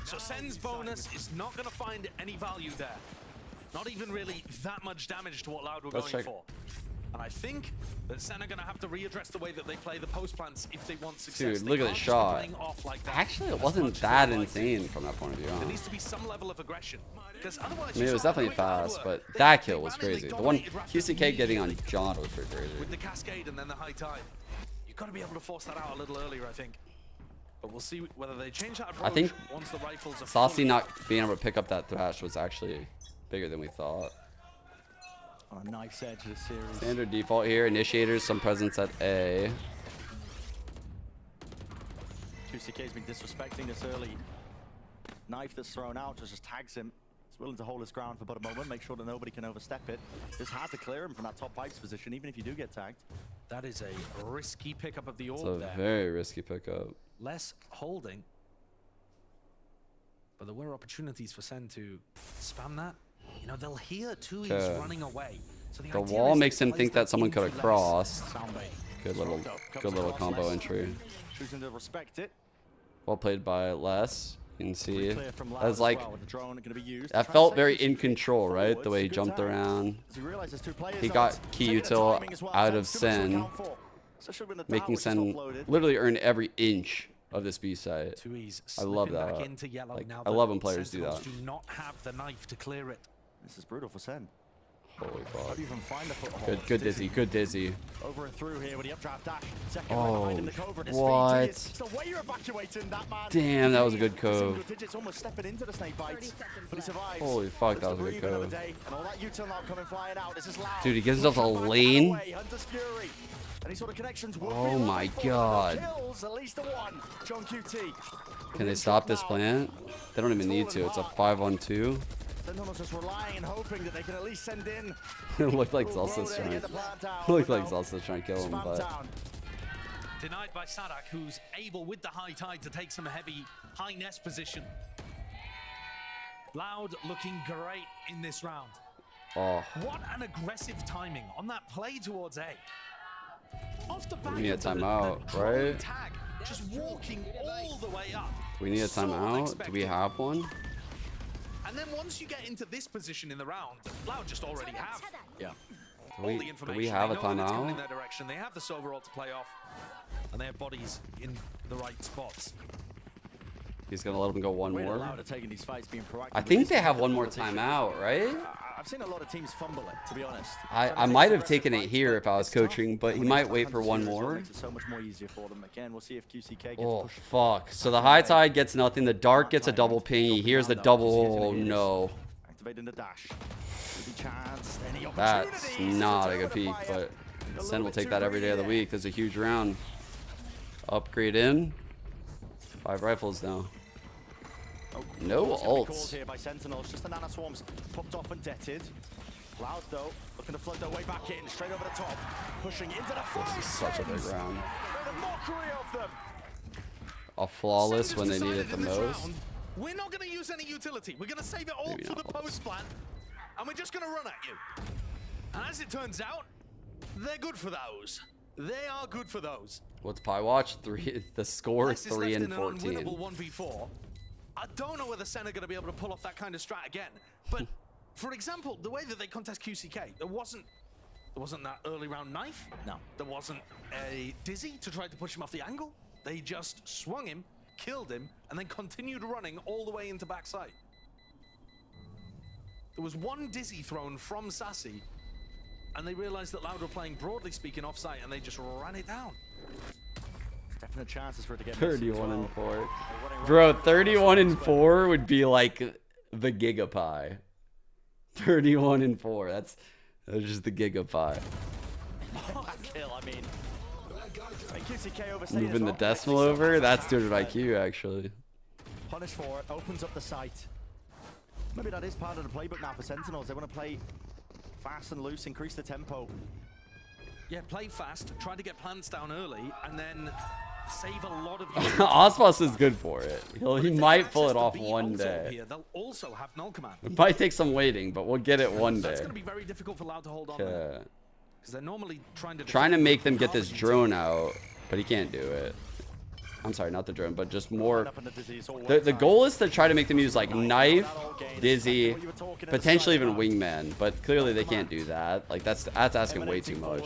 So Sen's bonus is not going to find any value there. Not even really that much damage to what Loud were Let's going check. for. And I think that Sen are going to have to readdress the way that they play the post plants if they want success. Dude, They look at can't the just be shot. playing off like that Actually, it as wasn't much as that they'd like to. insane from that point of view. There Huh? needs to be some level of aggression. Because otherwise, I mean, it was definitely fast, but that kill was crazy. The one QCK getting on John was pretty crazy. with the cascade and then the high tide. You've got to be able to force that out a little earlier, I think. But we'll see whether they change that approach I think once the rifles are Saucy fully- not being able to pick up that Thrash was actually bigger than we thought. On a knife's edge of the series. Standard default here. Initiators, some presence at A. QCK's been disrespecting this early knife that's thrown out, just tags him. He's willing to hold his ground for but a moment, make sure that nobody can overstep it. It's hard to clear him from that top pipes position, even if you do get tagged. That is a risky pickup of the It's orb a there. very risky pickup. Less holding. But there were opportunities for Sen to spam that. You know, they'll hear too he's Okay. running away. So The idea wall is makes to him place think that someone into could have less. crossed. Soundbait. Good little combo Les. entry. Choosing to respect it. Well played by Les. You can see. Clear from Loud That's as like well, with the drone gonna be used. that Trying felt to very take in control, right? The way he Good jumped tag. around. As he realizes two players He though, got it's key taking the util timing as well. out of Ten's too much to Sen, account for. Especially when the making tower is Sen offloaded. literally earn every inch of this B site. Tui's I love slipping back that. into yellow Like, now I that love when players do Sentinels that. do not have the knife to clear it. This is brutal for Sen. Holy How fuck. do you even find the foothold? Good dizzy, good dizzy. Over and through here with the updraft dash. Second Oh, right behind him, the cover at his what? feet. It's the way you're evacuating that man. Damn, that was a good Single cove. digits almost stepping into the snake bites, but he survives. Holy fuck, that was a good Lives to breathe another cove. day, and all that util now coming flying out. This is Loud. Dude, he gives himself a Pushing back lane. and away, Hunter's Fury. Any sort of connections would Oh be my looking for, but no God. kills, at least the one. John QT. Can they stop this plant? They don't even need to. It's a 5-on-2. Sentinels just relying and hoping that they can at least send in. It looked like Little Zelsa's bro there to trying. get the plant out, Looked but like no. Zelsa's trying to kill him, Spam but down. Denied by Sadak, who's able with the high tide to take some heavy high nest position. Loud looking great in this round. Oh. What an aggressive timing on that play towards A. Off the back We need a of the timeout, drone right? tag, just walking all the way up. We need a So timeout. Do unexpected. we have one? And then once you get into this position in the round, Loud just already have. Yeah. All the Do information. we have They a know that it's going in timeout? their direction. They have the Silverall to play off, and they have bodies in the right spots. He's gonna let him go one We're more. allowed to take in these fights, being proactive. I with think this they have one more competition. timeout, right? I've seen a lot of teams fumble it, to be honest. I might have taken it here if I was coaching, but he might wait for one more. Makes it so much more easier for them. Again, we'll see if QCK gets Oh, pushed. fuck. So the high tide gets nothing. The dark gets a double ping. He hears the double. Oh, no. Activating the dash. Could be chanced. Any That's opportunities? not a good peek, but Sen will take that every day of the week. There's a huge round. Upgrade in. 5 rifles now. No Calls ults. here by Sentinels. Just the Nana Swarms popped off and deaded. Loud though, looking to flood their way back in, straight over the top, pushing into the fight. This is such a big round. The mockery of them. A flawless Senders when they need decided it the in this most. round, we're not going to use any utility. We're going to save it all Maybe for the not post plant, and we're just going to run at you. And as it turns out, they're good for those. They are good for those. What's Pie Watch? 3. The score Ice is 3 left and in an 14. unwinnable 1v4. I don't know whether Sen are going to be able to pull off that kind of strat again. But for example, the way that they contest QCK, there wasn't that early round knife. No. There wasn't a dizzy to try to push him off the angle. They just swung him, killed him, and then continued running all the way into backside. There was one dizzy thrown from Sassy, and they realized that Loud were playing, broadly speaking, offsite, and they just ran it down. Definite chances for it to get 31 and 4. Bro, 31 and 4 would be like the Gigapie. 31 and 4. That's just the Gigapie. Kill, I mean. QCK overstayed Moving as the well. decimal over, that's 200 IQ actually. Punish for it, opens up the site. Maybe that is part of the playbook now for Sentinels. They want to play fast and loose, increase the tempo. Yeah, play fast, try to get plants down early, and then save a lot of... Osmos is good for it. He might pull it off B one also day. Here, they'll also have null command. It might take some waiting, but we'll get it one day. That's going to be very difficult for Loud to hold on. Yeah. Because they're normally trying to... Trying to make them get this drone out, but he can't do it. I'm sorry, not the drone, but just more. The goal is to try to make them use like knife, dizzy, potentially even wingman, but clearly they can't do that. Like that's asking way too much.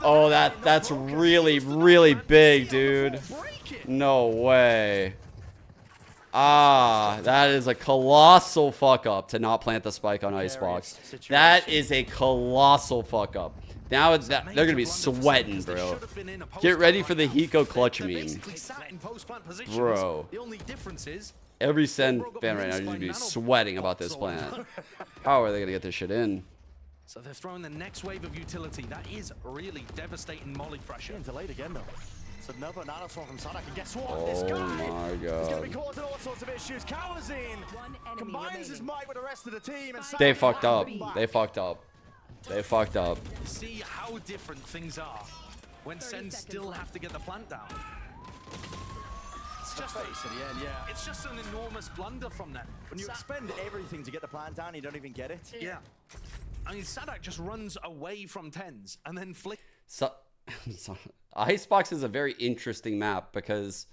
Oh, that's really really big, dude. No way. Ah, that is a colossal fuck up to not plant the spike on Icebox. That is a colossal fuck up. Now they're gonna be sweating, bro. Get ready for the Hiko clutch meme, bro. The only difference is every Sen fan right now is gonna be sweating about this plant. How are they gonna get this shit in? So they're throwing the next wave of utility. That is really devastating molly pressure. Delayed again though. It's another nanoswarm from Sadak, and guess what? Oh This guy my is going to be god. causing all sorts of issues. Kawazine combines his might with the rest of the team, and They Sadak fucked up. back. They fucked up. They fucked up. See how different things are when Sen still have to get the plant down. It's just it's just an enormous blunder from them. When you expend everything to get the plant down, you don't even get it. Yeah. I mean, Sadak just runs away from tens and then flick. So, Icebox is a very interesting map because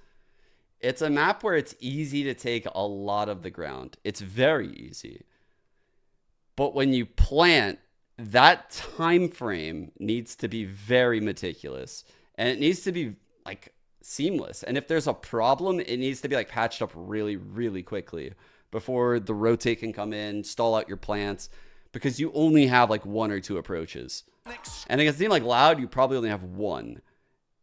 it's a map where it's easy to take a lot of the ground. It's very easy. But when you plant, that time frame needs to be very meticulous, and it needs to be like seamless. And if there's a problem, it needs to be like patched up really, really quickly before the rotate can come in, stall out your plants, because you only have like 1 or 2 approaches. And against a team like Loud, you probably only have 1.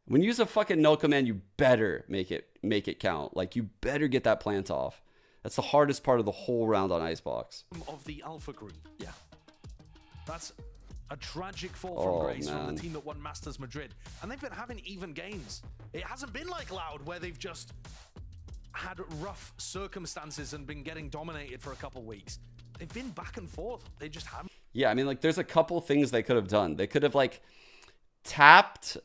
When you use a fucking null command, you better make it count. Like, you better get that plant off. That's the hardest part of the whole round on Icebox. Of the Alpha group. Yeah. That's a tragic fall Oh, from grace man. from the team that won Masters Madrid. And they've been having even games. It hasn't been like Loud, where they've just had rough circumstances and been getting dominated for a couple weeks. They've been back and forth. They just haven't. Yeah, I mean, like, there's a couple things they could have done. They could have, like, tapped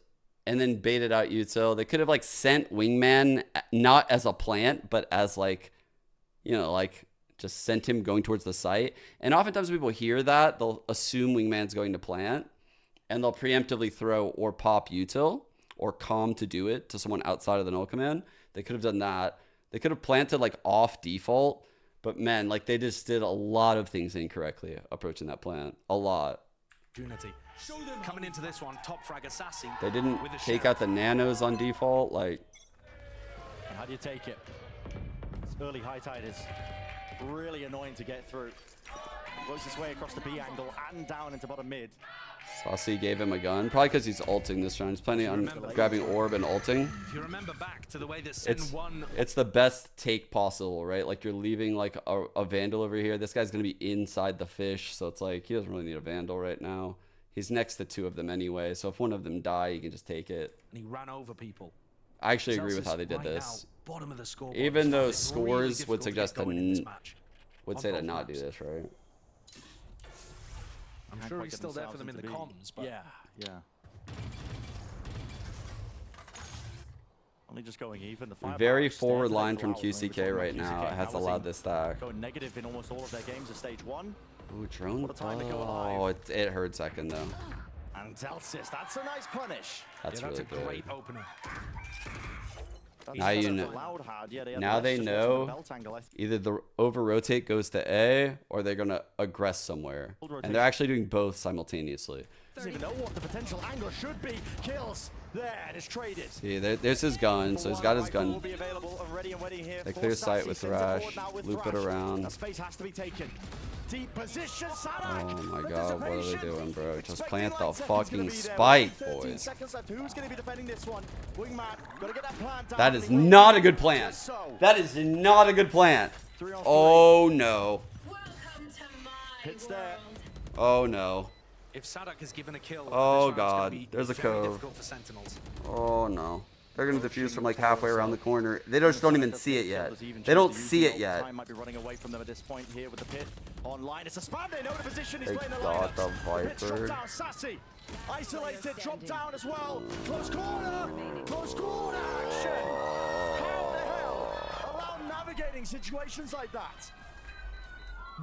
and then baited out util. They could have like sent wingman not as a plant, but as like, you know, like just sent him going towards the site. And oftentimes people hear that, they'll assume wingman's going to plant, and they'll preemptively throw or pop util or calm to do it to someone outside of the null command. They could have done that. They could have planted like off default, but man, like they just did a lot of things incorrectly approaching that plant. A lot. Coming into this one, top frag assassin. They didn't take out the nanos on default. Like, And how do you take it? This early high tide is really annoying to get through. Works his way across the B angle and down into bottom mid. Saucy gave him a gun, probably because he's ulting this round. He's planning on grabbing orb and ulting. If you remember back to the way that It's the best take possible, right? Like you're leaving like a vandal over here. This guy's gonna be inside the fish, so it's like he doesn't really need a vandal right now. He's next to two of them anyway, so if one of them die, he can just take it. And he ran over people. I actually agree with how they did this. Now, bottom of the scoreboard. Even though scores would suggest would say to not do this, right? I'm sure he's still there for them in the comms, but yeah. Only just going even. The very forward line from QCK right now has allowed this stack. Going negative in almost all of their games of stage 1. Ooh, drone. Oh, it hurt second though. And Telsis, that's a nice punish. That's really good. Great opener. Now you know. Now they know either the over rotate goes to A or they're gonna aggress somewhere, and they're actually doing both simultaneously. Doesn't even know what the potential angle should be. Kills there, and it's traded. See, there's his gun, so he's got his gun. They clear sight with Thrash, loop it around. Space has to be taken. Deep position, oh my god, what are they doing, bro? Just plant the fucking spike, boys. Who's going to be defending this one? Wingman, gotta get that plant down. That is not a good plant. That is not a good plant. Oh no. Hits there. Oh no. If Sadak is given a kill, oh god, there's a cove. Oh no. They're going to defuse from like halfway around the corner. They just don't even see it yet. They don't see it yet. Time might be running away from them at this point here with the pit online. It's a spam. They know the position. He's They playing the got the Viper. Viper. Sassy. Isolated, drop down as well. Close corner. Close corner action. How the hell allow navigating situations like that?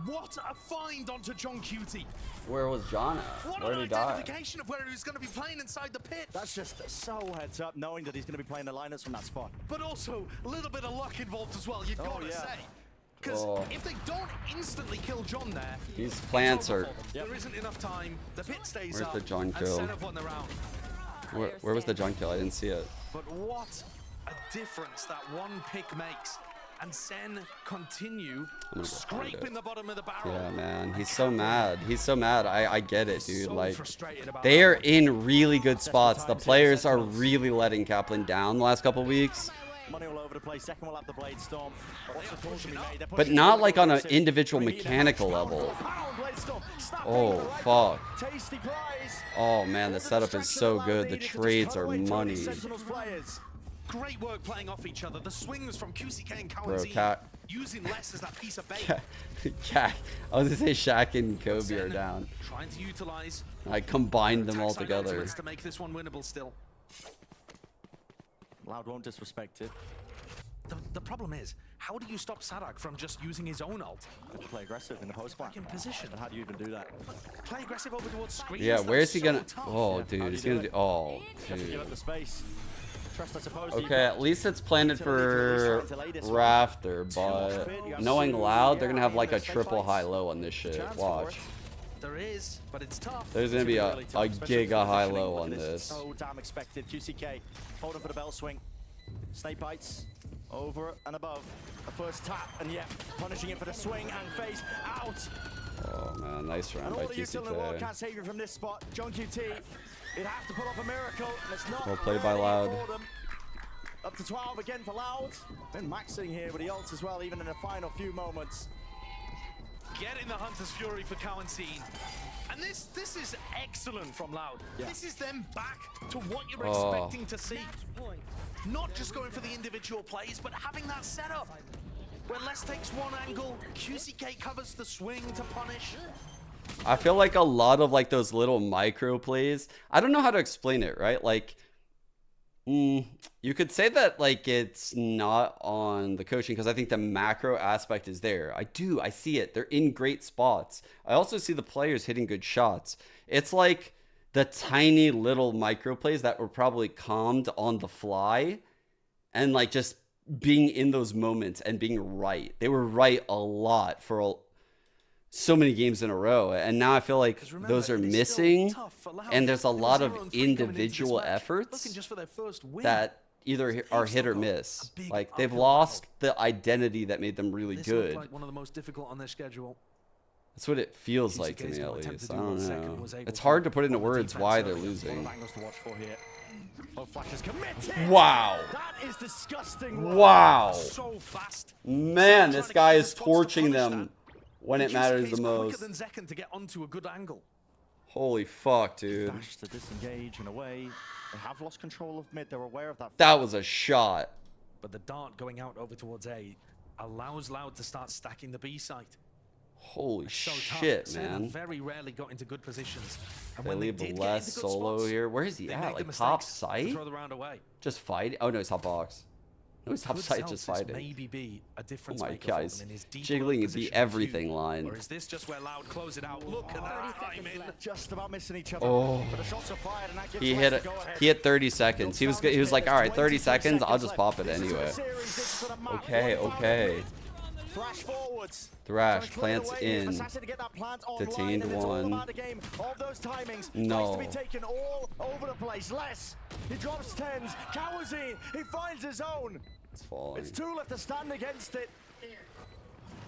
What a find onto John Cutie. Where was John at? Where did he die? Identification of where he was going to be playing inside the pit. That's just so heads up, knowing that he's going to be playing the lineups from that spot. But also a little bit of luck involved as well, you've got to say. Because if they don't instantly kill John there, these plants are. There isn't enough time. The pit stays Where's up. the John kill? Where was the John kill? I didn't see it. But what a difference that one pick makes. And Sen continue scraping the bottom of the barrel. Yeah, man. He's so mad. He's so mad. I get it, dude. Like, they are in really good spots. The players are really letting Kaplan down the last couple weeks. Money all over the place. Second will have the blade storm. But not like on an individual mechanical level. Oh, fuck. Oh, man. The setup is so good. The trades are money. Great work playing off each other. The swings from QCK and Bro, Cowan using less as that piece of bait. I was gonna say Shaq and Kobe are down. Trying to utilize. I combined them all together. To make this one winnable still. Loud won't disrespect it. The problem is, how do you stop Sadak from just using his own ult? Play aggressive in the post back in position. And how do you even do that? Play aggressive over towards screens. Yeah, where's he gonna? Oh, dude, he's gonna do. Oh, dude. Give up the space. Okay, at least it's planted for Rafter, but knowing Loud, they're gonna have like a triple high-low on this shit. Watch. There is, but it's tough. There's gonna be a giga high-low on this. So damn expected. QCK holding for the bell swing. Snake bites over and above. A first tap, and yeah, punishing it for the swing and face out. Oh man, nice round by QCK. Can't save you from this spot. John QT. It'd have to pull off a miracle, and it's not. Well played by Loud. Up to 12 again for Loud. Then maxing here with the ult as well, even in the final few moments. Getting the Hunter's Fury for Cowan scene. And this is excellent from Loud. Yeah. This is them back to what you're expecting to see. Not just going for the individual plays, but having that setup. When Les takes one angle, QCK covers the swing to punish. I feel like a lot of like those little micro plays, I don't know how to explain it, right? Like You could say that like it's not on the coaching because I think the macro aspect is there. I see it. They're in great spots. I also see the players hitting good shots. It's like the tiny little micro plays that were probably calmed on the fly and like just being in those moments and being right. They were right a lot for so many games in a row. And now I feel like those are missing. And there's a lot of individual efforts that either are hit or miss. Like they've lost the identity that made them really good. Like one of the most difficult on their schedule. That's what it feels like to me, at least. I don't know. It's hard to put into words why they're losing. Wow. That is disgusting. Wow. So fast. Man, this guy is torching them when it matters the most. Than Zekken to get onto a good angle. Holy fuck, dude. Dash to disengage in a way. They have lost control of mid. They're aware of that. That was a shot. But the dart going out over towards A allows Loud to start stacking the B site. Holy shit, man. Very rarely got into good positions. And they when leave they did less get into good solo spots, here. Where is he at? Like top site? throw the round away. Just fight? Oh no, he's top box. No, he's top site just fighting. Maybe be a difference Oh my maker god, for he's them in his deep jiggling position the everything line. Or is this just where Loud close it out? Look at that timing. Just about missing each other. Oh. But the shots are fired and that gives He West hit the it. go-ahead. He hit 30 seconds. He was like, all right, 30 seconds. I'll just pop it anyway. Okay. Thrash forwards. Thrash plants in. Assassin to get that plant Detained online, and it's all one. about a game of those timings. No. Tries to be taken all over the place. Less. He drops 10s. Cowers in. He finds his own. It's falling. It's two left to stand against it.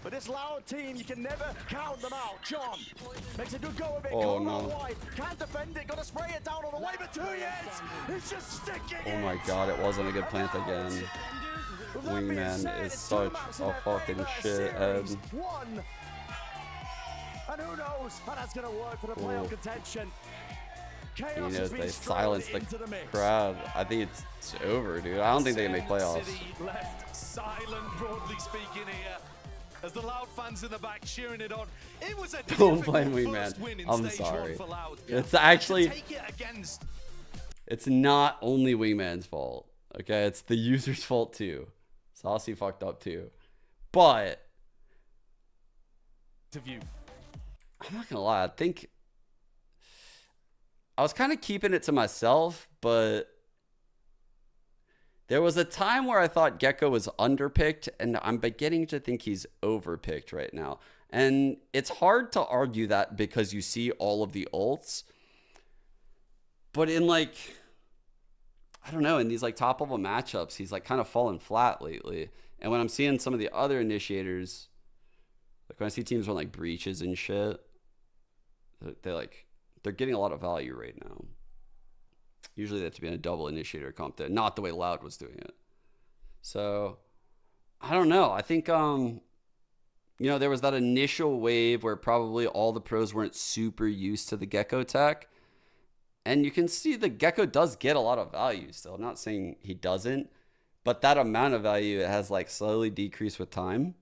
But this Loud team, you can never count them out. John makes a good go of it. Oh, Going no. out wide. Can't defend it. Gotta spray it down on the way, but 2 years. He's just sticking Oh my god, it wasn't a good plant again. Wingman is such a fucking shithead. One. And who knows how that's gonna work for the playoff contention. He knows they silenced the crowd. I think it's over, dude. I don't think they can make playoffs. City left silent, broadly speaking here. As the Loud fans in the back cheering it on. It was a Don't blame Wingman. I'm sorry. It's actually, it's not only Wingman's fault. Okay, it's the user's fault too. Saucy fucked up too. But I'm not gonna lie, I think I was kind of keeping it to myself, but there was a time where I thought Gecko was underpicked, and I'm beginning to think he's overpicked right now. And it's hard to argue that because you see all of the ults. But in like, I don't know, in these like top level matchups, he's like kind of fallen flat lately. And when I'm seeing some of the other initiators, like when I see teams run like breaches and shit, they're getting a lot of value right now. Usually they have to be in a double initiator comp there, not the way Loud was doing it. So I don't know. I think there was that initial wave where probably all the pros weren't super used to the Gecko tech. And you can see the Gecko does get a lot of value still. I'm not saying he doesn't, but that amount of value has like slowly decreased with time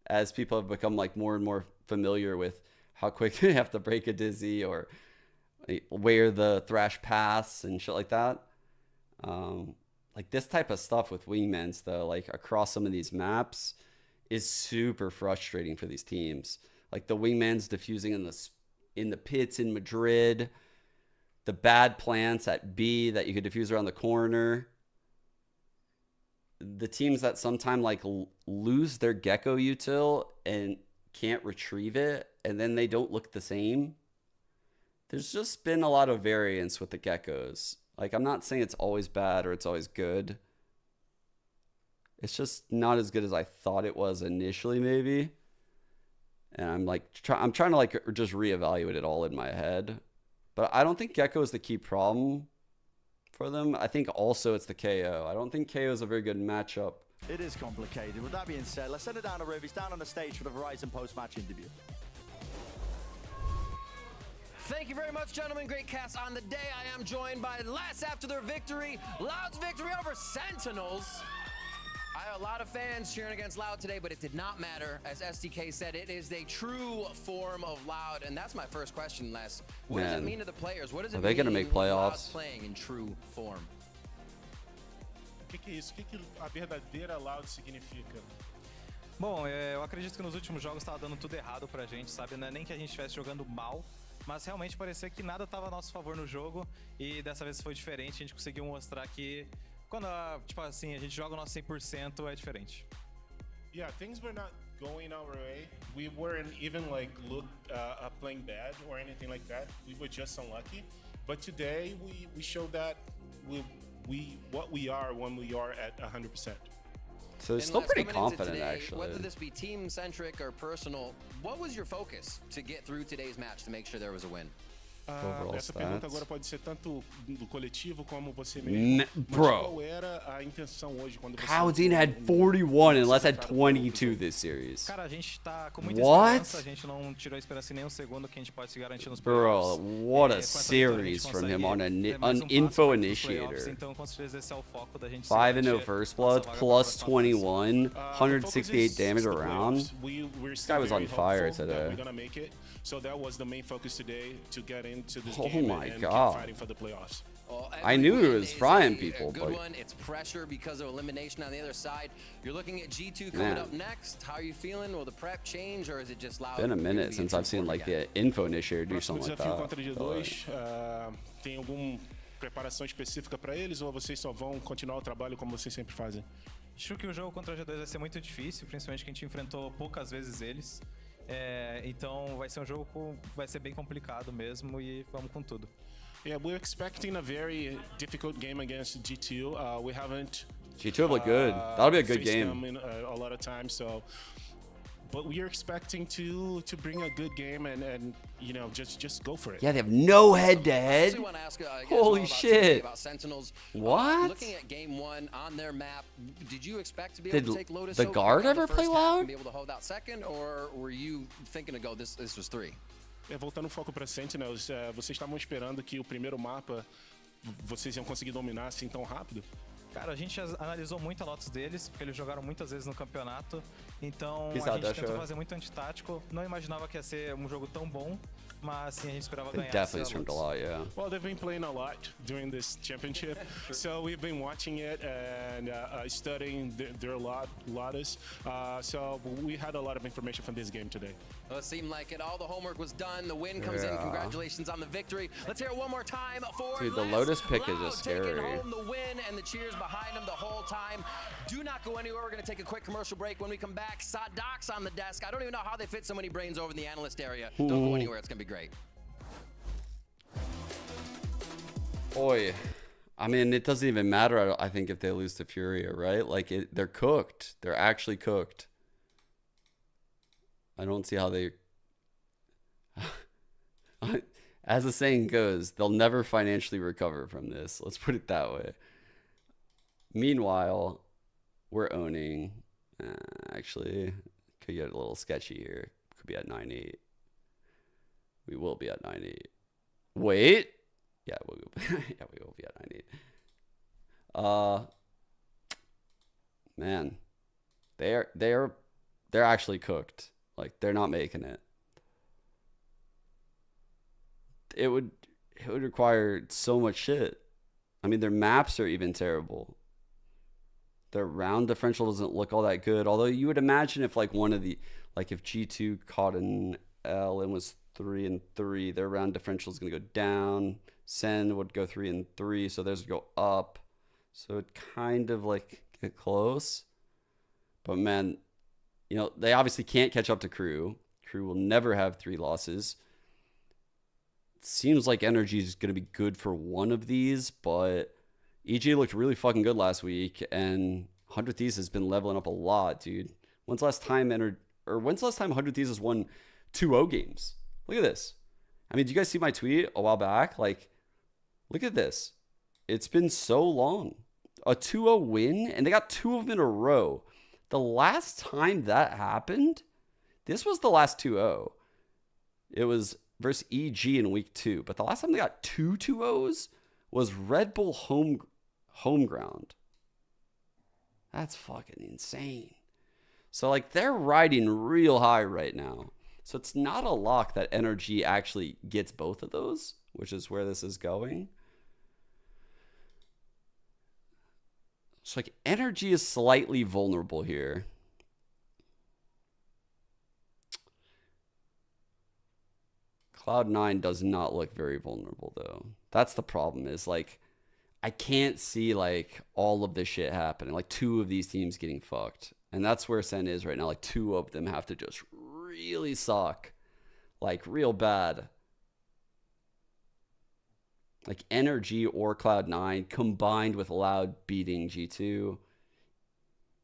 as people have become like more and more familiar with how quick they have to break a dizzy or where the thrash pass and shit like that. Like this type of stuff with wingmans though, like across some of these maps is super frustrating for these teams. Like the wingmans diffusing in the pits in Madrid, the bad plants at B that you could diffuse around the corner. The teams that sometimes like lose their Gecko util and can't retrieve it, and then they don't look the same. There's just been a lot of variance with the Geckos. Like, I'm not saying it's always bad or it's always good. It's just not as good as I thought it was initially, maybe. And I'm like, I'm trying to like just reevaluate it all in my head. But I don't think Gecko is the key problem for them. I think also it's the KO. I don't think KO is a very good matchup. It is complicated. With that being said, let's send it down to Riv. He's down on the stage for the Verizon post-match interview. Thank you very much, gentlemen. Great cast on the day. I am joined by last after their victory, Loud's victory over Sentinels. I have a lot of fans cheering against Loud today, but it did not matter. As SDK said, it is a true form of Loud, and that's my first question, Les. What does it mean to the players? What does it mean they going to make playoffs? Loud's playing in true form? que é isso? O que a verdadeira Loud significa? Bom, eu acredito que nos últimos jogos estava dando tudo errado pra gente, sabe? Não é nem que a gente estivesse jogando mal, mas realmente parecia que nada estava a nosso favor no jogo, e dessa vez foi diferente, a gente conseguiu mostrar que quando, tipo assim, a gente joga o nosso 100% é diferente. Yeah, things were not going our way. We weren't even like playing bad or anything like that. We were just unlucky. But today we showed that what we are when we are at 100%. So it's still pretty confident, actually. Whether this be team-centric or personal, what was your focus to get through today's match to make sure there was a win? Essa pergunta agora pode ser tanto do coletivo como você mesmo. Bro, qual era a intenção hoje quando você Cloudine had 41 and Les had 22 this series. Cara, a gente tá com muita esperança, a gente não tirou a esperança em nenhum segundo que a gente pode se garantir nos playoffs. Bro, what a series from him on an info initiator. Então, com certeza esse é o foco da gente. 5-0 first blood, plus 21, 168 damage around. This guy was on fire today. So that was the main focus today, to get into this oh game my and God. keep fighting for the playoffs. Well, I knew it was frying people, good but one. It's pressure because of elimination on the other side. You're looking at G2 coming up next. How are you feeling? Will the prep change, or is it just loud? Been a minute since I've seen like the info initiator do something like Desafio contra that. G2, tem alguma preparação específica para eles, ou vocês só vão continuar o trabalho como vocês sempre fazem? Acho que o jogo contra a G2 vai ser muito difícil, principalmente que a gente enfrentou poucas vezes eles. Então vai ser um jogo vai ser bem complicado mesmo, e vamos com tudo. Yeah, we're expecting a very difficult game against G2. We haven't G2 look good. That'll be a good faced game. them in a lot of times, so but we're expecting to bring a good game and you know just go for it. Yeah, they have no head-to-head. Holy shit! About Sentinels. What? Looking at game 1 on their map, did you expect to be able to take Lotus? The guard ever play loud? And be able to hold out second, or were you thinking to go this was 3? Voltando o foco para Sentinels, vocês estavam esperando que o primeiro mapa vocês iam conseguir dominar assim tão rápido? Cara, a gente analisou muito a Lotus deles, porque eles jogaram muitas vezes no campeonato. Então Peace a out, gente tentou Dasha. fazer muito antitático. Não imaginava que ia ser um jogo tão bom, mas sim, a gente esperava They ganhar. definitely streamed a lot, yeah. Well, they've been playing a lot during this championship, so we've been watching it and studying their Lotus. So we had a lot of information from this game today. Well, it seemed like it. All the homework was done. The win comes in. Yeah. Congratulations on the victory. Let's hear it one more time for Dude, the Les Lotus pick is Loud, just scary. taking home the win and the cheers behind him the whole time. Do not go anywhere. We're going to take a quick commercial break. When we come back, Sadok's on the desk. I don't even know how they fit so many brains over in the analyst area. Don't go anywhere. It's going to be great. Boy, I mean, it doesn't even matter, I think, if they lose to Furia, right? Like, they're cooked. They're actually cooked. I don't see how they... As the saying goes, they'll never financially recover from this. Let's put it that way. Meanwhile, we're owning... actually, could get a little sketchy here. Could be at 9-8. We will be at 9-8. Wait! Yeah, we will be at 9-8. Man, they're actually cooked. Like, they're not making it. It would require so much shit. I mean, their maps are even terrible. Their round differential doesn't look all that good. Although you would imagine if like if G2 caught an L and was 3-3, their round differential is gonna go down. Sen would go 3-3, so theirs would go up. So it kind of like get close. But man, you know, they obviously can't catch up to Crew. Crew will never have 3 losses. It seems like energy is going to be good for one of these, but EG looked really fucking good last week, and 100 Thieves has been leveling up a lot, dude. When's the last time 100 Thieves has won 2-0 games? Look at this. I mean, did you guys see my tweet a while back? Like, look at this. It's been so long. A 2-0 win, and they got 2 of them in a row. The last time that happened, this was the last 2-0. It was versus EG in week 2. But the last time they got 2 2-0s was Red Bull home ground. That's fucking insane. So, like, they're riding real high right now. So it's not a lock that Energy actually gets both of those, which is where this is going. So like energy is slightly vulnerable here. Cloud9 does not look very vulnerable though. That's the problem, is like I can't see like all of this shit happening. Like 2 of these teams getting fucked. And that's where Sen is right now. Like 2 of them have to just really suck. Like real bad. Like Energy or Cloud9 combined with Loud beating G2.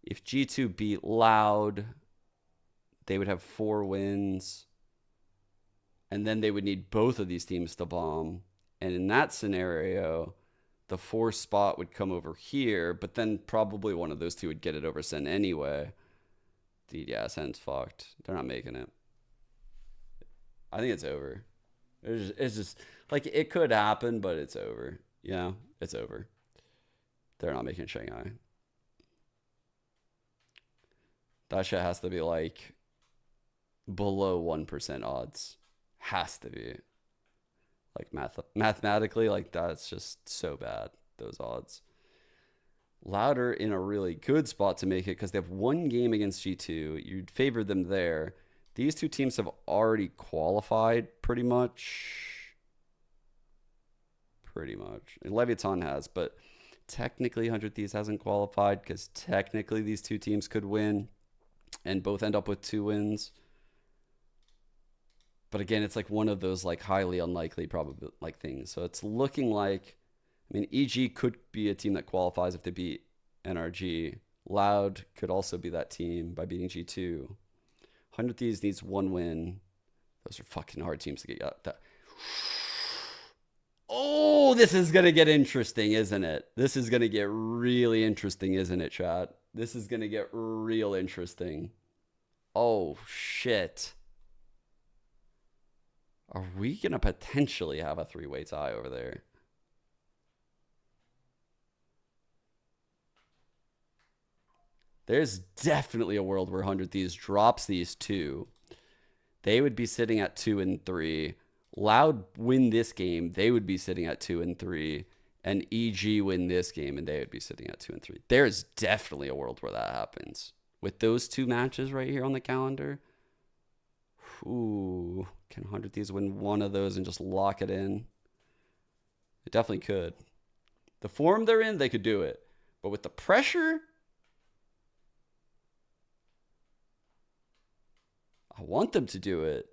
If G2 beat Loud, they would have 4 wins. And then they would need both of these teams to bomb. And in that scenario, the 4th spot would come over here, but then probably one of those 2 would get it over Sen anyway. Dude, yeah, Sen's fucked. They're not making it. I think it's over. It's just like it could happen, but it's over. Yeah, it's over. They're not making Shanghai. That shit has to be like below 1% odds. Has to be. Like mathematically, like that's just so bad, those odds. Louder in a really good spot to make it because they have 1 game against G2. You'd favor them there. These 2 teams have already qualified pretty much. Pretty much. And Leviathan has, but technically 100 Thieves hasn't qualified because technically these 2 teams could win and both end up with 2 wins. But again, it's like one of those like highly unlikely probably like things. So it's looking like, I mean, EG could be a team that qualifies if they beat NRG. Loud could also be that team by beating G2. 100 Thieves needs 1 win. Those are fucking hard teams to get out. Oh, this is going to get interesting, isn't it? This is going to get really interesting, isn't it, chat? This is going to get real interesting. Oh, shit. Are we going to potentially have a 3-way tie over there? There's definitely a world where 100 Thieves drops these 2. They would be sitting at 2 and 3. Loud win this game, they would be sitting at 2 and 3. And EG win this game, and they would be sitting at 2 and 3. There's definitely a world where that happens. With those 2 matches right here on the calendar. Ooh, can 100 Thieves win one of those and just lock it in? It definitely could. The form they're in, they could do it. But with the pressure, I want them to do it.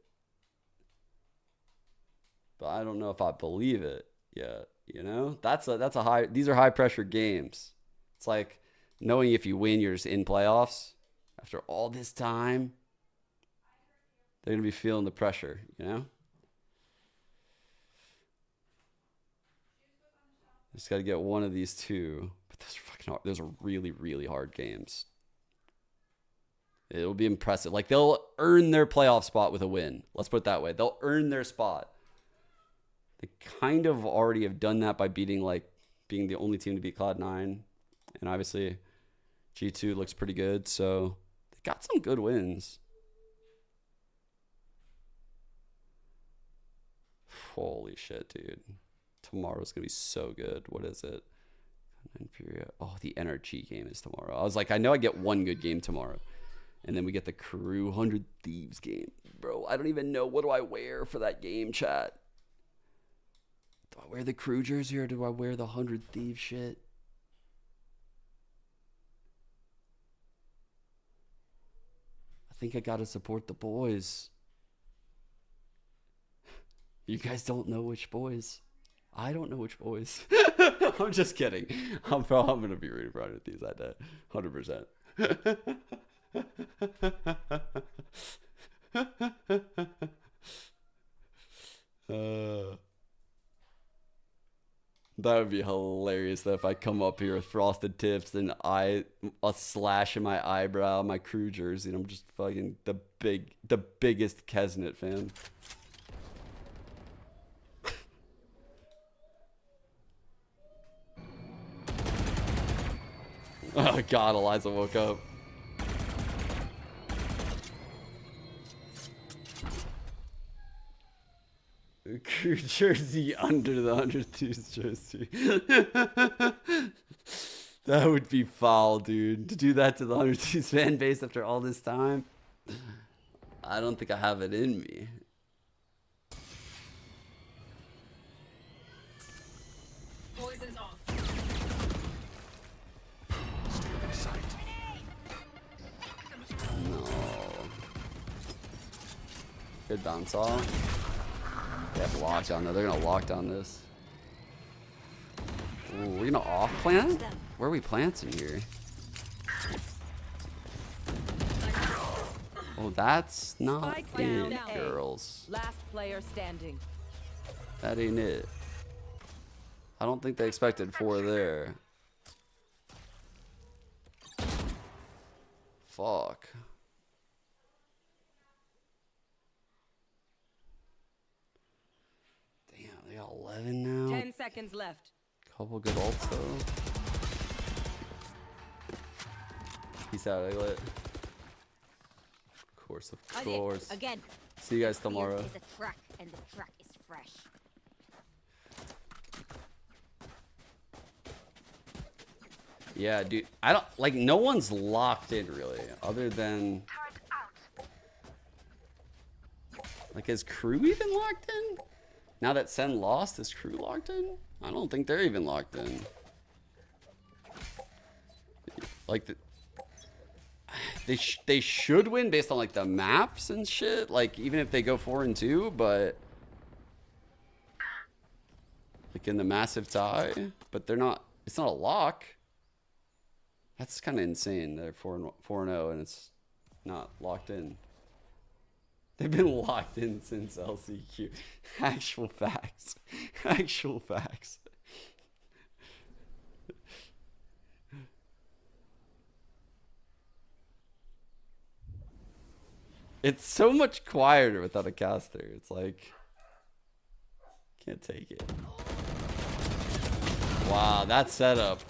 But I don't know if I believe it yet. You know, that's a high. These are high pressure games. It's like knowing if you win, you're just in playoffs. After all this time, they're gonna be feeling the pressure. You know, just got to get one of these 2. But those are fucking hard. Those are really, really hard games. It'll be impressive. Like they'll earn their playoff spot with a win. Let's put it that way. They'll earn their spot. They kind of already have done that by being the only team to beat Cloud9. And obviously G2 looks pretty good. So they got some good wins. Holy shit, dude. Tomorrow's going to be so good. What is it? Oh, the NRG game is tomorrow. I was like, I know I get 1 good game tomorrow. And then we get the Crew 100 Thieves game. Bro, I don't even know. What do I wear for that game, chat? Do I wear the Crew jersey or do I wear the 100 Thieves shit? I think I got to support the boys. You guys don't know which boys. I don't know which boys. I'm just kidding. I'm going to be rooting for 100 Thieves that day. 100%. That would be hilarious though, if I come up here with frosted tips and a slash in my eyebrow, my Crew jersey, and I'm just fucking the biggest Kesnet fan. Oh god, Eliza woke up. Crew jersey under the 100 Thieves jersey. That would be foul, dude. To do that to the 100 Thieves fan base after all this time. I don't think I have it in me. Poison's off. No. Good bounce off. They have lockdown though. They're gonna lock down this. Ooh, we're gonna off plant? Where are we planting here? Oh, that's not Spike it, down A. girls. Last player standing. That ain't it. I don't think they expected 4 there. Fuck. Damn, they got 11 now. 10 seconds left. Couple good ults though. Peace out, Egglet. Of course. Again. See you guys tomorrow. Is a track, and the track is fresh. Yeah, dude. I don't like. No one's locked in really, other than like, is Crew even locked in? Now that Sen lost, is Crew locked in? I don't think they're even locked in. Like they should win based on like the maps and shit. Like even if they go 4-2, but like in the massive tie, but they're not. It's not a lock. That's kind of insane. They're 4-0 and it's not locked in. They've been locked in since LCQ. Actual facts. Actual facts. It's so much quieter without a caster. It's like, can't take it. Wow, that setup.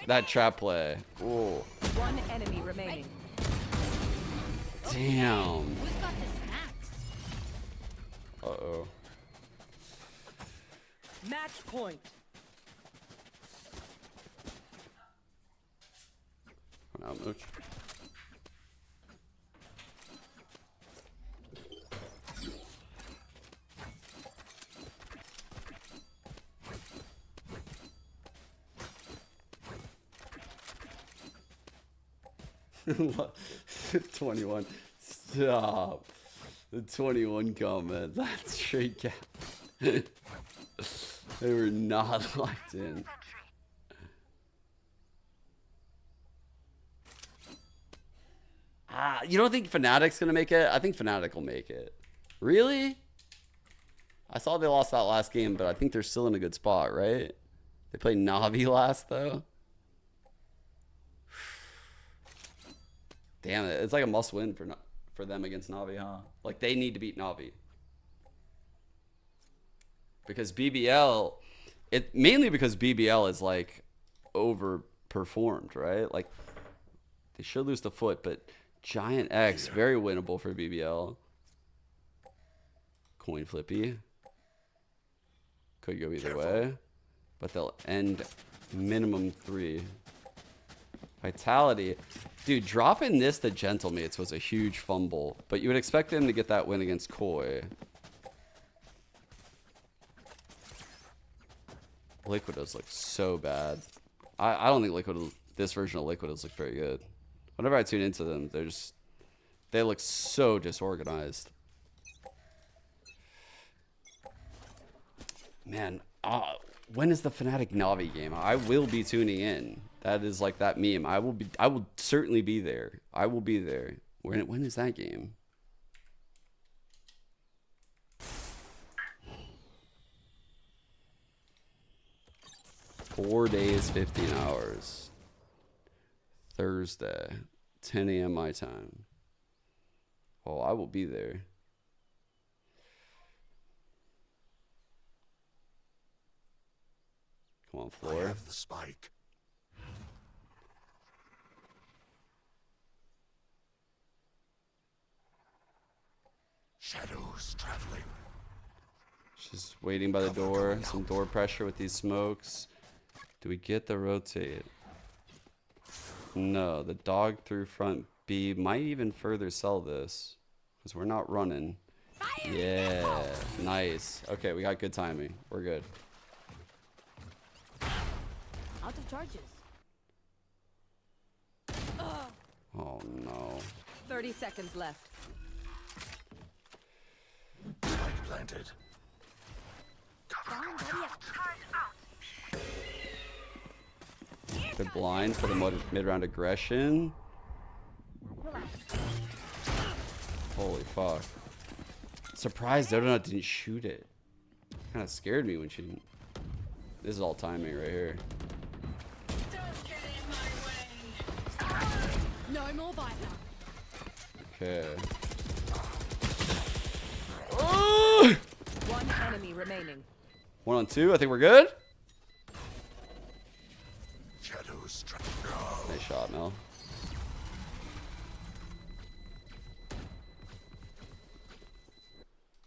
That trap play. Ooh. One enemy remaining. Damn. Who's got the snacks? Uh-oh. Match point. Not much. What? 21. Stop. The 21 comment. That's straight cap. They were not locked in. You don't think Fnatic's gonna make it? I think Fnatic will make it. Really? I saw they lost that last game, but I think they're still in a good spot, right? They played Navi last though. Damn it, it's like a must-win for them against Navi, huh? Like they need to beat Navi because BBL, mainly because BBL is like overperformed, right? Like they should lose the foot, but Giant X very winnable for BBL. Coin flippy could go either way, but they'll end minimum 3. Vitality. Dude, dropping this to Gentlemates was a huge fumble, but you would expect them to get that win against Koi. Liquidos look so bad. I don't think this version of Liquidos look very good. Whenever I tune into them, they look so disorganized. Man, when is the Fnatic Navi game? I will be tuning in. That is like that meme. I will certainly be there. I will be there. When is that game? Four days, 15 hours. Thursday, 10 a.m. my time. Oh, I will be there. Come on, floor. I have the spike. Shadows traveling. Just waiting by the door. Some door pressure with these smokes. Do we get the rotate? No, the dog through front B might even further sell this because we're not running. Yeah, nice. Okay, we got good timing. We're good. Out of charges. Oh no. 30 seconds left. Spike planted. Good blind for the mid-round aggression. Holy fuck. Surprised Donut didn't shoot it. Kind of scared me when she didn't. This is all timing right here. No more Viper. Okay. One enemy remaining. 1 on 2. I think we're good. Nice shot, Mel.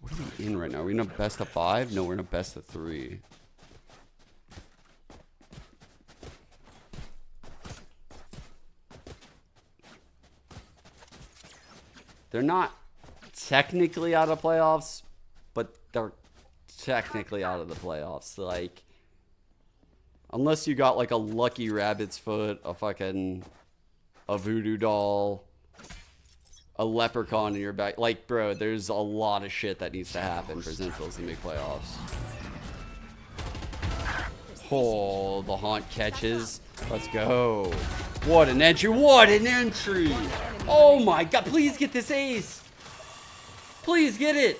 What are we in right now? Are we in a best of 5? No, we're in a best of 3. They're not technically out of playoffs, but they're technically out of the playoffs. Like, unless you got like a lucky rabbit's foot, a voodoo doll, a leprechaun in your back. Like, bro, there's a lot of shit that needs to happen for Sentinels to make playoffs. Oh, the haunt catches. Let's go. What an entry. What an entry. Oh my god. Please get this ace. Please get it.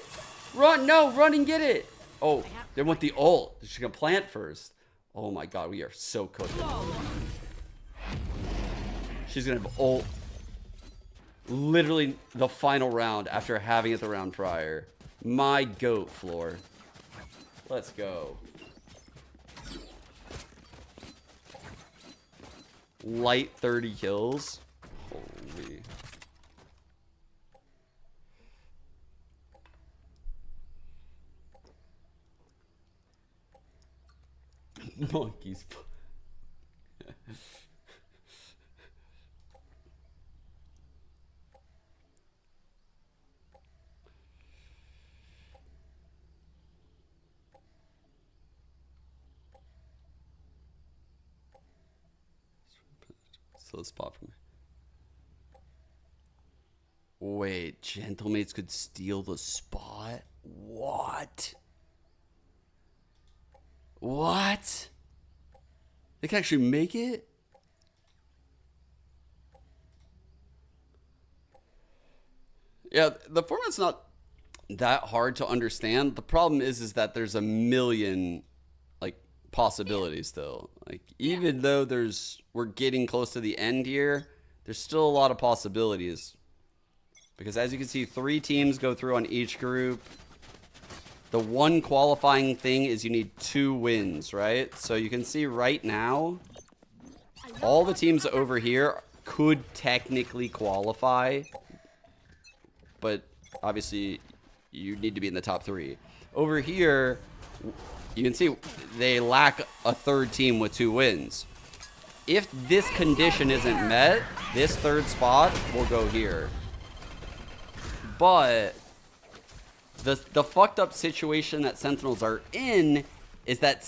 Run. No, run and get it. Oh, they want the ult. She's going to plant first. Oh my god. We are so cooking. She's going to have ult. Literally the final round after having it the round prior. My goat floor. Let's go. Light 30 kills. Holy. Monkeys. Still a spot for me. Wait, Gentlemates could steal the spot? What? What? They can actually make it? Yeah, the format's not that hard to understand. The problem is that there's a million like possibilities still. Like, even though we're getting close to the end here, there's still a lot of possibilities. Because as you can see, 3 teams go through on each group. The one qualifying thing is you need 2 wins, right? So you can see right now, all the teams over here could technically qualify. But obviously, you need to be in the top 3. Over here, you can see they lack a 3rd team with 2 wins. If this condition isn't met, this 3rd spot will go here. But the fucked up situation that Sentinels are in is that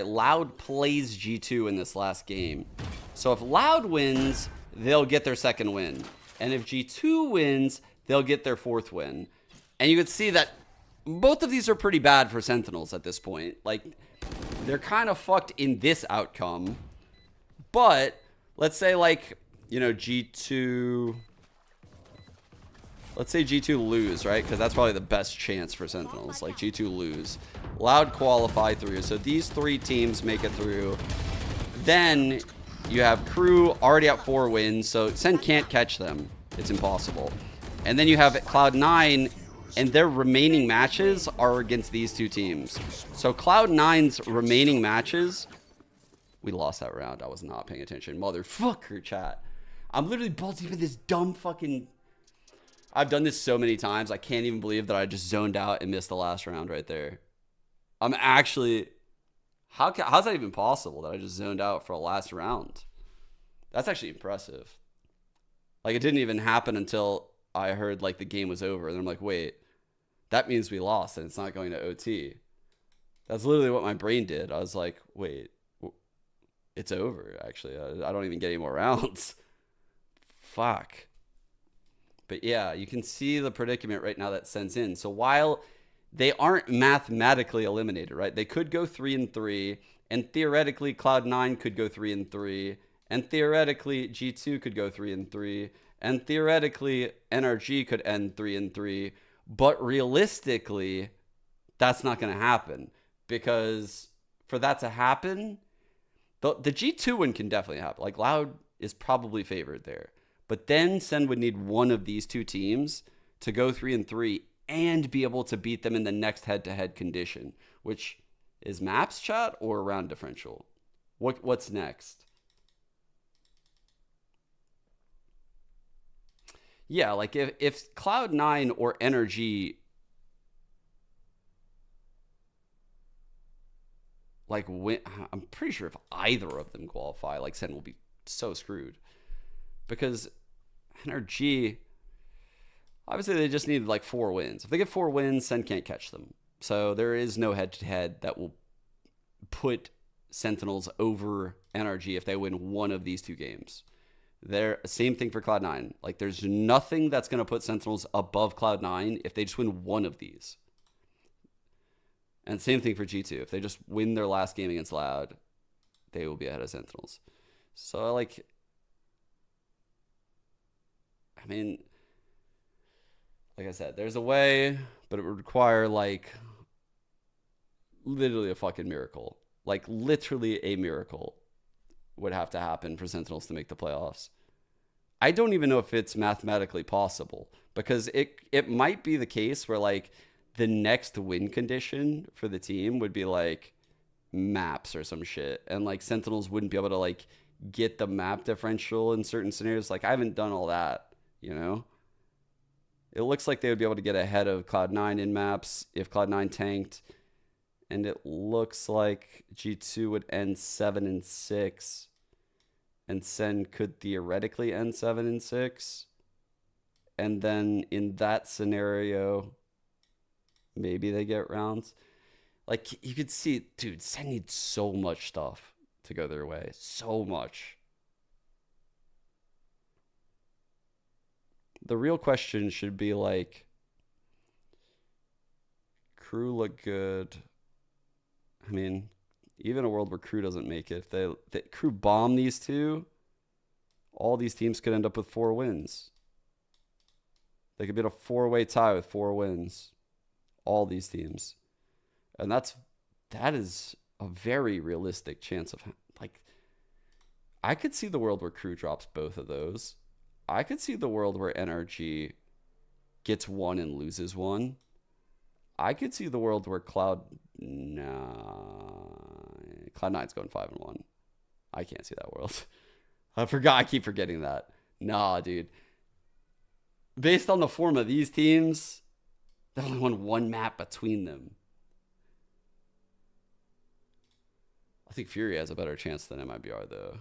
Loud plays G2 in this last game. So if Loud wins, they'll get their 2nd win. And if G2 wins, they'll get their 4th win. And you can see that both of these are pretty bad for Sentinels at this point. Like, they're kind of fucked in this outcome. But let's say, like, you know, G2... Let's say G2 lose, right? Because that's probably the best chance for Sentinels. Like, G2 lose. Loud qualify through. So these 3 teams make it through. Then you have Crew already at 4 wins. So Sen can't catch them. It's impossible. And then you have Cloud9, and their remaining matches are against these 2 teams. So Cloud9's remaining matches... We lost that round. I was not paying attention. Motherfucker, chat. I'm literally balls deep in this dumb fucking... I've done this so many times. I can't even believe that I just zoned out and missed the last round right there. I'm actually... How's that even possible that I just zoned out for a last round? That's actually impressive. Like, it didn't even happen until I heard, like, the game was over. And I'm like, wait, that means we lost and it's not going to OT. That's literally what my brain did. I was like, wait, it's over, actually. I don't even get any more rounds. Fuck. But yeah, you can see the predicament right now that Sen's in. So while they aren't mathematically eliminated, right? They could go 3-3, and theoretically Cloud9 could go 3-3, and theoretically G2 could go 3-3, and theoretically NRG could end 3-3, but realistically, that's not going to happen, because for that to happen, the G2 one can definitely happen. Like, Loud is probably favored there. But then Sen would need one of these two teams to go 3-3 and be able to beat them in the next head-to-head condition, which is maps chat or round differential. What's next? Yeah, like if Cloud9 or Energy like win, I'm pretty sure if either of them qualify, like Sen will be so screwed. Because NRG, obviously they just needed like 4 wins. If they get 4 wins, Sen can't catch them. So there is no head-to-head that will put Sentinels over NRG if they win one of these 2 games. Same thing for Cloud9. Like, there's nothing that's going to put Sentinels above Cloud9 if they just win one of these. And same thing for G2. If they just win their last game against Loud, they will be ahead of Sentinels. So, like, I mean, like I said, there's a way, but it would require, like, literally a fucking miracle. Like, literally a miracle would have to happen for Sentinels to make the playoffs. I don't even know if it's mathematically possible, because it might be the case where, like, the next win condition for the team would be, like, maps or some shit. And, like, Sentinels wouldn't be able to, like, get the map differential in certain scenarios. Like, I haven't done all that. You know, it looks like they would be able to get ahead of Cloud9 in maps if Cloud9 tanked, and it looks like G2 would end 7-6, and Sen could theoretically end 7-6, and then in that scenario, maybe they get rounds. Like, you could see, dude, Sen needs so much stuff to go their way, so much. The real question should be, like, Crew look good. I mean, even a world where Crew doesn't make it, if they Crew bomb these 2, all these teams could end up with 4 wins. They could be in a 4-way tie with 4 wins. All these teams. And that is a very realistic chance of, like, I could see the world where Crew drops both of those. I could see the world where NRG gets 1 and loses 1. I could see the world where Cloud9's going 5-1. I can't see that world. I keep forgetting that. Nah, dude. Based on the form of these teams, they only won 1 map between them. I think Fury has a better chance than MIBR, though.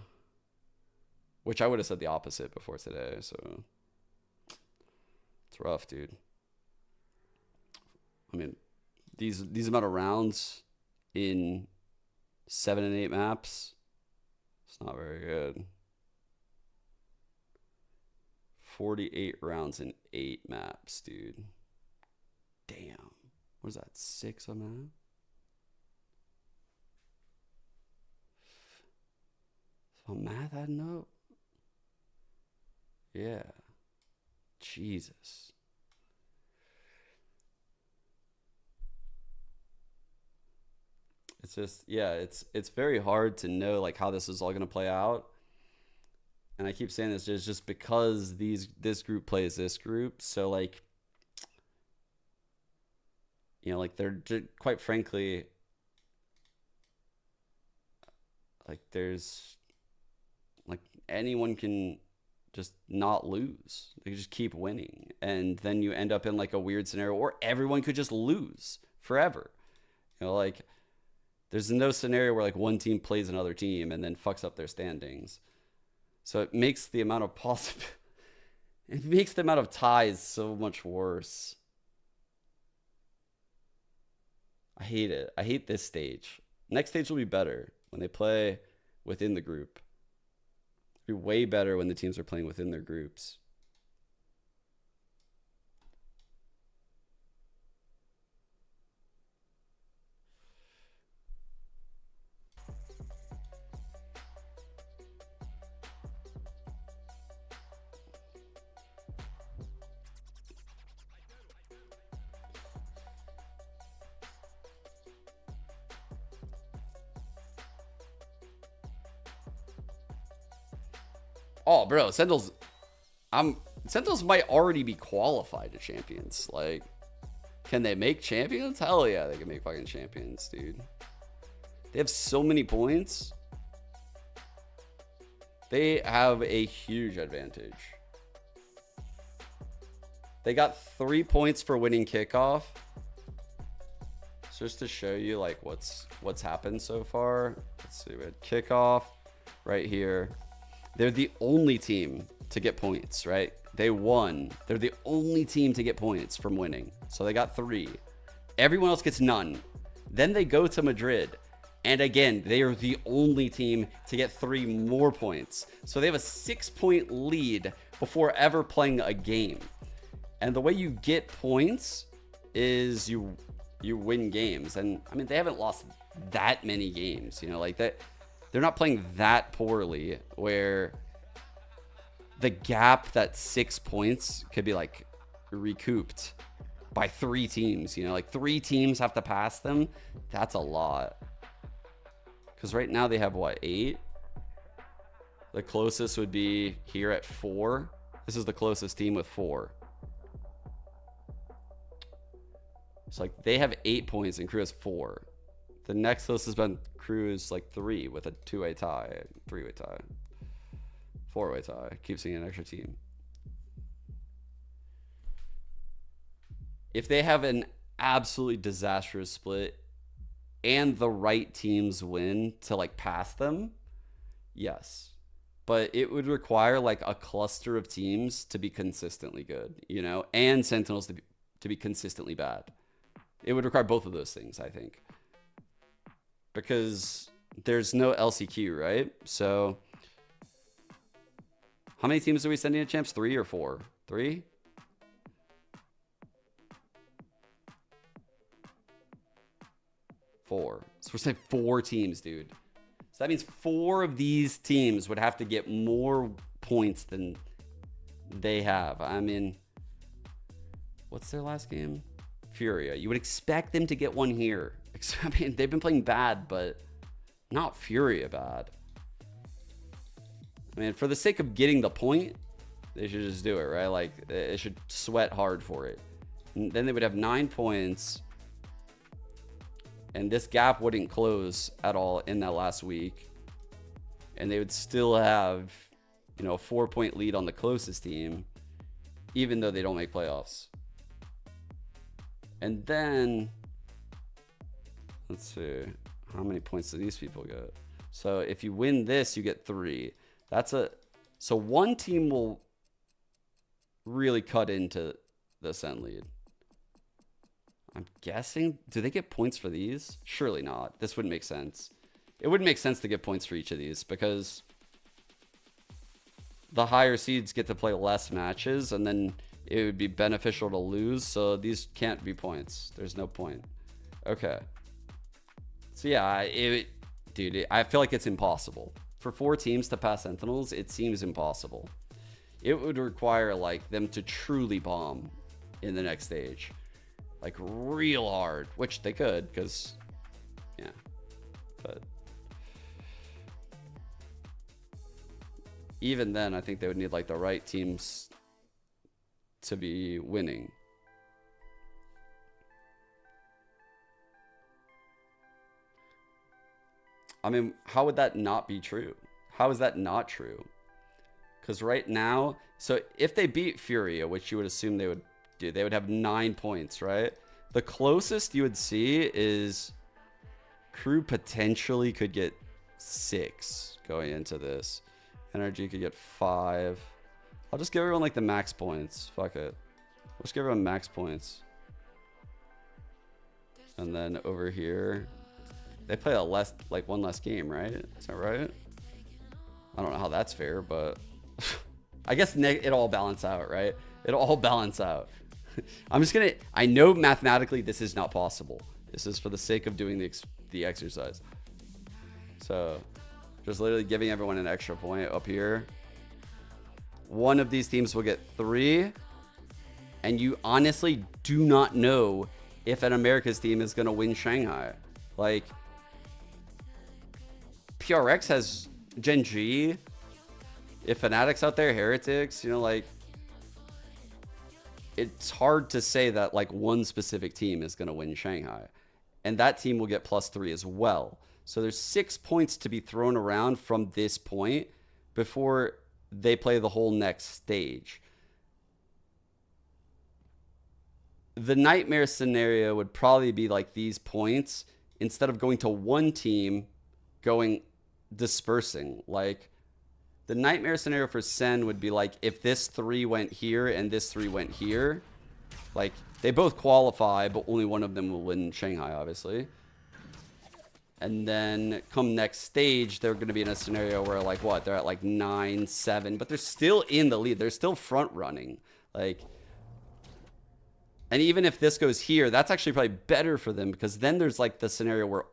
Which I would have said the opposite before today, so it's rough, dude. I mean, these amount of rounds in 7 and 8 maps, it's not very good. 48 rounds in 8 maps, dude. Damn. What is that, 6 a map? Is my math adding up? Yeah. Jesus. It's just, yeah, it's very hard to know, like, how this is all going to play out. And I keep saying this just because this group plays this group. So, like, you know, like, they're quite frankly, like, there's, like, anyone can just not lose. They can just keep winning. And then you end up in, like, a weird scenario, or everyone could just lose forever. You know, like, there's no scenario where, like, one team plays another team and then fucks up their standings. So it makes the amount of it makes the amount of ties so much worse. I hate it. I hate this stage. Next stage will be better when they play within the group. It'll be way better when the teams are playing within their groups. Oh, bro, Sentinels might already be qualified to champions. Like, can they make champions? Hell yeah, they can make fucking champions, dude. They have so many points. They have a huge advantage. They got 3 points for winning kickoff. So just to show you like what's happened so far. Let's see, we had kickoff right here. They're the only team to get points, right? They won. They're the only team to get points from winning. So they got 3. Everyone else gets none. Then they go to Madrid. And again, they are the only team to get 3 more points. So they have a 6-point lead before ever playing a game. And the way you get points is you win games. And I mean, they haven't lost that many games, you know, like that. They're not playing that poorly where the gap, that 6 points, could be like recouped by 3 teams. You know, like 3 teams have to pass them. That's a lot. Because right now they have what, 8? The closest would be here at 4. This is the closest team with 4. It's like they have 8 points and Crew has 4. The next closest been Crew is like 3 with a 2-way tie, 3-way tie, 4-way tie. Keep seeing an extra team. If they have an absolutely disastrous split and the right teams win to like pass them, yes. But it would require like a cluster of teams to be consistently good, you know, and Sentinels to be consistently bad. It would require both of those things, I think. Because there's no LCQ, right? So how many teams are we sending to champs? 3 or 4? 3? 4. So we're saying 4 teams, dude. So that means 4 of these teams would have to get more points than they have. I mean, what's their last game? Furia. You would expect them to get one here. I mean, they've been playing bad, but not Furia bad. I mean, for the sake of getting the point, they should just do it, right? Like, they should sweat hard for it. And then they would have 9 points. And this gap wouldn't close at all in that last week. And they would still have, you know, a 4-point lead on the closest team, even though they don't make playoffs. And then, let's see, how many points do these people get? So if you win this, you get 3. So one team will really cut into the Sen lead. I'm guessing, do they get points for these? Surely not. This wouldn't make sense. It wouldn't make sense to get points for each of these because the higher seeds get to play less matches and then it would be beneficial to lose. So these can't be points. There's no point. Okay. So yeah, dude, I feel like it's impossible. For 4 teams to pass Sentinels, it seems impossible. It would require like them to truly bomb in the next stage. Like real hard, which they could, because yeah, but even then I think they would need like the right teams to be winning. I mean, how would that not be true? How is that not true? Because right now, so if they beat Furia, which you would assume they would do, they would have 9 points, right? The closest you would see is Crew potentially could get 6 going into this. Energy could get 5. I'll just give everyone like the max points. Fuck it. Let's give everyone max points. And then over here, they play one less game, right? Is that right? I don't know how that's fair, but I guess it all balance out, right? It'll all balance out. I'm just gonna. I know mathematically this is not possible. This is for the sake of doing the exercise. So, just literally giving everyone an extra point up here. One of these teams will get 3, and you honestly do not know if an America's team is gonna win Shanghai. Like, PRX has Gen G. If Fnatic's out there, Heretics, you know, like, it's hard to say that like one specific team is going to win Shanghai, and that team will get +3 as well. So there's 6 points to be thrown around from this point before they play the whole next stage. The nightmare scenario would probably be like these points, instead of going to one team, dispersing. Like, the nightmare scenario for Sen would be like if this 3 went here and this 3 went here. Like, they both qualify, but only one of them will win Shanghai, obviously. And then come next stage, they're going to be in a scenario where, like, what? They're at like 9-7, but they're still in the lead. They're still front running. Like, and even if this goes here, that's actually probably better for them, because then there's like the scenario where,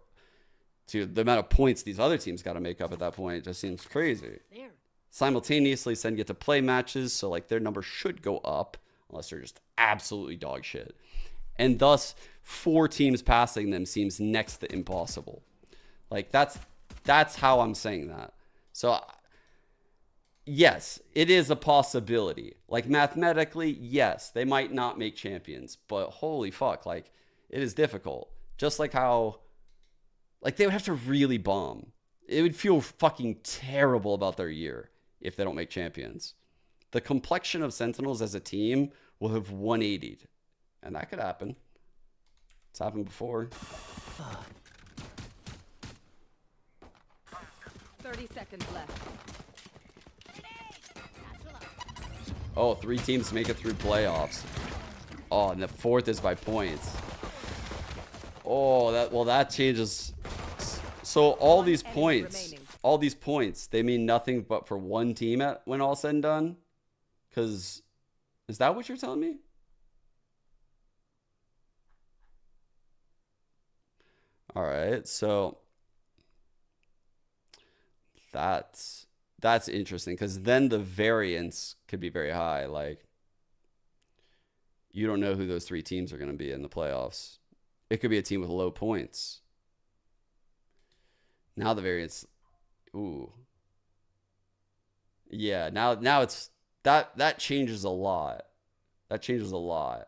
dude, the amount of points these other teams got to make up at that point just seems crazy. Simultaneously, Sen get to play matches, so like their number should go up, unless they're just absolutely dog shit. And thus, 4 teams passing them seems next to impossible. Like, that's how I'm saying that. So, yes, it is a possibility. Like, mathematically, yes, they might not make champions, but holy fuck, like, it is difficult. Just like how, like, they would have to really bomb. It would feel fucking terrible about their year if they don't make champions. The complexion of Sentinels as a team will have 180'd. And that could happen. It's happened before. 30 seconds left. Oh, 3 teams make it through playoffs. Oh, and the 4th is by points. Oh, that changes. So all these points, they mean nothing but for one team when all said and done? Because, is that what you're telling me? All right, so that's interesting, because then the variance could be very high. Like, you don't know who those 3 teams are going to be in the playoffs. It could be a team with low points. Now the variance, ooh. Yeah, now it's, that changes a lot. That changes a lot.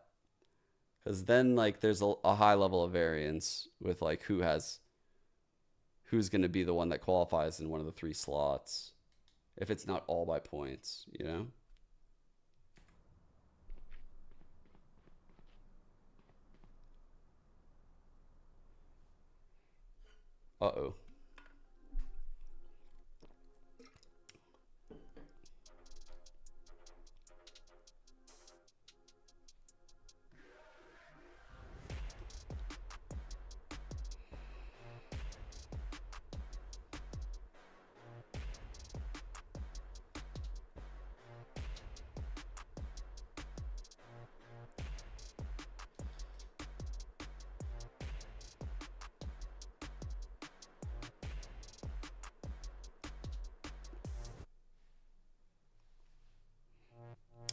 Because then, like, there's a high level of variance with, like, who's going to be the one that qualifies in one of the 3 slots. If it's not all by points, you know? Uh-oh.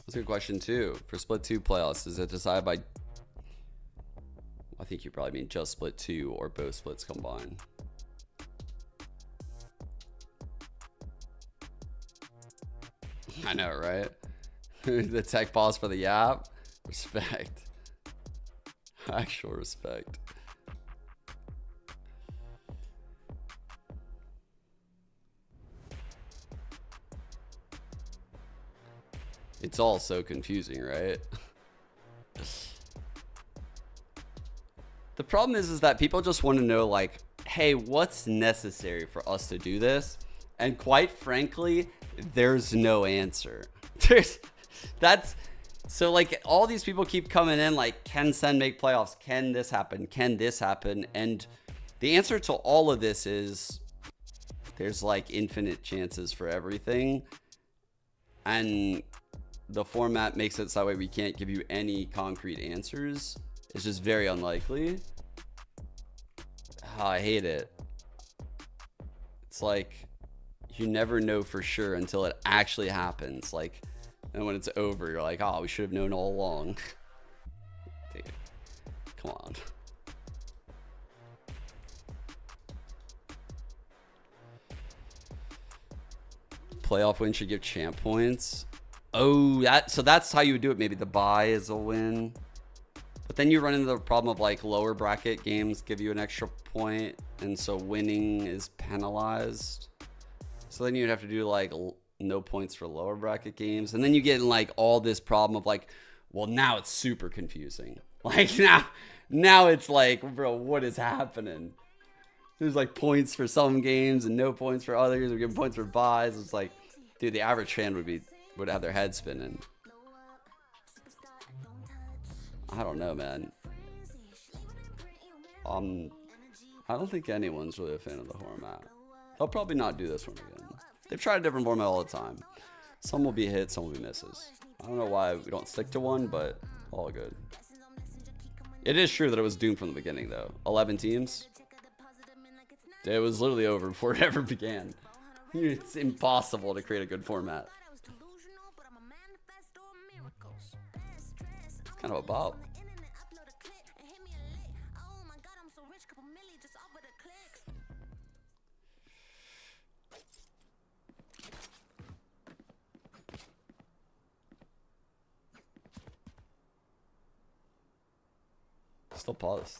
That's a good question too. For split 2 playoffs, is it decided by, I think you probably mean just split 2 or both splits combined. I know, right? The tech pause for the yap. Respect. Actual respect. It's all so confusing, right? The problem is that people just want to know, like, hey, what's necessary for us to do this? And quite frankly, there's no answer. That's so like all these people keep coming in like, can Sen make playoffs? Can this happen? Can this happen? And the answer to all of this is there's like infinite chances for everything. And the format makes it so that way we can't give you any concrete answers. It's just very unlikely. Oh, I hate it. It's like you never know for sure until it actually happens. Like, and when it's over, you're like, oh, we should have known all along. Dude, come on. Playoff win should give champ points. Oh, so that's how you would do it. Maybe the bye is a win. But then you run into the problem of like lower bracket games give you an extra point. And so winning is penalized. So then you'd have to do like no points for lower bracket games. And then you get in like all this problem of like, well, now it's super confusing. Like now it's like, bro, what is happening? There's like points for some games and no points for others. We're giving points for buys. It's like, dude, the average fan would have their head spinning. I don't know, man. I don't think anyone's really a fan of the format. They'll probably not do this one again. They've tried a different format all the time. Some will be hits, some will be misses. I don't know why we don't stick to one, but all good. It is true that it was doomed from the beginning, though. 11 teams. It was literally over before it ever began. It's impossible to create a good format. It's kind of a bop. Still paused.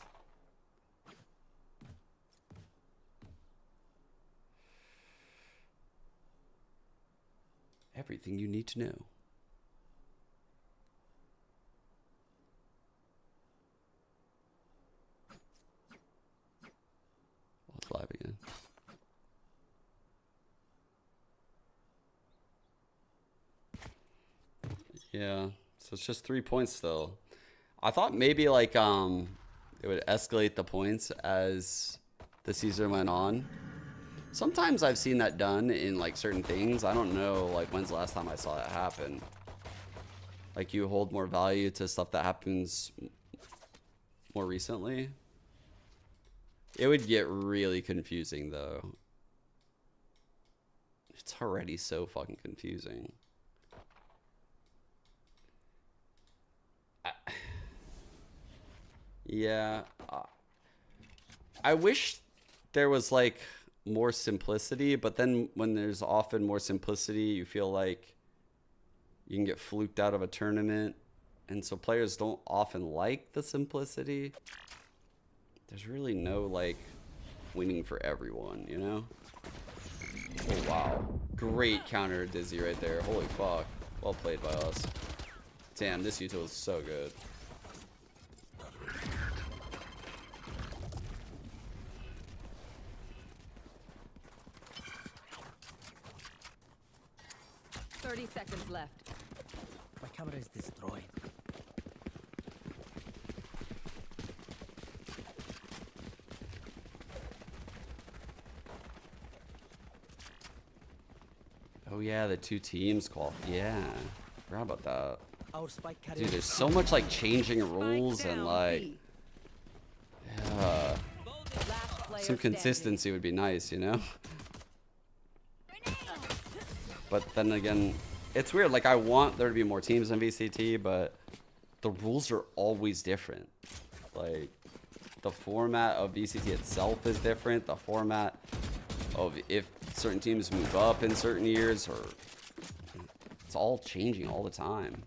Everything you need to know. Well, it's live again. Yeah, so it's just 3 points still. I thought maybe like it would escalate the points as the season went on. Sometimes I've seen that done in like certain things. I don't know like when's the last time I saw that happen. Like you hold more value to stuff that happens more recently. It would get really confusing though. It's already so fucking confusing. Yeah, I wish there was like more simplicity, but then when there's often more simplicity, you feel like you can get fluked out of a tournament, and so players don't often like the simplicity. There's really no like winning for everyone, you know? Oh wow, great counter Dizzy right there. Holy fuck, well played by us. Damn, this util is so good. Seconds left. My camera is destroyed. Oh yeah, the two teams qual. Yeah, forgot about that. Our spike Dude, there's so much like changing rules and like, yeah, some consistency would be nice, you know. But then again, it's weird. Like I want there to be more teams in VCT, but the rules are always different. Like the format of VCT itself is different. The format of if certain teams move up in certain years, or it's all changing all the time.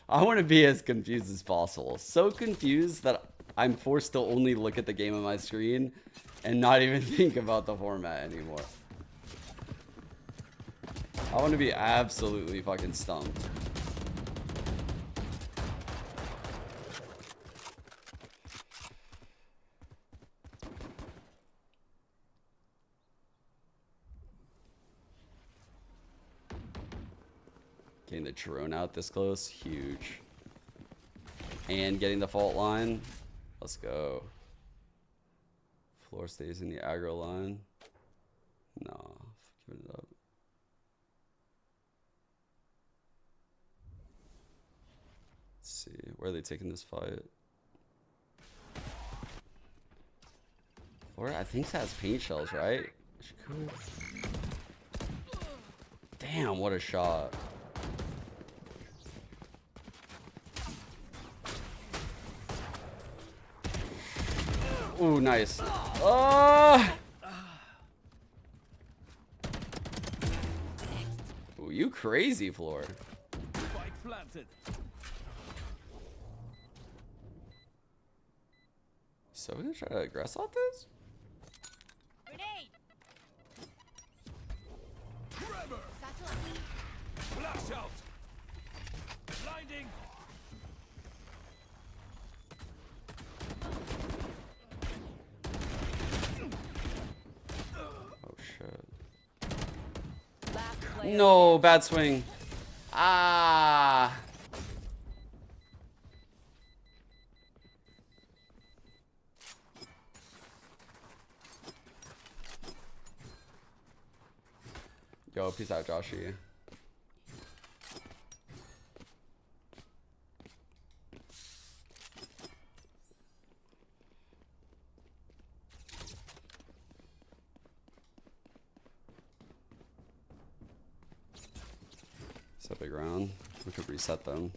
I want to be as confused as possible. So confused that I'm forced to only look at the game on my screen and not even think about the format anymore. I want to be absolutely fucking stumped. Getting the drone out this close, huge. And getting the fault line. Let's go. Floor stays in the aggro line. No, give it up. Let's see, where are they taking this fight? Or I think that has paint shells, right? Damn, what a shot. Ooh, nice. Oh! Ooh, you crazy, Floor. So we're gonna try to aggress out this? Flash out! Blinding! Oh shit. No, bad swing. Ah. Yo, peace out, Joshy. It's a big round. We could reset them.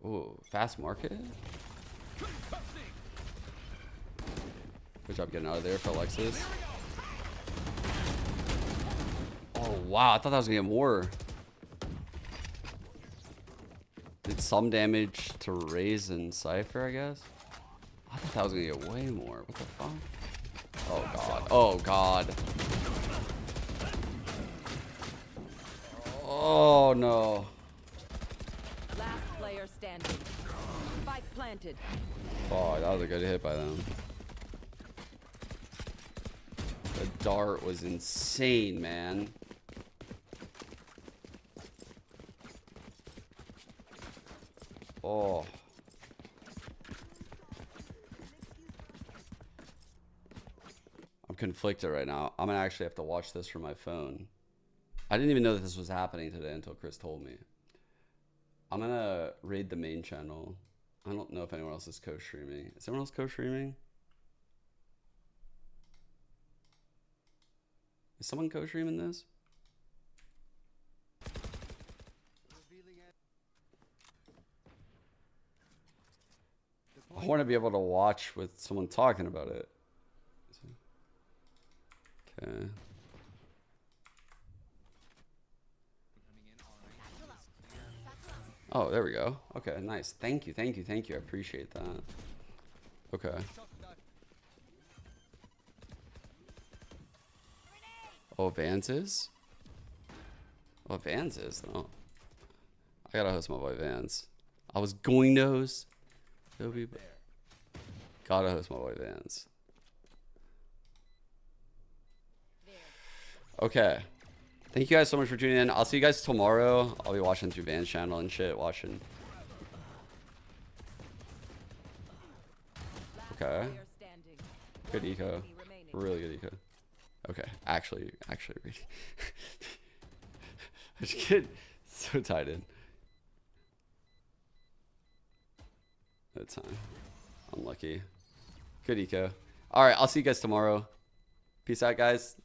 Ooh, fast market. Good job getting out of there for Alexis. Oh wow, I thought that was gonna get more. Did some damage to Raze and Cypher, I guess. I thought that was gonna get way more. What the fuck? Oh god. Oh god. Oh no. Last player standing. Spike planted. Oh, that was a good hit by them. The dart was insane, man. Oh. I'm conflicted right now. I'm gonna actually have to watch this from my phone. I didn't even know that this was happening today until Chris told me. I'm gonna raid the main channel. I don't know if anyone else is co-streaming. Is anyone else co-streaming? Is someone co-streaming this? I want to be able to watch with someone talking about it. Okay. Oh, there we go. Okay, nice. Thank you, thank you, thank you. I appreciate that. Okay. Oh, Vans is? Oh, Vans is? Oh. I gotta host my boy Vans. I was going to host. It'll be... Gotta host my boy Vans. Okay. Thank you guys so much for tuning in. I'll see you guys tomorrow. I'll be watching through Van's channel and shit. Watching. Okay. Good eco. Really good eco. Okay. Actually. I just get so tied in. That time. Unlucky. Good eco. Alright, I'll see you guys tomorrow. Peace out, guys.